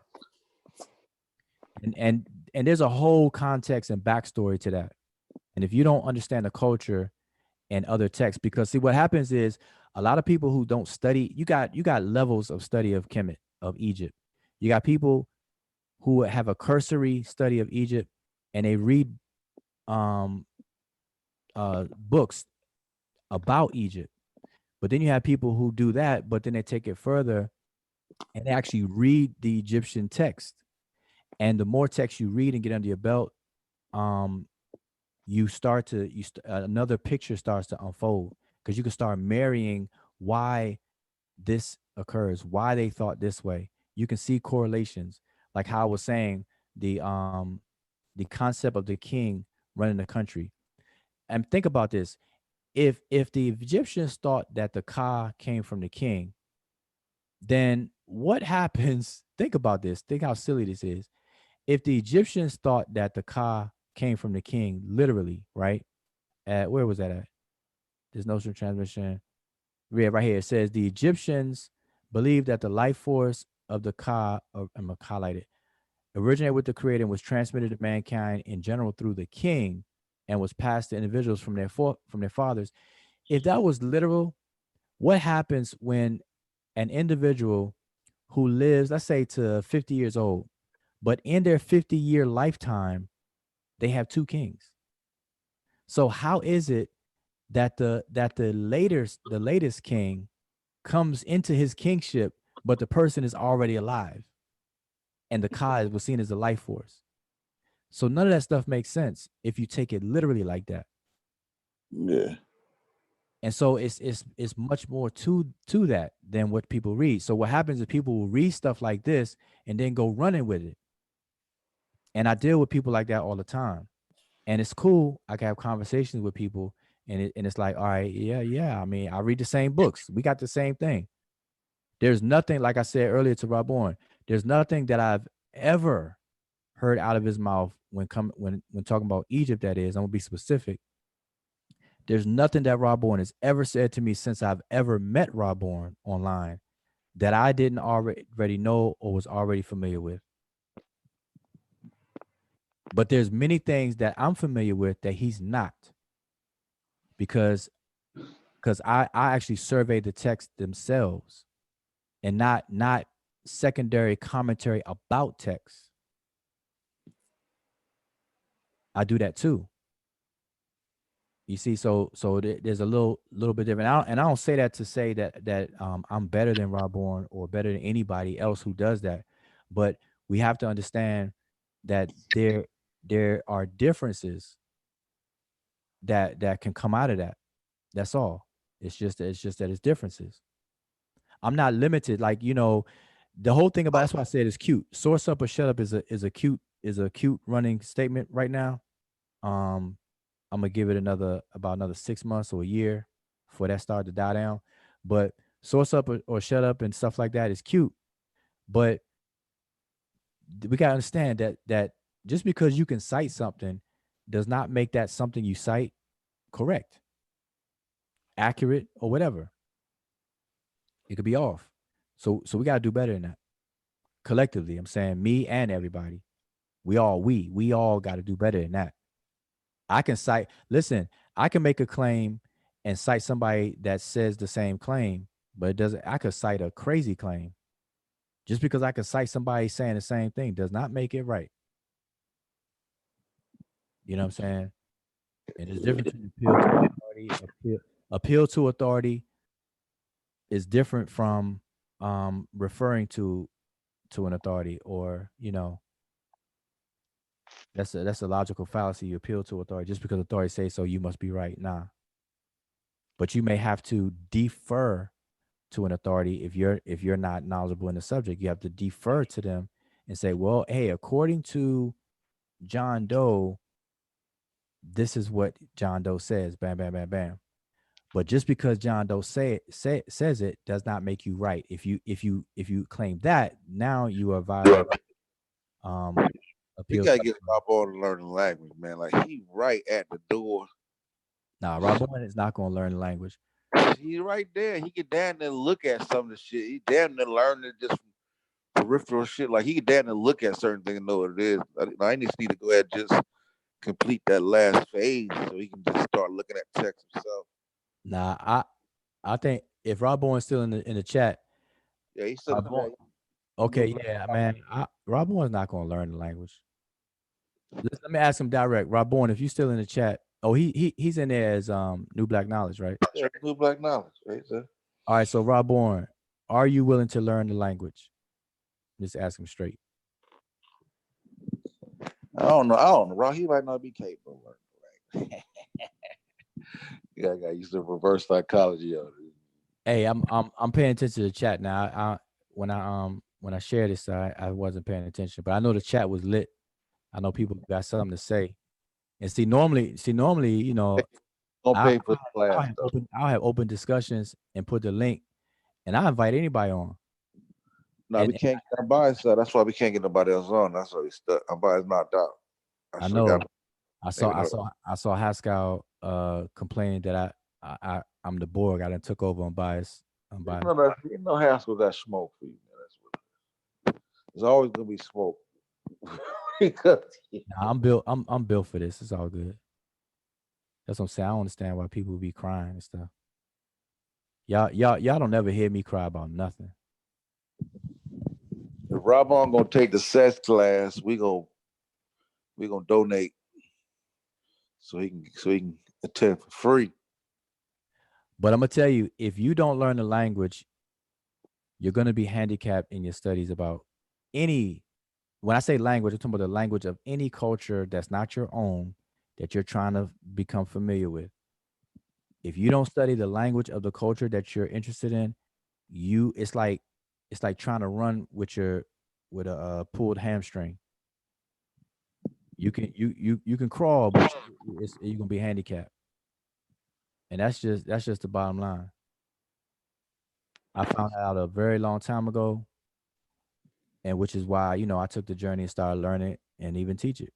And there's a whole context and backstory to that. And if you don't understand the culture and other texts, because see what happens is a lot of people who don't study, you got levels of study of Kemet, of Egypt. You got people who have a cursory study of Egypt and they read books about Egypt. But then you have people who do that, but then they take it further and they actually read the Egyptian text. And the more text you read and get under your belt, another picture starts to unfold, because you can start marrying why this occurs, why they thought this way. You can see correlations, like how I was saying, the concept of the king running the country. And think about this. If the Egyptians thought that the Ka came from the king, then what happens? Think about this. Think how silly this is. If the Egyptians thought that the Ka came from the king, literally, right? Where was that at? There's no transmission. Yeah, right here. It says the Egyptians believed that the life force of the Ka, I'm gonna highlight it, originated with the creator and was transmitted to mankind in general through the king and was passed to individuals from their fathers. If that was literal, what happens when an individual who lives, let's say, to 50 years old, but in their 50-year lifetime, they have two kings? So how is it that the latest king comes into his kingship, but the person is already alive, and the Ka was seen as the life force? So none of that stuff makes sense if you take it literally like that. Yeah. And so it's much more to that than what people read. So what happens is people will read stuff like this and then go running with it. And I deal with people like that all the time. And it's cool. I can have conversations with people and it's like, all right, yeah. I mean, I read the same books. We got the same thing. There's nothing, like I said earlier to Rob Bourne, there's nothing that I've ever heard out of his mouth when talking about Egypt, that is, I'm gonna be specific. There's nothing that Rob Bourne has ever said to me since I've ever met Rob Bourne online that I didn't already know or was already familiar with. But there's many things that I'm familiar with that he's not, because I actually survey the text themselves and not secondary commentary about text. I do that too. You see, so there's a little bit different. I don't say that to say that I'm better than Rob Bourne or better than anybody else who does that, but we have to understand that there are differences that can come out of that. That's all. It's just that it's differences. I'm not limited. Like, you know, the whole thing about, that's why I said it's cute. Source up or shut up is a cute running statement right now. I'm gonna give it about another 6 months or a year for that start to die down. But source up or shut up and stuff like that is cute. But we gotta understand that just because you can cite something does not make that something you cite correct, accurate, or whatever. It could be off. So we gotta do better than that. Collectively, I'm saying me and everybody. We all gotta do better than that. I can make a claim and cite somebody that says the same claim, but I could cite a crazy claim. Just because I could cite somebody saying the same thing does not make it right. You know what I'm saying? And there's difference between appeal to authority. Appeal to authority is different from referring to an authority, or, you know, that's a logical fallacy. You appeal to authority just because authority says so, you must be right. Nah. But you may have to defer to an authority if you're not knowledgeable in the subject. You have to defer to them and say, well, hey, according to John Doe, this is what John Doe says. Bam, bam, bam, bam. But just because John Doe says it does not make you right. If you claim that, now you are violating You gotta get Rob Bourne to learn the language, man. Like, he right at the door. Nah, Rob Bourne is not gonna learn the language. He's right there. He can damn near look at some of the shit. He damn near learn it just from peripheral shit. Like, he can damn near look at certain things and know what it is. I just need to go ahead and just complete that last phase so he can just start looking at text himself. Nah, I think if Rob Bourne's still in the chat, yeah, he's still okay, yeah, man. Rob Bourne's not gonna learn the language. Let me ask him direct. Rob Bourne, if you're still in the chat, he's in there as New Black Knowledge, right? Yeah, New Black Knowledge, right, sir. All right, so Rob Bourne, are you willing to learn the language? Just ask him straight. I don't know. Rob, he might not be capable of learning the language. Yeah, I got used to reverse psychology of it. Hey, I'm paying attention to the chat now. When I shared this, I wasn't paying attention, but I know the chat was lit. I know people got something to say. And see, normally, you know, don't pay for class. I'll have open discussions and put the link, and I invite anybody on. No, we can't get Bias, so that's why we can't get nobody else on. That's why we stuck. Our Bias knocked out. I know. I saw Haskell complaining that I'm the Borg. I done took over on Bias. You know Haskell got smoke for you, man. That's what it is. There's always gonna be smoke. I'm built for this. It's all good. That's what I'm saying. I don't understand why people be crying and stuff. Y'all don't ever hear me cry about nothing. If Rob Bourne gonna take the sex class, we gonna donate so he can attend for free. But I'm gonna tell you, if you don't learn the language, you're gonna be handicapped in your studies about any. When I say language, I'm talking about the language of any culture that's not your own, that you're trying to become familiar with. If you don't study the language of the culture that you're interested in, it's like trying to run with a pulled hamstring. You can crawl, but you're gonna be handicapped, and that's just the bottom line. I found out a very long time ago, and which is why I took the journey and started learning and even teach it.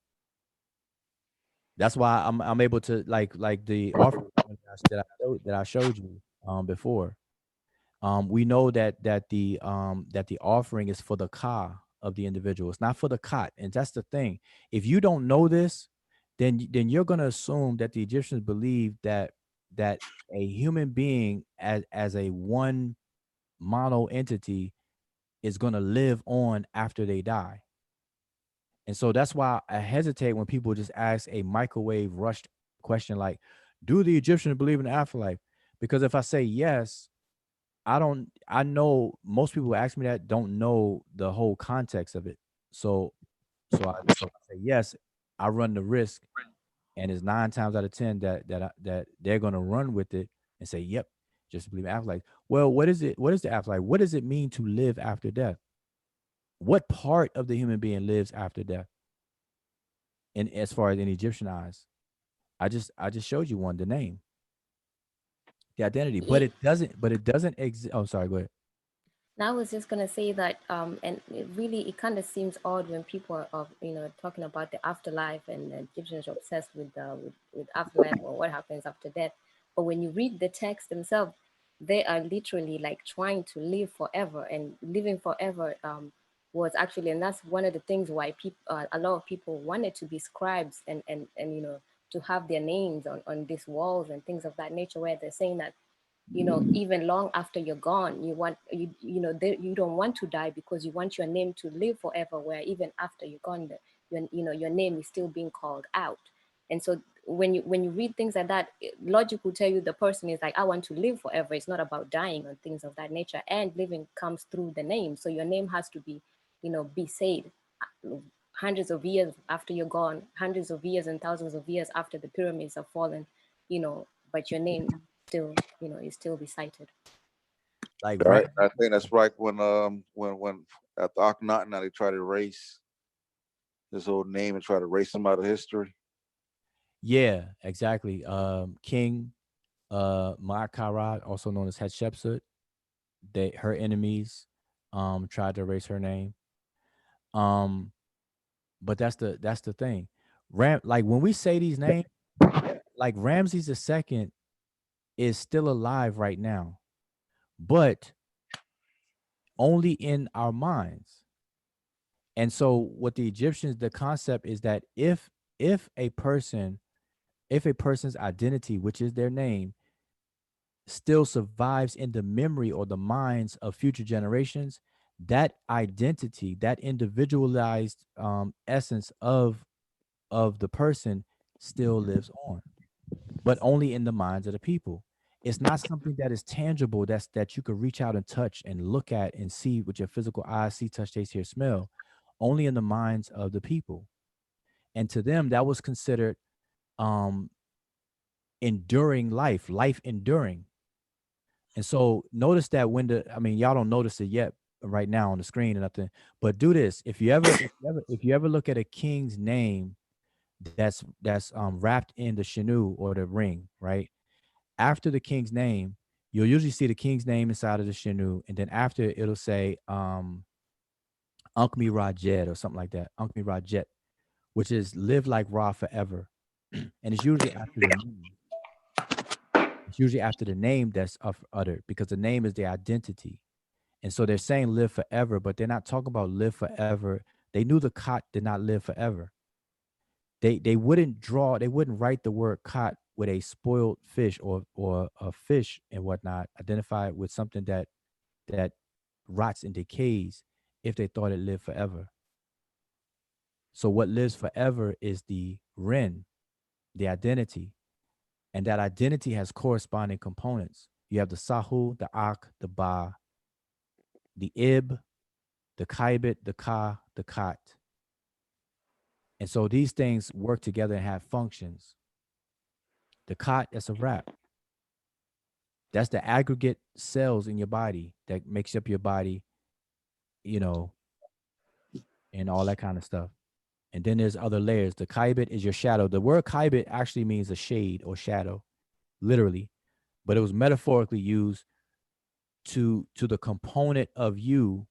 That's why I'm able to like the offering that I showed you before. We know that the offering is for the ka of the individual. It's not for the kot, and that's the thing. If you don't know this, then you're gonna assume that the Egyptians believed that a human being as a one mono entity is gonna live on after they die. And so that's why I hesitate when people just ask a microwave rushed question like, do the Egyptians believe in the afterlife? Because if I say yes, I know most people who ask me that don't know the whole context of it. So I say yes, I run the risk, and it's 9 times out of 10 that they're gonna run with it and say, yep, just believe in afterlife. Well, what is it? What is the afterlife? What does it mean to live after death? What part of the human being lives after death? And as far as in Egyptian eyes, I just showed you one, the name, the identity, but it doesn't exist. Oh, sorry, go ahead. Now I was just gonna say that, and it kind of seems odd when people are, talking about the afterlife, and Egyptians are obsessed with afterlife or what happens after death. But when you read the text themselves, they are literally like trying to live forever, and living forever was actually, and that's one of the things why people, a lot of people wanted to be scribes and to have their names on these walls and things of that nature, where they're saying that even long after you're gone, you don't want to die because you want your name to live forever, where even after you're gone, your name is still being called out. And so when you read things like that, logic will tell you the person is like, I want to live forever. It's not about dying or things of that nature, and living comes through the name. So your name has to be said hundreds of years after you're gone, hundreds of years and thousands of years after the pyramids have fallen, but your name still, is still recited. Like, right. I think that's right. When at the Akhenaten, now they try to erase his old name and try to erase him out of history. Yeah, exactly. King Ma'akarat, also known as Hatshepsut, her enemies tried to erase her name. But that's the thing. Like when we say these names, like Ramses II is still alive right now, but only in our minds. And so what the Egyptians, the concept is that if a person's identity, which is their name, still survives in the memory or the minds of future generations, that identity, that individualized essence of the person still lives on, but only in the minds of the people. It's not something that is tangible, that you could reach out and touch and look at and see with your physical eyes, see, touch, taste, hear, smell, only in the minds of the people. And to them, that was considered enduring life enduring. And so notice that y'all don't notice it yet right now on the screen or nothing, but do this. If you ever look at a king's name that's wrapped in the shenu or the ring, right? After the king's name, you'll usually see the king's name inside of the shenu, and then after it'll say Ankmi Rajet or something like that. Ankmi Rajet, which is live like Ra forever. And it's usually after the name. It's usually after the name that's uttered, because the name is the identity. And so they're saying live forever, but they're not talking about live forever. They knew the Kot did not live forever. They wouldn't write the word Kot with a spoiled fish or a fish and whatnot, identify it with something that rots and decays if they thought it lived forever. So what lives forever is the Ren, the identity. And that identity has corresponding components. You have the Sahu, the Ak, the Ba, the Ib, the Kaibit, the Ka, the Kat. And so these things work together and have functions. The Kat, that's a wrap. That's the aggregate cells in your body that makes up your body, you know, and all that kind of stuff. And then there's other layers. The kaibit is your shadow. The word kaibit actually means a shade or shadow, literally, but it was metaphorically used to the component of you,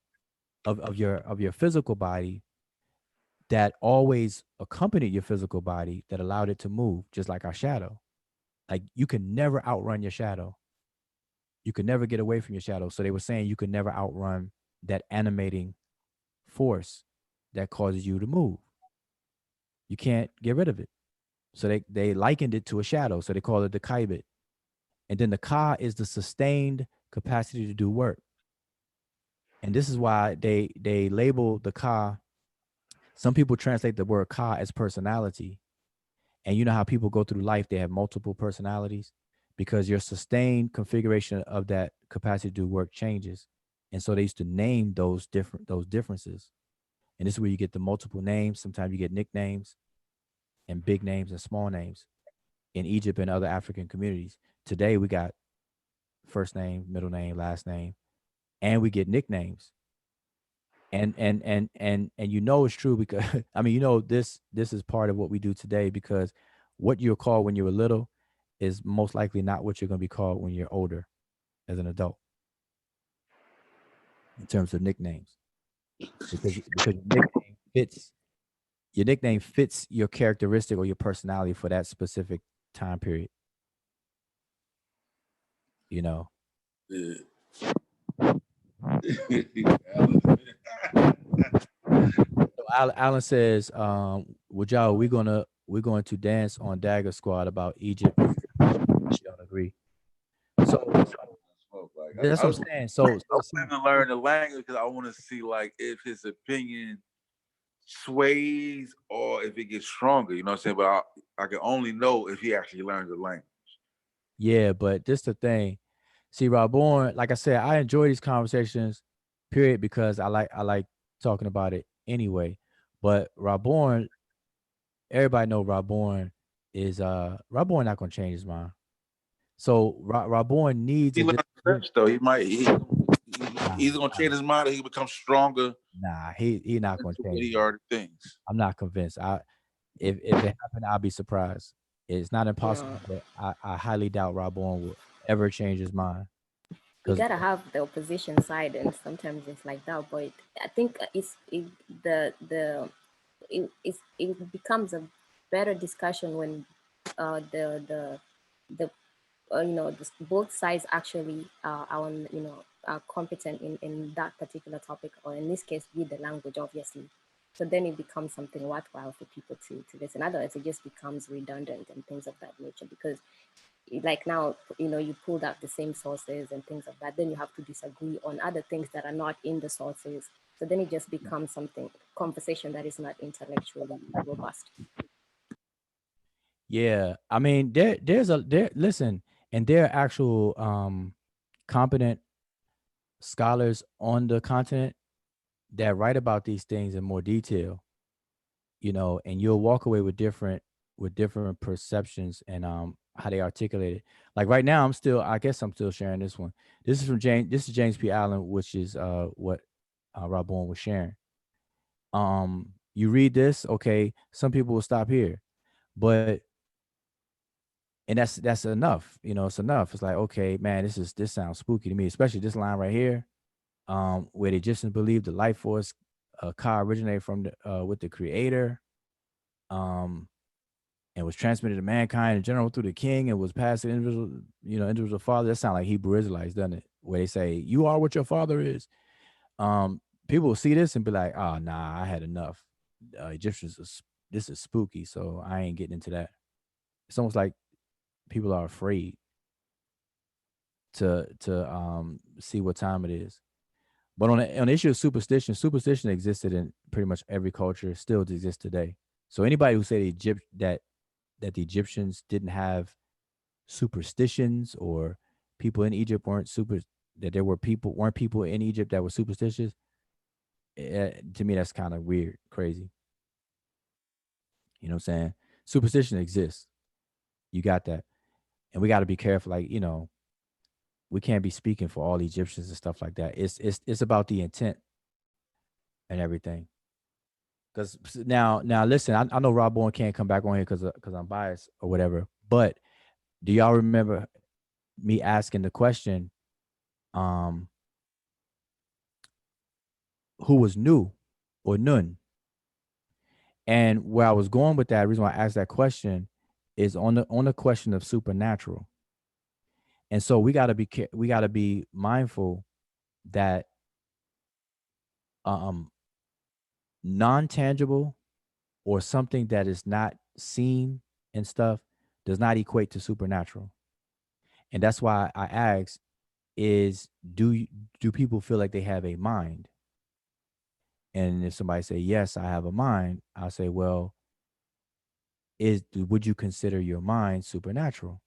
of your physical body that always accompanied your physical body, that allowed it to move, just like our shadow. Like you can never outrun your shadow. You could never get away from your shadow. So they were saying you could never outrun that animating force that causes you to move. You can't get rid of it. So they likened it to a shadow. So they call it the kaibit. And then the ka is the sustained capacity to do work. And this is why they label the ka. Some people translate the word ka as personality. And you know how people go through life, they have multiple personalities because your sustained configuration of that capacity to do work changes. And so they used to name those differences. And this is where you get the multiple names. Sometimes you get nicknames and big names and small names in Egypt and other African communities. Today we got first name, middle name, last name, and we get nicknames. And you know it's true because I mean, you know, this is part of what we do today, because what you're called when you were little is most likely not what you're going to be called when you're older as an adult in terms of nicknames, because your nickname fits your characteristic or your personality for that specific time period, you know. Yeah. So Alan says, Wajal, we're going to dance on Dagger Squad about Egypt. She don't agree. So that's what I'm saying. So I want to learn the language because I want to see like if his opinion sways or if it gets stronger. You know what I'm saying? But I can only know if he actually learns the language. Yeah, but this the thing. See, Raborn, like I said, I enjoy these conversations, period, because I like talking about it anyway. But Raborn, everybody know Raborn is Raborn not gonna change his mind. So Raborn needs he French though. He might he's gonna change his mind. He becomes stronger. Nah, he not gonna change. He already thinks. I'm not convinced. If it happened, I'll be surprised. It's not impossible, but I highly doubt Raborn will ever change his mind. You gotta have the opposition side, and sometimes it's like that. But I think it becomes a better discussion when both sides actually are on, are competent in that particular topic, or in this case, with the language, obviously. So then it becomes something worthwhile for people to listen. Otherwise, it just becomes redundant and things of that nature, because like now, you pulled out the same sources and things of that. Then you have to disagree on other things that are not in the sources. So then it just becomes conversation that is not intellectually robust. Yeah, I mean, listen, and there are actual competent scholars on the continent that write about these things in more detail, and you'll walk away with different perceptions and how they articulate it. Like right now, I guess I'm still sharing this one. This is from James P. Allen, which is what Raborn was sharing. You read this, okay, some people will stop here, but and that's enough, it's enough. It's like, okay, man, this sounds spooky to me, especially this line right here, where the Egyptians believed the life force Ka originated from with the creator, and was transmitted to mankind in general through the king and was passed to individual father. That sounds like Hebrew Israelites, doesn't it? Where they say, you are what your father is. People will see this and be like, oh, nah, I had enough. Egyptians, this is spooky, so I ain't getting into that. It's almost like people are afraid to see what time it is. But on the issue of superstition existed in pretty much every culture, still exists today. So anybody who say that the Egyptians didn't have superstitions, or people in Egypt that there weren't people in Egypt that were superstitious, to me that's kind of weird, crazy. You know what I'm saying? Superstition exists. You got that. And we got to be careful, like, we can't be speaking for all Egyptians and stuff like that. It's about the intent and everything. Because now listen, I know Rob Bowen can't come back on here because I'm biased or whatever. But do y'all remember me asking the question, who was Nu or Nun? And where I was going with that, the reason why I asked that question is on the question of supernatural. And so we gotta be mindful that non-tangible or something that is not seen and stuff does not equate to supernatural. And that's why I asked is do people feel like they have a mind? And if somebody say, yes, I have a mind, I'll say, well, would you consider your mind supernatural?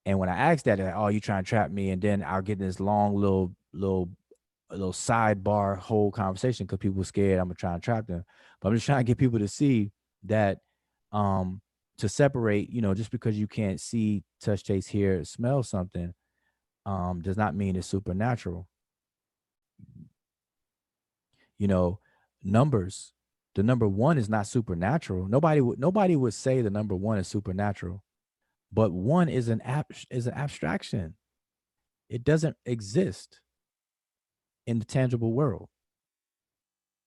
And when I ask that, oh, you trying to trap me, and then I'll get this long little sidebar whole conversation because people are scared I'm gonna try and trap them. But I'm just trying to get people to see that to separate, just because you can't see, touch, taste, hear, smell something, does not mean it's supernatural. Numbers, the number 1 is not supernatural. Nobody would say the number 1 is supernatural, but 1 is an abstraction. It doesn't exist in the tangible world.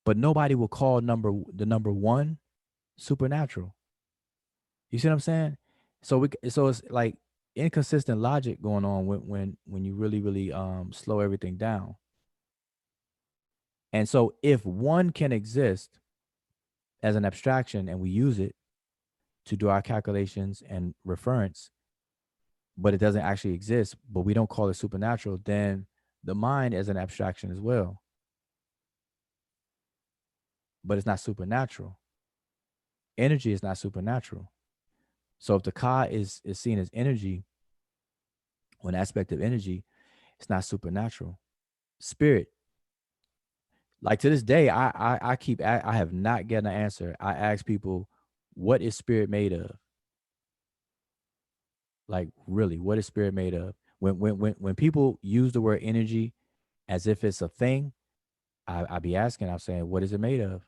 But nobody will call the number 1 supernatural. You see what I'm saying? So it's like inconsistent logic going on when you really slow everything down. And so if 1 can exist as an abstraction and we use it to do our calculations and reference, but it doesn't actually exist, but we don't call it supernatural, then the mind is an abstraction as well. But it's not supernatural. Energy is not supernatural. So if the Ka is seen as energy, one aspect of energy, it's not supernatural. Spirit, like to this day, I have not gotten an answer. I ask people, what is spirit made of? Like, really, what is spirit made of? When people use the word energy as if it's a thing, I be asking, I'm saying, what is it made of?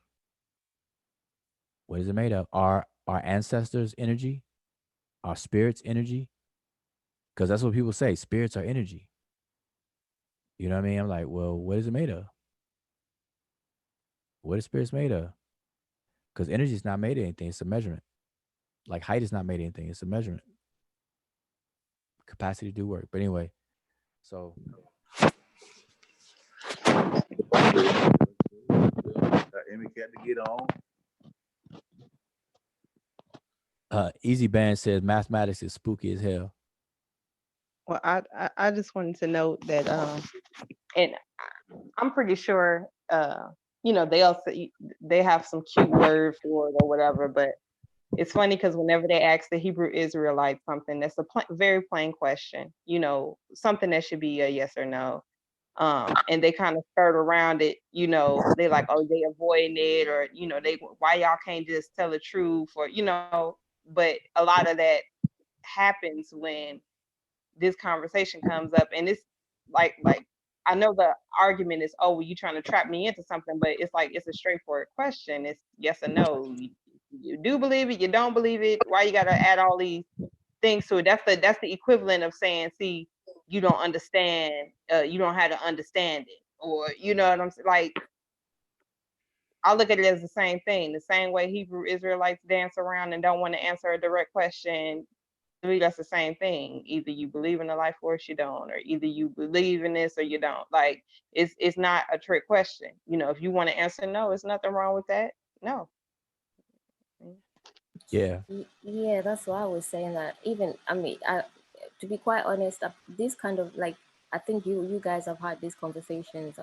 What is it made of? Our ancestors' energy? Our spirits' energy? Because that's what people say. Spirits are energy. You know what I mean? I'm like, well, what is it made of? What is spirits made of? Because energy is not made of anything. It's a measurement. Like height is not made of anything. It's a measurement. Capacity to do work. But anyway, so. Emmy got to get on. Easy Band says mathematics is spooky as hell. Well, I just wanted to note that and I'm pretty sure they have some cute word for it or whatever, but it's funny because whenever they ask the Hebrew Israelites something that's a very plain question, something that should be a yes or no, and they kind of skirt around it, they like, oh, they avoiding it, or why y'all can't just tell the truth, or but a lot of that happens when this conversation comes up, and it's like I know the argument is, oh, well, you trying to trap me into something, but it's like it's a straightforward question. It's yes or no. You do believe it, you don't believe it. Why you gotta add all these things to it? That's the equivalent of saying, see, you don't understand, you don't have to understand it, or you know what I'm saying? Like, I look at it as the same thing. The same way Hebrew Israelites dance around and don't want to answer a direct question. To me, that's the same thing. Either you believe in the life force, you don't, or either you believe in this or you don't. Like, it's not a trick question. If you want to answer no, there's nothing wrong with that. No. Yeah. Yeah, that's why I was saying that. Even, to be quite honest, this kind of like, I think you guys have had these conversations,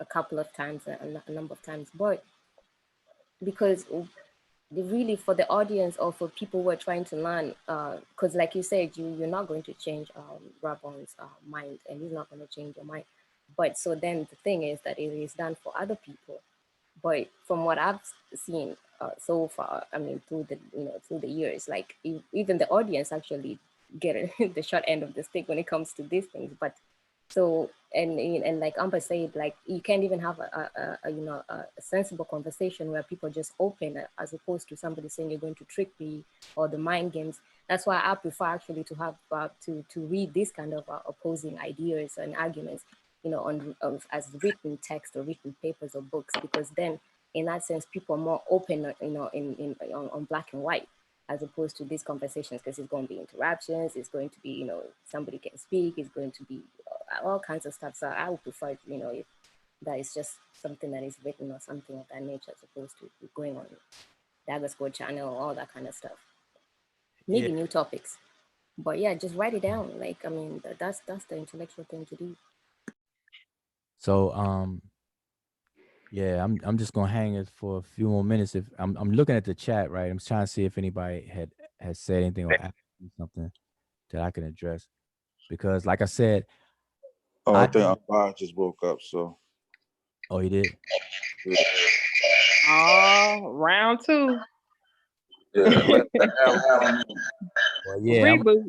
a couple of times, a number of times, but because really for the audience or for people who are trying to learn, because like you said, you're not going to change Rabon's mind, and he's not going to change your mind. But so then the thing is that it is done for other people. But from what I've seen so far, through the years, like even the audience actually get the short end of the stick when it comes to these things. But so, and like Amber said, like you can't even have a sensible conversation where people just open, as opposed to somebody saying you're going to trick me, or the mind games. That's why I prefer actually to have to read these kind of opposing ideas and arguments, on as written text or written papers or books, because then in that sense people are more open, on black and white, as opposed to these conversations, because it's going to be interruptions, it's going to be, somebody can speak, it's going to be all kinds of stuff. So I would prefer, if that is just something that is written or something of that nature, as opposed to going on Dagger Squad channel, all that kind of stuff. Maybe new topics, but yeah, just write it down. Like, I mean, that's the intellectual thing to do. So yeah, I'm just gonna hang it for a few more minutes. If I'm looking at the chat, right? I'm trying to see if anybody has said anything or asked me something that I can address, because like I said, I think Bob just woke up. So. Oh, he did. Yeah. Oh, round 2. Yeah. Well, yeah. Reboot.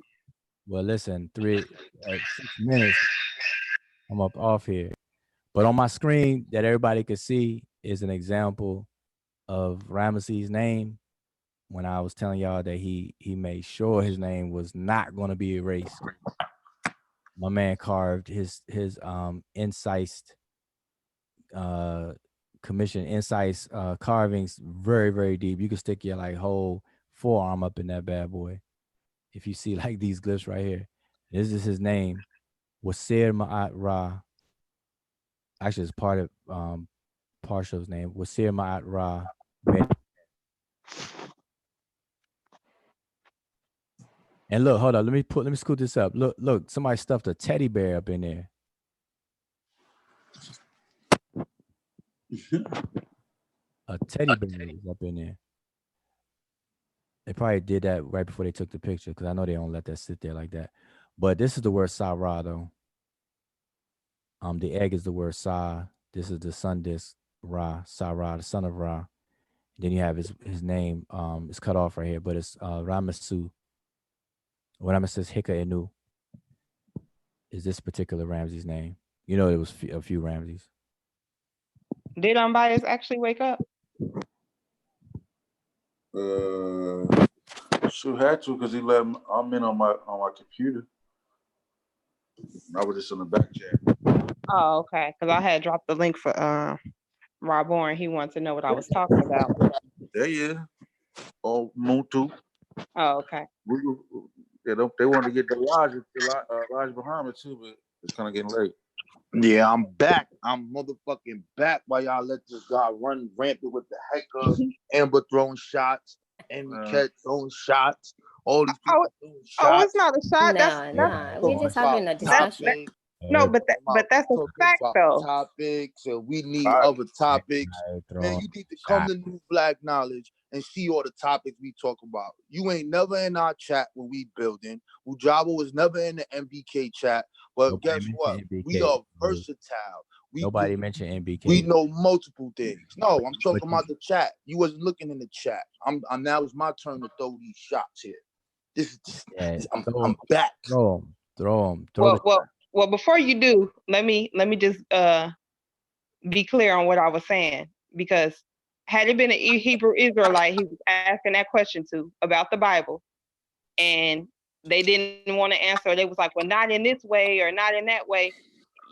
Well, listen, 6 minutes. I'm up off here, but on my screen that everybody could see is an example of Ramesses' name. When I was telling y'all that he made sure his name was not going to be erased. My man carved his incised commission incise carvings very, very deep. You can stick your like whole forearm up in that bad boy. If you see like these glyphs right here, this is his name, Wasir Ma'at Ra. Actually, it's part of Parsha's name, Wasir Ma'at Ra. And look, hold on, let me scoot this up. Look, somebody stuffed a teddy bear up in there. A teddy bear is up in there. They probably did that right before they took the picture, because I know they don't let that sit there like that. But this is the word Sa-Ra, though. The egg is the word Sa. This is the sun disk, Ra, Sa-Ra, the son of Ra. Then you have his name. It's cut off right here, but it's Ramesu. When Ramesses Hika Inu is this particular Ramses name. You know, there was a few Ramses. Did Unbiased actually wake up? Sure had to, because he let him, I'm in on my computer. I was just on the back chat. Oh, okay. Because I had dropped the link for Rob Warren. He wanted to know what I was talking about. There you is. Oh, Muntu. Oh, okay. They wanted to get the Raj Muhammad too, but it's kind of getting late. Yeah, I'm back. I'm motherfucking back while y'all let this guy run rampant with the heck of Amber throwing shots, and Cat throwing shots, all these people throwing shots. Oh, it's not a shot. Nah, we're just having a discussion. No, but that's a fact though. Topics, and we need other topics. Man, you need to come to New Black Knowledge and see all the topics we talk about. You ain't never in our chat when we building. Ujaba was never in the MBK chat. But nobody guess what? We are versatile. Nobody mentioned MBK. We know multiple things. No, I'm talking about the chat. You wasn't looking in the chat. I'm now it's my turn to throw these shots here. I'm back. Throw them. Well, before you do, let me just be clear on what I was saying, because had it been a Hebrew Israelite he was asking that question to about the Bible, and they didn't want to answer, they was like, well, not in this way or not in that way,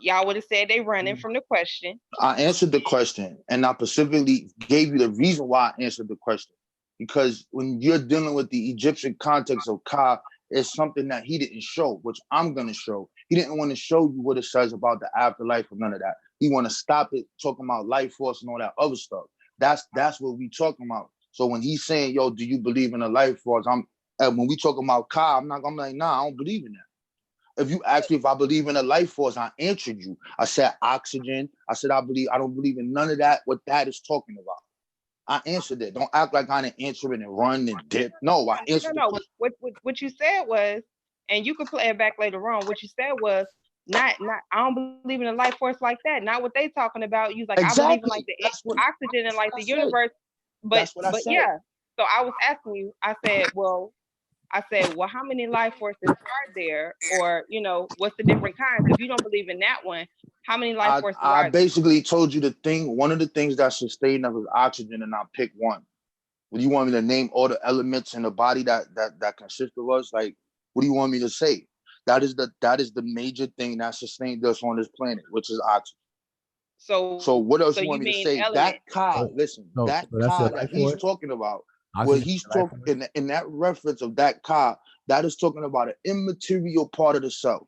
y'all would have said they running from the question. I answered the question, and I specifically gave you the reason why I answered the question. Because when you're dealing with the Egyptian context of Ka, it's something that he didn't show, which I'm going to show. He didn't want to show you what it says about the afterlife or none of that. He want to stop it talking about life force and all that other stuff. That's what we talking about. So when he's saying, yo, do you believe in a life force? When we talking about Ka, I'm like, nah, I don't believe in that. If you ask me if I believe in a life force, I answered you. I said oxygen. I said I don't believe in none of that, what that is talking about. I answered it. Don't act like I didn't answer it and run and dip. No, I answered No. What you said was, and you can play it back later on, what you said was, not I don't believe in a life force like that. Not what they talking about. You like, exactly. I believe in like the oxygen and like the universe. But yeah. So I was asking you, I said, well, I said, well, how many life forces are there? Or, you know, what's the different kinds? If you don't believe in that one, how many life forces I are there? basically told you one of the things that sustain us is oxygen, and I picked one. What do you want me to name all the elements in the body that consist of us? Like, what do you want me to say? That is the major thing that sustains us on this planet, which is oxygen. So what else you want me to say? Element. That car, listen, that car that he's talking about, where he's talking in that reference of that car, that is talking about an immaterial part of the self.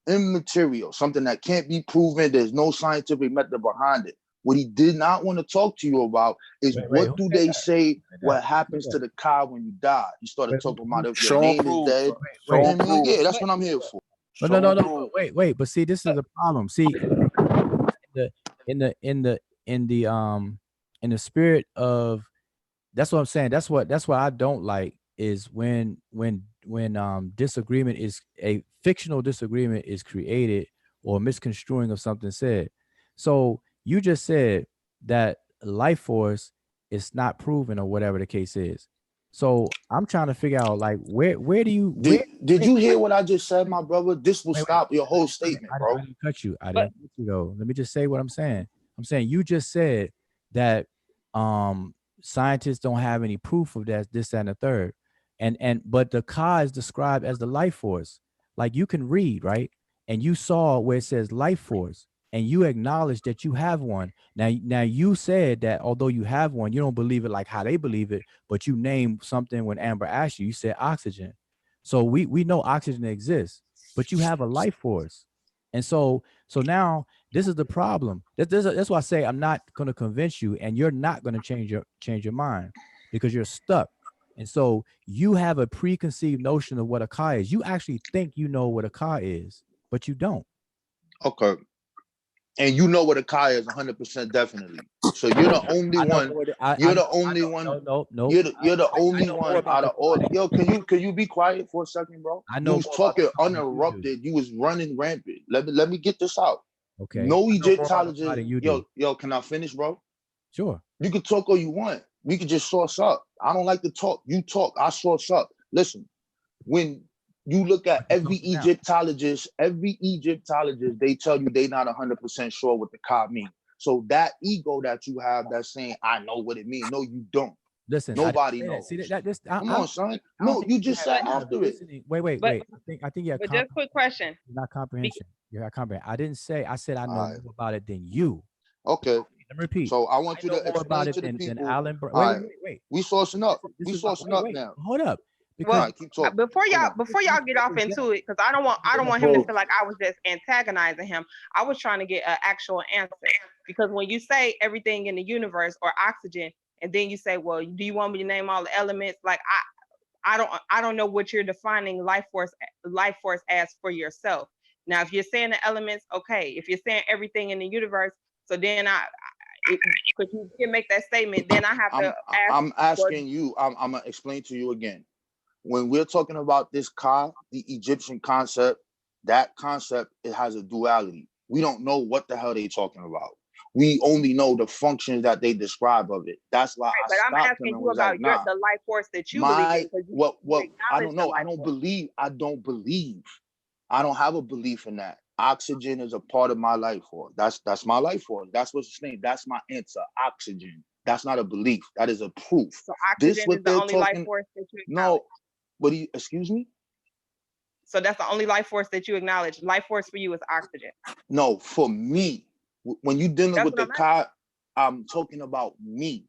Immaterial, something that can't be proven. There's no scientific method behind it. What he did not want to talk to you about is what do they say what happens to the car when you die. He started talking about if your name is dead. Yeah, that's what I'm here for. No. Wait. But see, this is the problem. See, in the spirit of, that's what I'm saying. That's what I don't like is when disagreement is a fictional disagreement is created or misconstruing of something said. So you just said that life force is not proven or whatever the case is. So I'm trying to figure out like where do you did you hear what I just said, my brother? This will stop your whole statement, bro. I didn't cut you. I didn't cut you though. Let me just say what I'm saying. I'm saying you just said that scientists don't have any proof of that, this, and the third. But the Ka is described as the life force. Like you can read, right? And you saw where it says life force, and you acknowledge that you have one. Now you said that although you have one, you don't believe it like how they believe it, but you named something when Amber asked you said oxygen. So we know oxygen exists, but you have a life force. And so now this is the problem. That's why I say I'm not going to convince you, and you're not going to change your mind because you're stuck. And so you have a preconceived notion of what a Ka is. You actually think you know what a Ka is, but you don't. Okay. And you know what a Ka is 100% definitely. So you're the only one. You're the only one. No. You're the only one out of all. Yo, can you be quiet for a second, bro? I know. You was talking uninterrupted. You was running rampant. Let me get this out. Okay. No Egyptologist. Yo, can I finish, bro? Sure. You can talk all you want. We could just source up. I don't like to talk. You talk. I source up. Listen, when you look at every Egyptologist, they tell you they not 100% sure what the Ka means. So that ego that you have that's saying, I know what it means. No, you don't. Listen, nobody knows. See, come on, son. No, you just said after it. Wait. I think you have. But just quick question. Not comprehension. You have comprehension. I didn't say. I said I know more about it than you. Okay. Let me repeat. So I want you to explain to the people. Alan, wait. We sourcing up. We sourcing up now. Hold up. Because before y'all get off into it, because I don't want him to feel like I was just antagonizing him. I was trying to get an actual answer. Because when you say everything in the universe or oxygen, and then you say, well, do you want me to name all the elements? Like I don't know what you're defining life force as for yourself. Now, if you're saying the elements, okay. If you're saying everything in the universe, so then because you can make that statement, then I have to ask. I'm asking you. I'm gonna explain to you again. When we're talking about this Ka, the Egyptian concept, that concept, it has a duality. We don't know what the hell they talking about. We only know the functions that they describe of it. That's why but I'm asking you about the life force that you believe in. What I don't know. I don't believe. I don't have a belief in that. Oxygen is a part of my life force. That's my life force. That's what's his name. That's my answer. Oxygen. That's not a belief. That is a proof. So oxygen is the only life force that you acknowledge. No. But excuse me? So that's the only life force that you acknowledge. Life force for you is oxygen. No, for me. When you're dealing with the Ka, I'm talking about me.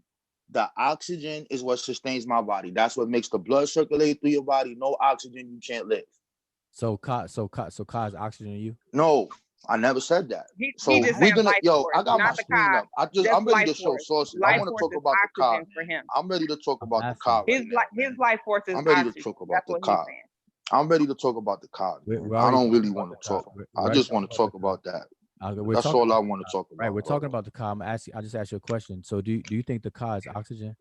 The oxygen is what sustains my body. That's what makes the blood circulate through your body. No oxygen, you can't live. So Ka is oxygen in you? No, I never said that. He just we're gonna I got my screen up. I'm ready to show sources. I want to talk about the Ka. I'm ready to talk about the Ka. His life force is oxygen. I'm ready to talk about the Ka. I'm ready to talk about the Ka. I don't really want to talk. I just want to talk about that. That's all I want to talk about. Right, we're talking about the Ka. I just asked you a question. So do you think the Ka is oxygen?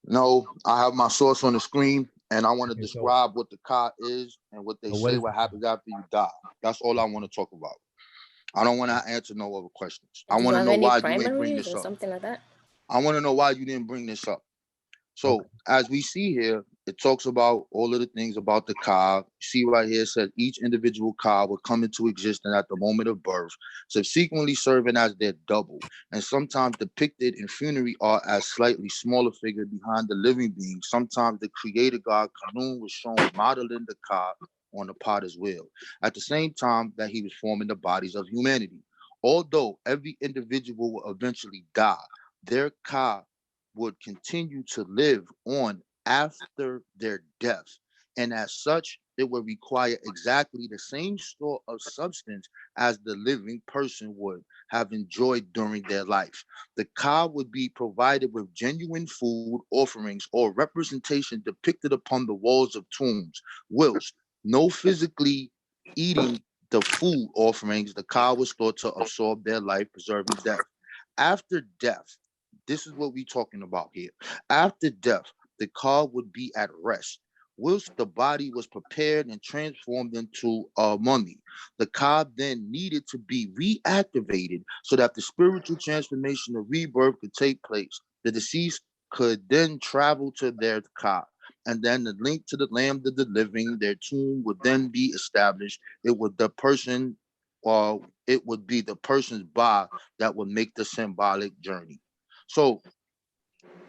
No, I have my source on the screen, and I want to describe what the Ka is and what they say what happens after you die. That's all I want to talk about. I don't want to answer no other questions. I want to know why you didn't bring this up. Something like that. I want to know why you didn't bring this up. So as we see here, it talks about all of the things about the ka. See right here, it says each individual ka will come into existence at the moment of birth, subsequently serving as their double, and sometimes depicted in funerary art as slightly smaller figure behind the living being. Sometimes the creator god Khnum was shown modeling the ka on the potter's wheel, at the same time that he was forming the bodies of humanity. Although every individual will eventually die, their ka would continue to live on after their death. And as such, it would require exactly the same store of substance as the living person would have enjoyed during their life. The ka would be provided with genuine food, offerings, or representation depicted upon the walls of tombs, whilst no physically eating the food offerings, the ka was thought to absorb their life, preserving death. After death, this is what we're talking about here. After death, the ka would be at rest, whilst the body was prepared and transformed into a mummy. The ka then needed to be reactivated so that the spiritual transformation of rebirth could take place. The deceased could then travel to their ka, and then the link to the land of the living, their tomb would then be established. It would be the person's ba that would make the symbolic journey. So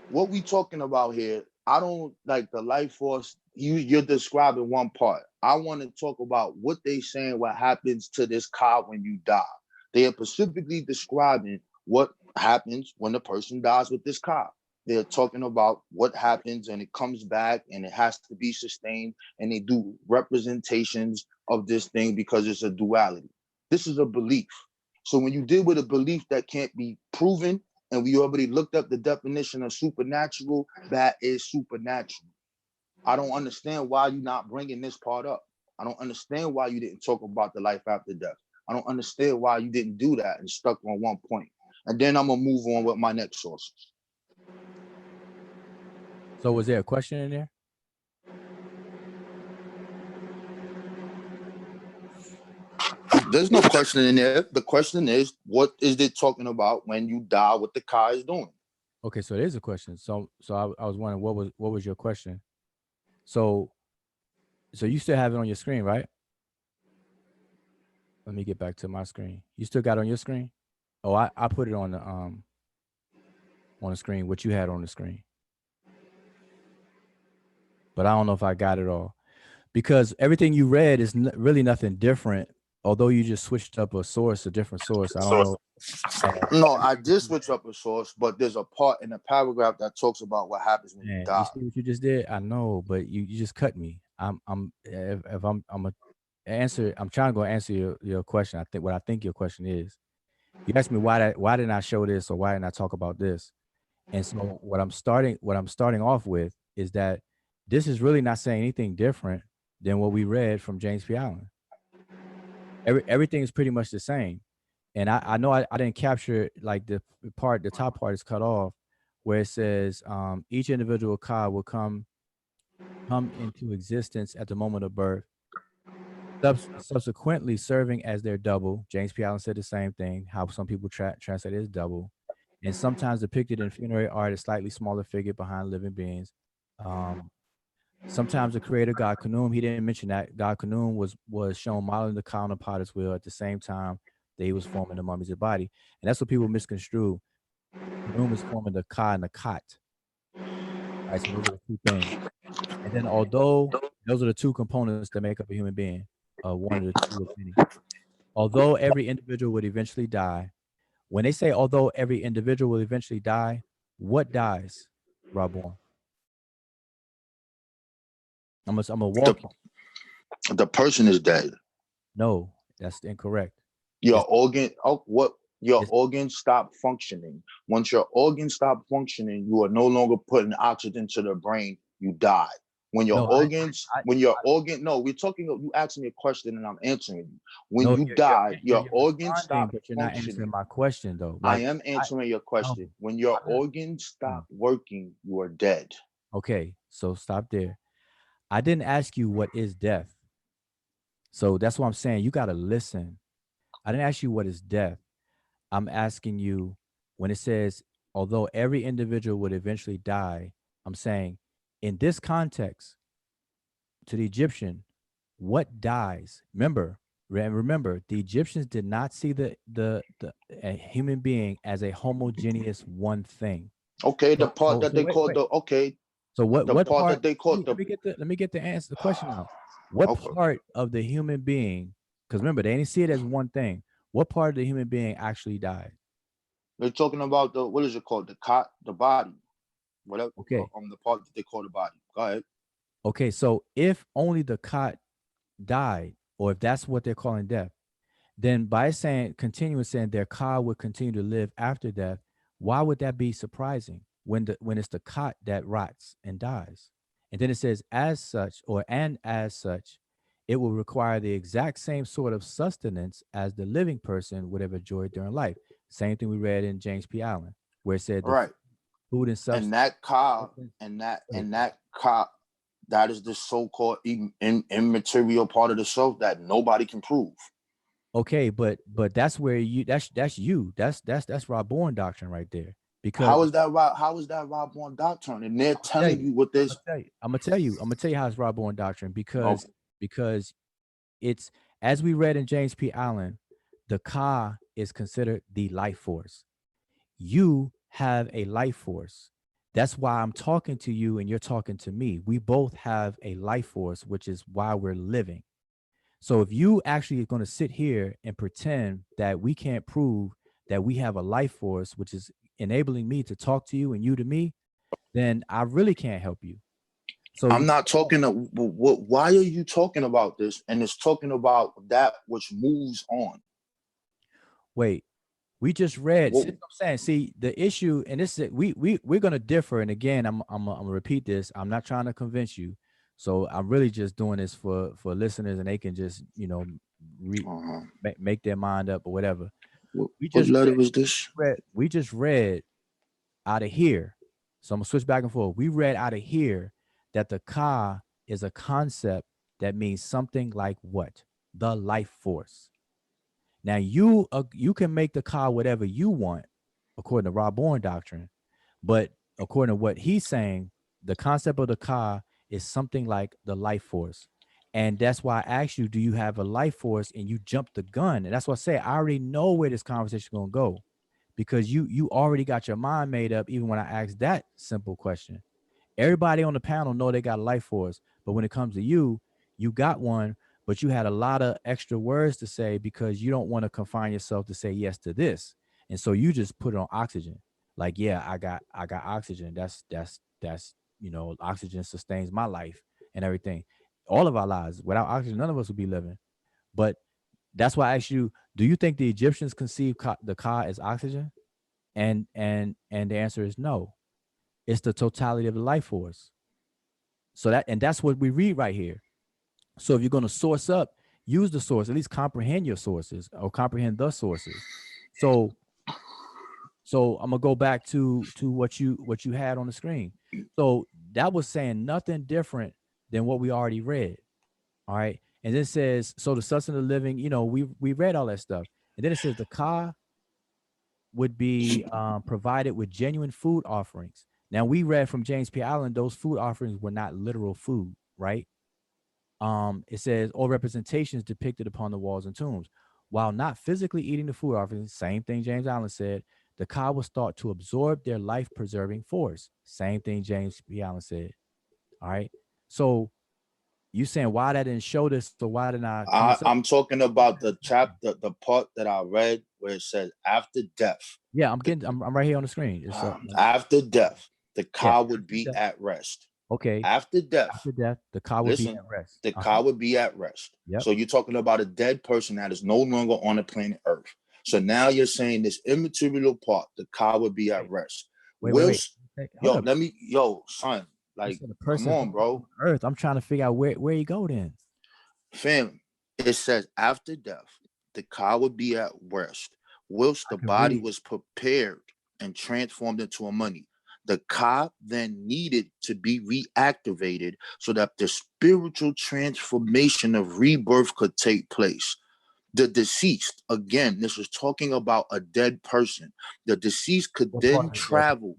what we talking about here, I don't like the life force. You're describing one part. I want to talk about what they saying, what happens to this ka when you die. They are specifically describing what happens when a person dies with this ka. They're talking about what happens and it comes back and it has to be sustained, and they do representations of this thing because it's a duality. This is a belief. So when you deal with a belief that can't be proven, and we already looked up the definition of supernatural, that is supernatural. I don't understand why you're not bringing this part up. I don't understand why you didn't talk about the life after death. I don't understand why you didn't do that and stuck on one point. And then I'm gonna move on with my next sources. So was there a question in there? There's no question in there. The question is, what is it talking about when you die? What the ka is doing? Okay, so there's a question. So I was wondering what was your question? So you still have it on your screen, right? Let me get back to my screen. You still got it on your screen? Oh, I put it on the screen, what you had on the screen. But I don't know if I got it all, because everything you read is really nothing different, although you just switched up a different source. I don't know. No, I did switch up a source, but there's a part in the paragraph that talks about what happens when you die. You see what you just did? I know, but you just cut me. I'm trying to go answer your question. I think what I think your question is, you asked me why didn't I show this, or why didn't I talk about this? And so what I'm starting off with is that this is really not saying anything different than what we read from James P. Allen. Everything is pretty much the same. And I know I didn't capture like the top part is cut off, where it says each individual ka will come into existence at the moment of birth, subsequently serving as their double. James P. Allen said the same thing, how some people translate it as double, and sometimes depicted in funerary art, a slightly smaller figure behind living beings. Sometimes the creator god Khnum, he didn't mention that god Khnum was shown modeling the ka on the potter's wheel at the same time that he was forming the mummy's body, and that's what people misconstrue. Khnum is forming the ka and the khat. Right, so those are the two things. And then, although those are the two components that make up a human being, one of the two of many. Although every individual would eventually die, when they say although every individual will eventually die, what dies, Rabon? I'm gonna walk. The person is dead. No, that's incorrect. Your organs stop functioning. Once your organs stop functioning, you are no longer putting oxygen to the brain. You die. When your organs, we're talking. You asked me a question and I'm answering you. When you die, your organs stop but you're functioning. not answering my question though. I am answering your question. When your organs stop working, you are dead. Okay, so stop there. I didn't ask you what is death. So that's what I'm saying. You got to listen. I didn't ask you what is death. I'm asking you, when it says, although every individual would eventually die, I'm saying in this context, to the Egyptian, what dies? Remember, the Egyptians did not see a human being as a homogeneous one thing. Okay, the part that they called the okay. So what the part that they called let me get the answer the question out. What part of the human being, because remember, they didn't see it as one thing. What part of the human being actually died? They're talking about the, what is it called? The body. Whatever. Okay. On the part that they call the body. Go ahead. Okay, so if only the cot died, or if that's what they're calling death, then by continuing saying their ka would continue to live after death, why would that be surprising when it's the cot that rots and dies? And then it says, as such, it will require the exact same sort of sustenance as the living person would have enjoyed during life. Same thing we read in James P. Allen, where it said food and substance. And that ka that is the so-called immaterial part of the self that nobody can prove. Okay, but that's where that's Rob Bourne doctrine right there. Because how is that Rob Bourne doctrine? And they're telling you what this. I'm gonna tell you how it's Rob Bourne doctrine because it's, as we read in James P. Allen, the ka is considered the life force. You have a life force. That's why I'm talking to you and you're talking to me. We both have a life force, which is why we're living. So if you actually are going to sit here and pretend that we can't prove that we have a life force, which is enabling me to talk to you and you to me, then I really can't help you. So I'm not talking. Why are you talking about this? And it's talking about that which moves on. Wait, we just read. See what I'm saying? See, the issue, and this is we're gonna differ. And again, I'm gonna repeat this. I'm not trying to convince you. So I'm really just doing this for listeners, and they can just make their mind up or whatever. What letter was this? We just read out of here. So I'm gonna switch back and forth. We read out of here that the ka is a concept that means something like what? The life force. Now you can make the ka whatever you want, according to Rob Bourne doctrine, but according to what he's saying, the concept of the ka is something like the life force. And that's why I asked you, do you have a life force? And you jumped the gun. And that's what I say, I already know where this conversation is going to go, because you already got your mind made up even when I asked that simple question. Everybody on the panel know they got a life force, but when it comes to you, you got one, but you had a lot of extra words to say because you don't want to confine yourself to say yes to this. And so you just put it on oxygen. Like, yeah, I got oxygen. That's oxygen sustains my life and everything. All of our lives. Without oxygen, none of us would be living. But that's why I asked you, do you think the Egyptians conceived the ka as oxygen? And the answer is no. It's the totality of the life force. So that's what we read right here. So if you're going to source up, use the source, at least comprehend your sources or comprehend the sources. So I'm gonna go back to what you had on the screen. So that was saying nothing different than what we already read. All right. And then it says, so the substance of the living, we read all that stuff. And then it says the ka would be provided with genuine food offerings. Now we read from James P. Allen, those food offerings were not literal food, right? It says all representations depicted upon the walls and tombs. While not physically eating the food offerings, same thing James Allen said, the ka was thought to absorb their life-preserving force. Same thing James P. Allen said. All right. So you saying why that didn't show this? So why didn't I? I'm talking about the chapter, the part that I read where it says after death. Yeah, I'm right here on the screen. After death, the ka would be at rest. Okay. After death, the ka would be at rest. The ka would be at rest. Yep. So you're talking about a dead person that is no longer on the planet Earth. So now you're saying this immaterial part, the ka would be at rest. Wait. Son, like, come on, bro. Earth. I'm trying to figure out where you go then. Fam, it says after death, the ka would be at rest, whilst the body was prepared and transformed into a money. The ka then needed to be reactivated so that the spiritual transformation of rebirth could take place. The deceased, again, this was talking about a dead person. The deceased could then travel.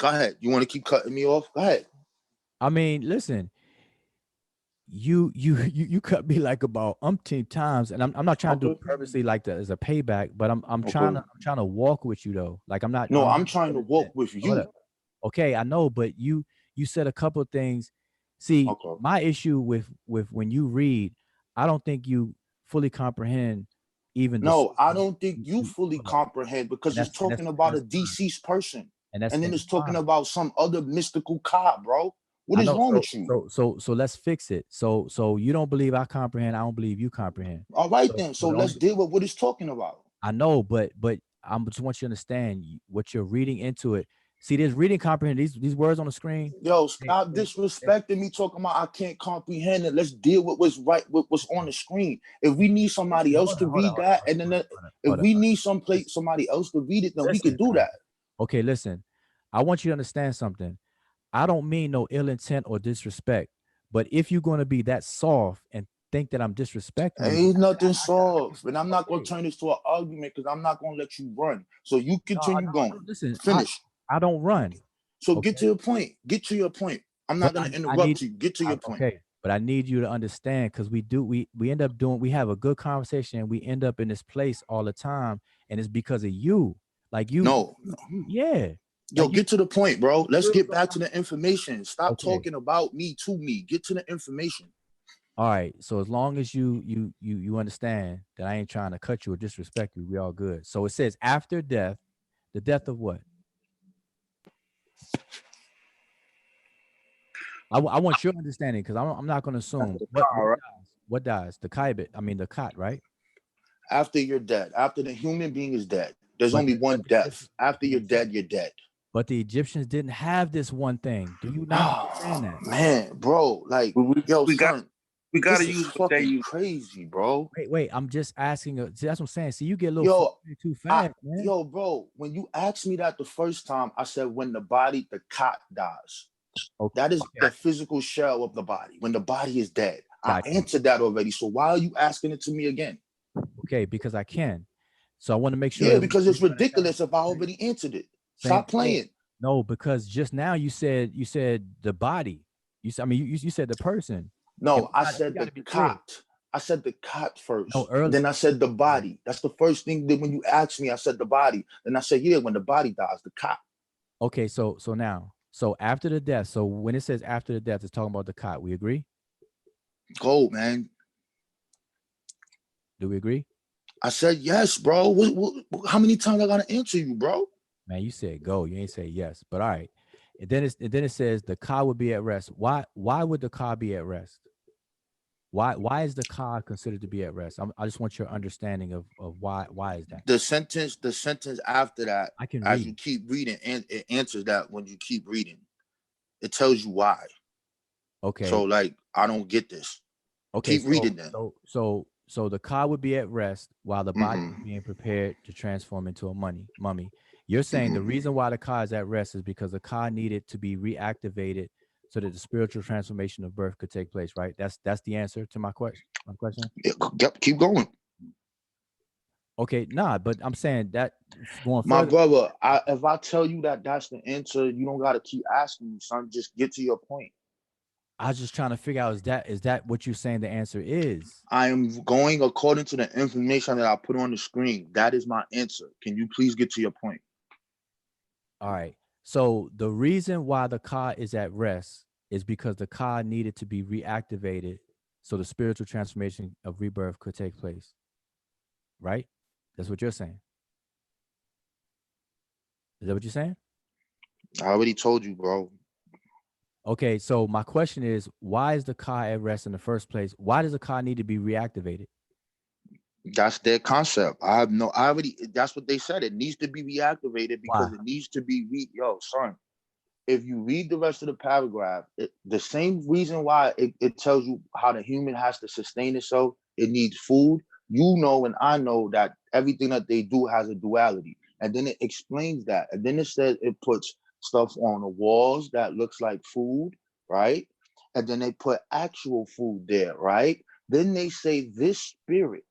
Go ahead. You want to keep cutting me off? Go ahead. I mean, listen, you cut me like about umpteen times, and I'm not trying to do it purposely like that as a payback, but I'm trying to walk with you though. Like I'm not. No, I'm trying to walk with you. Okay, I know, but you said a couple of things. See, my issue with when you read, I don't think you fully comprehend even. No, I don't think you fully comprehend because it's talking about a deceased person, and then it's talking about some other mystical God, bro. What is wrong with you? So let's fix it. So you don't believe I comprehend. I don't believe you comprehend. All right then. So let's deal with what it's talking about. I know, but I just want you to understand what you're reading into it. See, there's reading comprehend. These words on the screen. Yo, stop disrespecting me, talking about I can't comprehend it. Let's deal with what's right, with what's on the screen. If we need somebody else to read that, and then if we need somebody else to read it, then we can do that. Okay, listen. I want you to understand something. I don't mean no ill intent or disrespect, but if you're going to be that soft and think that I'm disrespecting, ain't nothing soft, and I'm not going to turn this to an argument because I'm not going to let you run. So you continue going. Listen, finish. I don't run. So get to your point. Get to your point. I'm not going to interrupt you. Get to your point. Okay, but I need you to understand because we end up doing. We have a good conversation and we end up in this place all the time, and it's because of you. Like you. No. Yeah. Yo, get to the point, bro. Let's get back to the information. Stop talking about me to me. Get to the information. All right. So as long as you understand that I ain't trying to cut you or disrespect you, we all good. So it says after death, the death of what? I want your understanding because I'm not going to assume what dies. The kibit. I mean the cot, right? After you're dead. After the human being is dead. There's only one death. After you're dead, you're dead. But the Egyptians didn't have this one thing. Do you not understand that? Man, bro, like, we got to use fucking crazy, bro. Wait, I'm just asking. See, that's what I'm saying. See, you get a little too fast, man. Yo, bro, when you asked me that the first time, I said when the cot dies. Okay. That is the physical shell of the body. When the body is dead. I answered that already. So why are you asking it to me again? Okay, because I can. So I want to make sure. Yeah, because it's ridiculous if I already answered it. Stop playing. No, because just now you said the body. You said the person. No, I said the cot. I said the cot first. No, then I said the body. That's the first thing that when you asked me, I said the body. Then I said, yeah, when the body dies, the cot. Okay, so now, after the death. So when it says after the death, it's talking about the cot. We agree? Go, man. Do we agree? I said yes, bro. How many times I gotta answer you, bro? Man, you said go. You ain't say yes. But all right. And then it says the car would be at rest. Why would the car be at rest? Why is the car considered to be at rest? I just want your understanding of why is that? The sentence after that, as you keep reading, and it answers that when you keep reading. It tells you why. Okay. So like I don't get this. Okay. Keep reading then. So the car would be at rest while the body is being prepared to transform into a mummy. You're saying the reason why the car is at rest is because the car needed to be reactivated so that the spiritual transformation of birth could take place, right? That's the answer to my question. Yeah, keep going. Okay, but I'm saying that going my brother, if I tell you that that's the answer, you don't got to keep asking me, son. Just get to your point. I was just trying to figure out, is that what you're saying the answer is? I am going according to the information that I put on the screen. That is my answer. Can you please get to your point? All right. So the reason why the car is at rest is because the car needed to be reactivated so the spiritual transformation of rebirth could take place. Right? That's what you're saying. Is that what you're saying? I already told you, bro. Okay, so my question is, why is the car at rest in the first place? Why does the car need to be reactivated? That's their concept. That's what they said. It needs to be reactivated because it needs to be yo, son. If you read the rest of the paragraph, the same reason why it tells you how the human has to sustain itself, it needs food. You know, and I know that everything that they do has a duality. And then it explains that. And then it says it puts stuff on the walls that looks like food, right? And then they put actual food there, right? Then they say this spirit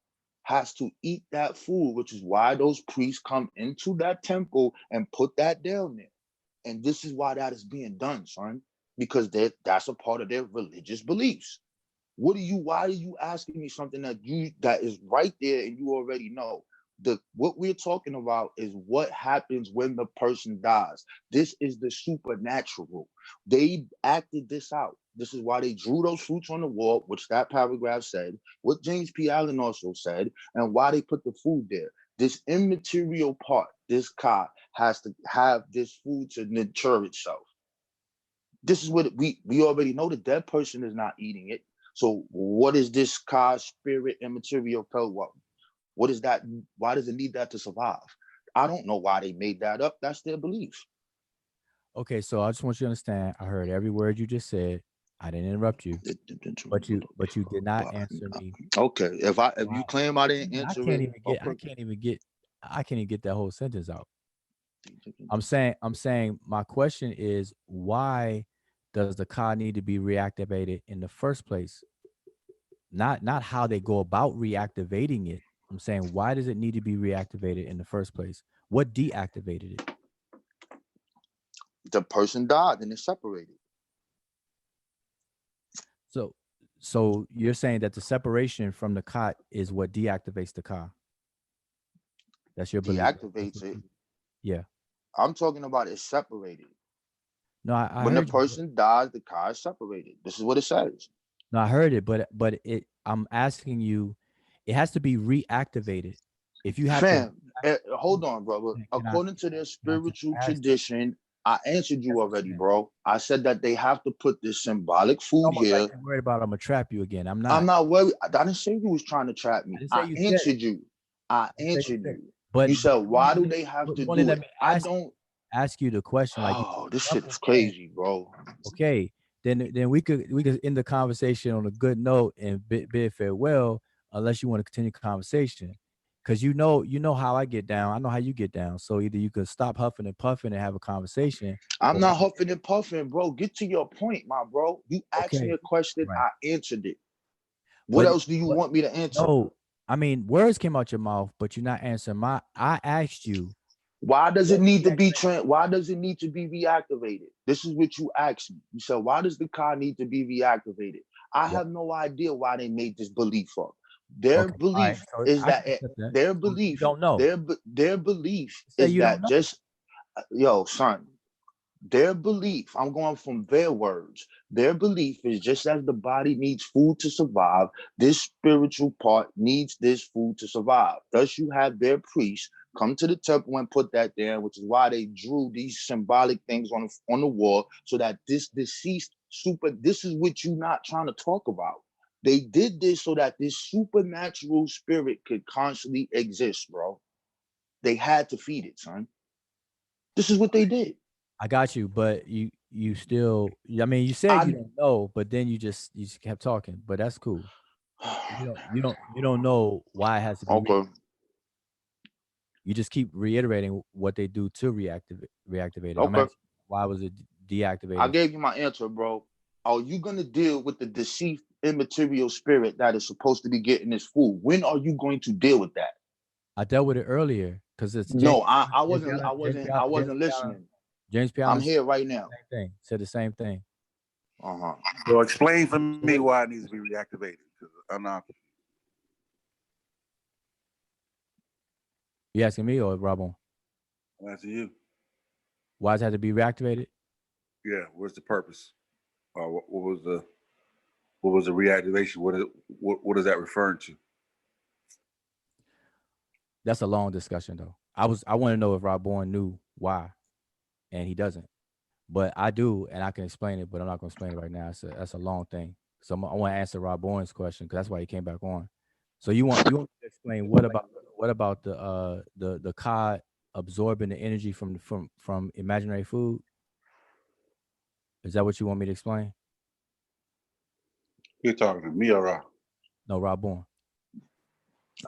has to eat that food, which is why those priests come into that temple and put that down there. And this is why that is being done, son, because that's a part of their religious beliefs. Why are you asking me something that is right there and you already know? What we're talking about is what happens when the person dies. This is the supernatural. They acted this out. This is why they drew those fruits on the wall, which that paragraph said, what James P. Allen also said, and why they put the food there. This immaterial part, this Ka, has to have this food to nurture itself. This is what we already know. The dead person is not eating it. So what is this Ka, spirit, immaterial part? What is that? Why does it need that to survive? I don't know why they made that up. That's their belief. Okay, so I just want you to understand. I heard every word you just said. I didn't interrupt you, but you did not answer me. Okay, if you claim I didn't answer, I can't even get that whole sentence out. I'm saying my question is, why does the Ka need to be reactivated in the first place? Not how they go about reactivating it. I'm saying, why does it need to be reactivated in the first place? What deactivated it? The person died and it's separated. So you're saying that the separation from the Ka is what deactivates the Ka? That's your belief? Deactivates it. Yeah. I'm talking about it separated. No, I when heard the person dies, the Ka is separated. This is what it says. No, I heard it, but I'm asking you, it has to be reactivated. If you have hold on, brother. According to their spiritual tradition, I answered you already, bro. I said that they have to put this symbolic food here. Like you're worried about I'm gonna trap you again. I'm not worried. I didn't say you was trying to trap me. I answered you. But you said, why do they have to do it? I don't ask you the question. Like, this shit is crazy, bro. Okay, then we could end the conversation on a good note and bid farewell, unless you want to continue the conversation. Because you know how I get down. I know how you get down. So either you could stop huffing and puffing and have a conversation. I'm not huffing and puffing, bro. Get to your point, my bro. You asked me a question, I answered it. What else do you want me to answer? No, I mean, words came out your mouth, but you're not answering I asked you. Why does it need to be why does it need to be reactivated? This is what you asked me. You said, why does the Ka need to be reactivated? I have no idea why they made this belief up. Their belief is that their belief don't know. Their belief is that just son. Their belief, I'm going from their words. Their belief is just as the body needs food to survive, this spiritual part needs this food to survive. Thus, you have their priests come to the temple and put that there, which is why they drew these symbolic things on the wall, so that this deceased this is what you're not trying to talk about. They did this so that this supernatural spirit could constantly exist, bro. They had to feed it, son. This is what they did. I got you, but you still, I mean, you said you don't know, but then you just kept talking, but that's cool. You don't know why it has to be. Okay. You just keep reiterating what they do to reactivate it. Okay. I'm asking, why was it deactivated? I gave you my answer, bro. Are you gonna deal with the deceased immaterial spirit that is supposed to be getting this food? When are you going to deal with that? I dealt with it earlier because it's I wasn't listening. James P. Allen, I'm here right now. Said the same thing. So explain for me why it needs to be reactivated. I'm not. You asking me or Robon? I'm asking you. Why does it have to be reactivated? Yeah, what's the purpose? What was the reactivation? What is that referring to? That's a long discussion, though. I want to know if Robon knew why, and he doesn't. But I do, and I can explain it, but I'm not going to explain it right now. That's a long thing. So I want to answer Robon's question because that's why he came back on. So you want to explain what about the Ka absorbing the energy from imaginary food? Is that what you want me to explain? You're talking to me or Rob? No, Robon.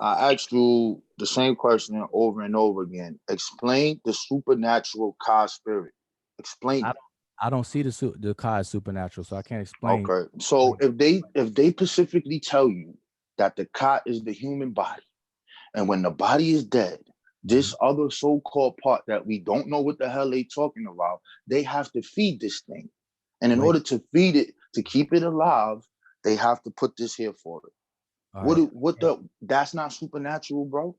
I asked you the same question over and over again. Explain the supernatural Ka spirit. Explain it. I don't see the Ka as supernatural, so I can't explain. Okay. So if they specifically tell you that the Ka is the human body, and when the body is dead, This other so-called part that we don't know what the hell they talking about, they have to feed this thing. And in order to feed it, to keep it alive, they have to put this here for it. That's not supernatural, bro.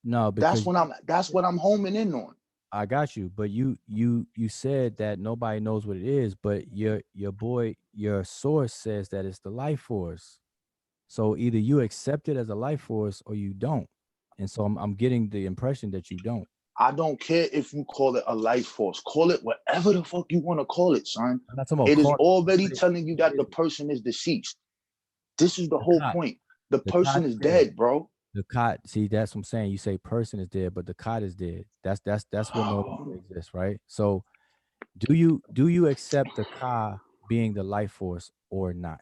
No, because that's what I'm homing in on. I got you, but you said that nobody knows what it is, but your source says that it's the life force. So either you accept it as a life force or you don't. And so I'm getting the impression that you don't. I don't care if you call it a life force. Call it whatever the fuck you want to call it, son. It is already telling you that the person is deceased. This is the whole point. The person is dead, bro. The cot, see, that's what I'm saying. You say person is dead, but the cot is dead. That's what no longer exists, right? So do you accept the ka being the life force or not?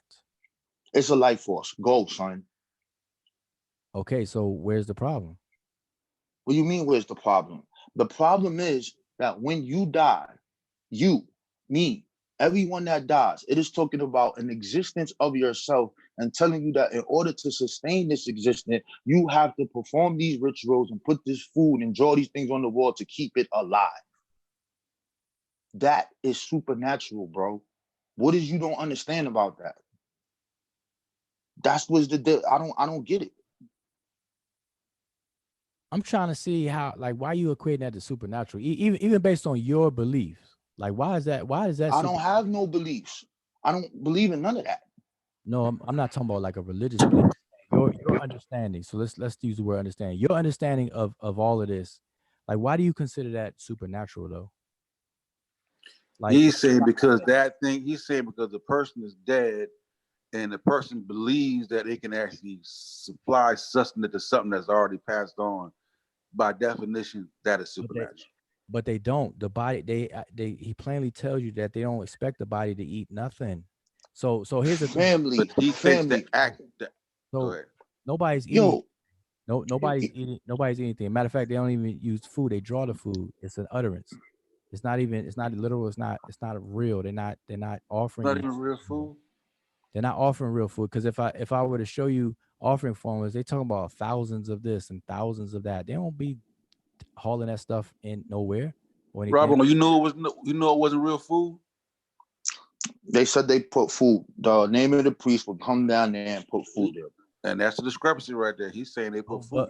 It's a life force. Go, son. Okay, so where's the problem? What do you mean, where's the problem? The problem is that when you die, you, me, everyone that dies, it is talking about an existence of yourself and telling you that in order to sustain this existence, you have to perform these rituals and put this food and draw these things on the wall to keep it alive. That is supernatural, bro. What is you don't understand about that? That's what's I don't get it. I'm trying to see how, like, why you equating that to supernatural, even based on your beliefs. Like, why is that? I don't have no beliefs. I don't believe in none of that. No, I'm not talking about like a religious belief. Your understanding. So let's use the word understanding. Your understanding of all of this. Like, why do you consider that supernatural though? Like, he's saying because the person is dead and the person believes that it can actually supply sustenance to something that's already passed on. By definition, that is supernatural. But they don't. The body, he plainly tells you that they don't expect the body to eat nothing. So here's the family. But he family. So nobody's eating. Nobody's eating. Nobody's eating anything. Matter of fact, they don't even use food. They draw the food. It's an utterance. It's not literal. It's not real. They're not offering. Not even real food. They're not offering real food. Because if I were to show you offering formulas, they talking about thousands of this and thousands of that. They don't be hauling that stuff in nowhere or anything. Robert, you know it wasn't real food. They said they put food. The name of the priest would come down there and put food there. And that's the discrepancy right there. He's saying they put food.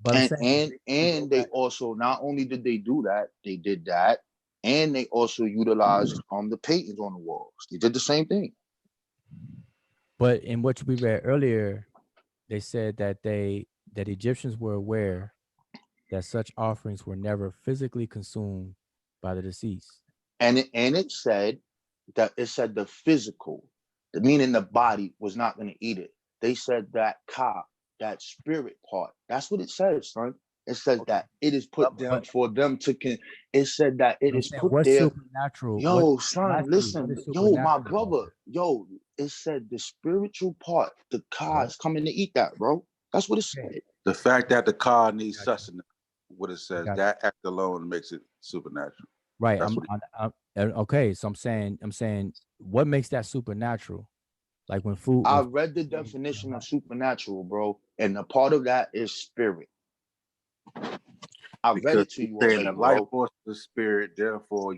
But they also, not only did they do that, they did that, and they also utilized the paintings on the walls. They did the same thing. But in what we read earlier, they said that Egyptians were aware that such offerings were never physically consumed by the deceased. And it said the physical, meaning the body, was not going to eat it. They said that that spirit part. That's what it says, son. It says that it is put down for them to. It said that it is put there. Supernatural? Yo, son, listen. Yo, my brother. Yo, it said the spiritual part. The ka is coming to eat that, bro. That's what it said. The fact that the ka needs sustenance, what it says, that act alone makes it supernatural. Right. Okay. So I'm saying, what makes that supernatural? Like when food. I read the definition of supernatural, bro, and a part of that is spirit. I read it to you already, the life force of the spirit. Therefore,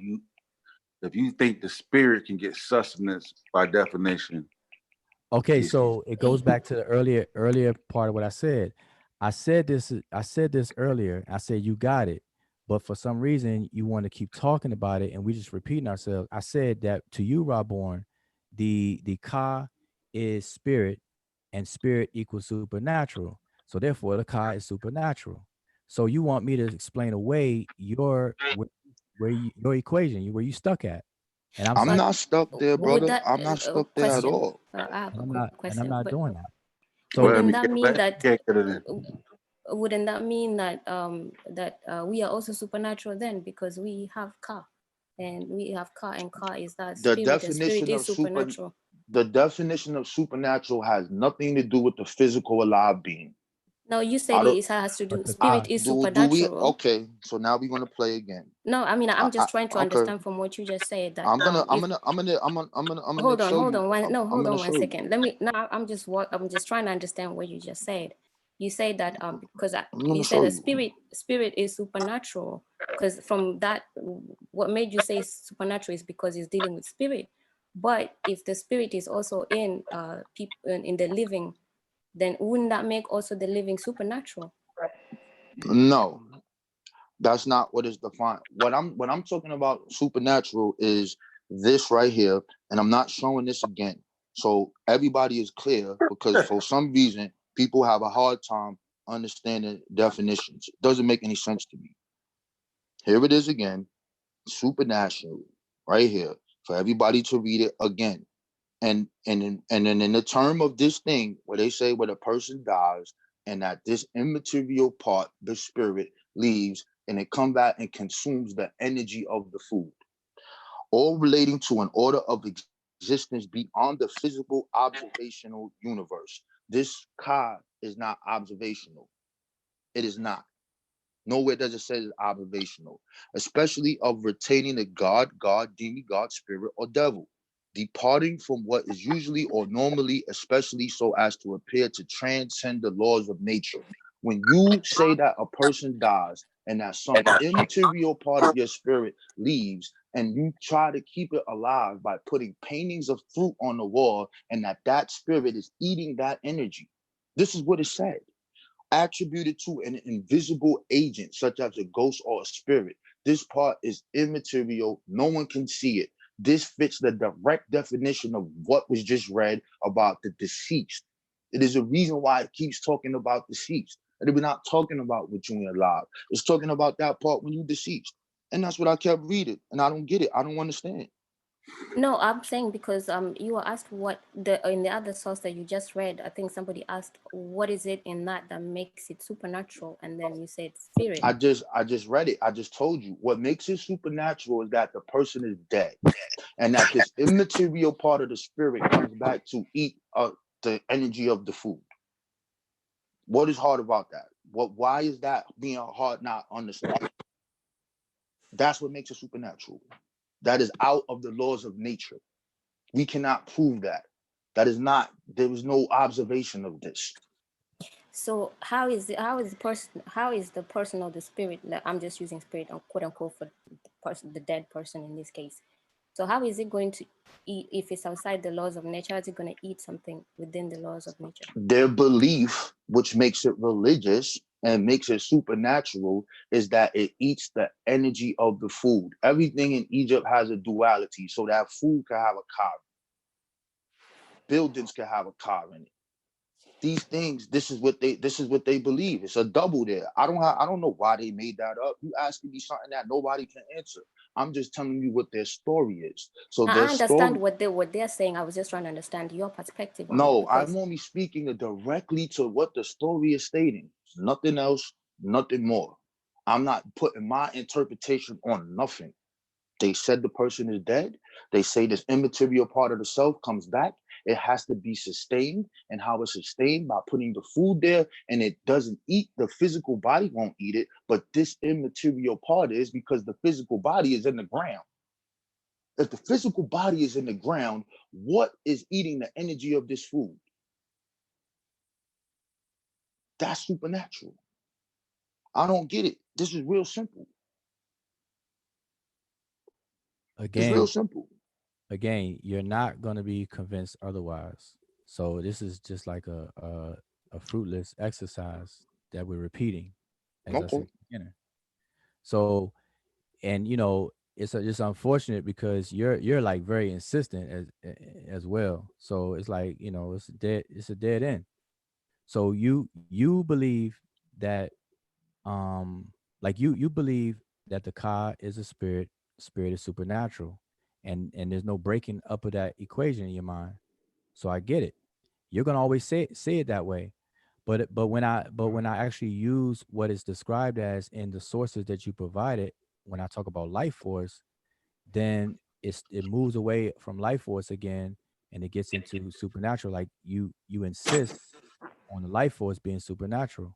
if you think the spirit can get sustenance by definition. Okay, so it goes back to the earlier part of what I said. I said this earlier. I said you got it, but for some reason you want to keep talking about it, and we just repeating ourselves. I said that to you, Robborn, the ka is spirit, and spirit equals supernatural. So therefore, the ka is supernatural. So you want me to explain away your equation, where you stuck at. And I'm not stuck there, brother. I'm not stuck there at all. I have a question. I'm not doing that. So wouldn't that mean that we are also supernatural then, because we have ka, and ka is that spirit, the definition and spirit is supernatural. The definition of supernatural has nothing to do with the physical alive being. No, you said it has to do. Spirit is supernatural. Okay, so now we're gonna play again. No, I mean I'm just trying to understand from what you just said that. I'm gonna hold on one second. I'm just trying to understand what you just said. you say that because gonna you show said that you. spirit is supernatural, because from that, what made you say supernatural is because it's dealing with spirit. But if the spirit is also in people in the living, then wouldn't that make also the living supernatural? No, that's not what is defined. What I'm talking about supernatural is this right here, and I'm not showing this again. So everybody is clear, because for some reason people have a hard time understanding definitions. It doesn't make any sense to me. Here it is again, supernatural, right here, for everybody to read it again. And then in the term of this thing, where they say when a person dies, and that this immaterial part, the spirit, leaves, and it comes back and consumes the energy of the food, all relating to an order of existence beyond the physical observational universe. This ka is not observational. It is not. Nowhere does it say it's observational, especially of retaining a god, demigod, spirit, or devil, departing from what is usually or normally, especially so as to appear to transcend the laws of nature. When you say that a person dies and that some immaterial part of your spirit leaves, and you try to keep it alive by putting paintings of fruit on the wall, and that spirit is eating that energy, this is what it said. Attributed to an invisible agent, such as a ghost or a spirit. This part is immaterial. No one can see it. This fits the direct definition of what was just read about the deceased. It is a reason why it keeps talking about deceased. And we're not talking about when you're alive. It's talking about that part when you're deceased. And that's what I kept reading. And I don't get it. I don't understand. No, I'm saying because you were asked what in the other source that you just read, I think somebody asked what is it in that makes it supernatural, and then you said spirit. I just read it. I just told you what makes it supernatural is that the person is dead, and that this immaterial part of the spirit comes back to eat the energy of the food. What is hard about that? Why is that being hard not understand? That's what makes it supernatural. That is out of the laws of nature. We cannot prove that. That is not, there was no observation of this. So how is the person or the spirit, I'm just using spirit quote unquote for the dead person in this case. So how is it going to eat if it's outside the laws of nature? How is it going to eat something within the laws of nature? Their belief, which makes it religious and makes it supernatural, is that it eats the energy of the food. Everything in Egypt has a duality, so that food can have a ka. Buildings can have a ka in it. These things, this is what they believe. It's a double there. I don't know why they made that up. You asking me something that nobody can answer. I'm just telling you what their story is. So I understand what they're saying. I was just trying to understand your perspective on no, it. I'm only speaking directly to what the story is stating. Nothing else, nothing more. I'm not putting my interpretation on nothing. They said the person is dead. They say this immaterial part of the self comes back. It has to be sustained, and how it's sustained by putting the food there, and it doesn't eat. The physical body won't eat it, but this immaterial part is, because the physical body is in the ground. If the physical body is in the ground, what is eating the energy of this food? That's supernatural. I don't get it. This is real simple. Again, it's real simple. Again, you're not going to be convinced otherwise. So this is just like a fruitless exercise that we're repeating, as I said at the beginning. So, and it's just unfortunate because you're like very insistent as well. So it's like it's a dead end. So you believe that like you believe that the ka is a spirit is supernatural, and there's no breaking up of that equation in your mind. So I get it. You're gonna always say it that way, but when I actually use what is described as in the sources that you provided, when I talk about life force, then it moves away from life force again, and it gets into supernatural. Like you insist on the life force being supernatural.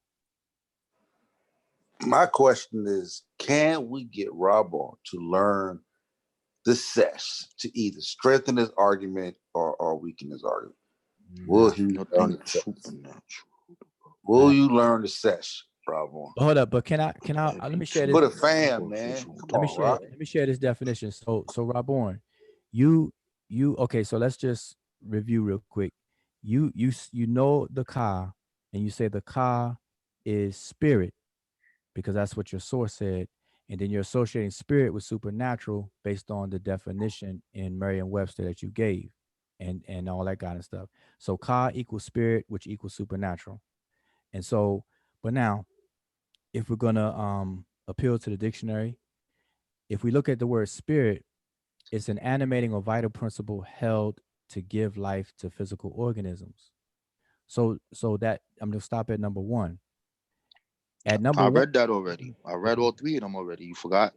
My question is, can we get Rob on to learn the sesh to either strengthen his argument or weaken his argument? Will he learn supernatural? Will you learn the sesh, Bravo? Hold up, but can I let me share this. Put a fan, man. Let me share this definition. So Raborn, you okay, so let's just review real quick. You know the Ka, and you say the Ka is spirit because that's what your source said, and then you're associating spirit with supernatural based on the definition in Merriam-Webster that you gave, and all that kind of stuff. So Ka equals spirit, which equals supernatural. And so, but now, if we're gonna appeal to the dictionary, if we look at the word spirit, it's an animating or vital principle held to give life to physical organisms. So that I'm gonna stop at number one. At number I one, read that already. I read all three of them already. You forgot?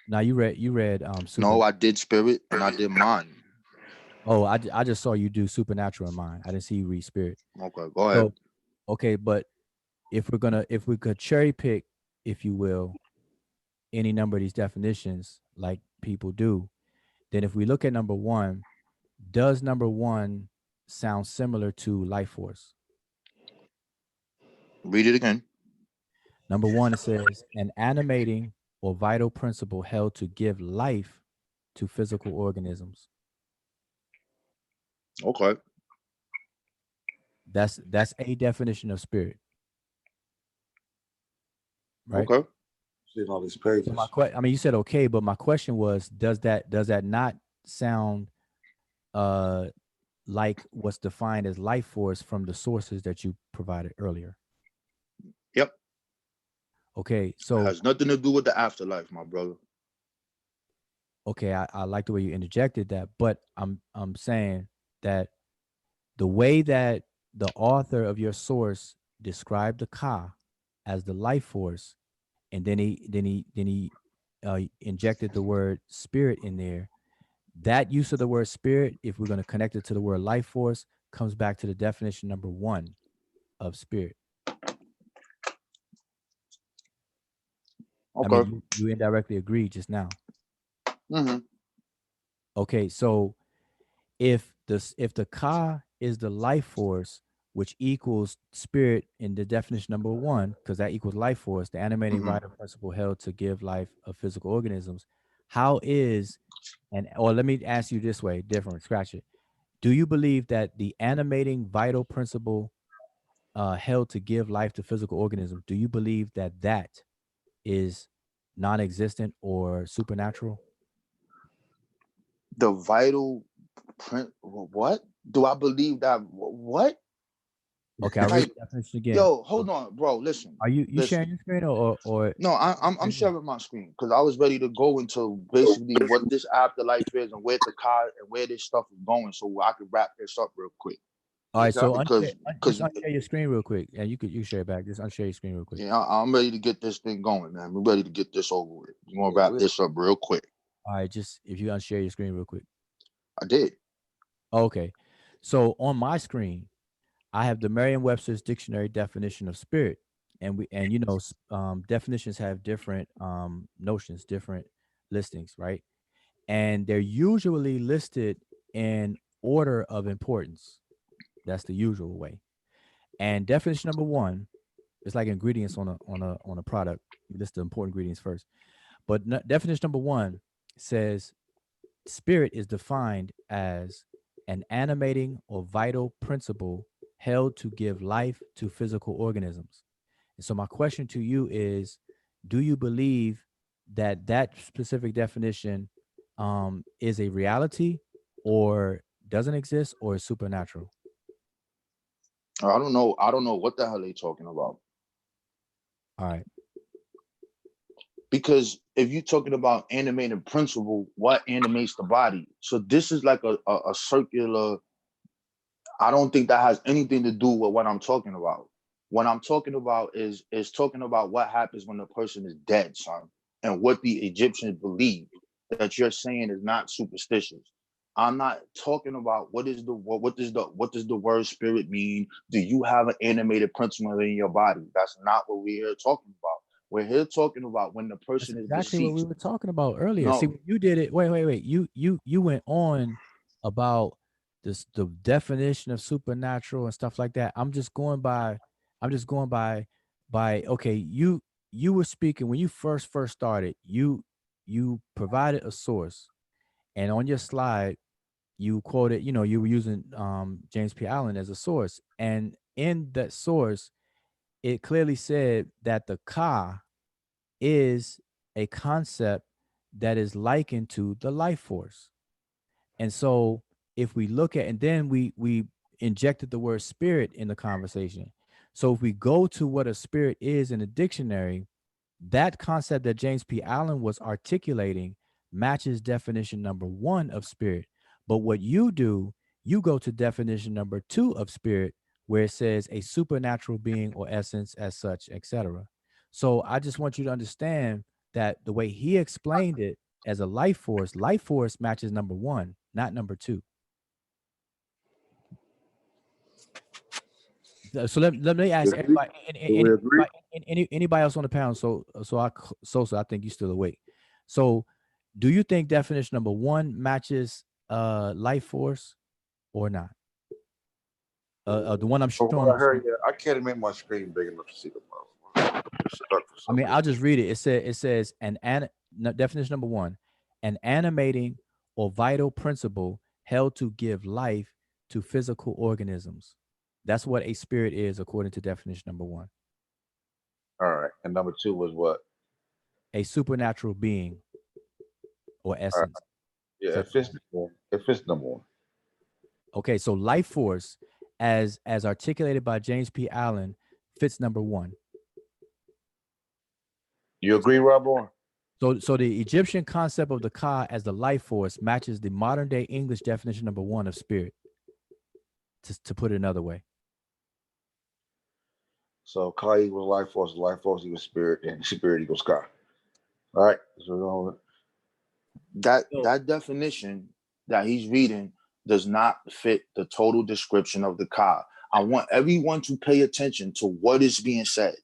now you read No, I did spirit and I did mind. Oh, I just saw you do supernatural in mine. I didn't see you read spirit. Okay, go ahead. So, okay, but if we could cherry pick, if you will, any number of these definitions like people do, then if we look at number one, does number one sound similar to life force? Read it again. Number one, it says an animating or vital principle held to give life to physical organisms. Okay. That's a definition of spirit. Right? Okay. See all these pages. So I mean, you said okay, but my question was, does that not sound like what's defined as life force from the sources that you provided earlier? Yep. Okay, so it has nothing to do with the afterlife, my brother. Okay, I like the way you interjected that, but I'm saying that the way that the author of your source described the Ka as the life force, and then he injected the word spirit in there. That use of the word spirit, if we're going to connect it to the word life force, comes back to the definition number one of spirit. Okay. I mean, you indirectly agreed just now. Mm-hmm. Okay, so if the Ka is the life force, which equals spirit in the definition number one, because that equals life force, the animating vital principle held to give life of physical organisms, how is, or let me ask you this way, different, scratch it. Do you believe that the animating vital principle held to give life to physical organisms, do you believe that that is non-existent or supernatural? The vital print. What do I believe that? What? Okay, I'll read the definition again. Yo, hold on, bro. Listen. Are you listen. sharing your screen or? No, I'm sharing my screen because I was ready to go into basically what this afterlife is and where the car and where this stuff is going, so I could wrap this up real quick. All right, so because just unshare your screen real quick, and you share it back. Just unshare your screen real quick. Yeah, I'm ready to get this thing going, man. We're ready to get this over with. You want to wrap this up real quick? All right, just if you unshare your screen real quick. I did. Okay, so on my screen, I have the Merriam-Webster's dictionary definition of spirit, and definitions have different notions, different listings, right? And they're usually listed in order of importance. That's the usual way. And definition number one, it's like ingredients on a product. You list the important ingredients first. But definition number one says spirit is defined as an animating or vital principle held to give life to physical organisms. And so my question to you is, do you believe that specific definition is a reality or doesn't exist or is supernatural? I don't know what the hell they talking about. All right. Because if you're talking about animating principle, what animates the body? So this is like a circular. I don't think that has anything to do with what I'm talking about. What I'm talking about is talking about what happens when the person is dead, son, and what the Egyptians believe that you're saying is not superstitious. I'm not talking about what does the word spirit mean? Do you have an animated principle in your body? That's not what we're here talking about. We're here talking about when the person is exactly deceased. what we were talking about earlier. No. See, you did it. Wait. You went on about the definition of supernatural and stuff like that. I'm just going by I'm just going by okay, you were speaking when you first started, you provided a source, and on your slide you quoted, you were using James P. Allen as a source, and in that source it clearly said that the Ka is a concept that is likened to the life force. And so if we look at, and then we injected the word spirit in the conversation. So if we go to what a spirit is in a dictionary, that concept that James P. Allen was articulating matches definition number 1 of spirit. But what you do, you go to definition number 2 of spirit, where it says a supernatural being or essence as such, etc. So I just want you to understand that the way he explained it as a life force matches number 1, not number 2. So let me ask everybody, anybody else on the panel. So I think you still awake. So do you think definition number 1 matches life force or not? The one I'm showing. I heard, I can't make my screen big enough to see the mouth. I mean, I'll just read it. It says definition number 1, an animating or vital principle held to give life to physical organisms. That's what a spirit is, according to definition number 1. All right. And number 2 was what? A supernatural being or essence. Right. Yeah, it fits number 1. Okay, so life force, as articulated by James P. Allen, fits number 1. You agree, Rob? So the Egyptian concept of the Ka as the life force matches the modern day English definition number 1 of spirit, to put it another way. So Ka equals life force equals spirit, and spirit equals Ka. All right. So that definition that he's reading does not fit the total description of the Ka. I want everyone to pay attention to what is being said.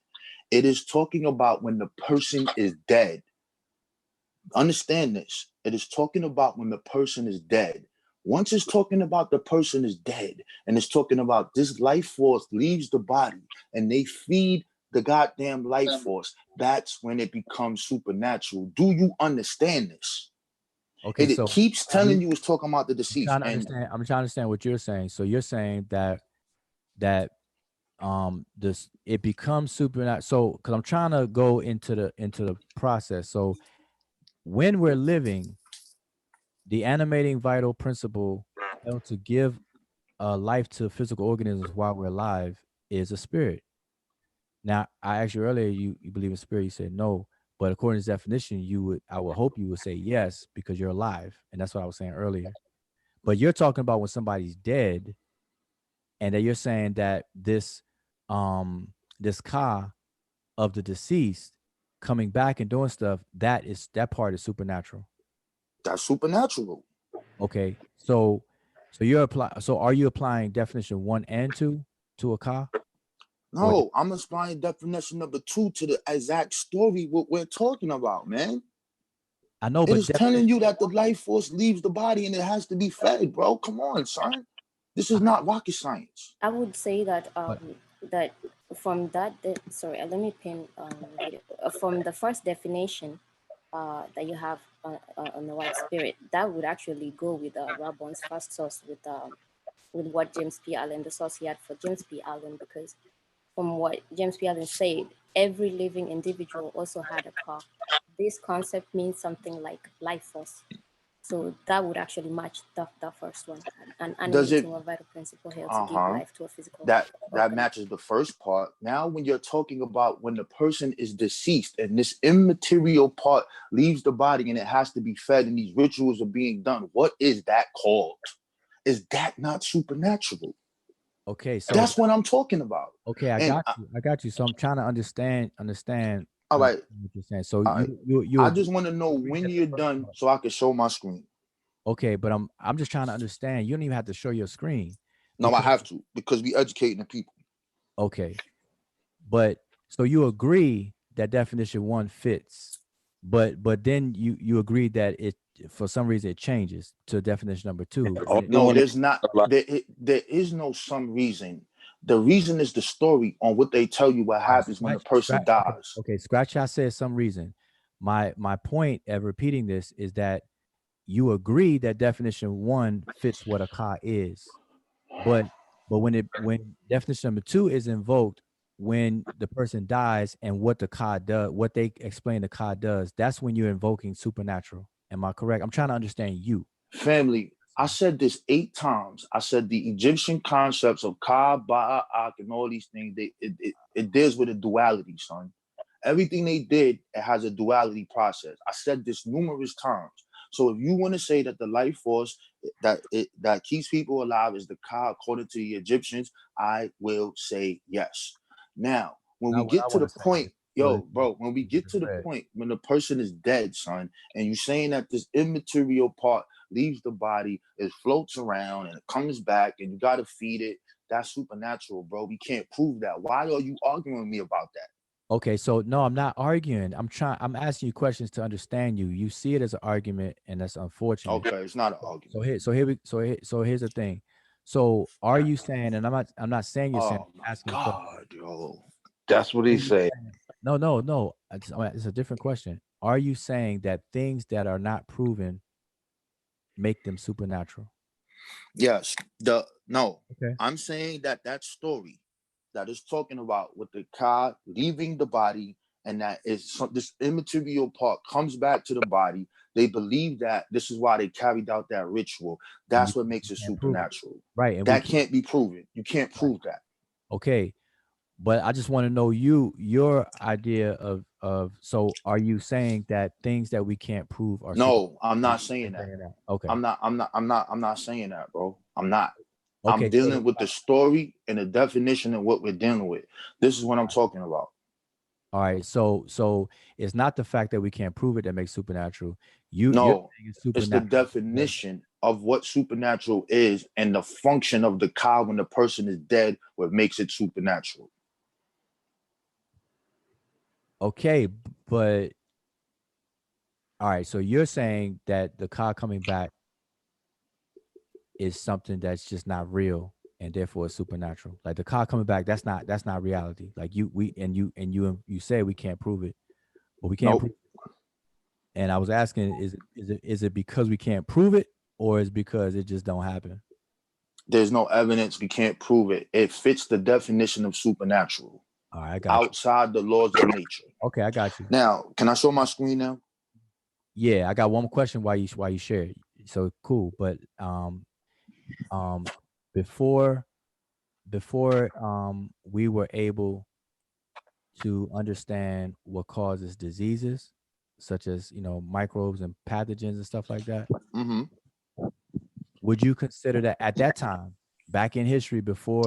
It is talking about when the person is dead. Understand this. It is talking about when the person is dead. Once it's talking about the person is dead, and it's talking about this life force leaves the body and they feed the goddamn life force, that's when it becomes supernatural. Do you understand this? Okay, it keeps telling you it's talking about the deceased. I'm trying to understand what you're saying. So you're saying that this, it becomes supernatural. So because I'm trying to go into the process. So when we're living, the animating vital principle held to give life to physical organisms while we're alive is a spirit. Now, I asked you earlier, you believe in spirit. You said no, but according to this definition, I would hope you would say yes, because you're alive, and that's what I was saying earlier. But you're talking about when somebody's dead, and that you're saying that this Ka of the deceased coming back and doing stuff, that part is supernatural. That's supernatural. Okay, so are you applying definition 1 and 2 to a Ka? No, I'm applying definition number 2 to the exact story what we're talking about, man. I know, but it's telling you that the life force leaves the body and it has to be fed, bro. Come on, son. This is not rocket science. I would say that that from that, let me pin from the first definition that you have on the white spirit, that would actually go with Rabon's first source with what James P. Allen, the source he had for James P. Allen, because from what James P. Allen said, every living individual also had a Ka. This concept means something like life force. So that would actually match the first one. And animating a vital principle here to give life to a physical. That matches the first part. Now, when you're talking about when the person is deceased and this immaterial part leaves the body and it has to be fed and these rituals are being done, what is that called? Is that not supernatural? Okay, so that's what I'm talking about. Okay, I got you. So I'm trying to understand. All right. What you're saying. So you I just want to know when you're done so I can show my screen. Okay, but I'm just trying to understand. You don't even have to show your screen. No, I have to, because we educating the people. Okay, but so you agree that definition 1 fits, but then you agree that it, for some reason, it changes to definition number 2. No, there's not. There is no some reason. The reason is the story on what they tell you what happens when the person dies. Okay, scratch. I said some reason. My point of repeating this is that you agree that definition 1 fits what a ka is, but when definition number 2 is invoked when the person dies and what the ka does, what they explain the ka does, that's when you're invoking supernatural. Am I correct? I'm trying to understand you. Family, I said this 8 times. I said the Egyptian concepts of Ka, Ba'a, Ak, and all these things, it deals with a duality, son. Everything they did, it has a duality process. I said this numerous times. So if you want to say that the life force that keeps people alive is the Ka according to the Egyptians, I will say yes. Now, when we get to the point, when we get to the point when the person is dead, son, and you're saying that this immaterial part leaves the body, it floats around and it comes back and you got to feed it, that's supernatural, bro. We can't prove that. Why are you arguing with me about that? Okay, so no, I'm not arguing. I'm asking you questions to understand you. You see it as an argument, and that's unfortunate. Okay, it's not an argument. So here's the thing. So are you saying, and I'm not saying you're saying, asking God, yo. That's what he's saying. No. It's a different question. Are you saying that things that are not proven make them supernatural? Yes. No. Okay. I'm saying that story that is talking about with the Ka leaving the body, and that is this immaterial part comes back to the body. They believe that this is why they carried out that ritual. That's what makes it supernatural. Right. And that can't be proven. You can't prove that. Okay. But I just want to know your idea of so are you saying that things that we can't prove are No, I'm not saying that. Okay. I'm not saying that, bro. I'm not. Okay, I'm dealing with the story and the definition of what we're dealing with. This is what I'm talking about. All right. So it's not the fact that we can't prove it that makes supernatural. It's the definition of what supernatural is and the function of the Ka when the person is dead, what makes it supernatural. Okay, but all right. So you're saying that the Ka coming back is something that's just not real, and therefore it's supernatural. Like the Ka coming back, that's not reality. Like you say we can't prove it, but we can't prove it. And I was asking, is it because we can't prove it, or is it because it just don't happen? There's no evidence. We can't prove it. It fits the definition of supernatural. All right, I got outside the laws of nature. Okay, I got you. Now, can I show my screen now? Yeah, I got one question while you share it. So cool, but before we were able to understand what causes diseases, such as microbes and pathogens and stuff like that. Mm-hmm. Would you consider that at that time, back in history, before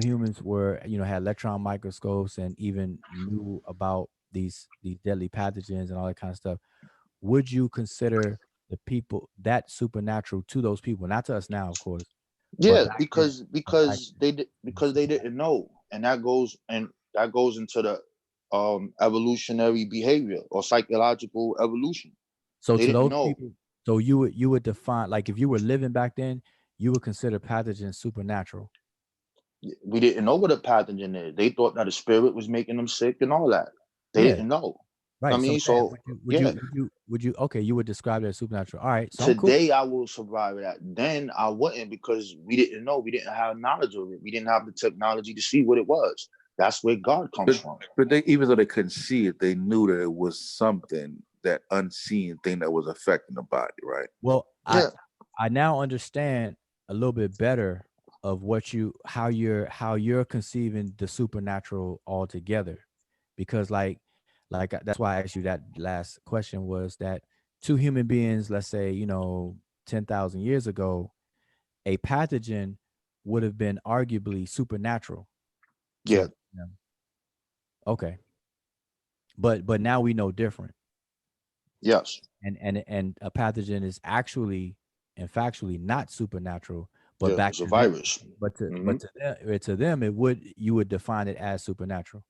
humans were had electron microscopes and even knew about these deadly pathogens and all that kind of stuff, would you consider the people that supernatural to those people, not to us now, of course? Yeah, because they didn't know, and that goes into the evolutionary behavior or psychological evolution. So to those people, so you would define, like, if you were living back then, you would consider pathogens supernatural. We didn't know what a pathogen is. They thought that a spirit was making them sick and all that. They didn't know. Right. I mean, would you okay, you would describe that as supernatural. All right. So today I will survive that. Then I wouldn't, because we didn't know. We didn't have knowledge of it. We didn't have the technology to see what it was. That's where God comes from. But even though they couldn't see it, they knew that it was something, that unseen thing that was affecting the body, right? Well, I now understand a little bit better of how you're conceiving the supernatural altogether, because like that's why I asked you that last question, was that two human beings, let's say 10,000 years ago, a pathogen would have been arguably supernatural. Yeah. Okay. But now we know different. Yes. And a pathogen is actually and factually not supernatural, but it's a virus. But to them, you would define it as supernatural.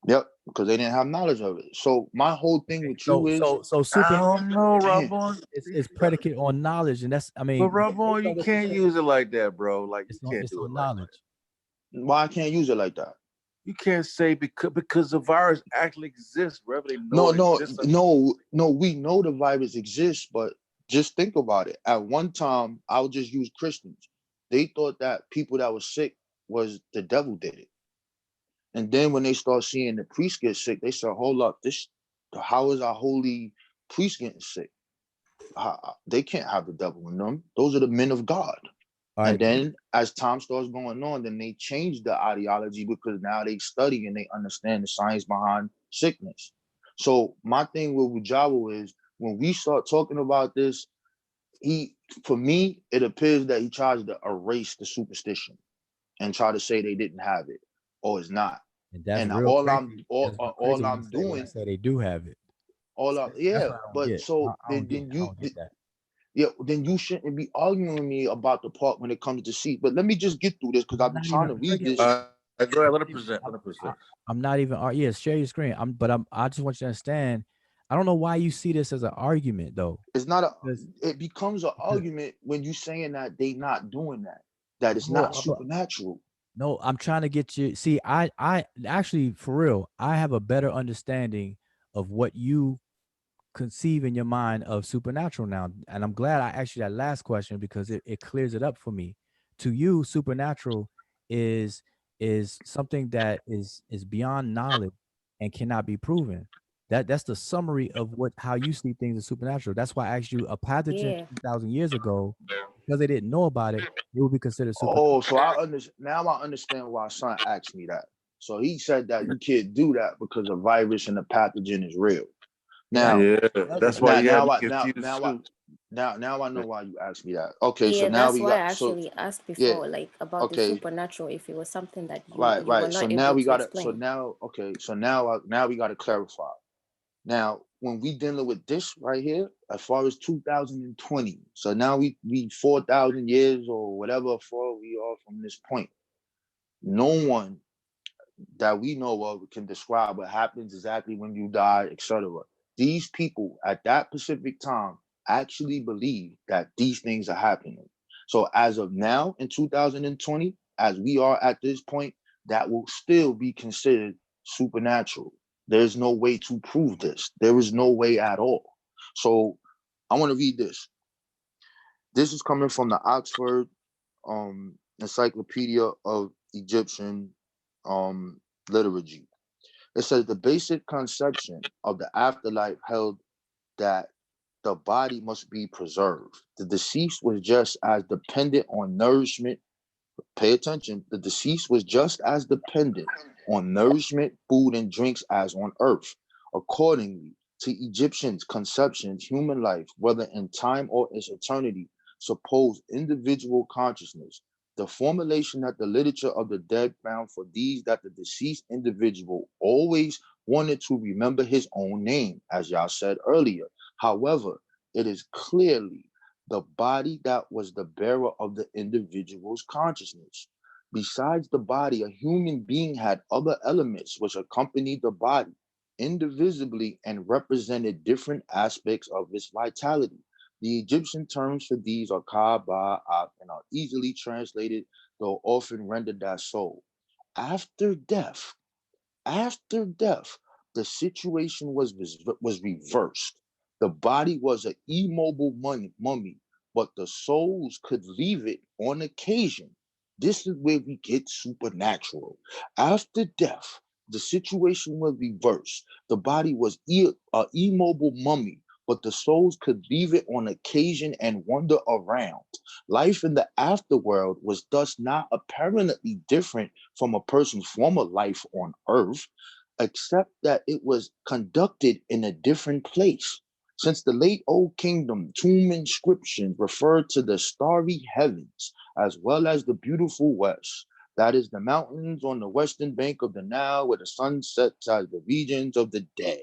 Yep, because they didn't have knowledge of it. So my whole thing with you is I don't know, Rabon. It's predicated on knowledge, and that's, I mean. But Rabon, you can't use it like that, bro. Like, you can't do it knowledge. Why I can't use it like that? You can't say because the virus actually exists, whether they know it exists. No. We know the virus exists, but just think about it. At one time, I'll just use Christians. They thought that people that were sick was the devil did it. And then when they start seeing the priest get sick, they said, hold up, how is our holy priest getting sick? They can't have the devil in them. Those are the men of God. And then as time starts going on, then they change the ideology because now they study and they understand the science behind sickness. So my thing with Rujaba is when we start talking about this, for me, it appears that he tries to erase the superstition and try to say they didn't have it or it's not. And all I'm doing, say they do have it. Then you shouldn't be arguing with me about the part when it comes to seat. But let me just get through this because I've been trying to read this. Go ahead, let it present. I'm not even. Yes, share your screen. I just want you to understand. I don't know why you see this as an argument, though. It's not it becomes an argument when you saying that they not doing that. That it's not supernatural. No, I'm trying to get you. See, I actually, for real, I have a better understanding of what you conceive in your mind of supernatural now. And I'm glad I asked you that last question because it clears it up for me. To you, supernatural is something that is beyond knowledge and cannot be proven. That's the summary of how you see things as supernatural. That's why I asked you a pathogen 2,000 years ago, because they didn't know about it, it would be considered supernatural. Oh, so now I understand why son asked me that. So he said that you can't do that because a virus and a pathogen is real. Now, that's why now I know why you asked me that. Okay, yeah, so now that's we why got I actually asked before, like about the supernatural, if it was something that you were not so able now we to got to explain. so now we got to clarify. Now, when we dealing with this right here, as far as 2020, so now we 4,000 years or whatever far we are from this point. No one that we know of can describe what happens exactly when you die, etc. These people at that specific time actually believe that these things are happening. So as of now in 2020, as we are at this point, that will still be considered supernatural. There's no way to prove this. There is no way at all. So I want to read this. This is coming from the Oxford Encyclopedia of Egyptian Liturgy. It says the basic conception of the afterlife held that the body must be preserved. The deceased was just as dependent on nourishment. Pay attention. The deceased was just as dependent on nourishment, food, and drinks as on earth. Accordingly to Egyptians' conceptions, human life, whether in time or its eternity, supposed individual consciousness. The formulation that the literature of the dead found for these that the deceased individual always wanted to remember his own name, as y'all said earlier. However, it is clearly the body that was the bearer of the individual's consciousness. Besides the body, a human being had other elements which accompanied the body indivisibly and represented different aspects of its vitality. The Egyptian terms for these are ka, ba, ak, and are easily translated, though often rendered as soul. After death, the situation was reversed. The body was an immobile mummy, but the souls could leave it on occasion. This is where we get supernatural. After death, the situation was reversed. The body was an immobile mummy, but the souls could leave it on occasion and wander around. Life in the afterworld was thus not apparently different from a person's former life on earth, except that it was conducted in a different place. Since the late Old Kingdom tomb inscriptions referred to the starry heavens as well as the beautiful west, that is the mountains on the western bank of the Nile where the sun sets as the regions of the dead.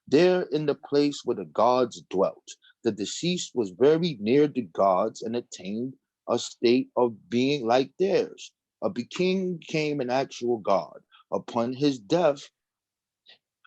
There in the place where the gods dwelt, the deceased was very near the gods and attained a state of being like theirs. A king became an actual god. Upon his death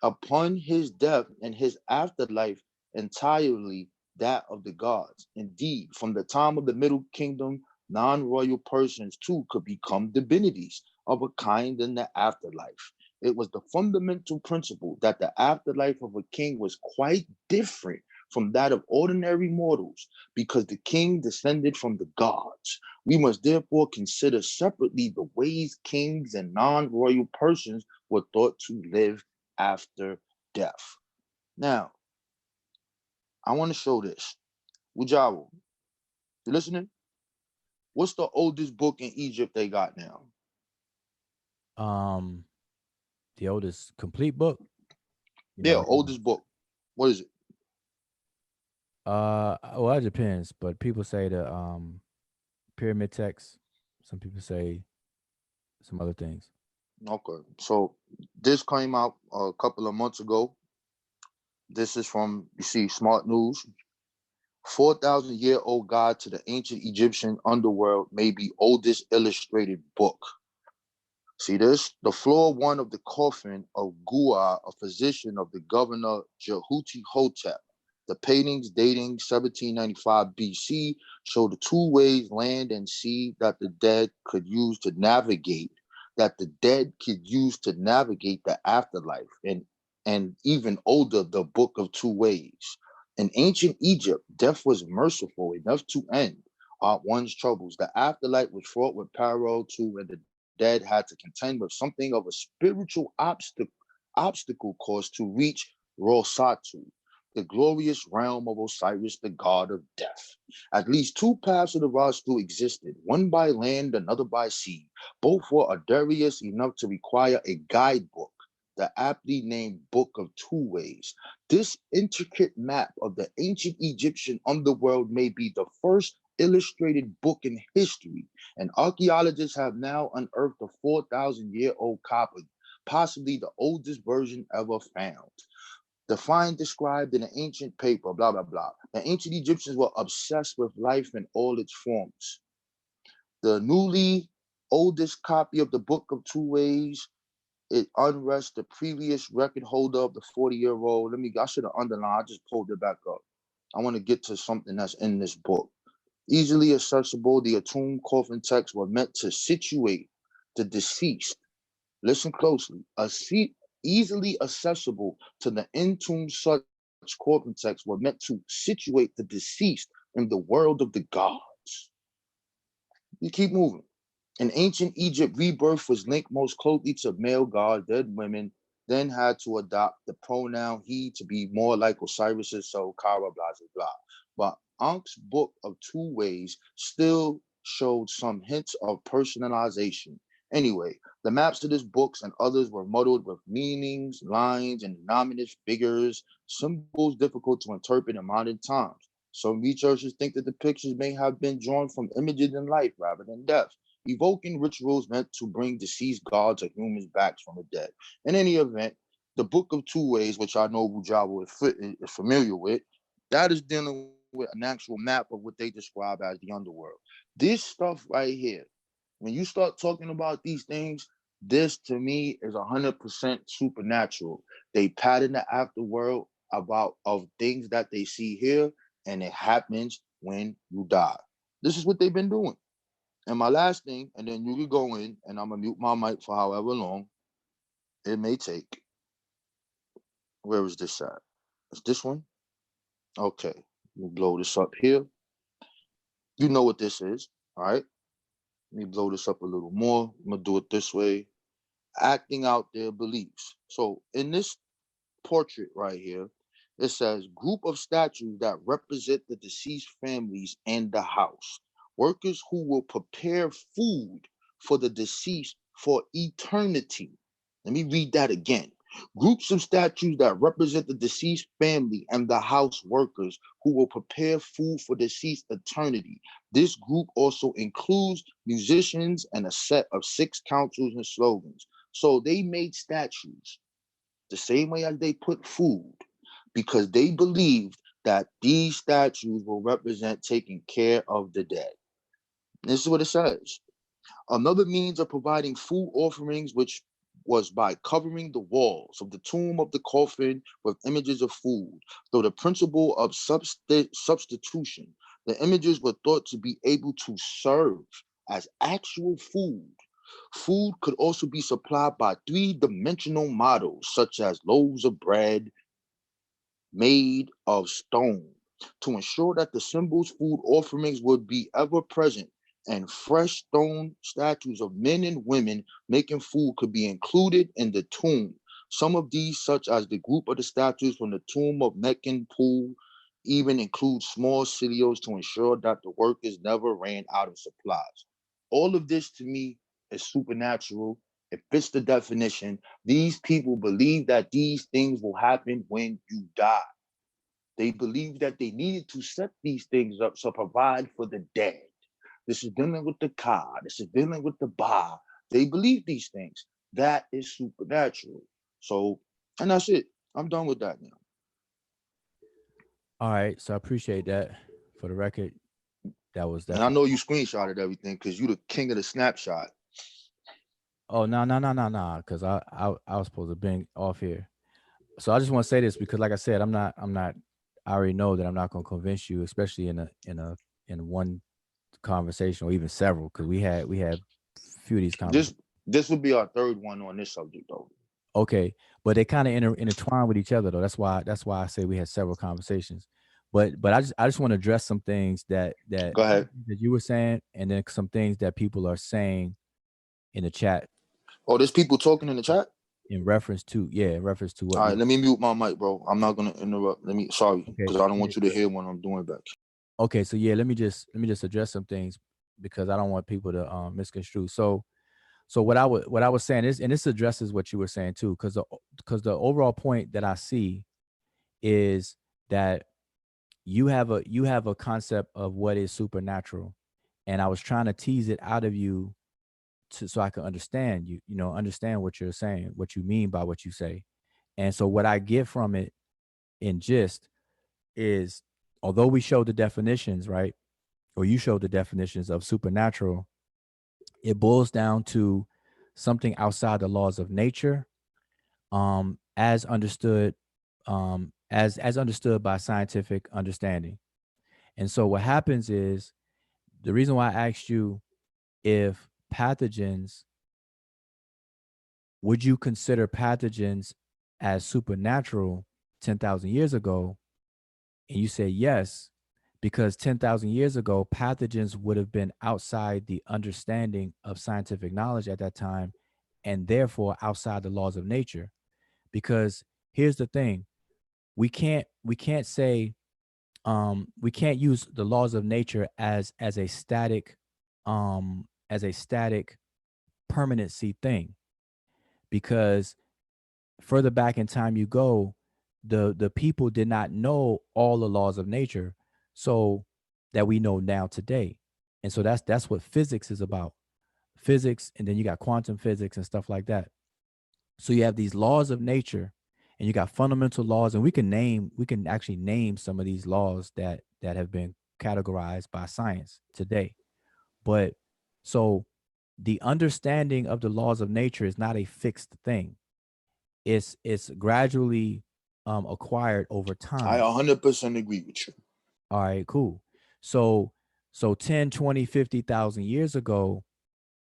and his afterlife entirely that of the gods. Indeed, from the time of the Middle Kingdom, non-royal persons too could become divinities. of a kind in the afterlife. It was the fundamental principle that the afterlife of a king was quite different from that of ordinary mortals, because the king descended from the gods. We must therefore consider separately the ways kings and non-royal persons were thought to live after death. Now, I want to show this. Wujawu, you listening? What's the oldest book in Egypt they got now? The oldest complete book. Yeah, oldest book. What is it? Well, it depends, but people say the pyramid text. Some people say some other things. Okay, so this came out a couple of months ago. This is from, you see, Smart News. 4,000-year-old guide to the ancient Egyptian underworld may be oldest illustrated book. See this? The floor one of the coffin of Gua, a physician of the governor Jehuti Hotep. The paintings dating 1795 BC show the two ways, land and sea, that the dead could use to navigate, the afterlife, and even older, the Book of Two Ways. In ancient Egypt, death was merciful enough to end one's troubles. The afterlife was fraught with parallel to, and the dead had to contend with something of a spiritual obstacle course to reach Rosatu, the glorious realm of Osiris, the god of death. At least two paths of the Rastu existed, one by land, another by sea. Both were arduous enough to require a guidebook, the aptly named Book of Two Ways. This intricate map of the ancient Egyptian underworld may be the first illustrated book in history, and archaeologists have now unearthed a 4,000-year-old copy, possibly the oldest version ever found. The find described in an ancient paper, blah, blah, blah. The ancient Egyptians were obsessed with life in all its forms. The newly oldest copy of the Book of Two Ways, it unrests the previous record holder of the 40-year-old. I should have underlined, I just pulled it back up. I want to get to something that's in this book. Easily accessible, the entombed coffin texts were meant to situate the deceased. Listen closely. Easily accessible to the entombed such coffin texts were meant to situate the deceased in the world of the gods. You keep moving. In ancient Egypt, rebirth was linked most closely to male gods. Dead women then had to adopt the pronoun he to be more like Osiris's, so Kara, blah, blah, blah. But Ankh's Book of Two Ways still showed some hints of personalization. Anyway, the maps of this books and others were muddled with meanings, lines, and nominative figures, symbols difficult to interpret in modern times. Some researchers think that the pictures may have been drawn from images in life rather than death, evoking rituals meant to bring deceased gods or humans back from the dead. In any event, the Book of Two Ways, which I know Wujawu is familiar with, that is dealing with an actual map of what they describe as the underworld. This stuff right here, when you start talking about these things, this to me is 100% supernatural. They pattern the afterworld of things that they see here, and it happens when you die. This is what they've been doing. And my last thing, and then you can go in, and I'm gonna mute my mic for however long it may take. Where is this at? Is this one? Okay, we'll blow this up here. You know what this is, all right? Let me blow this up a little more. I'm gonna do it this way. Acting out their beliefs. So in this portrait right here, it says group of statues that represent the deceased families and the house. Workers who will prepare food for the deceased for eternity. Let me read that again. Groups of statues that represent the deceased family and the house workers who will prepare food for deceased eternity. This group also includes musicians and a set of 6 councils and slogans. So they made statues the same way as they put food, because they believed that these statues will represent taking care of the dead. This is what it says. Another means of providing food offerings, which was by covering the walls of the tomb of the coffin with images of food. Though the principle of substitution, the images were thought to be able to serve as actual food. Food could also be supplied by three-dimensional models, such as loaves of bread made of stone, to ensure that the symbols food offerings would be ever present, and fresh stone statues of men and women making food could be included in the tomb. Some of these, such as the group of the statues from the tomb of Menkaure, even include small cilios to ensure that the workers never ran out of supplies. All of this to me is supernatural. It fits the definition. These people believe that these things will happen when you die. They believe that they needed to set these things up to provide for the dead. This is dealing with the Ka. This is dealing with the Ba. They believe these things. That is supernatural. So, and that's it. I'm done with that now. All right, so I appreciate that. For the record, that was that. And I know you screenshotted everything because you the king of the snapshot. Oh no, because I was supposed to bring off here. So I just want to say this because, like I said, I'm not. I already know that I'm not going to convince you, especially in one conversation or even several, because we had a few of these conversations. This would be our third one on this subject, though. Okay, but they kind of intertwine with each other, though. That's why I say we had several conversations. But I just want to address some things that Go ahead. that you were saying, and then some things that people are saying in the chat. Oh, there's people talking in the chat? In reference to what? All right, let me mute my mic, bro. I'm not gonna interrupt. Sorry, because I don't want you to hear when I'm doing back. Okay, so yeah, let me just address some things because I don't want people to misconstrue. So what I was saying is, and this addresses what you were saying too, because the overall point that I see is that you have a concept of what is supernatural, and I was trying to tease it out of you so I can understand understand what you're saying, what you mean by what you say. And so what I get from it in gist is, although we showed the definitions, right, or you showed the definitions of supernatural, it boils down to something outside the laws of nature, as understood by scientific understanding. And so what happens is, the reason why I asked you if pathogens, would you consider pathogens as supernatural 10,000 years ago? And you say yes, because 10,000 years ago, pathogens would have been outside the understanding of scientific knowledge at that time, and therefore outside the laws of nature. Because here's the thing, we can't say, we can't use the laws of nature as a static permanency thing, because further back in time you go, the people did not know all the laws of nature so that we know now today. And so that's what physics is about. Physics, and then you got quantum physics and stuff like that. So you have these laws of nature, and you got fundamental laws, and we can actually name some of these laws that have been categorized by science today. But so the understanding of the laws of nature is not a fixed thing. It's gradually acquired over time. I 100% agree with you. All right, cool. So 10, 20, 50,000 years ago,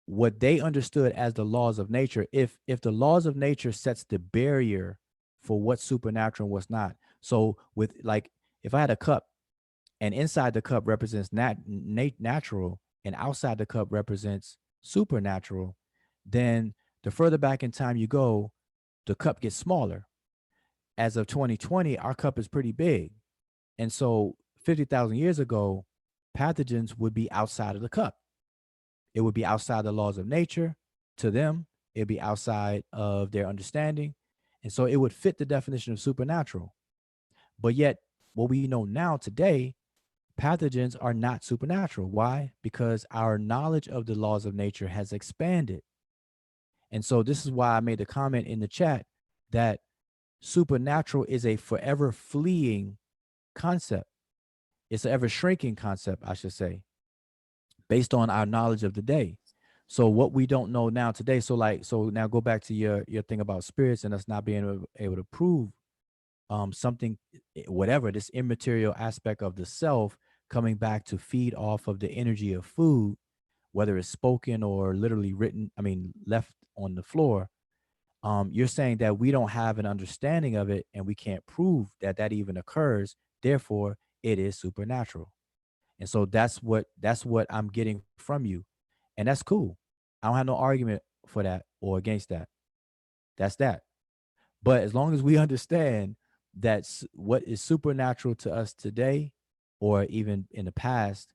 what they understood as the laws of nature, if the laws of nature sets the barrier for what's supernatural and what's not. So with, like, if I had a cup and inside the cup represents natural and outside the cup represents supernatural, then the further back in time you go, the cup gets smaller. As of 2020, our cup is pretty big. And so 50,000 years ago, pathogens would be outside of the cup. It would be outside the laws of nature. To them, it'd be outside of their understanding. And so it would fit the definition of supernatural. But yet, what we know now today, pathogens are not supernatural. Why? Because our knowledge of the laws of nature has expanded. And so this is why I made the comment in the chat that supernatural is a forever fleeing concept. It's an ever shrinking concept, I should say, based on our knowledge of the day. So what we don't know now today. So now go back to your thing about spirits and us not being able to prove something, whatever, this immaterial aspect of the self coming back to feed off of the energy of food. whether it's spoken or literally written, I mean, left on the floor, you're saying that we don't have an understanding of it and we can't prove that that even occurs. Therefore, it is supernatural. And so that's what I'm getting from you. And that's cool. I don't have no argument for that or against that. That's that. But as long as we understand that's what is supernatural to us today, or even in the past,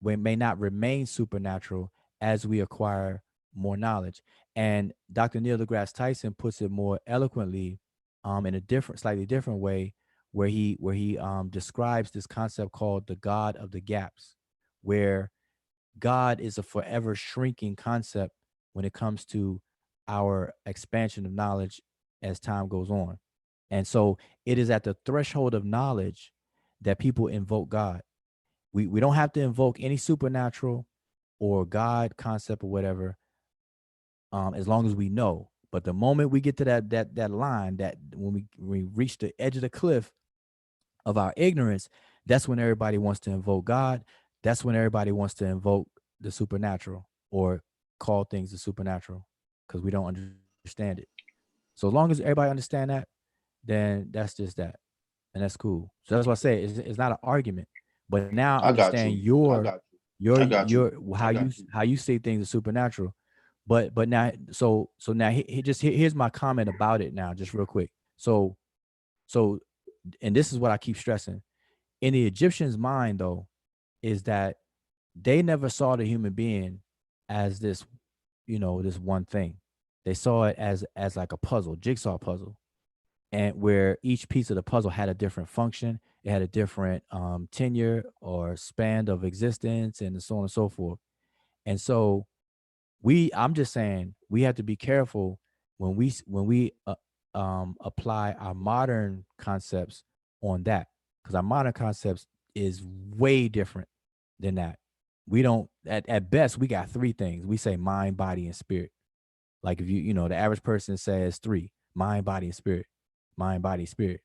when may not remain supernatural as we acquire more knowledge. And Dr. Neil deGrasse Tyson puts it more eloquently, in a different, slightly different way, where he describes this concept called the God of the gaps, where God is a forever shrinking concept when it comes to our expansion of knowledge as time goes on. And so it is at the threshold of knowledge that people invoke God. We don't have to invoke any supernatural or God concept or whatever, as long as we know. But the moment we get to that line, that when we reach the edge of the cliff of our ignorance, that's when everybody wants to invoke God. That's when everybody wants to invoke the supernatural or call things the supernatural, because we don't understand it. So as long as everybody understand that, then that's just that, and that's cool. So that's what I say. It's not an argument, but now I understand your how you say things are supernatural. But now, so now here's my comment about it now, just real quick. So, and this is what I keep stressing. In the Egyptians' mind, though, is that they never saw the human being as this, this one thing. They saw it as like a puzzle, jigsaw puzzle, and where each piece of the puzzle had a different function. It had a different tenure or span of existence, and so on and so forth. And so I'm just saying we have to be careful when we apply our modern concepts on that, because our modern concepts is way different than that. We don't, at best, we got three things. We say mind, body, and spirit. Like if the average person says three: mind, body, and spirit. Mind, body, spirit.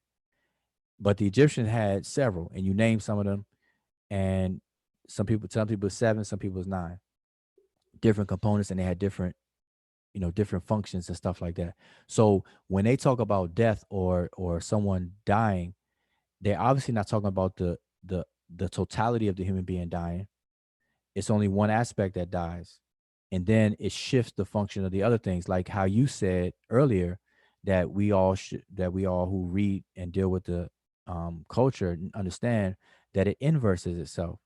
But the Egyptians had several, and you name some of them, and some people seven, some people 9 different components, and they had different different functions and stuff like that. So when they talk about death or someone dying, they're obviously not talking about the totality of the human being dying. It's only one aspect that dies, and then it shifts the function of the other things, like how you said earlier that we all who read and deal with the culture understand that it inverses itself.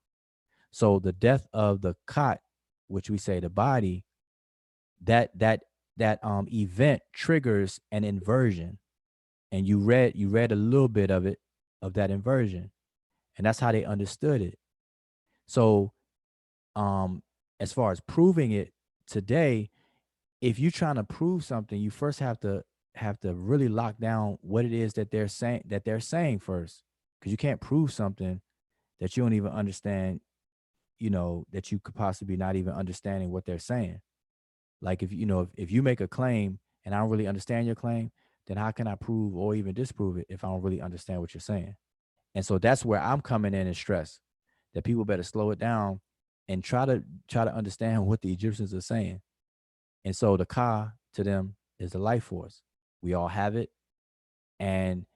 So the death of the Khat, which we say the body, that event triggers an inversion, and you read a little bit of it, of that inversion, and that's how they understood it. So as far as proving it today, if you're trying to prove something, you first have to really lock down what it is that they're saying first, because you can't prove something that you don't even understand, that you could possibly not even understanding what they're saying. Like if you make a claim and I don't really understand your claim, then how can I prove or even disprove it if I don't really understand what you're saying? And so that's where I'm coming in and stress that people better slow it down and try to understand what the Egyptians are saying. And so the Ka to them is the life force. We all have it, and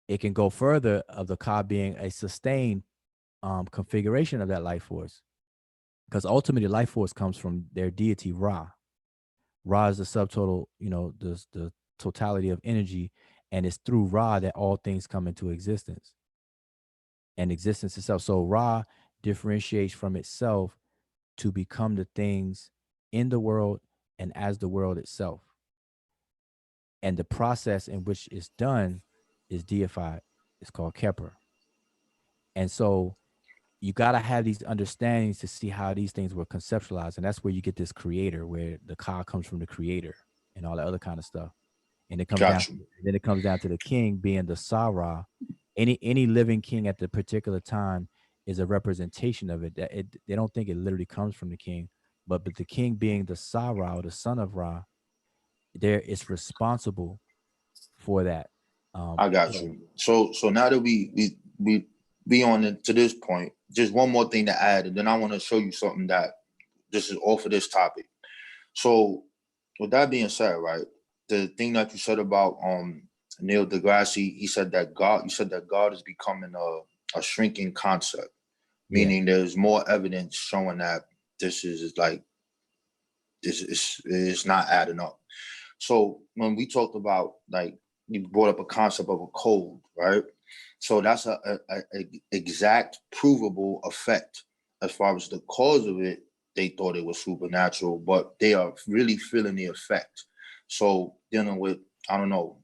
it can go further of the Ka being a sustained configuration of that life force, because ultimately life force comes from their deity Ra. Ra is the subtotal, the totality of energy, and it's through Ra that all things come into existence and existence itself. So Ra differentiates from itself to become the things in the world and as the world itself. And the process in which it's done is deified. It's called Keper. And so you got to have these understandings to see how these things were conceptualized. And that's where you get this creator, where the Ka comes from the creator and all that other kind of stuff. And it comes then it comes down to the king being the Sa-Ra. Any living king at the particular time is a representation of it. They don't think it literally comes from the king, but the king being the Sa-Ra, the son of Ra, there is responsible for that. I got you. So now that we on to this point, just one more thing to add, and then I want to show you something that this is off of this topic. So with that being said, right, the thing that you said about Neil deGrasse, he said that God is becoming a shrinking concept, meaning there's more evidence showing that this is not adding up. So when we talked about, like, you brought up a concept of a code, right? So that's a exact provable effect. As far as the cause of it, they thought it was supernatural, but they are really feeling the effect. So dealing with, I don't know,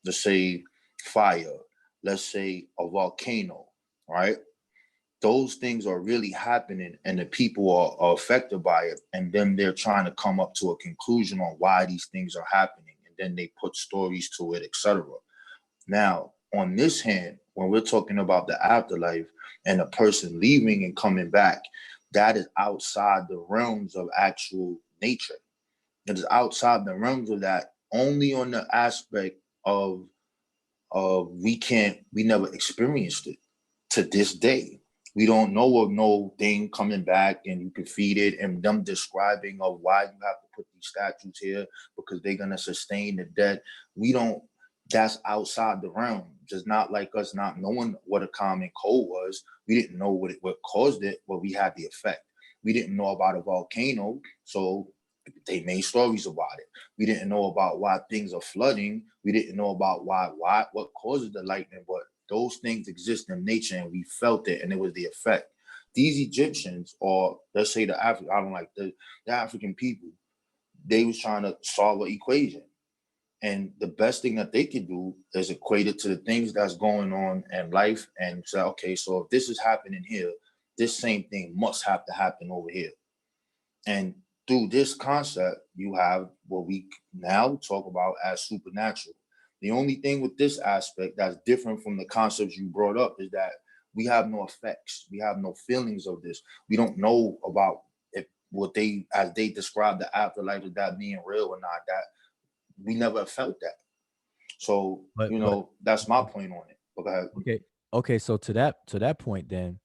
let's say fire, let's say a volcano, right? Those things are really happening and the people are affected by it. And then they're trying to come up to a conclusion on why these things are happening. And then they put stories to it, etc. Now, on this hand, when we're talking about the afterlife and a person leaving and coming back, that is outside the realms of actual nature. It is outside the realms of that, only on the aspect of we never experienced it to this day. We don't know of no thing coming back and you can feed it, and them describing of why you have to put these statues here because they're gonna sustain the dead. We don't. That's outside the realm. Just not like us not knowing what a common cold was. We didn't know what caused it, but we had the effect. We didn't know about a volcano, so they made stories about it. We didn't know about why things are flooding. We didn't know about what causes the lightning, but those things exist in nature and we felt it and it was the effect. These Egyptians, or let's say the African people, they was trying to solve an equation. And the best thing that they could do is equate it to the things that's going on in life and say, okay, so if this is happening here, this same thing must have to happen over here. And through this concept, you have what we now talk about as supernatural. The only thing with this aspect that's different from the concepts you brought up is that we have no effects. We have no feelings of this. We don't know about as they describe the afterlife, of that being real or not. That we never felt that. So, that's my point on it. But go ahead. Okay. So to that point, then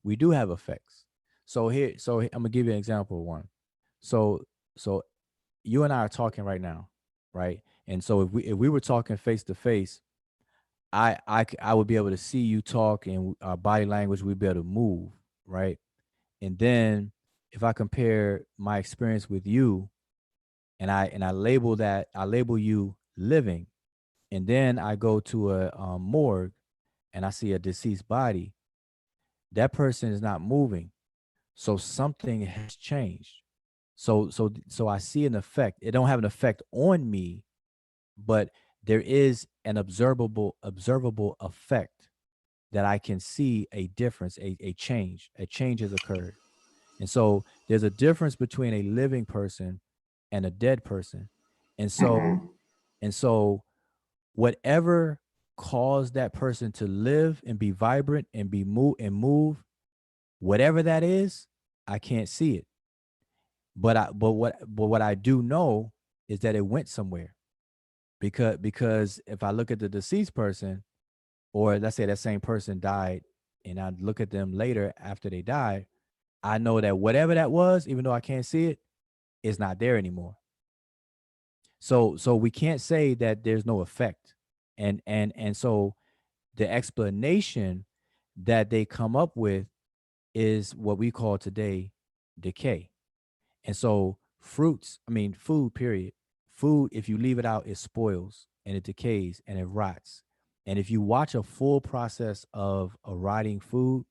we do have effects. So I'm gonna give you an example of one. So you and I are talking right now, right? And so if we were talking face to face, I would be able to see you talk, and our body language, we'd be able to move, right? And then if I compare my experience with you, and I label you living, and then I go to a morgue and I see a deceased body, that person is not moving, so something has changed. So I see an effect. It don't have an effect on me, but there is an observable effect that I can see a difference, a change. A change has occurred. And so there's a difference between a living person and a dead person. And so whatever caused that person to live and be vibrant and move, whatever that is, I can't see it. But what I do know is that it went somewhere. Because if I look at the deceased person, or let's say that same person died, and I look at them later after they died, I know that whatever that was, even though I can't see it, is not there anymore. So we can't say that there's no effect. And so the explanation that they come up with is what we call today decay. And so food, period. Food, if you leave it out, it spoils and it decays and it rots. And if you watch a full process of a rotting food,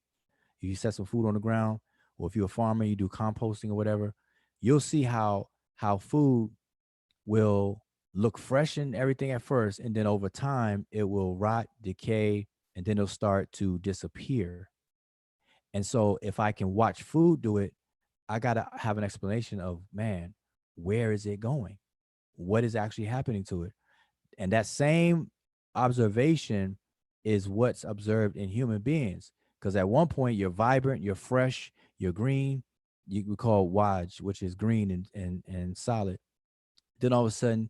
if you set some food on the ground, or if you're a farmer, you do composting or whatever, you'll see how food will look fresh and everything at first, and then over time it will rot, decay, and then it'll start to disappear. And so if I can watch food do it, I gotta have an explanation of, man, where is it going? What is actually happening to it? And that same observation is what's observed in human beings. Because at one point you're vibrant, you're fresh, you're green. We call Waj, which is green and solid. Then all of a sudden,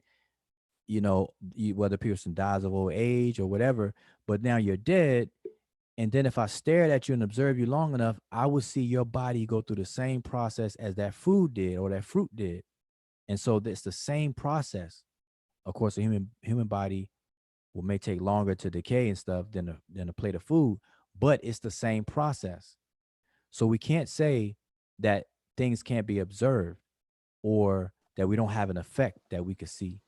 whether a person dies of old age or whatever, but now you're dead, And then if I stared at you and observed you long enough, I would see your body go through the same process as that food did or that fruit did. And so it's the same process. Of course, the human body may take longer to decay and stuff than a plate of food, but it's the same process. So we can't say that things can't be observed or that we don't have an effect that we can see.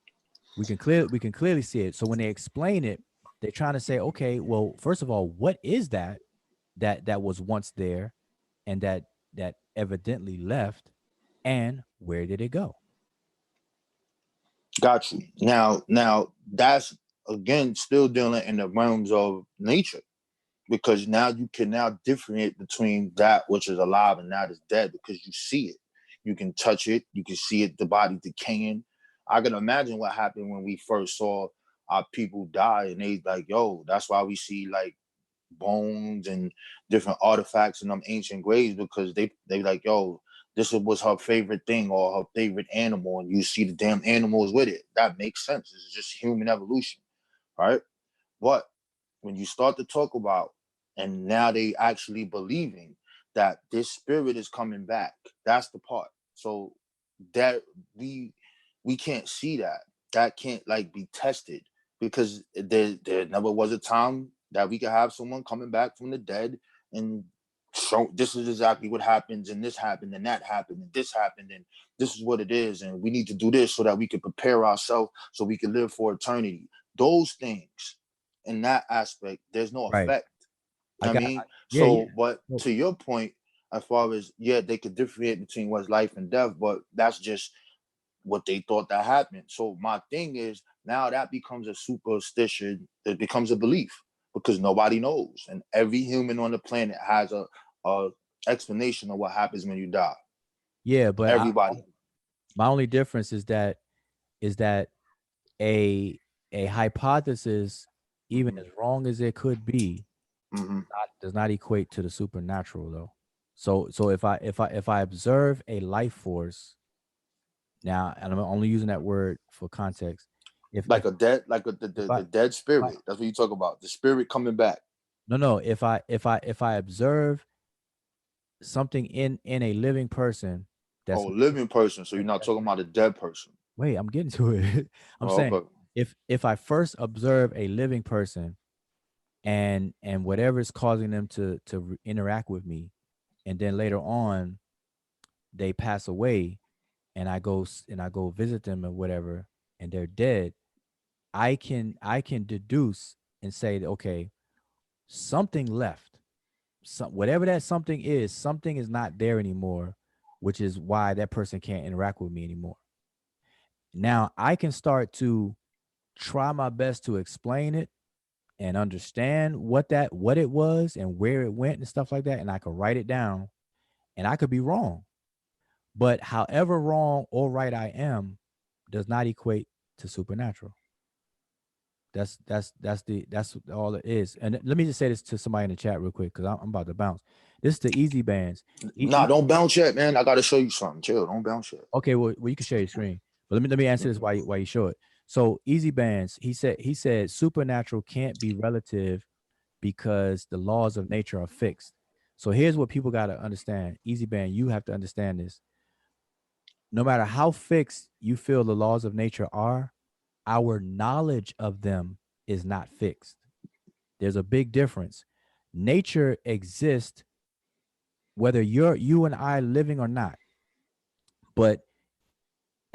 We can clearly see it. So when they explain it, they're trying to say, okay, well, first of all, what is that was once there and that evidently left, and where did it go? Got you. Now that's again still dealing in the realms of nature, because now you can now differentiate between that which is alive and that is dead, because you see it, you can touch it, you can see it, the body decaying. I can imagine what happened when we first saw our people die, and they like, yo, that's why we see like bones and different artifacts in them ancient graves, because they like, yo, this was her favorite thing or her favorite animal, and you see the damn animals with it. That makes sense. It's just human evolution, right? But when you start to talk about, and now they actually believing that this spirit is coming back, that's the part. So that we can't see that. That can't like be tested, because there never was a time that we could have someone coming back from the dead and show this is exactly what happens, and this happened, and that happened, and this happened, and this is what it is, and we need to do this so that we can prepare ourselves so we can live for eternity. Those things, in that aspect, there's no effect. I mean, but to your point, as far as they could differentiate between what's life and death, but that's just what they thought that happened. So my thing is, now that becomes a superstition, it becomes a belief, because nobody knows, and every human on the planet has a explanation of what happens when you die. Yeah, but everybody. My only difference is that a hypothesis, even as wrong as it could be, does not equate to the supernatural though. So if I observe a life force, now, and I'm only using that word for context, the dead spirit, that's what you talk about, the spirit coming back. No, if I observe something in a living person, that's living person, so you're not talking about a dead person. Wait, I'm getting to it. I'm saying, okay. If I first observe a living person and whatever is causing them to interact with me, and then later on they pass away, and I go visit them or whatever, and they're dead, I can deduce and say, okay, something left. Whatever that something is not there anymore, which is why that person can't interact with me anymore. Now I can start to try my best to explain it and understand what it was and where it went and stuff like that, and I could write it down, and I could be wrong. But however wrong or right I am does not equate to supernatural. That's all it is. And let me just say this to somebody in the chat real quick, because I'm about to bounce. This is the Easy Bands. Nah, don't bounce yet, man. I gotta show you something. Chill, don't bounce yet. Okay, well you can share your screen, but let me answer this while you show it. So Easy Bands, he said supernatural can't be relative because the laws of nature are fixed. So here's what people got to understand. Easy Band, you have to understand this. No matter how fixed you feel the laws of nature are, our knowledge of them is not fixed. There's a big difference. Nature exists whether you and I living or not. But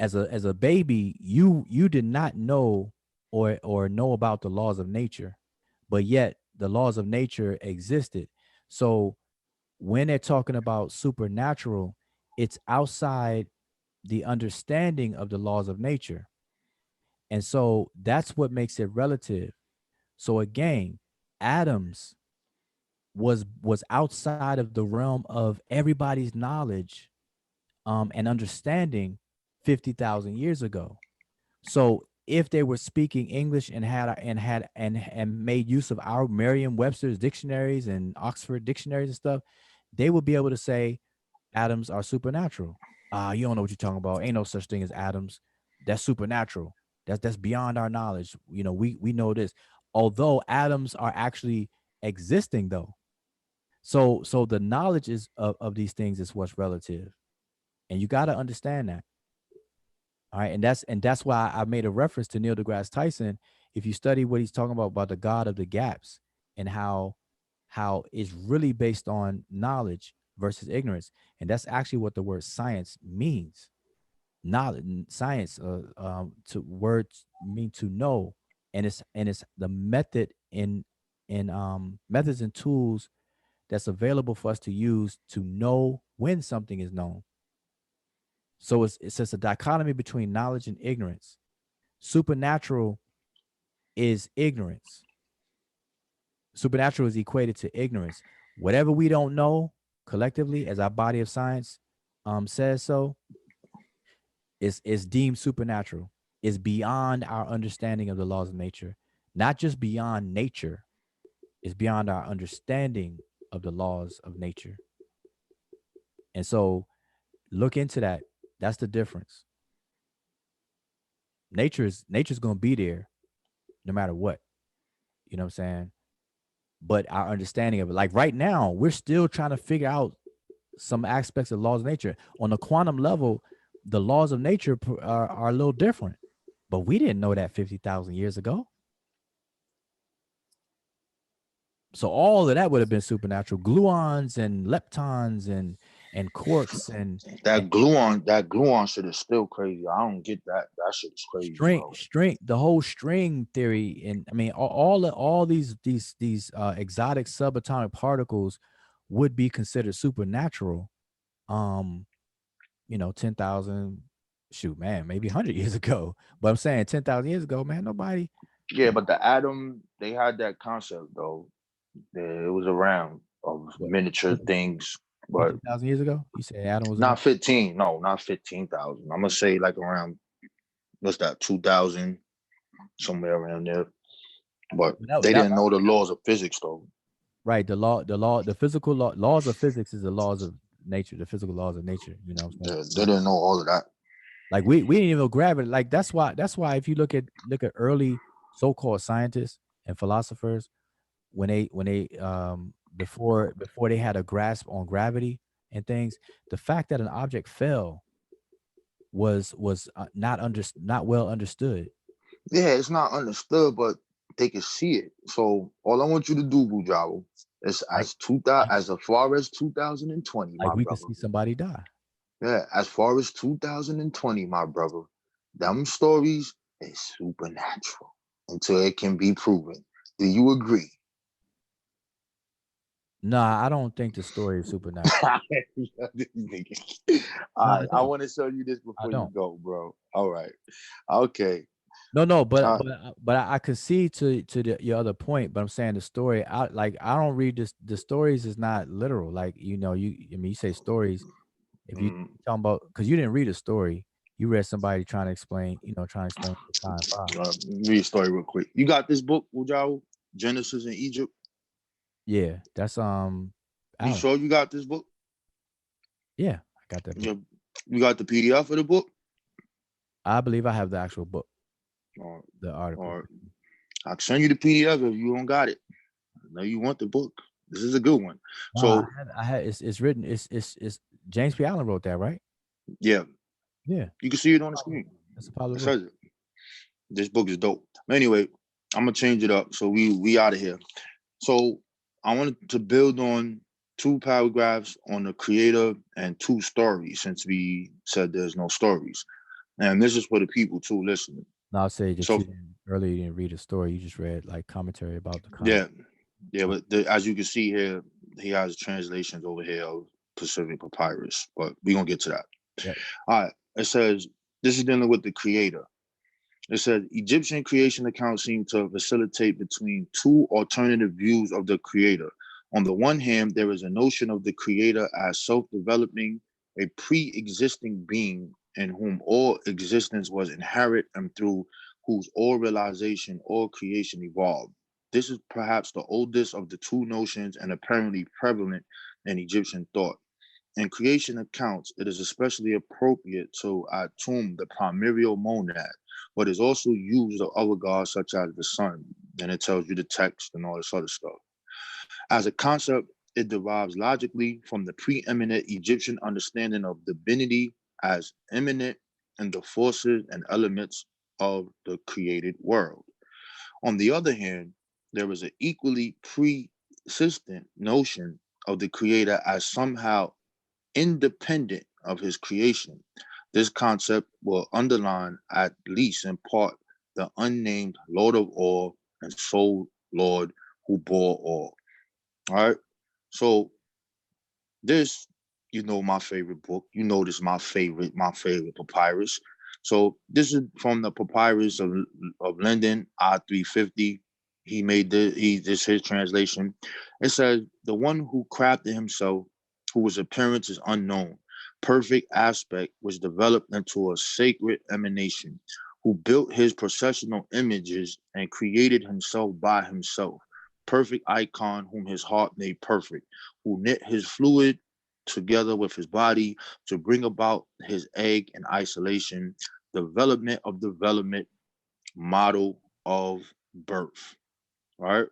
as a baby, you did not know or know about the laws of nature, but yet the laws of nature existed. So when they're talking about supernatural, it's outside the understanding of the laws of nature. And so that's what makes it relative. So again, atoms was outside of the realm of everybody's knowledge and understanding 50,000 years ago. So if they were speaking English and made use of our Merriam-Webster's dictionaries and Oxford dictionaries and stuff, they would be able to say atoms are supernatural. You don't know what you're talking about. Ain't no such thing as atoms. That's supernatural. That's beyond our knowledge. You know, we know this. Although atoms are actually existing though. So the knowledge is of these things is what's relative, and you got to understand that. All right, and that's why I made a reference to Neil deGrasse Tyson. If you study what he's talking about the God of the gaps, and how it's really based on knowledge versus ignorance, and that's actually what the word science means. Knowledge, science, to words mean to know, and it's the method in methods and tools that's available for us to use to know when something is known. So it's just a dichotomy between knowledge and ignorance. Supernatural is ignorance. Supernatural is equated to ignorance. Whatever we don't know collectively, as our body of science says so, is deemed supernatural. Is beyond our understanding of the laws of nature. Not just beyond nature, it's beyond our understanding of the laws of nature. And so look into that. That's the difference. Nature's going to be there no matter what. You know what I'm saying? But our understanding of it, like right now, we're still trying to figure out some aspects of laws of nature. On the quantum level, the laws of nature are a little different. But we didn't know that 50,000 years ago. So all of that would have been supernatural. Gluons and leptons and quarks and that gluon shit is still crazy. I don't get that. That shit is crazy. String, the whole string theory, and I mean all these exotic subatomic particles would be considered supernatural. 10,000, shoot, man, maybe 100 years ago. But I'm saying 10,000 years ago, man, nobody. Yeah, but the atom, they had that concept though. It was around of miniature things. But 15,000 years ago, you said atom was not 15. No, not 15,000. I'm gonna say like around, what's that, 2,000, somewhere around there. But they didn't know the laws of physics though. Right, the physical laws of physics is the laws of nature, the physical laws of nature. You know, yeah, they didn't know all of that. Like we didn't even know gravity. Like that's why if you look at early so-called scientists and philosophers, when they before they had a grasp on gravity and things, the fact that an object fell was not well understood. Yeah, it's not understood, but they can see it. So all I want you to do, Bujawa, is as far as 2020, like my we brother. could see somebody die. Yeah, as far as 2020, my brother, them stories is supernatural until it can be proven. Do you agree? Nah, I don't think the story is supernatural. All right, I want to show you this before you go, bro. All right, okay. No, but I could see to your other point. But I'm saying the story, I don't read this. The stories is not literal. Like you say stories. If you talking about, because you didn't read a story, you read somebody trying to explain the time. Read a story real quick. You got this book, Bujawa, Genesis in Egypt? Yeah, that's You sure you got this book? Yeah, I got that book. You got the PDF of the book? I believe I have the actual book. The article. Or I can send you the PDF if you don't got it. I know you want the book. This is a good one. So I had it's written. It's James P. Allen wrote that, right? Yeah. Yeah. You can see it on the screen. That's a popular book. It says it. This book is dope. Anyway, I'm gonna change it up. So we out of here. So I wanted to build on 2 paragraphs on the creator and 2 stories, since we said there's no stories. And this is for the people too listening. No, I'll say just earlier you didn't read a story, you just read like commentary about the content. Yeah, but as you can see here, he has translations over here of Pacific Papyrus, but we're gonna get to that. Yeah. All right. It says, this is dealing with the creator. It said, Egyptian creation accounts seem to facilitate between 2 alternative views of the creator. On the one hand, there is a notion of the creator as self-developing, a pre-existing being in whom all existence was inherent and through whose all realization, all creation evolved. This is perhaps the oldest of the 2 notions and apparently prevalent in Egyptian thought. In creation accounts, it is especially appropriate to Atum, the primordial monad, but is also used of other gods such as the sun. And it tells you the text and all this other stuff. As a concept, it derives logically from the preeminent Egyptian understanding of divinity as immanent in the forces and elements of the created world. On the other hand, there is an equally persistent notion of the creator as somehow independent of his creation. This concept will underline, at least in part, the unnamed Lord of all and sole Lord who bore all. All right. So this, my favorite book. This is my favorite papyrus. So this is from the papyrus of Linden, I-350. He made this his translation. It says, the one who crafted himself, whose appearance is unknown, perfect aspect was developed into a sacred emanation, who built his processional images and created himself by himself, perfect icon whom his heart made perfect, who knit his fluid together with his body to bring about his egg in isolation, development of development, model of birth. All right.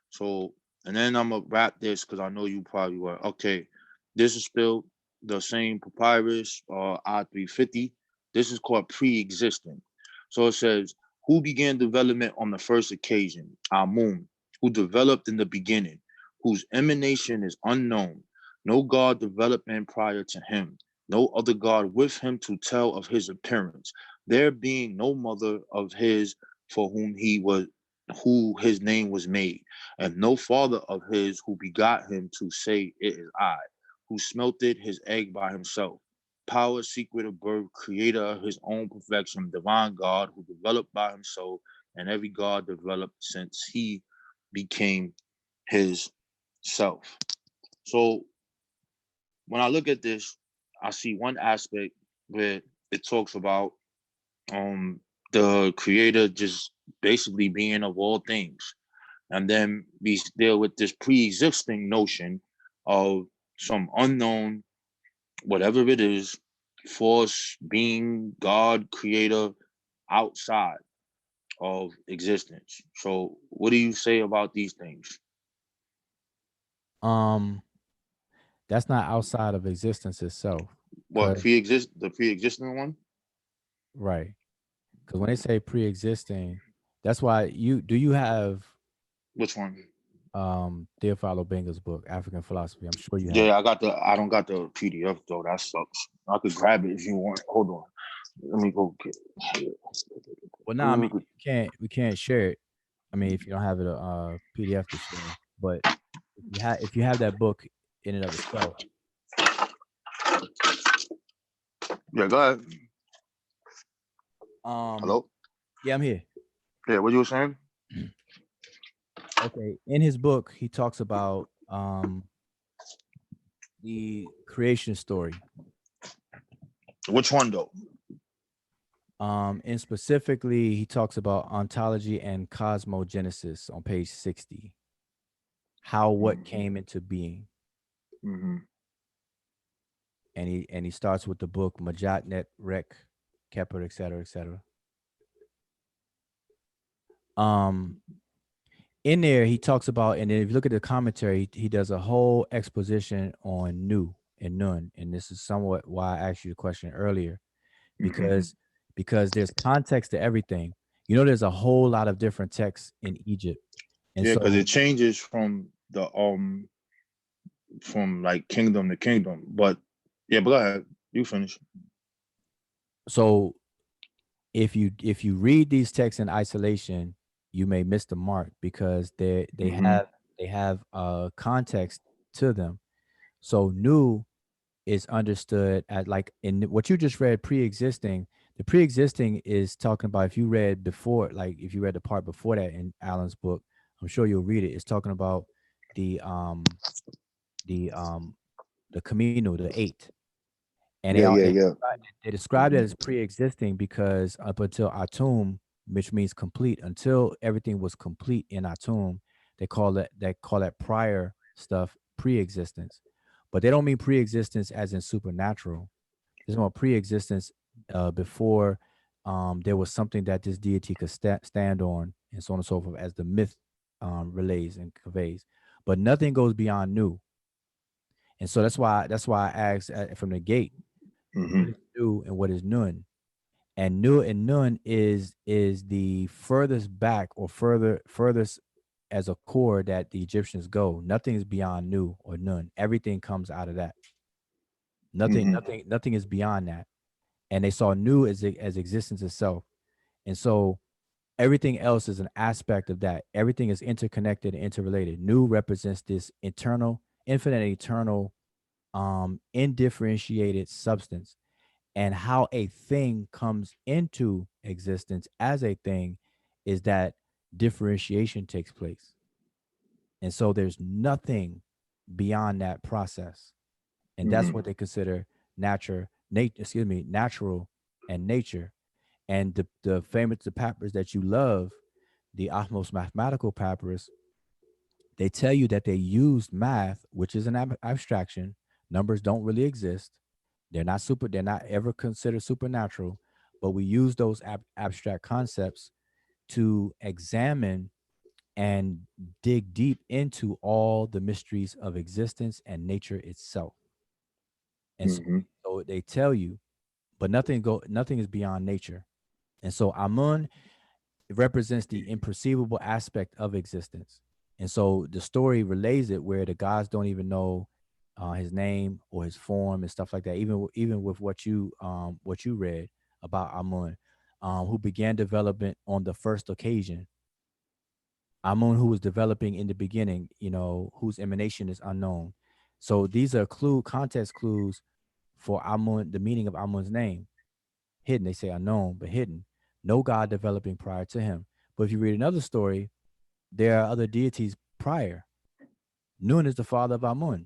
So, and then I'm gonna wrap this because I know you probably were. Okay, this is still the same papyrus, I-350. This is called pre-existing. So it says, who began development on the first occasion? Amun, who developed in the beginning, whose emanation is unknown. No god development prior to him, no other god with him to tell of his appearance, there being no mother of his for whom who his name was made, and no father of his who begot him to say, it is I, who smelted his egg by himself. Power, secret of birth, creator of his own perfection, divine God who developed by himself, and every God developed since he became his self. So when I look at this, I see one aspect where it talks about the creator just basically being of all things. And then we deal with this pre-existing notion of some unknown, whatever it is, force, being, God, creator, outside of existence. So what do you say about these things? That's not outside of existence itself. What, the pre-existing one? Right. Because when they say pre-existing, that's why you have which one? Theophilo Benga's book, African Philosophy. I'm sure you have. Yeah, I don't got the PDF though. That sucks. I could grab it if you want. Hold on. Let me go get it. Well, no, I mean we can't share it. I mean, if you don't have it PDF to share, but if you have that book in and of itself. Yeah, go ahead. Hello? Yeah, I'm here. Yeah, what you were saying? Okay, in his book, he talks about the creation story. Which one though? And specifically, he talks about ontology and cosmogenesis on page 60. How what came into being. Mm-hmm. And he starts with the book Majatnet Rek Kepler, et cetera, et cetera. In there, he talks about, and then if you look at the commentary, he does a whole exposition on Nu and Nun. And this is somewhat why I asked you the question earlier, because there's context to everything. There's a whole lot of different texts in Egypt. And yeah, because it changes from the from like kingdom to kingdom. But yeah, but go ahead, you finish. So if you read these texts in isolation, you may miss the mark because they have context to them. So Nu is understood at, like, in what you just read, pre-existing. The pre-existing is talking about, if you read before, like if you read the part before that in Alan's book, I'm sure you'll read it. It's talking about the Camino, the 8. And they described it as pre-existing because up until Atum, which means complete, until everything was complete in Atum, they call that prior stuff pre-existence. But they don't mean pre-existence as in supernatural. There's more pre-existence before there was something that this deity could stand on, and so on and so forth, as the myth relays and conveys. but nothing goes beyond Nu. And so that's why I asked from the gate, what is Nu and what is Nun? And Nu and Nun is the furthest back or furthest as a core that the Egyptians go. Nothing is beyond Nu or Nun. Everything comes out of that. Nothing is beyond that. And they saw Nu as existence itself. And so everything else is an aspect of that. Everything is interconnected and interrelated. Nu represents this eternal, infinite, eternal, indifferentiated substance. And how a thing comes into existence as a thing is that differentiation takes place. And so there's nothing beyond that process. And that's what they consider natural and nature. And the famous papyrus that you love, the Ahmose mathematical papyrus, they tell you that they used math, which is an abstraction. Numbers don't really exist. They're not ever considered supernatural, but we use those abstract concepts to examine and dig deep into all the mysteries of existence and nature itself. And so they tell you, but nothing is beyond nature. And so Amun represents the imperceivable aspect of existence. And so the story relays it where the gods don't even know his name or his form and stuff like that. Even with what you read about Amun, who began development on the first occasion. Amun, who was developing in the beginning, whose emanation is unknown. So these are context clues for Amun, the meaning of Amun's name. Hidden, they say unknown, but hidden. No God developing prior to him. But if you read another story, there are other deities prior. Nun is the father of Amun.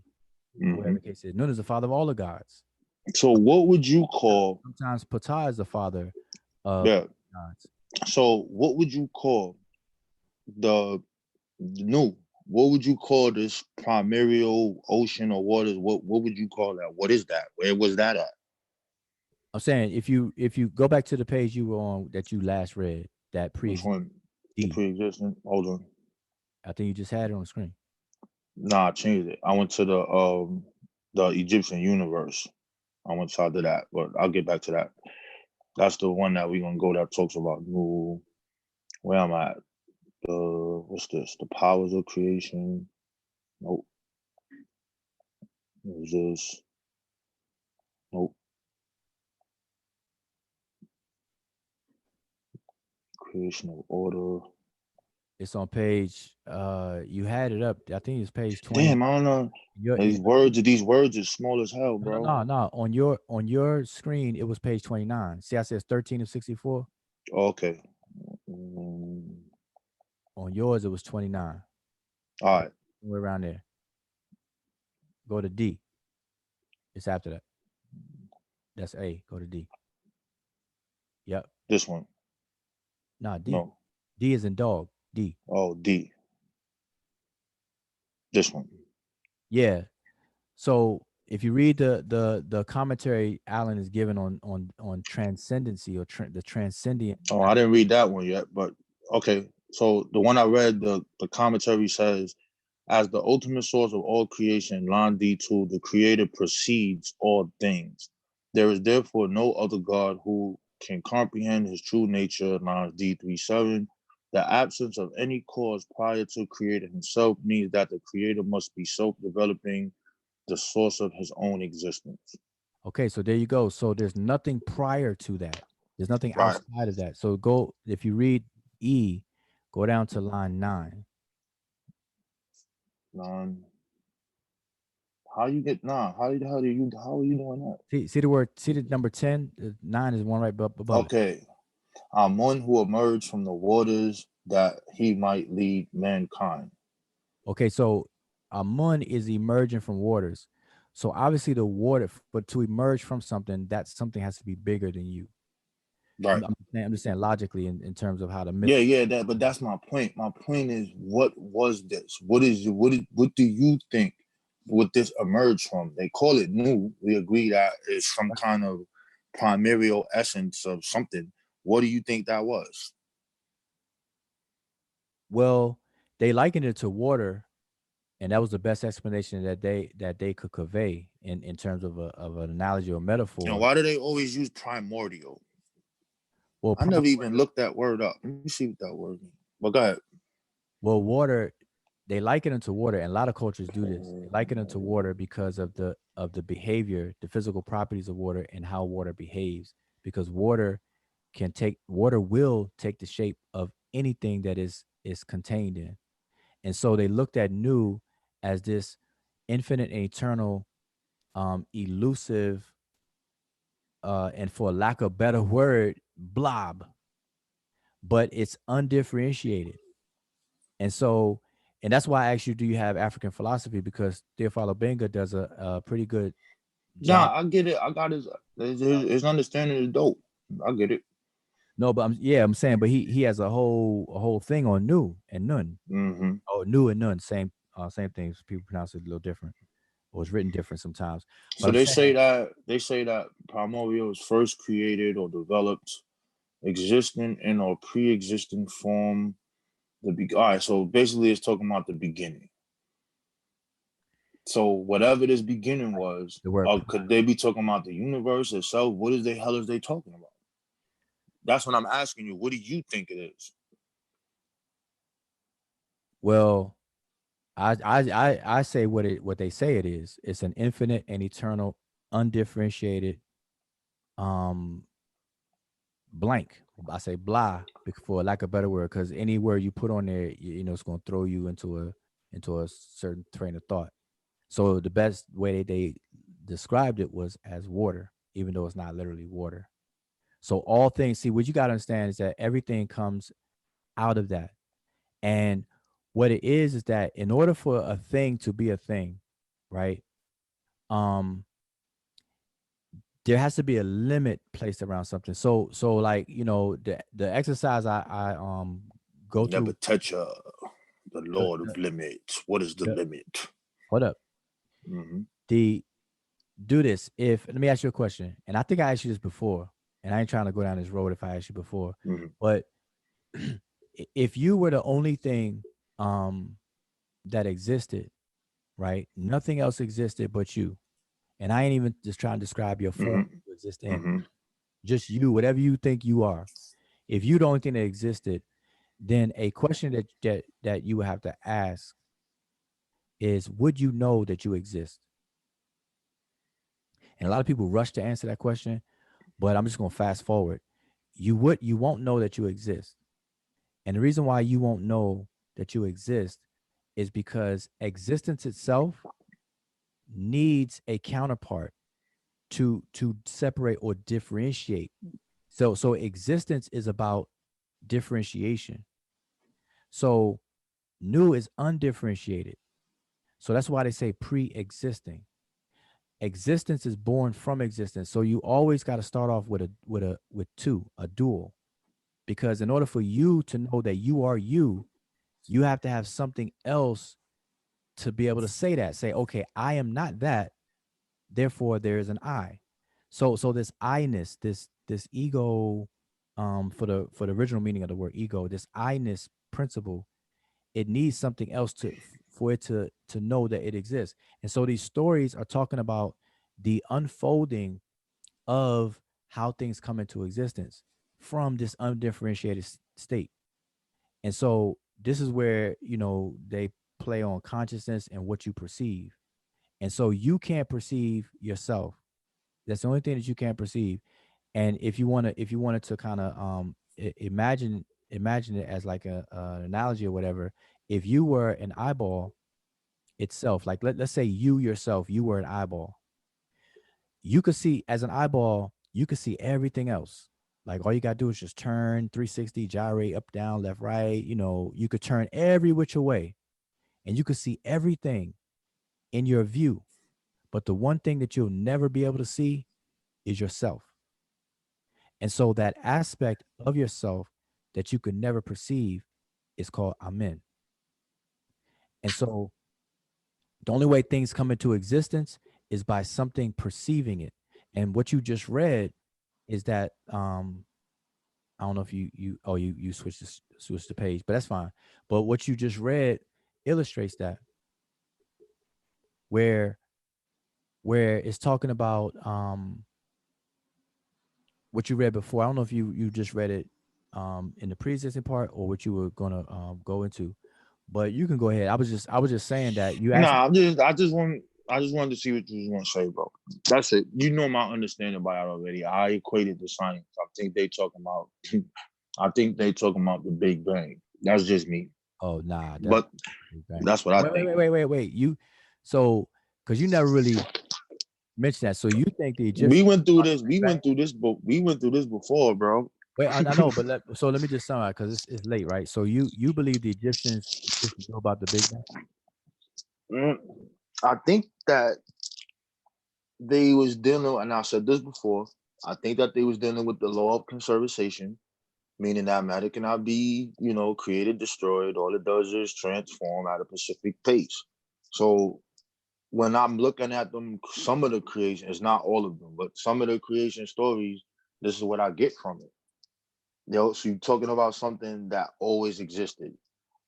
Whatever the case is, Nun is the father of all the gods. So what would you call? Sometimes Ptah is the father of gods. So what would you call the Nu? What would you call this primordial ocean or waters? What would you call that? What is that? Where was that at? I'm saying if you go back to the page you were on that you last read, that pre-existent. Hold on. I think you just had it on the screen. Nah, I changed it. I went to the Egyptian universe. I went to that, but I'll get back to that. That's the one that we're gonna go that talks about Nu. Where am I at? What's this? The powers of creation. Nope. What is this? Nope. Creation of order. It's on page. You had it up. I think it's page 20. Damn, I don't know. These words are small as hell, bro. No. On your screen, it was page 29. See, I says 13 of 64. Okay. On yours, it was 29. All right. We're around there. Go to D. It's after that. That's A. Go to D. Yep. This one. Nah, D. No. D is in dog. D. Oh, D. This one. Yeah. So if you read the commentary Alan is given on transcendency or the transcendent. Oh, I didn't read that one yet, but okay. So the one I read, the commentary says, as the ultimate source of all creation, line D2, the creator precedes all things. There is therefore no other God who can comprehend his true nature, lines D37. The absence of any cause prior to creator himself means that the creator must be self-developing, the source of his own existence. Okay, so there you go. So there's nothing prior to that. There's nothing outside of that. So if you read E, go down to line 9. How you get how are you doing that? See the number 10? 9 is one right above. Okay. One who emerged from the waters that he might lead mankind. Okay, so Amun is emerging from waters. So obviously the water, but to emerge from something, that something has to be bigger than you. Right. I'm just saying logically in terms of how to myth. Yeah, but that's my point. My point is, what was this? What do you think would this emerge from? They call it Nu. We agree that it's some kind of primordial essence of something. What do you think that was? Well, they likened it to water And that was the best explanation that they could convey in terms of an analogy or metaphor. And why do they always use primordial? Well, I never even looked that word up. Let me see what that word means. But go ahead. Well, water, they liken it to water, and a lot of cultures do this. They liken it to water because of the behavior, the physical properties of water, and how water behaves. Because water will take the shape of anything that is contained in. And so they looked at Nu as this infinite and eternal, elusive, and for lack of a better word, blob. But it's undifferentiated. And so, and that's why I asked you, do you have African philosophy? Because Theophilo Benga does a pretty good job. Nah, I get it. I got his understanding is dope. I get it. No, but I'm saying, but he has a whole thing on Nu and Nun. Mm-hmm. Oh, Nu and Nun, same things. People pronounce it a little different, or it's written different sometimes. But so they say that primordial was first created or developed, existing in or pre-existing form. All right, so basically it's talking about the beginning. So whatever this beginning was, could they be talking about the universe itself? What is the hell is they talking about? That's what I'm asking you. What do you think it is? Well, I say what they say it is. It's an infinite and eternal, undifferentiated, blank. I say blah for lack of a better word, because any word you put on there, it's going to throw you into a certain train of thought. So the best way they described it was as water, even though it's not literally water. So all things, see, what you got to understand is that everything comes out of that. And what it is that in order for a thing to be a thing, right? There has to be a limit placed around something. So like, the exercise I go through. Never touch the Lord of limits. What is the limit? Hold up. Mm-hmm. Do this. Let me ask you a question. And I think I asked you this before, and I ain't trying to go down this road if I asked you before, but if you were the only thing that existed, right? Nothing else existed but you. And I ain't even just trying to describe your form you exist in. Just you, whatever you think you are. If you the only thing that existed, then a question that you would have to ask is, would you know that you exist? And a lot of people rush to answer that question, but I'm just going to fast forward. You won't know that you exist. And the reason why you won't know that you exist is because existence itself needs a counterpart to separate or differentiate. So existence is about differentiation. So Nu is undifferentiated. So that's why they say pre-existing. Existence is born from existence. So you always got to start off with a dual. Because in order for you to know that you are you have to have something else to be able to say that. Say, okay, I am not that, therefore there is an I. So this I-ness, this ego, for the original meaning of the word ego, this I-ness principle, it needs something else for it to know that it exists. And so these stories are talking about the unfolding of how things come into existence from this undifferentiated state. And so this is where, they play on consciousness and what you perceive. And so you can't perceive yourself. That's the only thing that you can't perceive. And if you wanted to kind of imagine it as like an analogy or whatever, if you were an eyeball itself, like let's say you yourself, you were an eyeball, you could see, as an eyeball, you could see everything else. Like all you gotta do is just turn 360, gyrate up, down, left, right. You could turn every which way and you could see everything in your view. But the one thing that you'll never be able to see is yourself. And so that aspect of yourself that you could never perceive is called Amen. And so the only way things come into existence is by something perceiving it. And what you just read is that I don't know if you switched the page, but that's fine. But what you just read illustrates that. where it's talking about what you read before. I don't know if you just read it in the pre-existing part or what you were gonna go into, but you can go ahead. I was just saying that you asked. Nah, I just wanted to see what you was gonna say, bro. That's it. You know my understanding about it already. I equated the science. I think they talking about the Big Bang. That's just me. Oh nah, but that's what I think. Wait. You because you never really mentioned that. So you think the Egyptians? We went through this before, bro. Wait, I know, but let me just summarize because it's late, right? So you believe the Egyptians know about the Big Bang? I think that they was dealing, and I said this before, I think that they was dealing with the law of conservation, meaning that matter cannot be, created, destroyed. All it does is transform at a specific pace. So when I'm looking at them, some of the creation, it's not all of them, but some of the creation stories, this is what I get from it. So you're talking about something that always existed.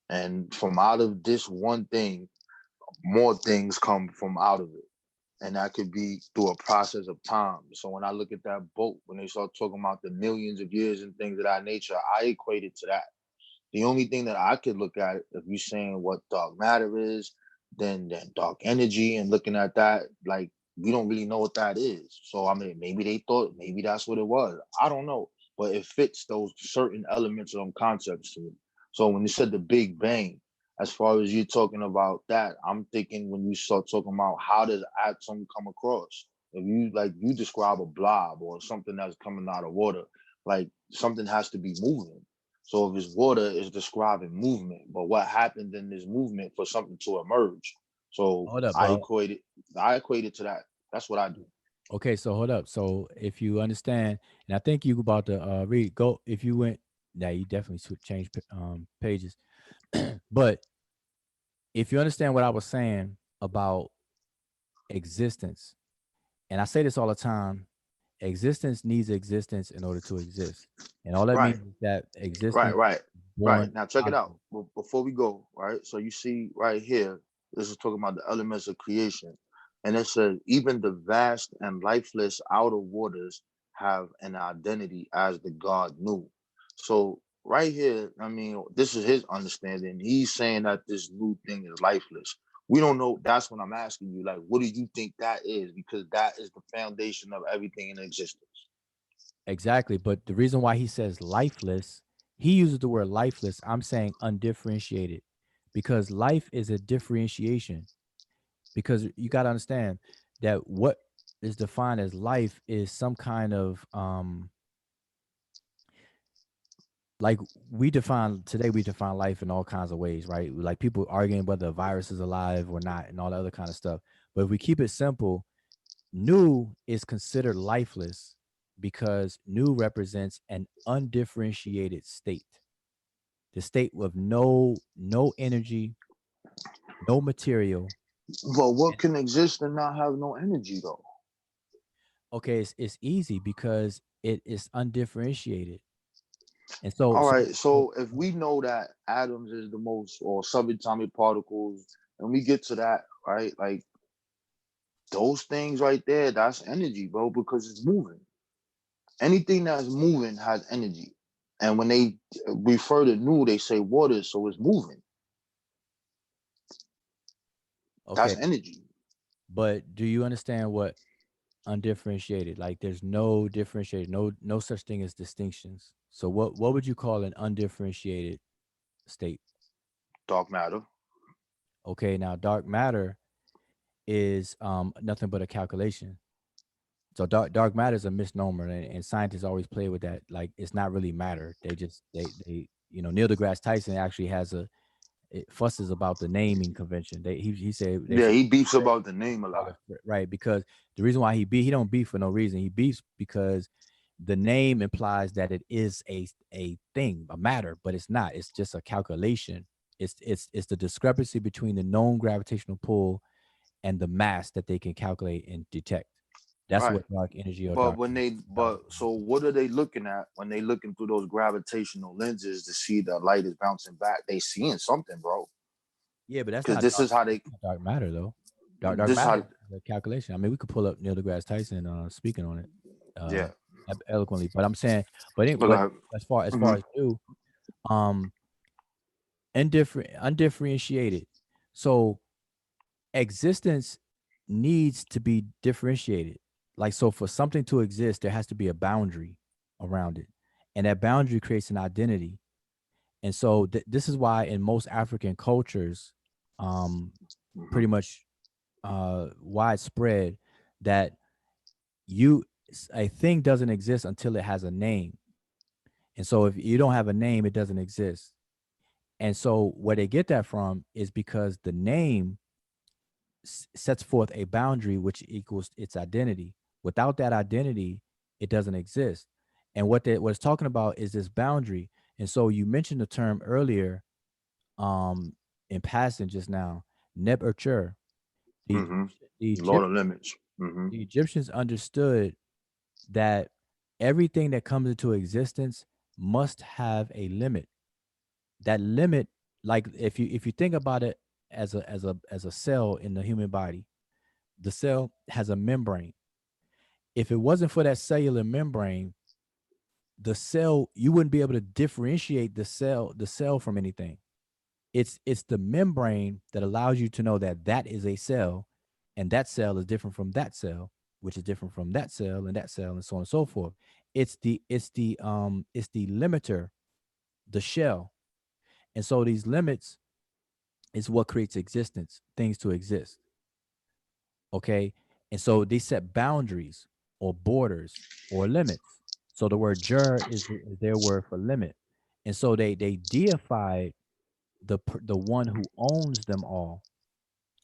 And from out of this one thing, more things come from out of it. And that could be through a process of time. So when I look at that boat, when they start talking about the millions of years and things of that nature, I equate it to that. The only thing that I could look at, if you're saying what dark matter is, then dark energy, and looking at that, like, we don't really know what that is. So, I mean, maybe they thought, maybe that's what it was. I don't know. But it fits those certain elements or concepts to me. So when you said the Big Bang, as far as you talking about that, I'm thinking when you start talking about how does atom come across? If you describe a blob or something that's coming out of water, like something has to be moving. So if it's water, it's describing movement. But what happens in this movement for something to emerge? So I equate it to that. That's what I do. Okay, so hold up. So if you understand, and I think you about to read, go if you went, now you definitely change pages. But if you understand what I was saying about existence, and I say this all the time, existence needs existence in order to exist. And all that means is that existence. Right. Now check it out. Before we go, right? So you see right here, this is talking about the elements of creation. And it says, even the vast and lifeless outer waters have an identity as the God knew. So right here, I mean, this is his understanding. He's saying that this new thing is lifeless. We don't know. That's what I'm asking you. Like, what do you think that is? Because that is the foundation of everything in existence. Exactly. But the reason why he says lifeless, he uses the word lifeless. I'm saying undifferentiated, because life is a differentiation. Because you got to understand that what is defined as life is some kind of like we define life in all kinds of ways, right? Like people arguing whether a virus is alive or not and all that other kind of stuff. But if we keep it simple, new is considered lifeless because new represents an undifferentiated state. The state with no energy, no material. But what can exist and not have no energy though? Okay, it's easy because it is undifferentiated. And so, all right. So if we know that atoms is the most, or subatomic particles, and we get to that, right? Like those things right there, that's energy, bro, because it's moving. Anything that's moving has energy. And when they refer to new, they say water, so it's moving. Okay. That's energy. But do you understand what undifferentiated? Like there's no differentiated, no such thing as distinctions. So what would you call an undifferentiated state? Dark matter. Okay, now dark matter is nothing but a calculation. So dark matter is a misnomer, and scientists always play with that. Like it's not really matter. They Neil deGrasse Tyson actually has it fusses about the naming convention. He said he beefs about the name a lot, right? Because the reason why he don't beef for no reason. He beefs because the name implies that it is a thing, a matter, but it's not. It's just a calculation. It's the discrepancy between the known gravitational pull and the mass that they can calculate and detect. That's right. What dark energy or dark. So what are they looking at when they looking through those gravitational lenses to see the light is bouncing back? They seeing something, bro. Yeah, but that's not. This is how they dark matter though. Dark this matter how, is a calculation. I mean, we could pull up Neil deGrasse Tyson speaking on it yeah. eloquently. But I'm saying, but But as far mhm. as you, undifferentiated. So existence needs to be differentiated. Like, so for something to exist, there has to be a boundary around it. And that boundary creates an identity. And so this is why in most African cultures, pretty much widespread, that a thing doesn't exist until it has a name. And so if you don't have a name, it doesn't exist. And so where they get that from is because the name sets forth a boundary which equals its identity. Without that identity, it doesn't exist. And what it's talking about is this boundary. And so you mentioned the term earlier, in passing just now, Neb Ercher. The Lord of Limits. The Egyptians understood that everything that comes into existence must have a limit. That limit, like if you think about it as a cell in the human body, the cell has a membrane. If it wasn't for that cellular membrane, the cell, you wouldn't be able to differentiate the cell from anything. It's the membrane that allows you to know that that is a cell, and that cell is different from that cell, which is different from that cell and that cell, and so on and so forth. It's the limiter, the shell. And so these limits is what creates existence, things to exist. Okay. And so they set boundaries or borders or limits. So the word jur is their word for limit. And so they deified the one who owns them all.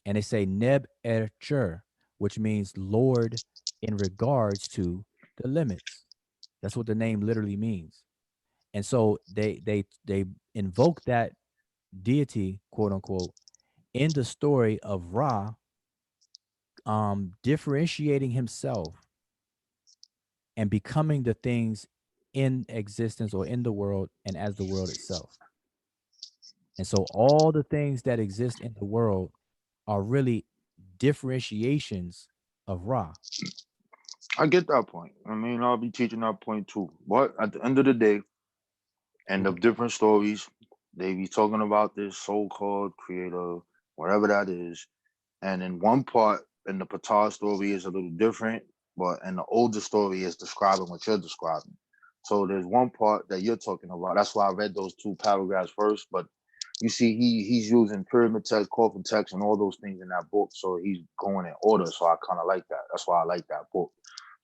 And they say Neb Ercher, which means Lord in regards to the limits. That's what the name literally means. And so they invoke that deity, quote unquote, in the story of Ra, differentiating himself and becoming the things in existence or in the world and as the world itself. And so all the things that exist in the world are really differentiations of Ra. I get that point. I mean, I'll be teaching that point too. But at the end of the day, and the different stories, they be talking about this so-called creator, whatever that is. And in one part, in the Ptah story is a little different, but in the older story is describing what you're describing. So there's one part that you're talking about. That's why I read those two paragraphs first. But you see, he's using pyramid text, coffin text, and all those things in that book. So he's going in order. So I kind of like that. That's why I like that book.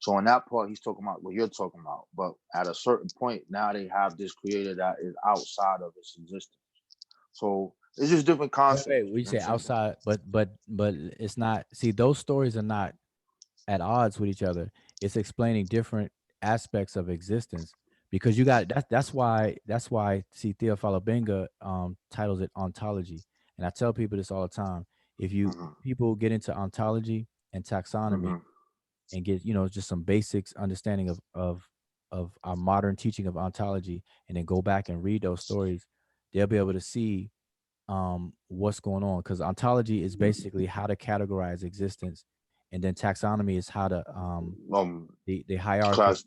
So in that part, he's talking about what you're talking about. But at a certain point, now they have this creator that is outside of its existence. So it's just different concepts. Wait, we say outside, but it's not. See, those stories are not at odds with each other. It's explaining different aspects of existence, because you got that's why see Theophilo Benga titles it ontology. And I tell people this all the time. If you people get into ontology and taxonomy and get, just some basics understanding of our modern teaching of ontology, and then go back and read those stories, they'll be able to see what's going on. Because ontology is basically how to categorize existence, and then taxonomy is how to the hierarchy,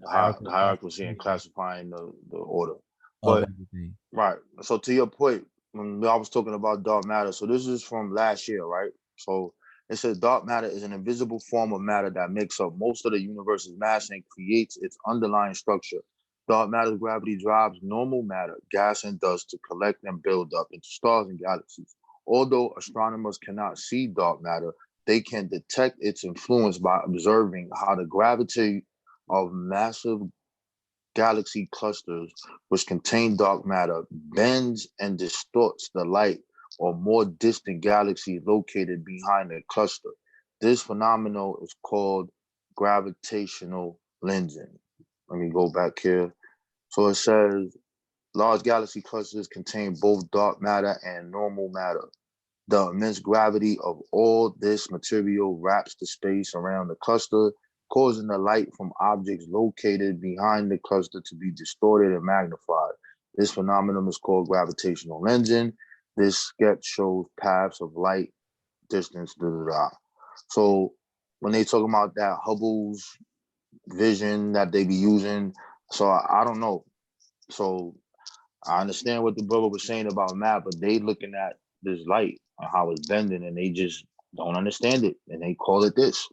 hierarchy and classifying the order. But right. So to your point, when I was talking about dark matter, so this is from last year, right? So it says dark matter is an invisible form of matter that makes up most of the universe's mass and creates its underlying structure. Dark matter's gravity drives normal matter, gas and dust to collect and build up into stars and galaxies. Although astronomers cannot see dark matter, they can detect its influence by observing how the gravity of massive galaxy clusters, which contain dark matter, bends and distorts the light or more distant galaxy located behind the cluster. This phenomenon is called gravitational lensing. Let me go back here. So it says, large galaxy clusters contain both dark matter and normal matter. The immense gravity of all this material wraps the space around the cluster, causing the light from objects located behind the cluster to be distorted and magnified. This phenomenon is called gravitational lensing. This sketch shows paths of light distance, da, da, da. So when they talk about that Hubble's vision that they be using, so I don't know. So I understand what the brother was saying about map, but they looking at this light and how it's bending, and they just don't understand it, and they call it this.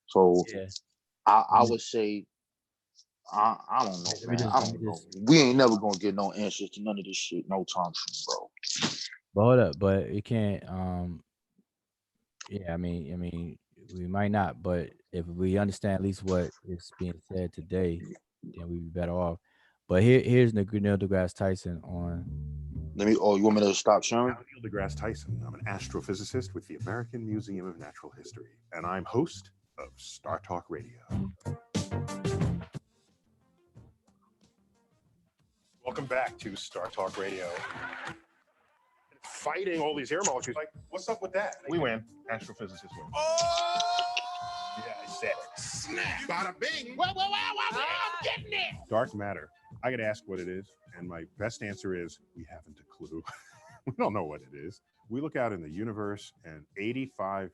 So Yeah. I would say I don't know, man. I don't know. We ain't never gonna get no answers to none of this shit no time soon, bro. But hold up, but it can't. Yeah, I mean, we might not, but if we understand at least what is being said today, then we'd be better off. But here's Neil deGrasse Tyson on. Let me. Oh, you want me to stop sharing? I'm Neil deGrasse Tyson. I'm an astrophysicist with the American Museum of Natural History, and I'm host of Star Talk Radio. Welcome back to Star Talk Radio. Fighting all these air molecules. Like, what's up with that? We win. Astrophysicists win. Oh! Yeah, I said it. Snap. Bada bing. Wow, I'm getting it. Dark matter. I get asked what it is, and my best answer is we haven't a clue. We don't know what it is. We look out in the universe, and 85%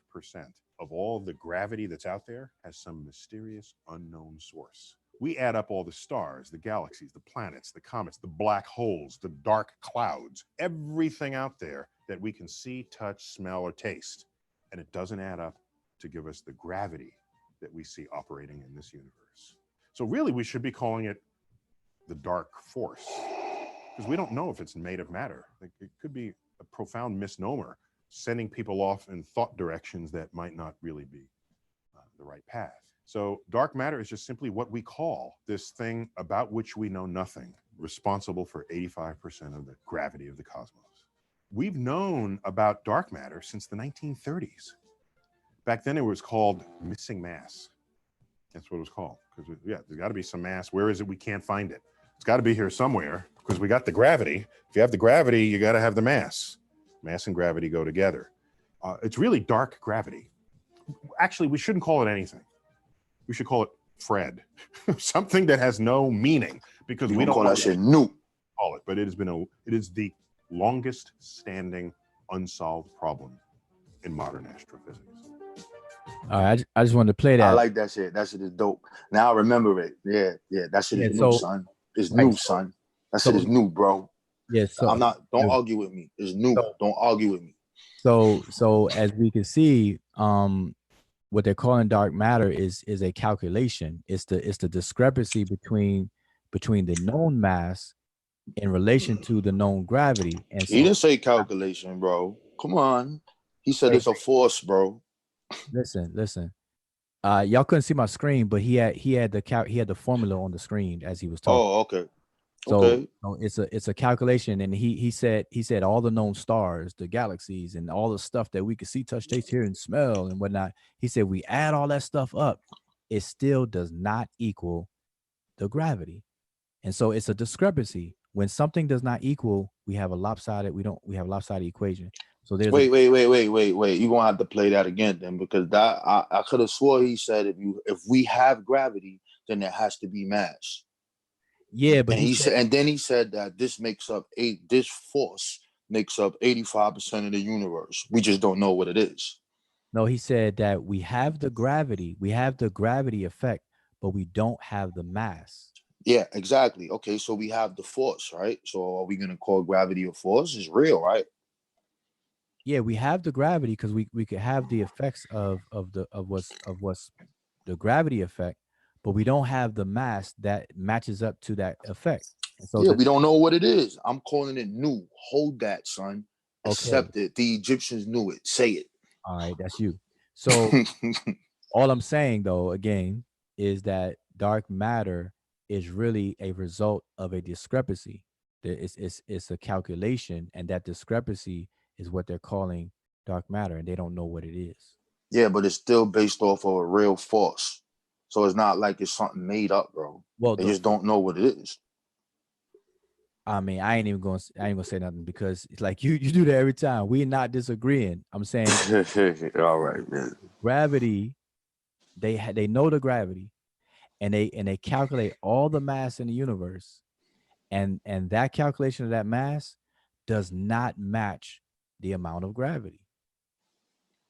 of all the gravity that's out there has some mysterious unknown source. We add up all the stars, the galaxies, the planets, the comets, the black holes, the dark clouds, everything out there that we can see, touch, smell, or taste. And it doesn't add up to give us the gravity that we see operating in this universe. So really, we should be calling it the dark force, because we don't know if it's made of matter. It could be a profound misnomer, sending people off in thought directions that might not really be the right path. So dark matter is just simply what we call this thing about which we know nothing, responsible for 85% of the gravity of the cosmos. We've known about dark matter since the 1930s. Back then it was called missing mass. That's what it was called. Because there's got to be some mass. Where is it? We can't find it. It's got to be here somewhere, because we got the gravity. If you have the gravity, you got to have the mass. Mass and gravity go together. It's really dark gravity. Actually, we shouldn't call it anything. We should call it Fred, something that has no meaning, because we don't call that shit new. Call it, but it is the longest standing unsolved problem in modern astrophysics. All right, I just wanted to play that. I like that shit. That shit is dope. Now I remember it. Yeah, that shit is new, son. It's new, son. That shit is new, bro. Yes. So, don't argue with me. It's new. Don't argue with me. So as we can see, what they're calling dark matter is a calculation. It's the discrepancy between the known mass in relation to the known gravity. And so, he didn't say calculation, bro. Come on. He said it's a force, bro. Listen. Y'all couldn't see my screen, but he had the formula on the screen as he was talking. Oh, okay. So it's a calculation, and he said all the known stars, the galaxies, and all the stuff that we could see, touch, taste, hear, and smell and whatnot. He said we add all that stuff up, it still does not equal the gravity, and so it's a discrepancy. When something does not equal, we have a lopsided equation. So there's wait. You're gonna have to play that again then, because that I could have swore he said if we have gravity, then there has to be mass. Yeah, but and then he said that this force makes up 85% of the universe. We just don't know what it is. No, he said that we have the gravity effect, but we don't have the mass. Yeah, exactly. Okay, so we have the force, right? So are we gonna call gravity a force? It's real, right? Yeah, we have the gravity because we could have the effects of what's the gravity effect, but we don't have the mass that matches up to that effect. And so we don't know what it is. I'm calling it new. Hold that, son. Accept it. The Egyptians knew it. Say it. All right, that's you. So all I'm saying though, again, is that dark matter is really a result of a discrepancy. It's a calculation, and that discrepancy is what they're calling dark matter, and they don't know what it is. Yeah, but it's still based off of a real force. So it's not like it's something made up, bro. Well, they just don't know what it is. I mean, I ain't gonna say nothing, because it's like you do that every time. We're not disagreeing. I'm saying all right, man. Gravity, they know the gravity, and they calculate all the mass in the universe, and that calculation of that mass does not match the amount of gravity.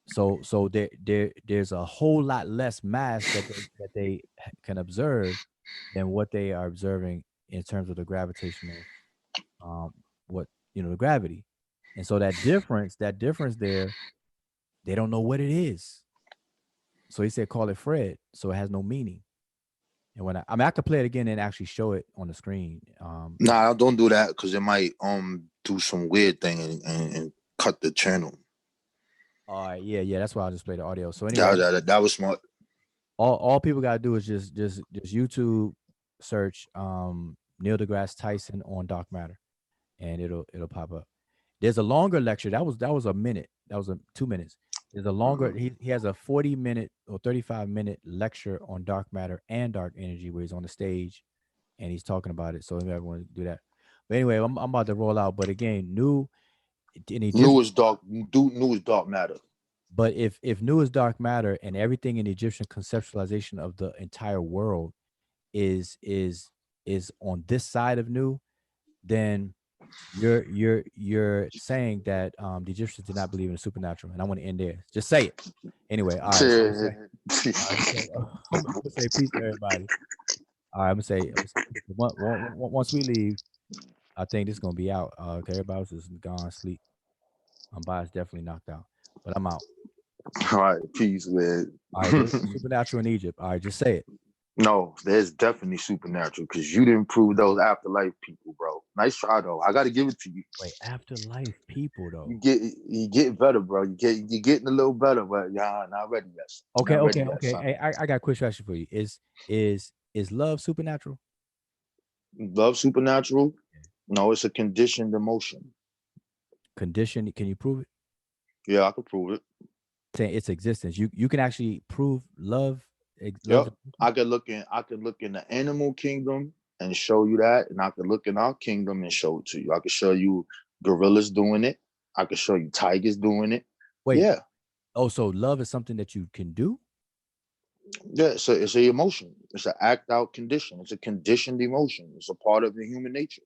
So there's a whole lot less mass that they can observe than what they are observing in terms of the gravitational, the gravity. And so that difference there, they don't know what it is. So he said, call it Fred. So it has no meaning. And when I could play it again and actually show it on the screen. Nah, don't do that because it might do some weird thing and cut the channel. All right, yeah, that's why I'll just play the audio. So anyway, that was smart. All people gotta do is just YouTube search Neil deGrasse Tyson on Dark Matter, and it'll pop up. There's a longer lecture that was a minute. That was 2 minutes. There's a longer. He has a 40-minute or 35-minute lecture on dark matter and dark energy where he's on the stage, and he's talking about it. So if everyone do that. But anyway, I'm about to roll out. But again, new is dark. New is dark matter. But if new is dark matter and everything in the Egyptian conceptualization of the entire world is on this side of new, then you're saying that the Egyptians did not believe in the supernatural, and I want to end there. Just say it anyway. All right. I'm gonna say peace to everybody. All right, I'm gonna say once we leave, I think this is gonna be out. Everybody else is gone sleep. Bias definitely knocked out, but I'm out. All right, peace, man. All right, supernatural in Egypt. All right, just say it. No, there's definitely supernatural because you didn't prove those afterlife people, bro. Nice try though. I got to give it to you. Wait, afterlife people though. You get better, bro. You're getting a little better, but y'all not ready yet. Okay. Hey, I got a quick question for you. Is love supernatural? Love supernatural? No, it's a conditioned emotion. Condition? Can you prove it? Yeah, I can prove it. Saying its existence. You can actually prove love. Yep. I could look in the animal kingdom and show you that, and I could look in our kingdom and show it to you. I could show you gorillas doing it. I could show you tigers doing it. Wait. Yeah. Oh, so love is something that you can do? Yeah, it's an emotion. It's an act out condition. It's a conditioned emotion. It's a part of the human nature.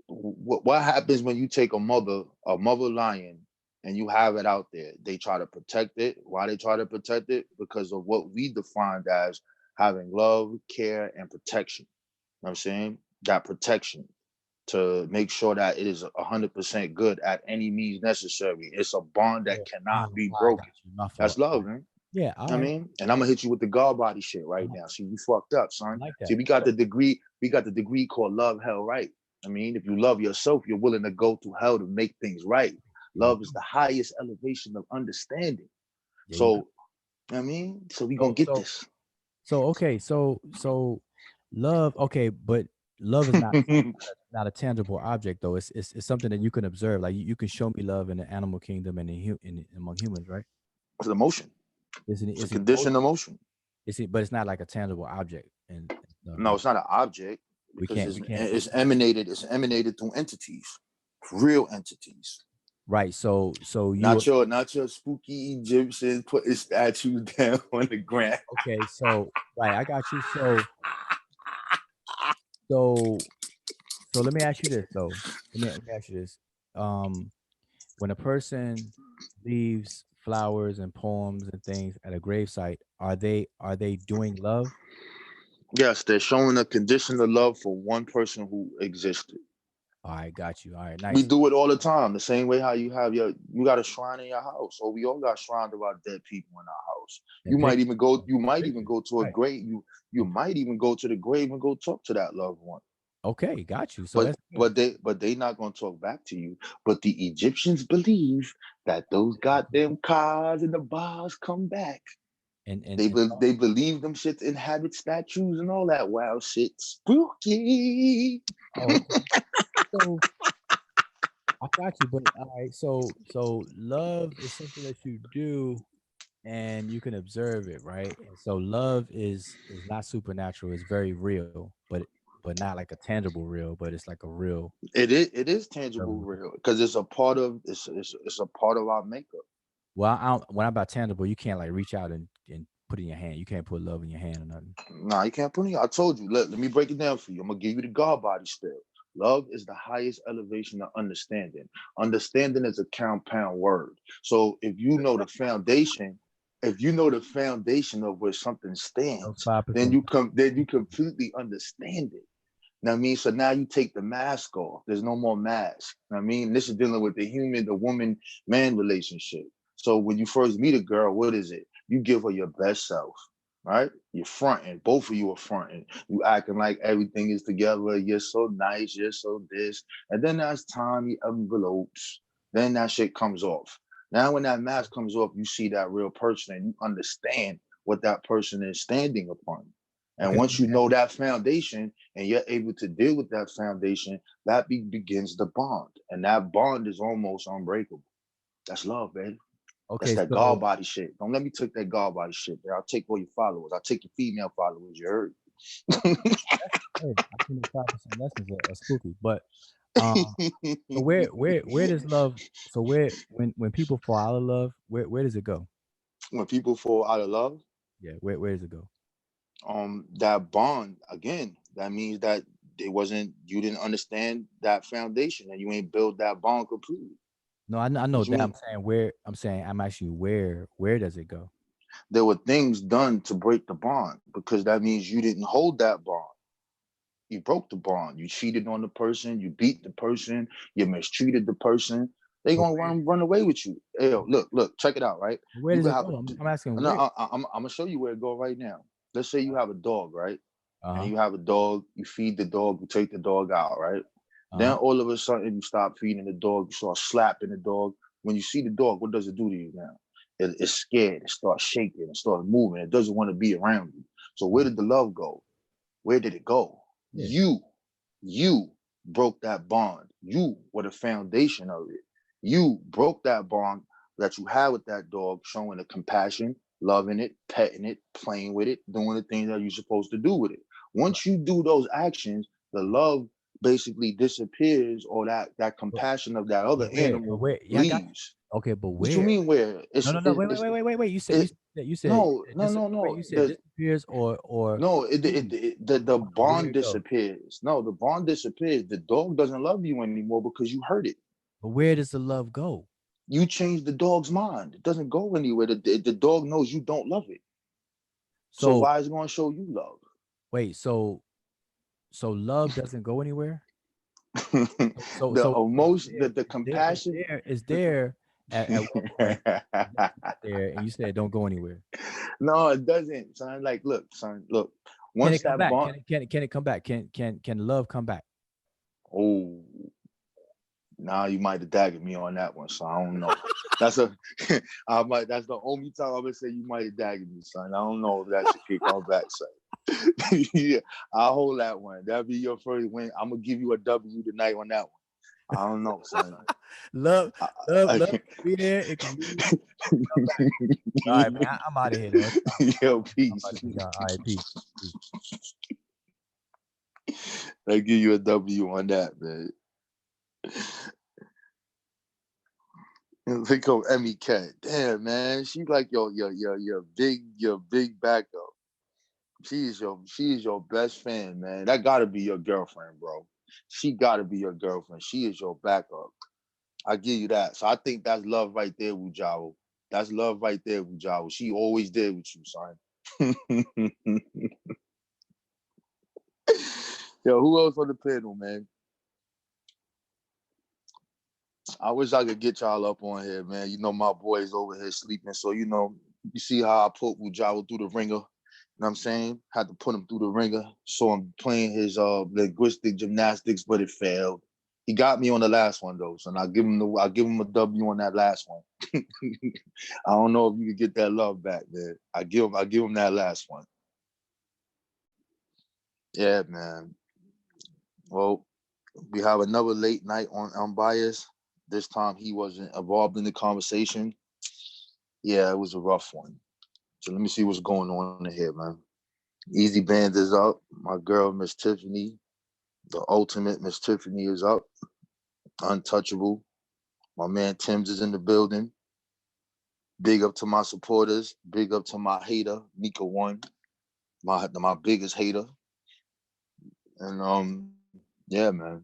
What happens when you take a mother lion and you have it out there? They try to protect it. Why they try to protect it? Because of what we defined as having love, care, and protection. You know what I'm saying? That protection to make sure that it is 100% good at any means necessary. It's a bond that cannot be broken. That's love, man. Yeah, I mean, and I'm gonna hit you with the God body shit right now. See, you fucked up, son. See, we got the degree called love, hell, right. I mean, if you love yourself, you're willing to go through hell to make things right. Love is the highest elevation of understanding. So, I mean, so we gonna get this. So okay, so love, okay, but love is not not a tangible object though. It's something that you can observe. Like you can show me love in the animal kingdom and among humans, right? It's an emotion. It's a conditioned emotion. But it's not like a tangible object. No, it's not an object. Because it's emanated through entities, real entities. Right. So you not your spooky Egyptian putting statues down on the ground. Okay, so right, I got you. So let me ask you this though. Let me ask you this. When a person leaves flowers and poems and things at a gravesite, are they doing love? Yes, they're showing a condition of love for one person who existed. All right, got you. All right, nice. We do it all the time. The same way how you got a shrine in your house, or we all got shrines of our dead people in our house. You might even go to a grave. You might even go to the grave and go talk to that loved one. Okay, got you. So but they not gonna talk back to you. But the Egyptians believe that those goddamn cars and the bars come back. And they believe them shit inhabit statues and all that wild shit. Spooky. Oh, so I got you, but all right. So love is something that you do, and you can observe it, right? And so love is not supernatural. It's very real, but not like a tangible real, but it's like a real. It is tangible real because it's a part of it's a part of our makeup. Well, when I'm about tangible, you can't like reach out and put it in your hand. You can't put love in your hand or nothing. Nah, you can't put it. I told you. Let me break it down for you. I'm gonna give you the God body still. Love is the highest elevation of understanding. Understanding is a compound word. So if you know the foundation, of where something stands, then you completely understand it. Know what I mean? So now you take the mask off. There's no more mask. Know what I mean? This is dealing with the woman-man relationship. So when you first meet a girl, what is it? You give her your best self, right? You're fronting. Both of you are fronting. You acting like everything is together. You're so nice. You're so this. And then as time envelopes, then that shit comes off. Now when that mask comes off, you see that real person and you understand what that person is standing upon. And once you know that foundation and you're able to deal with that foundation, that begins the bond. And that bond is almost unbreakable. That's love, baby. Okay, that's that God body shit. Don't let me take that God body shit, man. I'll take all your followers. I'll take your female followers. You heard? Hey, I think 5% lessons are spooky, but so where does love? So when people fall out of love, where does it go? When people fall out of love, yeah, where does it go? That bond again. That means that you didn't understand that foundation, and you ain't built that bond completely. No, I know that. I'm asking you where does it go? There were things done to break the bond, because that means you didn't hold that bond. You broke the bond. You cheated on the person. You beat the person. You mistreated the person. They gonna run away with you. Hey, look, check it out, right? Where does it go? I'm asking. No, I'm gonna show you where it go right now. Let's say you have a dog, right? And you have a dog. You feed the dog. You take the dog out, right? Then all of a sudden you stop feeding the dog. You start slapping the dog. When you see the dog, what does it do to you now? It's scared. It starts shaking. It starts moving. It doesn't want to be around you. So where did the love go? Where did it go? Yeah. You broke that bond. You were the foundation of it. You broke that bond that you had with that dog, showing the compassion, loving it, petting it, playing with it, doing the things that you're supposed to do with it. Once you do those actions, the love basically disappears, or that compassion of that other animal leaves. Okay, but where? What you mean where? Wait. You said no. You said disappears or no. The bond disappears. No, the bond disappears. The dog doesn't love you anymore because you hurt it. But where does the love go? You change the dog's mind. It doesn't go anywhere. The dog knows you don't love it. So why is it going to show you love? Wait, so love doesn't go anywhere? The emotion, the compassion is there at there, and you said don't go anywhere. No, it doesn't, son. Like, look, son, look. Once can it come back? Can it come back? Can love come back? Oh, now you might have daggered me on that one, so I don't know. That's the only time I'm gonna say you might have daggered me, son. I don't know if that should come back, son. Yeah, I'll hold that one. That'll be your first win. I'm gonna give you a W tonight on that one. I don't know, son. love be there. It can be. All right, man. I'm out of here, though. Yo, peace. All right, peace. I'll give you a W on that, man. Think of Emmy Cat. Damn, man, she's like your big backup. She's your best fan, man. That gotta be your girlfriend, bro. She gotta be your girlfriend. She is your backup. I give you that. So I think that's love right there, Wujawa. That's love right there, Wujawa. She always did with you, son. Yo, who else on the panel, man? I wish I could get y'all up on here, man. You know my boy's over here sleeping, so you see how I put Wujawa through the ringer. You know what I'm saying? Had to put him through the ringer. So I'm playing his linguistic gymnastics, but it failed. He got me on the last one though, so I'll give him a W on that last one. I don't know if you can get that love back, man. I give him that last one. Yeah, man. Well, we have another late night on Unbiased. This time he wasn't involved in the conversation. Yeah, it was a rough one. So let me see what's going on in here, man. Easy Bands is up. My girl, Miss Tiffany, the ultimate Miss Tiffany is up. Untouchable. My man Tim's is in the building. Big up to my supporters. Big up to my hater, Mika One, my biggest hater. And yeah, man.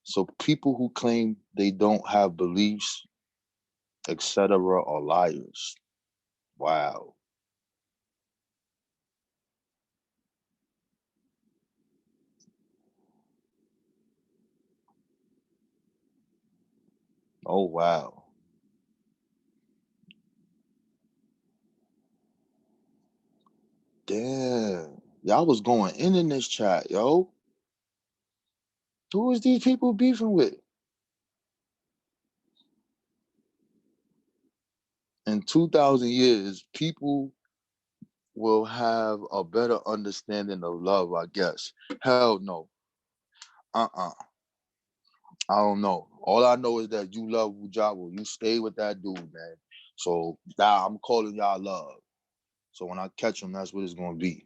So people who claim they don't have beliefs, etc., are liars. Wow. Oh, wow. Damn. Y'all was going in this chat, yo. Who is these people beefing with? In 2,000 years, people will have a better understanding of love, I guess. Hell no. I don't know. All I know is that you love Wujabu. You stay with that dude, man. So now I'm calling y'all love. So when I catch them, that's what it's going to be.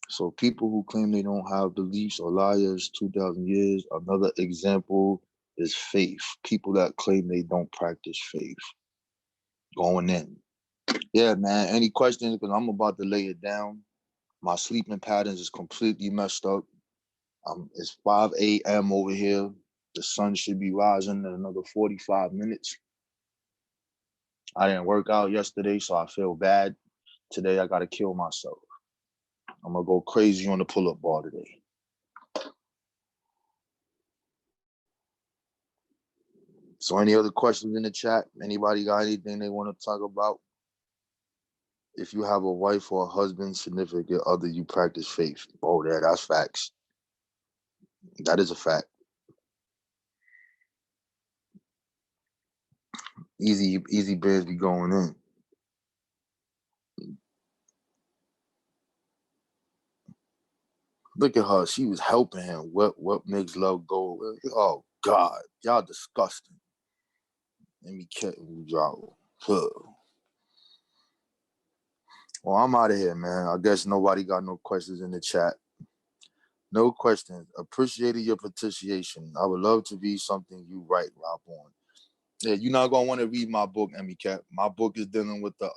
So people who claim they don't have beliefs are liars. 2,000 years. Another example is faith. People that claim they don't practice faith. Going in. Yeah, man. Any questions? Because I'm about to lay it down. My sleeping patterns is completely messed up. It's 5 a.m. over here. The sun should be rising in another 45 minutes. I didn't work out yesterday, so I feel bad. Today, I got to kill myself. I'm going to go crazy on the pull-up bar today. So any other questions in the chat? Anybody got anything they want to talk about? If you have a wife or a husband, significant other, you practice faith. Oh, yeah, that's facts. That is a fact. Easy bears be going in. Look at her. She was helping him. What makes love go? Oh, God. Y'all disgusting. Let me cut you drop. Well, I'm out of here, man. I guess nobody got no questions in the chat. No questions. Appreciated your participation. I would love to read something you write, Rob on. Yeah, you're not gonna want to read my book, Emmy Cat. My book is dealing with the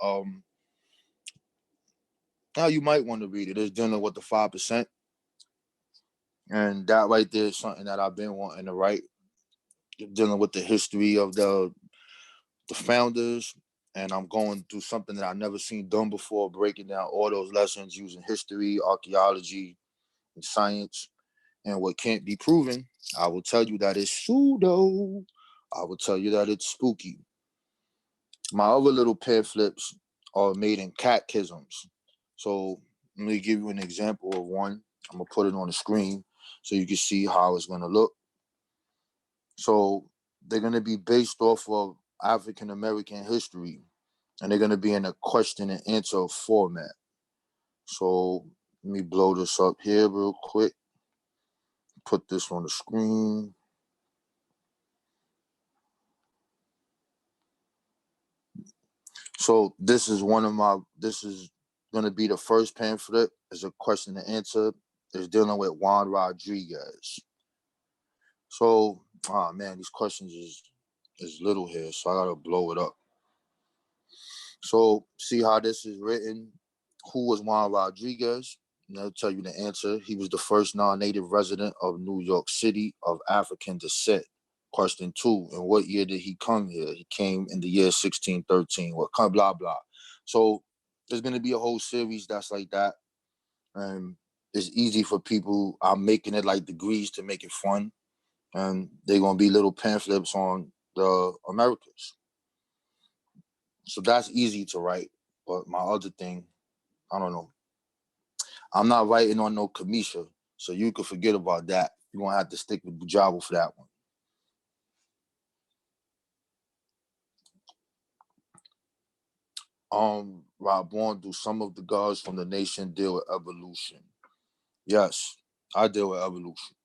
now you might want to read it. It's dealing with the 5%. And that right there is something that I've been wanting to write. Dealing with the history of the founders. And I'm going through something that I've never seen done before, breaking down all those lessons using history, archaeology, and science. And what can't be proven, I will tell you that it's pseudo. I will tell you that it's spooky. My other little pamphlets are made in catechisms. So let me give you an example of one. I'm going to put it on the screen so you can see how it's going to look. So they're going to be based off of African-American history, and they're going to be in a question and answer format. So let me blow this up here real quick. Put this on the screen. So this is going to be the first pamphlet. It's a question and answer. It's dealing with Juan Rodriguez. So, man, these questions is little here, so I got to blow it up. So see how this is written? Who was Juan Rodriguez? And I'll tell you the answer. He was the first non-native resident of New York City of African descent. Question 2, in what year did he come here? He came in the year 1613. What kind, blah, blah. So there's going to be a whole series that's like that. And it's easy for people. I'm making it like degrees to make it fun. And they're going to be little pamphlets on the Americas. So that's easy to write. But my other thing, I don't know. I'm not writing on no Kamisha, so you can forget about that. You're going to have to stick with Bujabu for that one. Rabon, do some of the gods from the nation deal with evolution? Yes, I deal with evolution.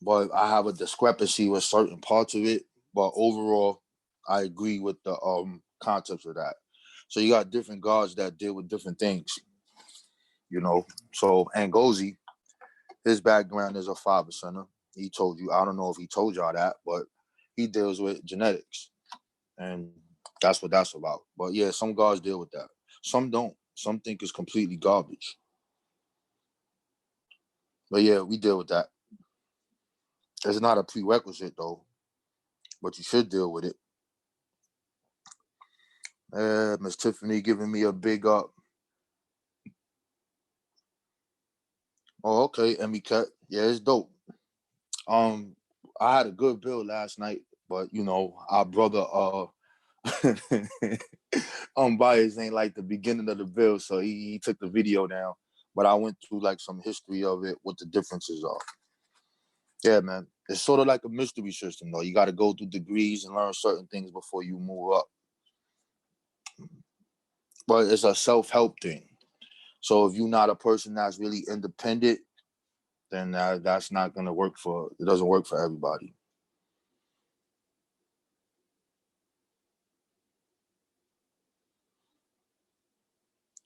But I have a discrepancy with certain parts of it. But overall, I agree with the concepts of that. So you got different gods that deal with different things. You know, so Ngozi, his background is a 5%er. He told you, I don't know if he told y'all that, but he deals with genetics. And that's what that's about. But yeah, some gods deal with that. Some don't. Some think it's completely garbage. But yeah, we deal with that. It's not a prerequisite though, but you should deal with it. Miss Tiffany giving me a big up. Oh, okay, Emmy Cut. Yeah, it's dope. I had a good build last night, but you know, our brother Bias ain't like the beginning of the build, so he took the video down. But I went through like some history of it, what the differences are. Yeah, man. It's sort of like a mystery system, though. You got to go through degrees and learn certain things before you move up. But it's a self-help thing. So if you're not a person that's really independent, then that's not going to work it doesn't work for everybody.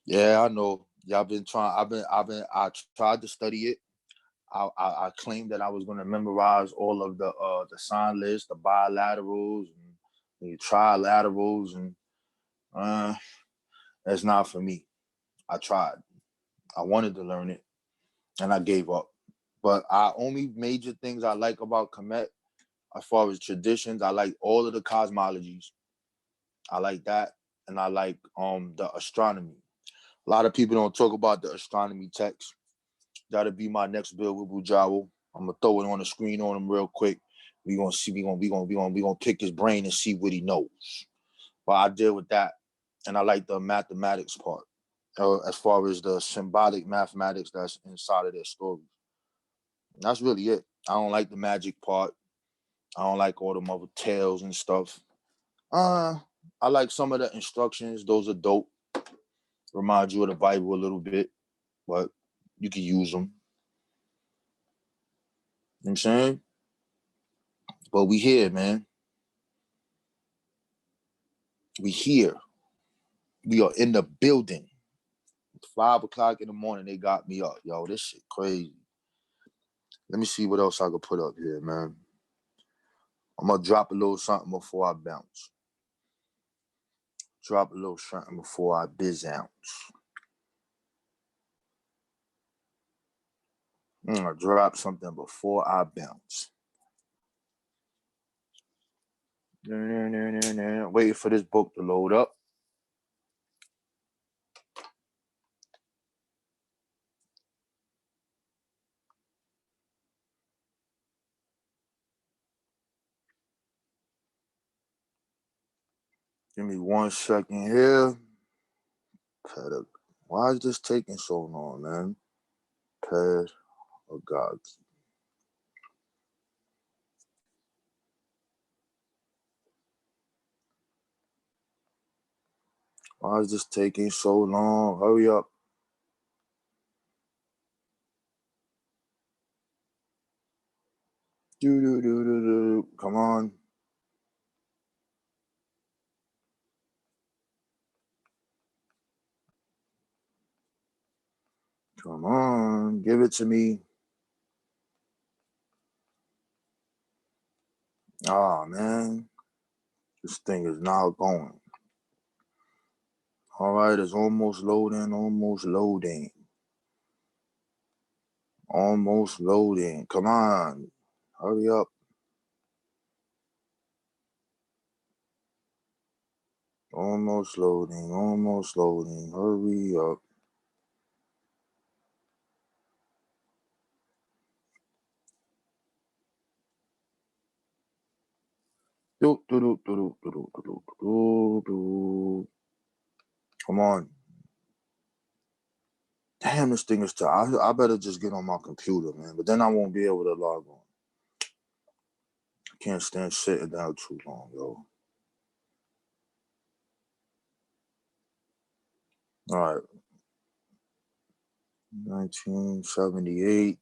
Yeah, I know. Y'all been trying. I tried to study it. I claimed that I was going to memorize all of the sign list, the bilaterals, and the trilaterals, and it's not for me. I tried. I wanted to learn it, and I gave up. But only major things I like about Kemet, as far as traditions, I like all of the cosmologies. I like that, and I like the astronomy. A lot of people don't talk about the astronomy text. That'll be my next build with Bujawa. I'm gonna throw it on the screen on him real quick. We gonna pick his brain and see what he knows. But I deal with that, and I like the mathematics part, as far as the symbolic mathematics that's inside of their stories. And that's really it. I don't like the magic part. I don't like all the other tales and stuff. I like some of the instructions. Those are dope. Remind you of the Bible a little bit, but you can use them. You know what I'm saying? But we here, man. We here. We are in the building. 5 o'clock in the morning, they got me up. Yo, this shit crazy. Let me see what else I could put up here, man. I'm gonna drop a little something before I bounce. Drop a little something before I biz ounce. I'm gonna drop something before I bounce. Waiting for this book to load up. Give me 1 second here. Why is this taking so long, man? Pedagogy. Why is this taking so long? Hurry up. Come on. Come on, give it to me. Oh, man. This thing is now going. All right, it's almost loading, almost loading. Almost loading. Come on. Hurry up. Almost loading, almost loading. Hurry up. Come on. Damn, this thing is tough. I better just get on my computer, man. But then I won't be able to log on. I can't stand sitting down too long, yo. All right. 1978.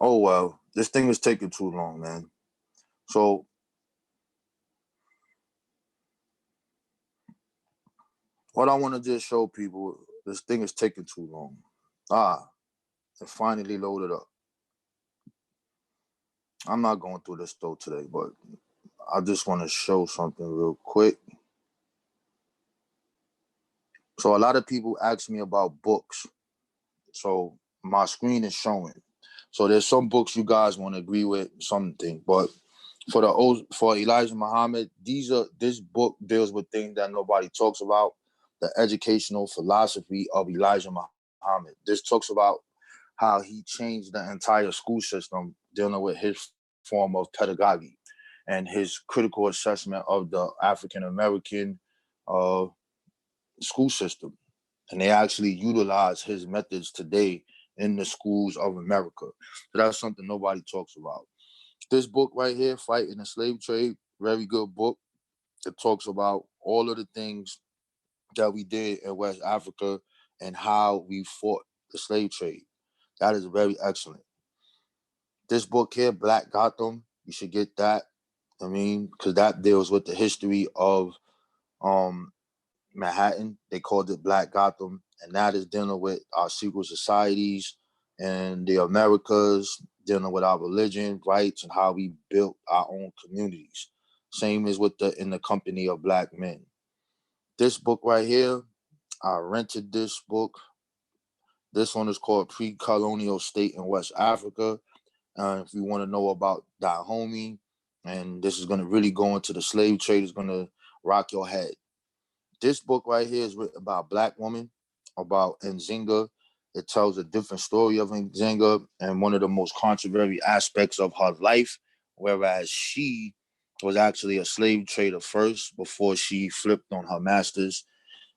Oh, well, this thing is taking too long, man. So what I want to just show people, this thing is taking too long. It finally loaded up. I'm not going through this though today, but I just want to show something real quick. So a lot of people ask me about books. So my screen is showing. So there's some books you guys want to agree with, something, but for Elijah Muhammad, this book deals with things that nobody talks about. The educational philosophy of Elijah Muhammad. This talks about how he changed the entire school system, dealing with his form of pedagogy and his critical assessment of the African American school system. And they actually utilize his methods today in the schools of America. So that's something nobody talks about. This book right here, Fighting the Slave Trade, very good book. It talks about all of the things that we did in West Africa and how we fought the slave trade. That is very excellent. This book here, Black Gotham, you should get that. I mean, because that deals with the history of Manhattan. They called it Black Gotham, and that is dealing with our secret societies and the Americas, dealing with our religion, rights, and how we built our own communities. Same as with In the Company of Black Men. This book right here, I rented this book. This one is called Pre-Colonial State in West Africa. If you want to know about Dahomey, and this is going to really go into the slave trade, it's going to rock your head. This book right here is written about a Black woman, about Nzinga. It tells a different story of Nzinga and one of the most controversial aspects of her life, whereas she was actually a slave trader first before she flipped on her masters.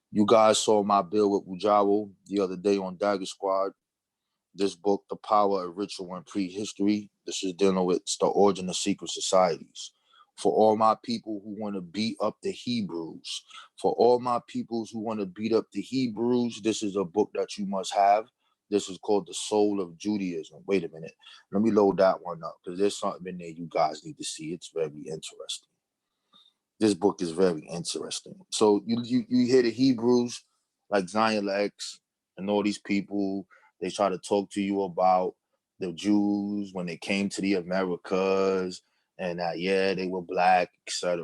You guys saw my bill with Ujawo the other day on Dagger Squad. This book, The Power of Ritual and Prehistory, this is dealing with the origin of secret societies. For all my people who want to beat up the Hebrews, for all my peoples who want to beat up the Hebrews, this is a book that you must have. This is called The Soul of Judaism. Wait a minute. Let me load that one up because there's something in there you guys need to see. It's very interesting. This book is very interesting. So you hear the Hebrews like Zion Lex and all these people, they try to talk to you about the Jews when they came to the Americas and that, yeah, they were Black, etc.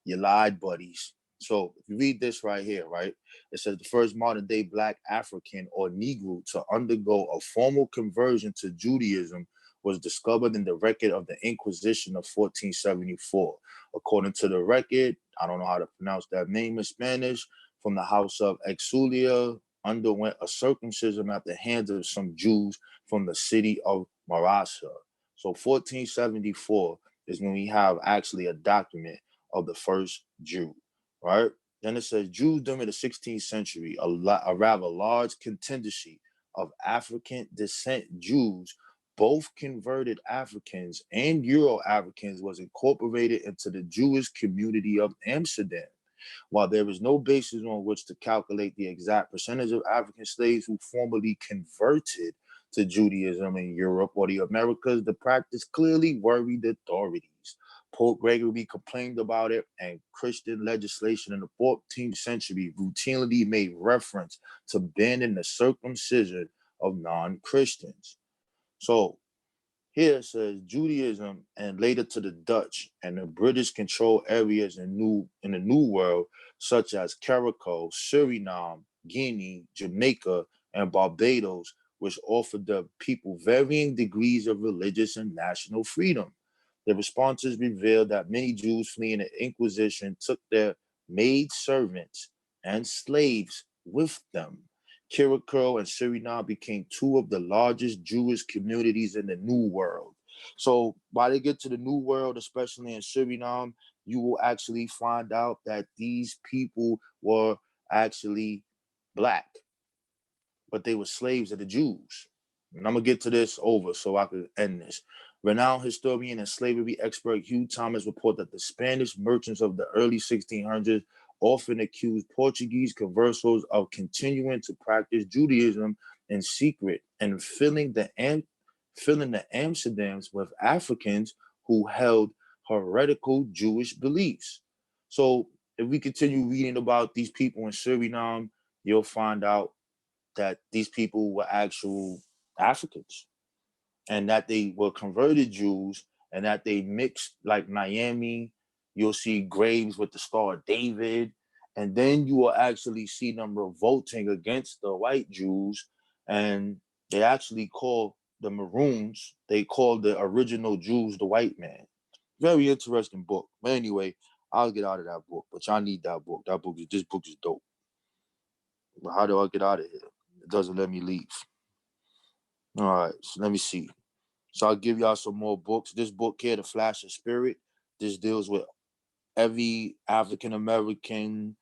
You lied, buddies. So if you read this right here, right, it says the first modern day Black African or Negro to undergo a formal conversion to Judaism was discovered in the record of the Inquisition of 1474. According to the record, I don't know how to pronounce that name in Spanish, from the house of Exulia, underwent a circumcision at the hands of some Jews from the city of Marasa. So 1474 is when we have actually a document of the first Jew, right? Then it says Jews during the 16th century, a rather large contingency of African descent Jews, both converted Africans and Euro-Africans, was incorporated into the Jewish community of Amsterdam. While there is no basis on which to calculate the exact percentage of African slaves who formerly converted to Judaism in Europe or the Americas, the practice clearly worried authorities. Pope Gregory complained about it, and Christian legislation in the 14th century routinely made reference to banning the circumcision of non-Christians. So here it says Judaism and later to the Dutch and the British controlled areas in the New World, such as Curaçao, Suriname, Guinea, Jamaica, and Barbados, which offered the people varying degrees of religious and national freedom. The responses revealed that many Jews fleeing the Inquisition took their maid servants and slaves with them. Curaçao and Suriname became two of the largest Jewish communities in the New World. So by they get to the New World, especially in Suriname, you will actually find out that these people were actually Black, but they were slaves of the Jews. And I'm gonna get to this over so I could end this. Renowned historian and slavery expert Hugh Thomas reported that the Spanish merchants of the early 1600s often accused Portuguese conversos of continuing to practice Judaism in secret and filling the Amsterdams with Africans who held heretical Jewish beliefs. So if we continue reading about these people in Suriname, you'll find out that these people were actual Africans and that they were converted Jews and that they mixed, like Miami, you'll see graves with the Star of David, and then you will actually see them revolting against the white Jews, and They actually call the Maroons, they call the original Jews the white man. Very interesting book. But anyway, I'll get out of that book. But y'all need that book. This book is dope. But how do I get out of here? It doesn't let me leave. All right, so let me see. So I'll give y'all some more books. This book here, The Flash of Spirit, this deals with every African American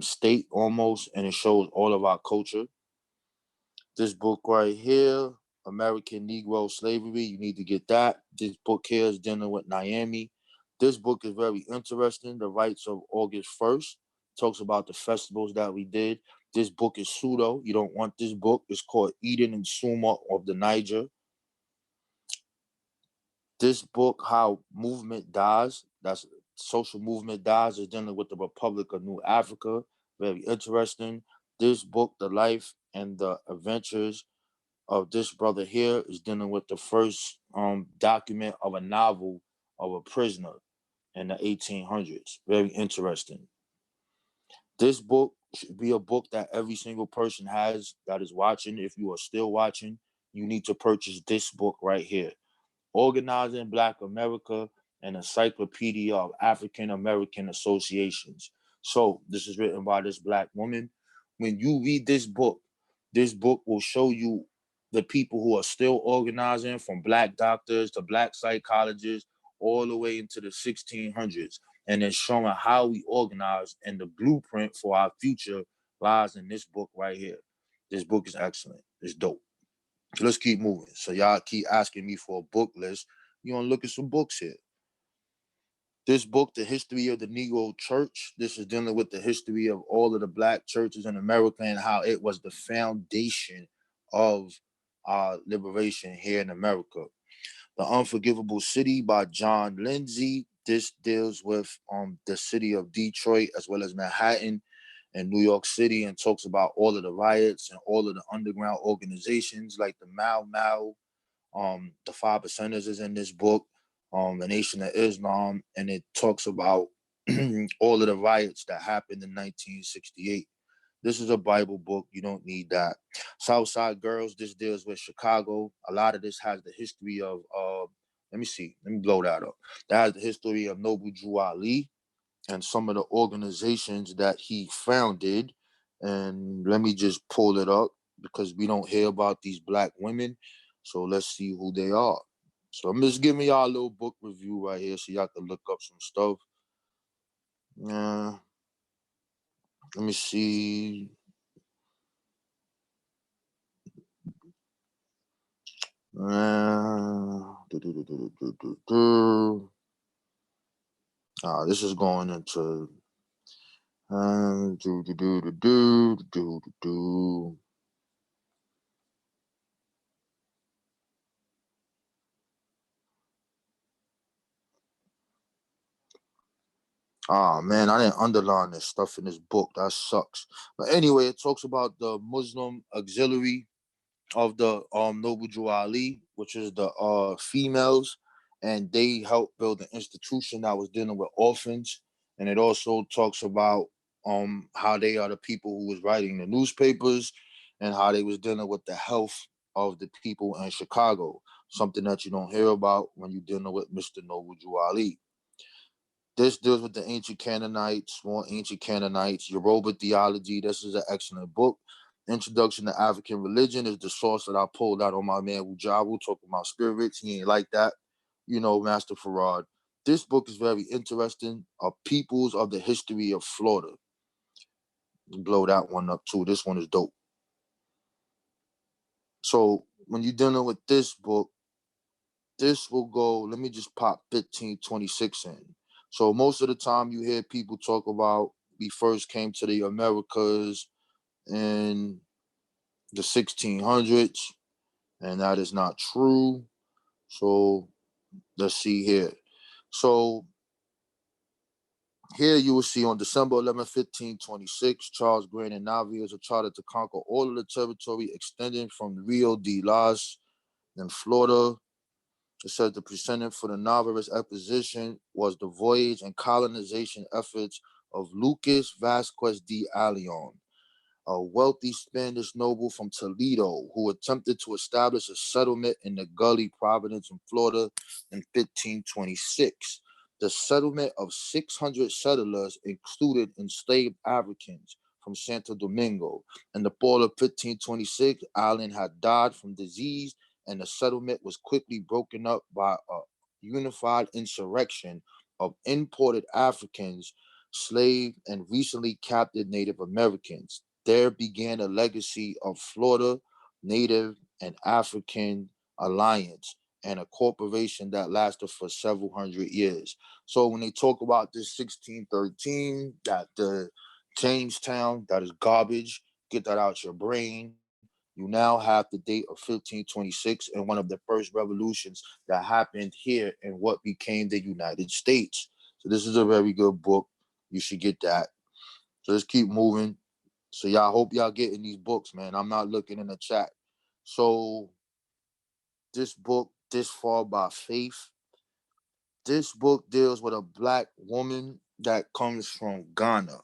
state almost, and it shows all of our culture. This book right here, American Negro Slavery, you need to get that. This book here is dealing with Miami. This book is very interesting. The Rights of August 1st talks about the festivals that we did. This book is pseudo. You don't want this book. It's called Eden and Suma of the Niger. This book, How Movement Dies, that's Social Movement Dies, is dealing with the Republic of New Africa. Very interesting. This book, The Life and the Adventures of this brother here, is dealing with the first document of a novel of a prisoner in the 1800s. Very interesting. This book should be a book that every single person has that is watching. If you are still watching, you need to purchase this book right here. Organizing Black America, an Encyclopedia of African American Associations. So this is written by this Black woman. When you read this book will show you the people who are still organizing, from Black doctors to Black psychologists, all the way into the 1600s. And it's showing how we organize, and the blueprint for our future lies in this book right here. This book is excellent. It's dope. So let's keep moving. So y'all keep asking me for a book list. You want to look at some books here. This book, The History of the Negro Church, this is dealing with the history of all of the Black churches in America and how it was the foundation of our liberation here in America. The Unforgivable City by John Lindsay. This deals with the city of Detroit as well as Manhattan and New York City, and talks about all of the riots and all of the underground organizations like the Mau Mau, the 5 Percenters is in this book, the Nation of Islam, and it talks about all of the riots that happened in 1968. This is a Bible book. You don't need that. Southside Girls, this deals with Chicago. A lot of this has the history of, let me blow that up. That has the history of Noble Drew Ali and some of the organizations that he founded. And let me just pull it up because we don't hear about these Black women. So let's see who they are. So I'm just giving y'all a little book review right here so y'all can look up some stuff. Let me see. This is going into Oh man, I didn't underline this stuff in this book. That sucks. But anyway, it talks about the Muslim auxiliary of the Noble Drew Ali, which is the females, and they helped build an institution that was dealing with orphans. And it also talks about how they are the people who was writing the newspapers and how they was dealing with the health of the people in Chicago, something that you don't hear about when you're dealing with Mr. Noble Drew Ali. This deals with the ancient Canaanites, more ancient Canaanites, Yoruba theology. This is an excellent book. Introduction to African Religion is the source that I pulled out on my man Wujabu, talking about spirits. He ain't like that. You know, Master Farad. This book is very interesting. Peoples of the History of Florida. Blow that one up too. This one is dope. So when you're dealing with this book, this will go, let me just pop 1526 in. So most of the time you hear people talk about we first came to the Americas in the 1600s, and that is not true. So let's see here. So here you will see on December 11, 1526, Charles granted Navios a charter to conquer all of the territory extending from Rio de las in Florida. It says the precedent for the Navarrese acquisition was the voyage and colonization efforts of Lucas Vasquez de Ayllon. a wealthy Spanish noble from Toledo who attempted to establish a settlement in the Gully Providence in Florida in 1526. The settlement of 600 settlers included enslaved Africans from Santo Domingo. In the fall of 1526, Allen had died from disease, and the settlement was quickly broken up by a unified insurrection of imported Africans, slave, and recently captured Native Americans. There began a legacy of Florida Native and African alliance and a corporation that lasted for several hundred years. So when they talk about this 1613, that the Jamestown, that is garbage, get that out your brain. You now have the date of 1526 and one of the first revolutions that happened here in what became the United States. So this is a very good book. You should get that. So let's keep moving. So y'all, hope y'all getting these books, man. I'm not looking in the chat. So this book, This Far by Faith, this book deals with a Black woman that comes from Ghana.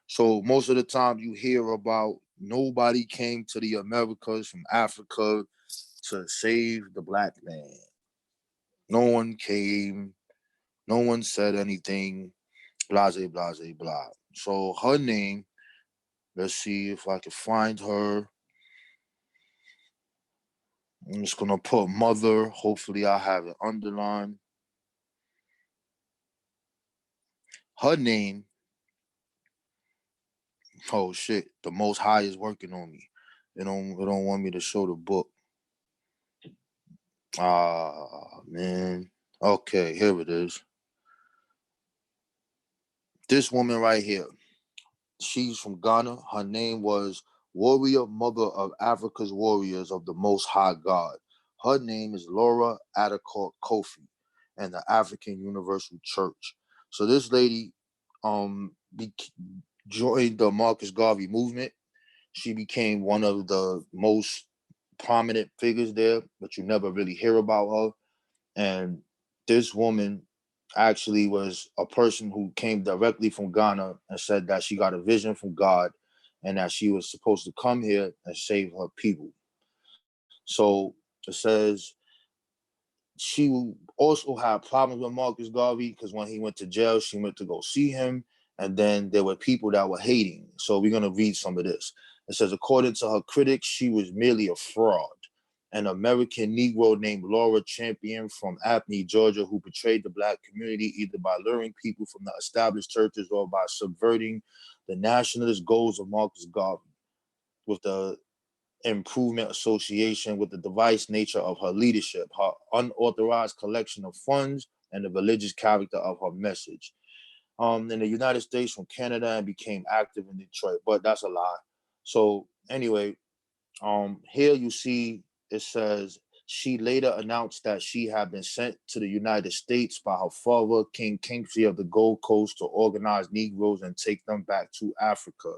So most of the time you hear about nobody came to the Americas from Africa to save the Black man. No one came. No one said anything. Blase, blase, blah. So her name, let's see if I can find her. I'm just going to put mother. Hopefully I have it underlined. Her name, oh shit, the Most High is working on me. They don't want me to show the book. Ah, man. Okay, here it is. This woman right here, she's from Ghana. Her name was Warrior Mother of Africa's Warriors of the Most High God. Her name is Laura Adcourt Kofi and the African Universal Church. So this lady joined the Marcus Garvey movement. She became one of the most prominent figures there, but you never really hear about her. And this woman actually was a person who came directly from Ghana and said that she got a vision from God and that she was supposed to come here and save her people. So it says she also had problems with Marcus Garvey because when he went to jail, she went to go see him. And then there were people that were hating. So we're going to read some of this. It says, according to her critics, she was merely a fraud. An American Negro named Laura Champion from Apney, Georgia, who betrayed the Black community either by luring people from the established churches or by subverting the nationalist goals of Marcus Garvey with the Improvement Association, with the device nature of her leadership, her unauthorized collection of funds, and the religious character of her message. In the United States from Canada and became active in Detroit, but that's a lie. So anyway, here you see it says she later announced that she had been sent to the United States by her father, King Kingsley of the Gold Coast, to organize Negroes and take them back to Africa.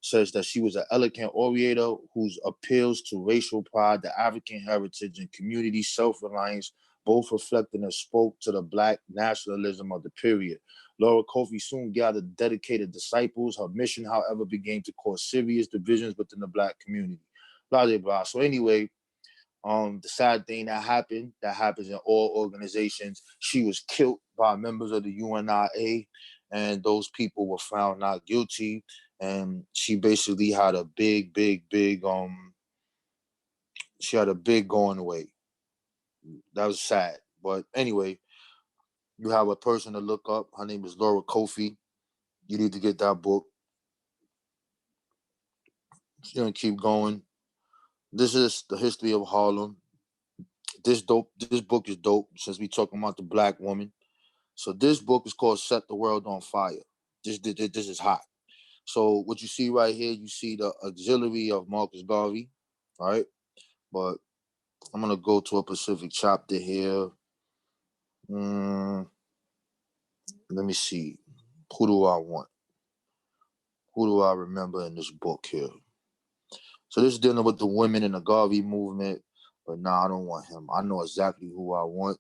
Says that she was an elegant orator whose appeals to racial pride, the African heritage, and community self-reliance both reflected and spoke to the Black nationalism of the period. Laura Kofi soon gathered dedicated disciples. Her mission, however, began to cause serious divisions within the Black community. Blah, blah, blah. So anyway, the sad thing that happens in all organizations, she was killed by members of the UNIA, and those people were found not guilty. And she basically had a big going away. That was sad. But anyway, you have a person to look up. Her name is Laura Kofi. You need to get that book. She's gonna keep going. This is the history of Harlem. This book is dope since we talking about the Black woman. So this book is called Set the World on Fire. This is hot. So what you see right here, you see the auxiliary of Marcus Garvey, right? But I'm gonna go to a specific chapter here. Let me see. Who do I want? Who do I remember in this book here? So this is dealing with the women in the Garvey movement, but nah, I don't want him. I know exactly who I want.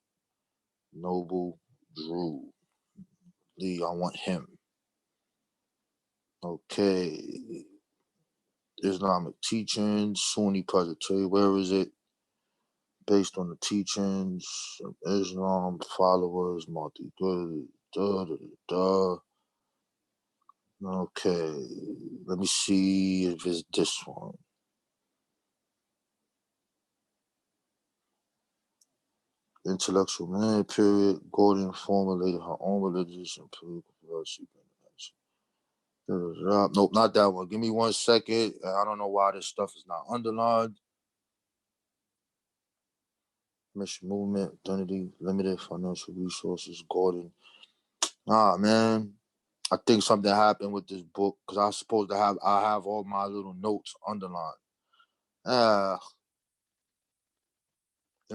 Noble Drew Lee, I want him. Okay. Islamic teachings, Sunni Presbyterian. Where is it? Based on the teachings of Islam, followers, Okay, let me see if it's this one. Intellectual man period. Gordon formulated her own religious and political philosophy. Nope, not that one. Give me 1 second. I don't know why this stuff is not underlined. Mission movement, identity, limited financial resources, Gordon. Man. I think something happened with this book because I have all my little notes underlined. Let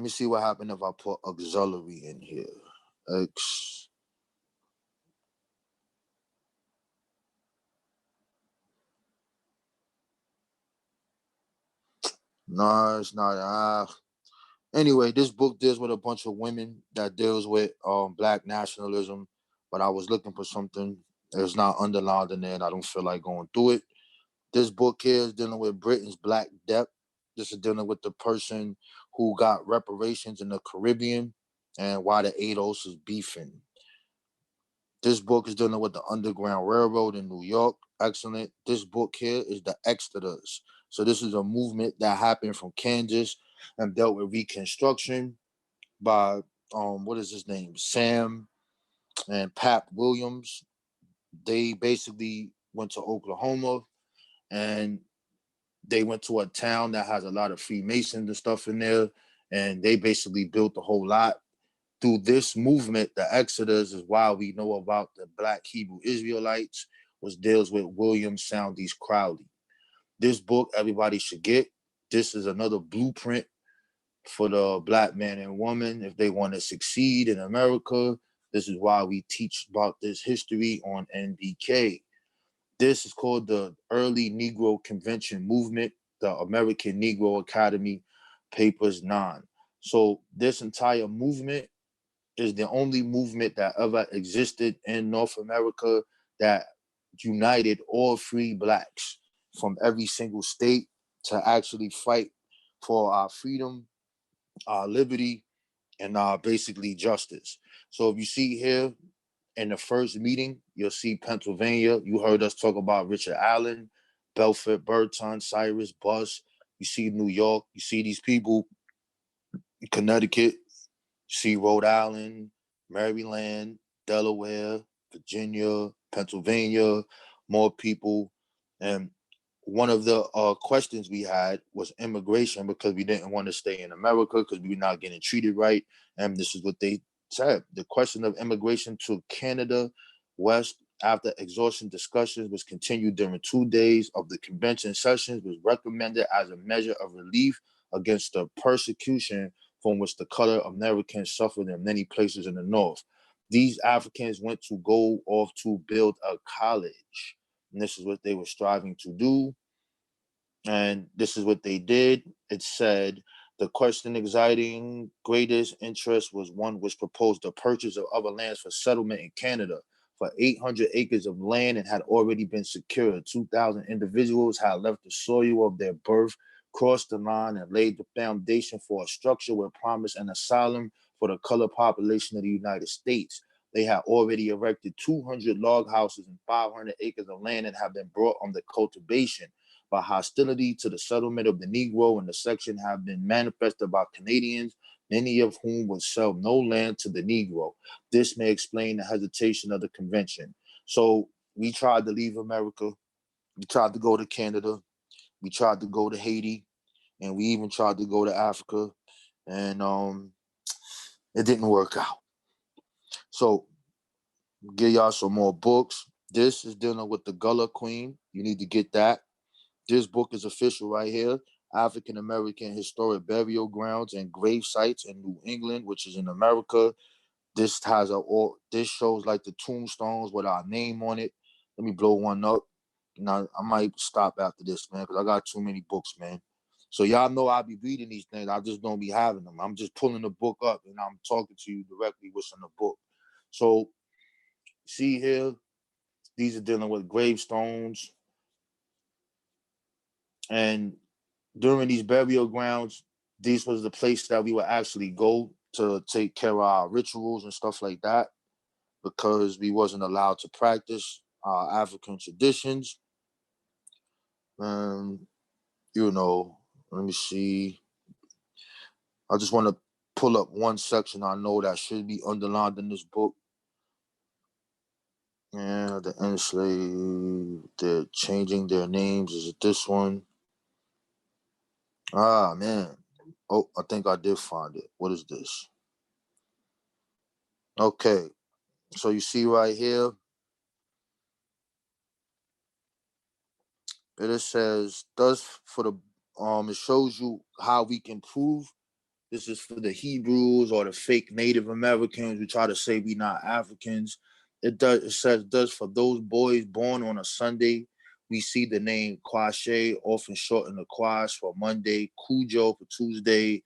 me see what happened if I put auxiliary in here. No, it's not. Anyway, this book deals with a bunch of women that deals with Black nationalism, but I was looking for something that's not underlined in there and I don't feel like going through it. This book here is dealing with Britain's Black Debt. This is dealing with the person who got reparations in the Caribbean and why the ADOS is beefing. This book is dealing with the Underground Railroad in New York. Excellent. This book here is the Exodus. So this is a movement that happened from Kansas and dealt with Reconstruction by, what is his name? Sam and Pap Williams. They basically went to Oklahoma and they went to a town that has a lot of Freemasons and stuff in there, and they basically built a whole lot. Through this movement, the Exodus is why we know about the Black Hebrew Israelites, which deals with William Soundies Crowley. This book everybody should get. This is another blueprint for the Black man and woman if they want to succeed in America. This is why we teach about this history on NBK. This is called the Early Negro Convention Movement, the American Negro Academy, Papers 9. So this entire movement is the only movement that ever existed in North America that united all free Blacks from every single state to actually fight for our freedom, our liberty, and basically justice. So if you see here, in the first meeting, you'll see Pennsylvania. You heard us talk about Richard Allen, Belfort, Burton, Cyrus, Buss. You see New York. You see these people in Connecticut. You see Rhode Island, Maryland, Delaware, Virginia, Pennsylvania, more people. And one of the questions we had was immigration because we didn't want to stay in America because we were not getting treated right. And this is what they said. The question of immigration to Canada West after exhaustion discussions was continued during 2 days of the convention sessions was recommended as a measure of relief against the persecution from which the colored Americans suffered in many places in the North. These Africans went to go off to build a college. And this is what they were striving to do. And this is what they did. It said, the question exciting greatest interest was one which proposed the purchase of other lands for settlement in Canada for 800 acres of land and had already been secured. 2,000 individuals had left the soil of their birth, crossed the line, and laid the foundation for a structure with promise and asylum for the colored population of the United States. They had already erected 200 log houses and 500 acres of land and have been brought under cultivation. By hostility to the settlement of the Negro in the section have been manifested by Canadians, many of whom would sell no land to the Negro. This may explain the hesitation of the convention. So we tried to leave America. We tried to go to Canada. We tried to go to Haiti. And we even tried to go to Africa. And it didn't work out. So give y'all some more books. This is dealing with the Gullah Queen. You need to get that. This book is official right here. African American Historic Burial Grounds and Grave Sites in New England, which is in America. This shows like the tombstones with our name on it. Let me blow one up. Now I might stop after this, man, because I got too many books, man. So y'all know I'll be reading these things. I just don't be having them. I'm just pulling the book up and I'm talking to you directly what's in the book. So see here, these are dealing with gravestones. And during these burial grounds, these was the place that we would actually go to take care of our rituals and stuff like that, because we wasn't allowed to practice our African traditions. You know, let me see. I just want to pull up one section I know that should be underlined in this book. Yeah, the enslaved, they're changing their names. Is it this one? Ah, man. Oh, I think I did find it. What is this? Okay, so you see right here, it says, does for the, it shows you how we can prove this is for the Hebrews or the fake Native Americans who try to say we not Africans. It says, does for those boys born on a Sunday, we see the name Kwashe, often shortened to Kwash for Monday, Kujo for Tuesday,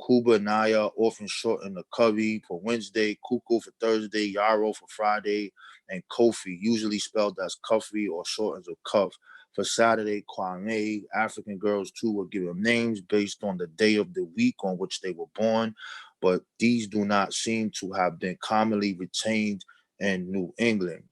Kuba Naya, often shortened to Cubby for Wednesday, Kuku for Thursday, Yarrow for Friday, and Kofi, usually spelled as Cuffy or shortened to Cuff. For Saturday, Kwame. African girls too were given names based on the day of the week on which they were born, but these do not seem to have been commonly retained in New England.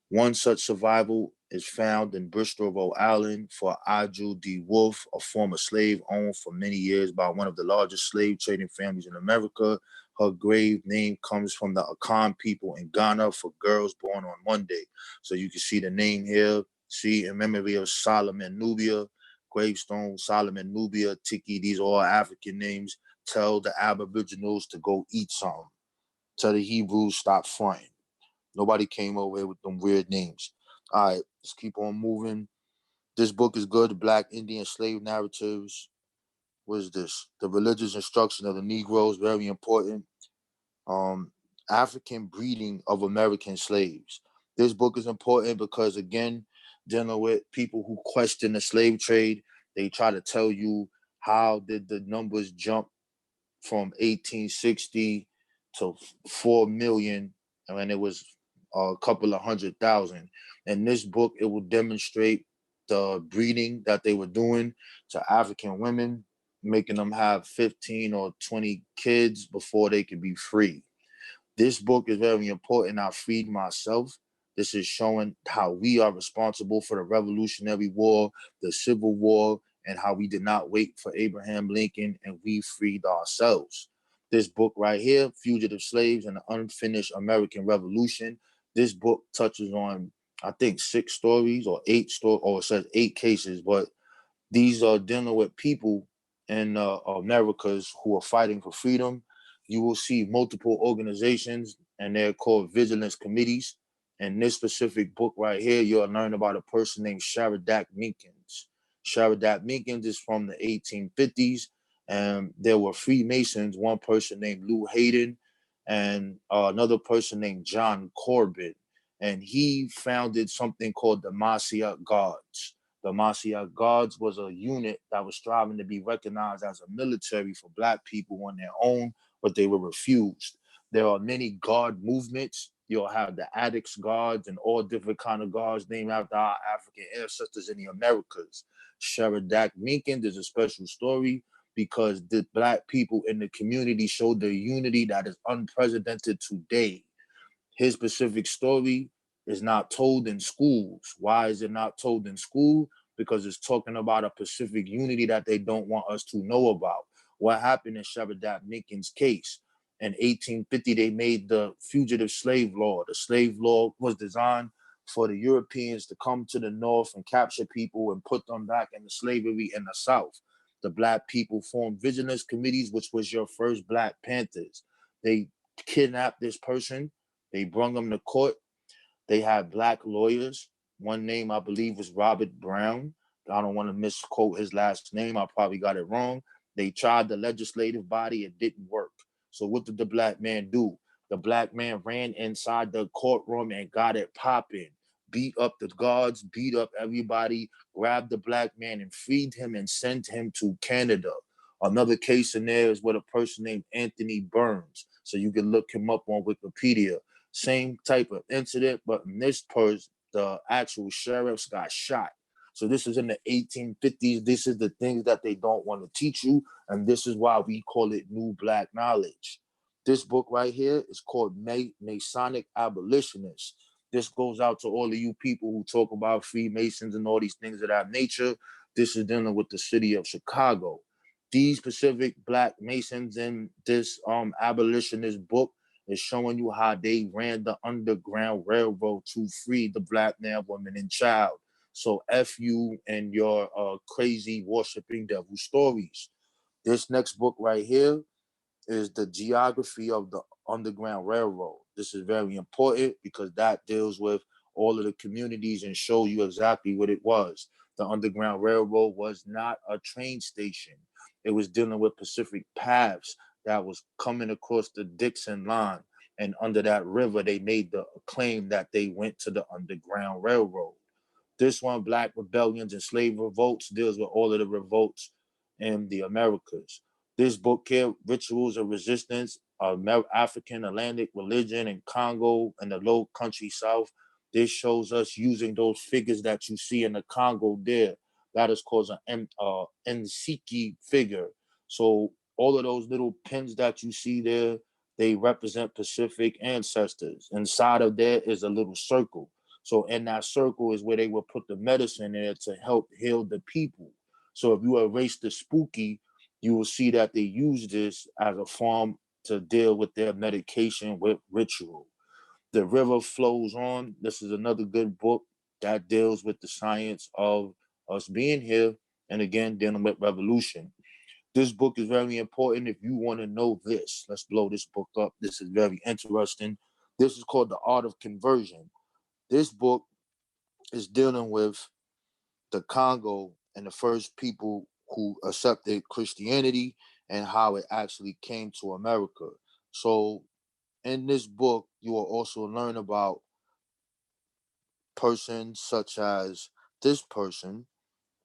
One such survival is found in Bristol, Rhode Island, for Aju D. Wolf, a former slave owned for many years by one of the largest slave trading families in America. Her grave name comes from the Akan people in Ghana for girls born on Monday. So you can see the name here. See, in memory of Solomon Nubia, gravestone, Solomon Nubia, Tiki, these are all African names. Tell the Aboriginals to go eat something. Tell the Hebrews stop fronting. Nobody came over here with them weird names. All right, let's keep on moving. This book is good. The Black Indian Slave Narratives. What is this? The Religious Instruction of the Negroes, very important. African breeding of American slaves. This book is important because, again, dealing with people who question the slave trade, they try to tell you how did the numbers jump from 1860 to 4 million, and it was a couple of 100,000. In this book, it will demonstrate the breeding that they were doing to African women, making them have 15 or 20 kids before they could be free. This book is very important. I freed myself. This is showing how we are responsible for the Revolutionary War, the Civil War, and how we did not wait for Abraham Lincoln and we freed ourselves. This book right here, Fugitive Slaves and the Unfinished American Revolution, this book touches on, I think, 6 stories or 8 stories, or it says 8 cases, but these are dealing with people in Americas who are fighting for freedom. You will see multiple organizations, and they're called vigilance committees. In this specific book right here, you'll learn about a person named Sharadak Minkins. Sharadak Minkins is from the 1850s, and there were Freemasons, one person named Lou Hayden, and another person named John Corbin. And he founded something called the Maasai Guards. The Maasai Guards was a unit that was striving to be recognized as a military for Black people on their own, but they were refused. There are many guard movements. You'll have the Addicts Guards and all different kind of guards named after our African ancestors in the Americas. Sharadak Minkins is a special story because the Black people in the community showed the unity that is unprecedented today. His specific story is not told in schools. Why is it not told in school? Because it's talking about a Pacific unity that they don't want us to know about. What happened in Sharadak Minkins' case? In 1850, they made the fugitive slave law. The slave law was designed for the Europeans to come to the North and capture people and put them back into slavery in the South. The Black people formed vigilance committees, which was your first Black Panthers. They kidnapped this person. They brought him to court. They had Black lawyers. One name, I believe, was Robert Brown. I don't want to misquote his last name. I probably got it wrong. They tried the legislative body. It didn't work. So what did the Black man do? The Black man ran inside the courtroom and got it popping. Beat up the guards, beat up everybody, grabbed the Black man and freed him and sent him to Canada. Another case in there is with a person named Anthony Burns. So you can look him up on Wikipedia. Same type of incident, but in this person, the actual sheriffs got shot. So this is in the 1850s. This is the things that they don't want to teach you. And this is why we call it New Black Knowledge. This book right here is called Masonic Abolitionists. This goes out to all of you people who talk about Freemasons and all these things of that nature. This is dealing with the city of Chicago. These specific Black Masons in this abolitionist book is showing you how they ran the Underground Railroad to free the Black man, woman, and child. So F you and your crazy worshiping devil stories. This next book right here is the geography of the Underground Railroad. This is very important because that deals with all of the communities and show you exactly what it was. The Underground Railroad was not a train station. It was dealing with Pacific paths that was coming across the Dixon line. And under that river, they made the claim that they went to the Underground Railroad. This one, Black Rebellions and Slave Revolts, deals with all of the revolts in the Americas. This book here, Rituals of Resistance, African Atlantic Religion in Congo and the Low Country South. This shows us using those figures that you see in the Congo there. That is called an Nsiki figure. So all of those little pins that you see there, they represent Pacific ancestors. Inside of there is a little circle. So in that circle is where they will put the medicine in to help heal the people. So if you erase the spooky, you will see that they use this as a form to deal with their medication with ritual. The River Flows On. This is another good book that deals with the science of us being here and again, dealing with revolution. This book is very important if you want to know this. Let's blow this book up. This is very interesting. This is called The Art of Conversion. This book is dealing with the Congo and the first people who accepted Christianity and how it actually came to America. So in this book, you will also learn about persons such as this person,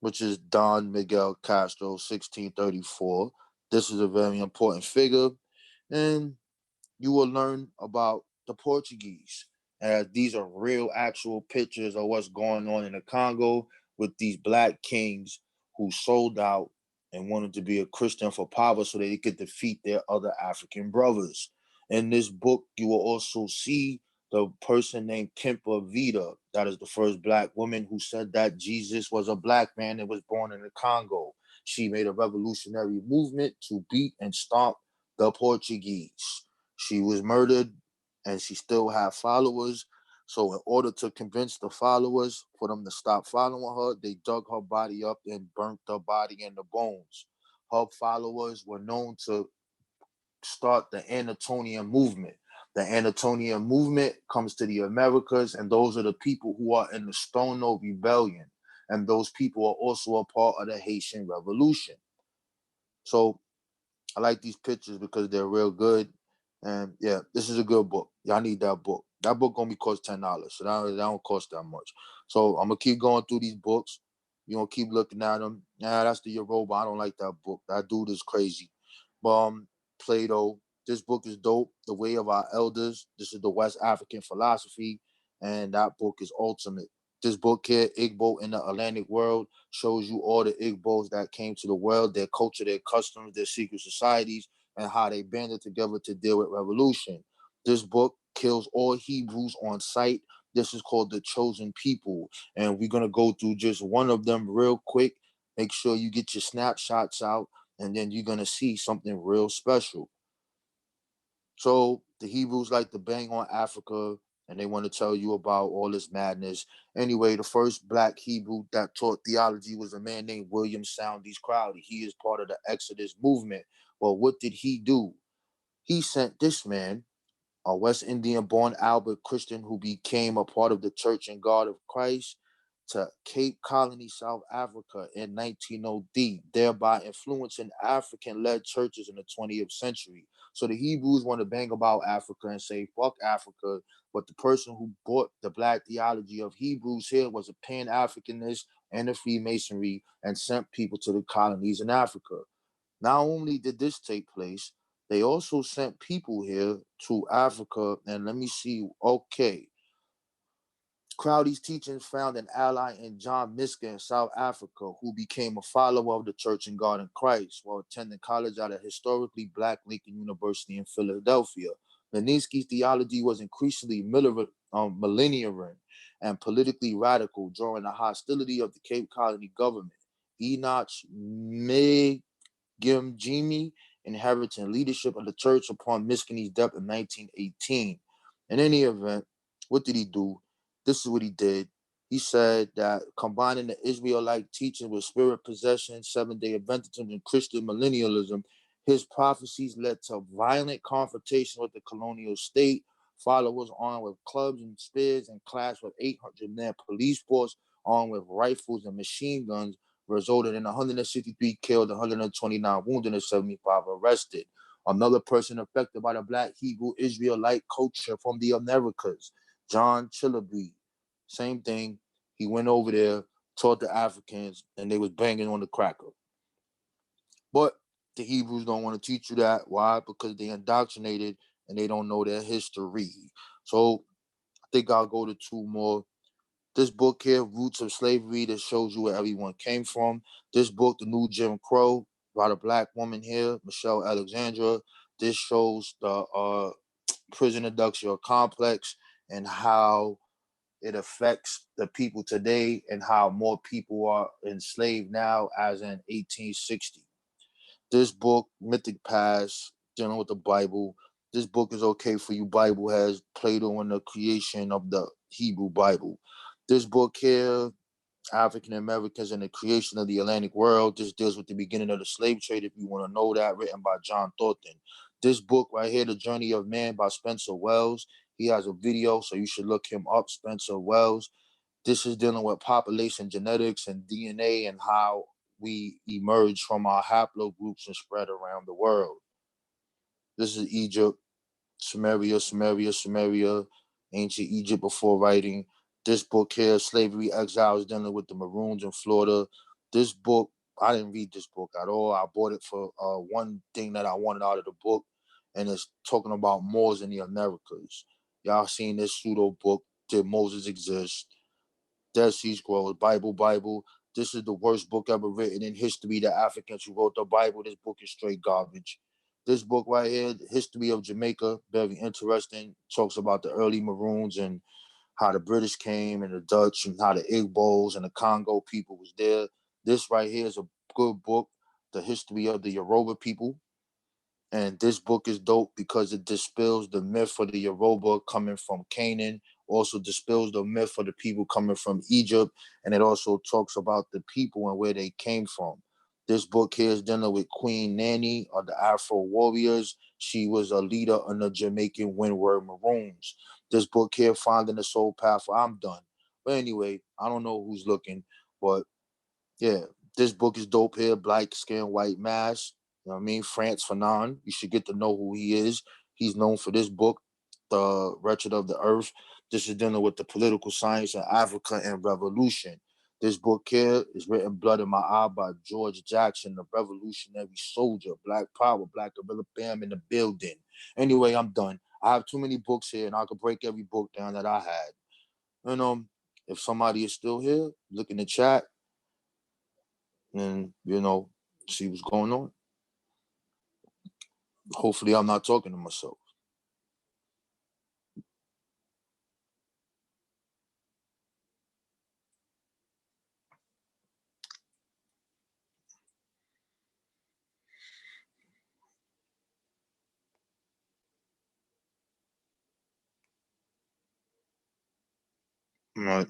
which is Don Miguel Castro, 1634. This is a very important figure. And you will learn about the Portuguese. These are real actual pictures of what's going on in the Congo with these Black kings who sold out and wanted to be a Christian for power so they could defeat their other African brothers. In this book, you will also see the person named Kemper Vita. That is the first Black woman who said that Jesus was a Black man that was born in the Congo. She made a revolutionary movement to beat and stomp the Portuguese. She was murdered and she still had followers. So in order to convince the followers for them to stop following her, they dug her body up and burnt her body and the bones. Her followers were known to start the Anatolian movement. The Anatolian movement comes to the Americas, and those are the people who are in the Stono Rebellion. And those people are also a part of the Haitian Revolution. So I like these pictures because they're real good. And yeah, this is a good book. Y'all need that book. That book gonna be cost $10. So that don't cost that much. So I'm gonna keep going through these books. You gonna keep looking at them. Yeah, that's the Yoruba. I don't like that book. That dude is crazy. Plato. This book is dope. The Way of Our Elders. This is the West African philosophy. And that book is ultimate. This book here, Igbo in the Atlantic World, shows you all the Igbos that came to the world, their culture, their customs, their secret societies, and how they banded together to deal with revolution. This book kills all Hebrews on sight. This is called The Chosen People. And we're going to go through just one of them real quick. Make sure you get your snapshots out, and then you're going to see something real special. So the Hebrews like to bang on Africa, and they want to tell you about all this madness. Anyway, the first Black Hebrew that taught theology was a man named William Saunders Crowley. He is part of the Exodus movement. Well, what did he do? He sent this man, a West Indian-born Albert Christian who became a part of the Church and God of Christ, to Cape Colony, South Africa in 1903, thereby influencing African-led churches in the 20th century. So the Hebrews want to bang about Africa and say, fuck Africa, but the person who brought the Black theology of Hebrews here was a Pan-Africanist and a Freemasonry and sent people to the colonies in Africa. Not only did this take place, they also sent people here to Africa, and let me see, okay. Crowley's teachings found an ally in John Miska in South Africa, who became a follower of the Church and God in Christ while attending college at a historically Black Lincoln University in Philadelphia. Leninsky's theology was increasingly millenarian and politically radical, drawing the hostility of the Cape Colony government. Enoch Megimjimi inherited leadership of the church upon Miskini's death in 1918. In any event, what did he do? This is what he did. He said that combining the Israelite teaching with spirit possession, Seventh-day Adventism, and Christian millennialism, his prophecies led to violent confrontation with the colonial state. Followers armed with clubs and spears and clashed with 800-man police force armed with rifles and machine guns resulted in 163 killed, 129 wounded, and 75 arrested. Another person affected by the Black Hebrew Israelite culture from the Americas, John Chillabee. Same thing. He went over there, taught the Africans, and they was banging on the cracker. But the Hebrews don't want to teach you that. Why? Because they indoctrinated and they don't know their history. So I think I'll go to two more. This book here, Roots of Slavery, that shows you where everyone came from. This book, The New Jim Crow, by the Black woman here, Michelle Alexandra. This shows the prison industrial complex and how it affects the people today and how more people are enslaved now as in 1860. This book, Mythic Past, dealing with the Bible. This book is okay for you Bible heads, Plato and the creation of the Hebrew Bible. This book here, African Americans and the creation of the Atlantic world. This deals with the beginning of the slave trade, if you want to know that, written by John Thornton. This book right here, The Journey of Man by Spencer Wells. He has a video, so you should look him up, Spencer Wells. This is dealing with population genetics and DNA and how we emerge from our haplogroups and spread around the world. This is Egypt, Sumeria, ancient Egypt before writing. This book here, Slavery, Exiles, dealing with the Maroons in Florida. This book, I didn't read this book at all. I bought it for one thing that I wanted out of the book, and it's talking about Moors in the Americas. Y'all seen this pseudo book, Did Moses Exist? Dead Sea Scrolls, Bible. This is the worst book ever written in history. The Africans who wrote the Bible, this book is straight garbage. This book right here, The History of Jamaica, very interesting. Talks about the early Maroons and how the British came and the Dutch and how the Igbos and the Congo people was there. This right here is a good book, The History of the Yoruba people. And this book is dope because it dispels the myth for the Yoruba coming from Canaan, also dispels the myth for the people coming from Egypt, and it also talks about the people and where they came from. This book here is dealing with Queen Nanny of the Afro Warriors. She was a leader in the Jamaican Windward Maroons. This book here, Finding the Soul Path, I'm done. But anyway, I don't know who's looking, but yeah, this book is dope here, Black Skin, White Mask. You know what I mean? Frantz Fanon, you should get to know who he is. He's known for this book, The Wretched of the Earth. This is dealing with the political science of Africa and revolution. This book here is written Blood in My Eye by George Jackson, the revolutionary soldier, Black Power, Black Gorilla Bam in the building. Anyway, I'm done. I have too many books here and I could break every book down that I had. And if somebody is still here, look in the chat and, see what's going on. Hopefully I'm not talking to myself. All right.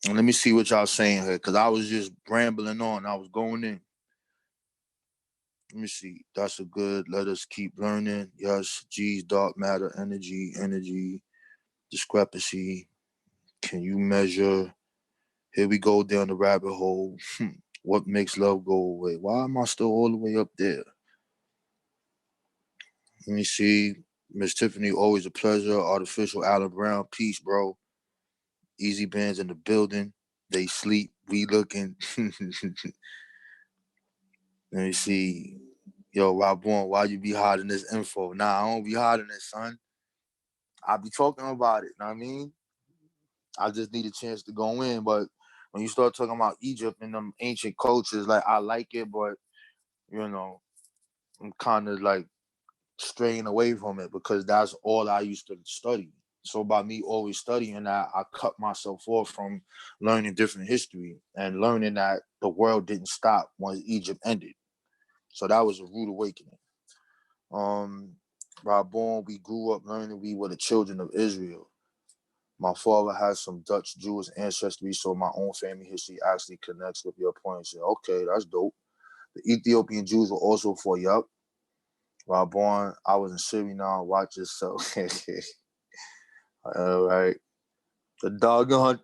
Let me see what y'all saying here, because I was just rambling on. I was going in. Let me see. That's a good. Let us keep learning. Yes. G's, dark matter, energy, discrepancy. Can you measure? Here we go down the rabbit hole. What makes love go away? Why am I still all the way up there? Let me see. Miss Tiffany, always a pleasure. Artificial Alan Brown, peace, bro. Easy Bands in the building. They sleep. We looking. Let me see. Yo, Rob Bourne, why you be hiding this info? Nah, I don't be hiding it, son. I be talking about it, know what I mean? I just need a chance to go in. But when you start talking about Egypt and them ancient cultures, like I like it, but you know, I'm kind of like straying away from it because that's all I used to study. So by me always studying that, I cut myself off from learning different history and learning that the world didn't stop once Egypt ended. So that was a rude awakening. By born, we grew up learning we were the children of Israel. My father has some Dutch Jewish ancestry, so my own family history actually connects with your point. So, okay, that's dope. The Ethiopian Jews were also for yup. While born, I was in Suriname. Watch yourself. All right. The Dogon.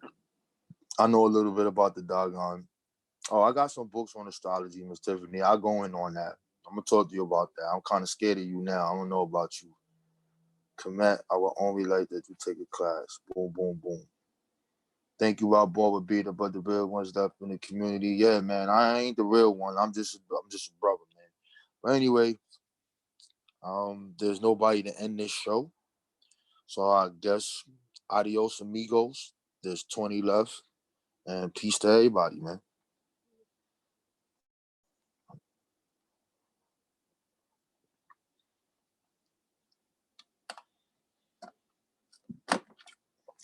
I know a little bit about the Dogon. Oh, I got some books on astrology, Miss Tiffany. I'll go in on that. I'm gonna talk to you about that. I'm kind of scared of you now. I don't know about you. Commit. I would only like that you take a class. Boom, boom, boom. Thank you, Rob Ball, for being about the real ones left in the community. Yeah, man, I ain't the real one. I'm just a brother, man. But anyway, there's nobody to end this show. So I guess adios, amigos. There's 20 left. And peace to everybody, man.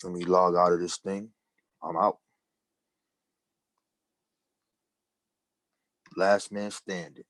Let me log out of this thing. I'm out. Last man standing.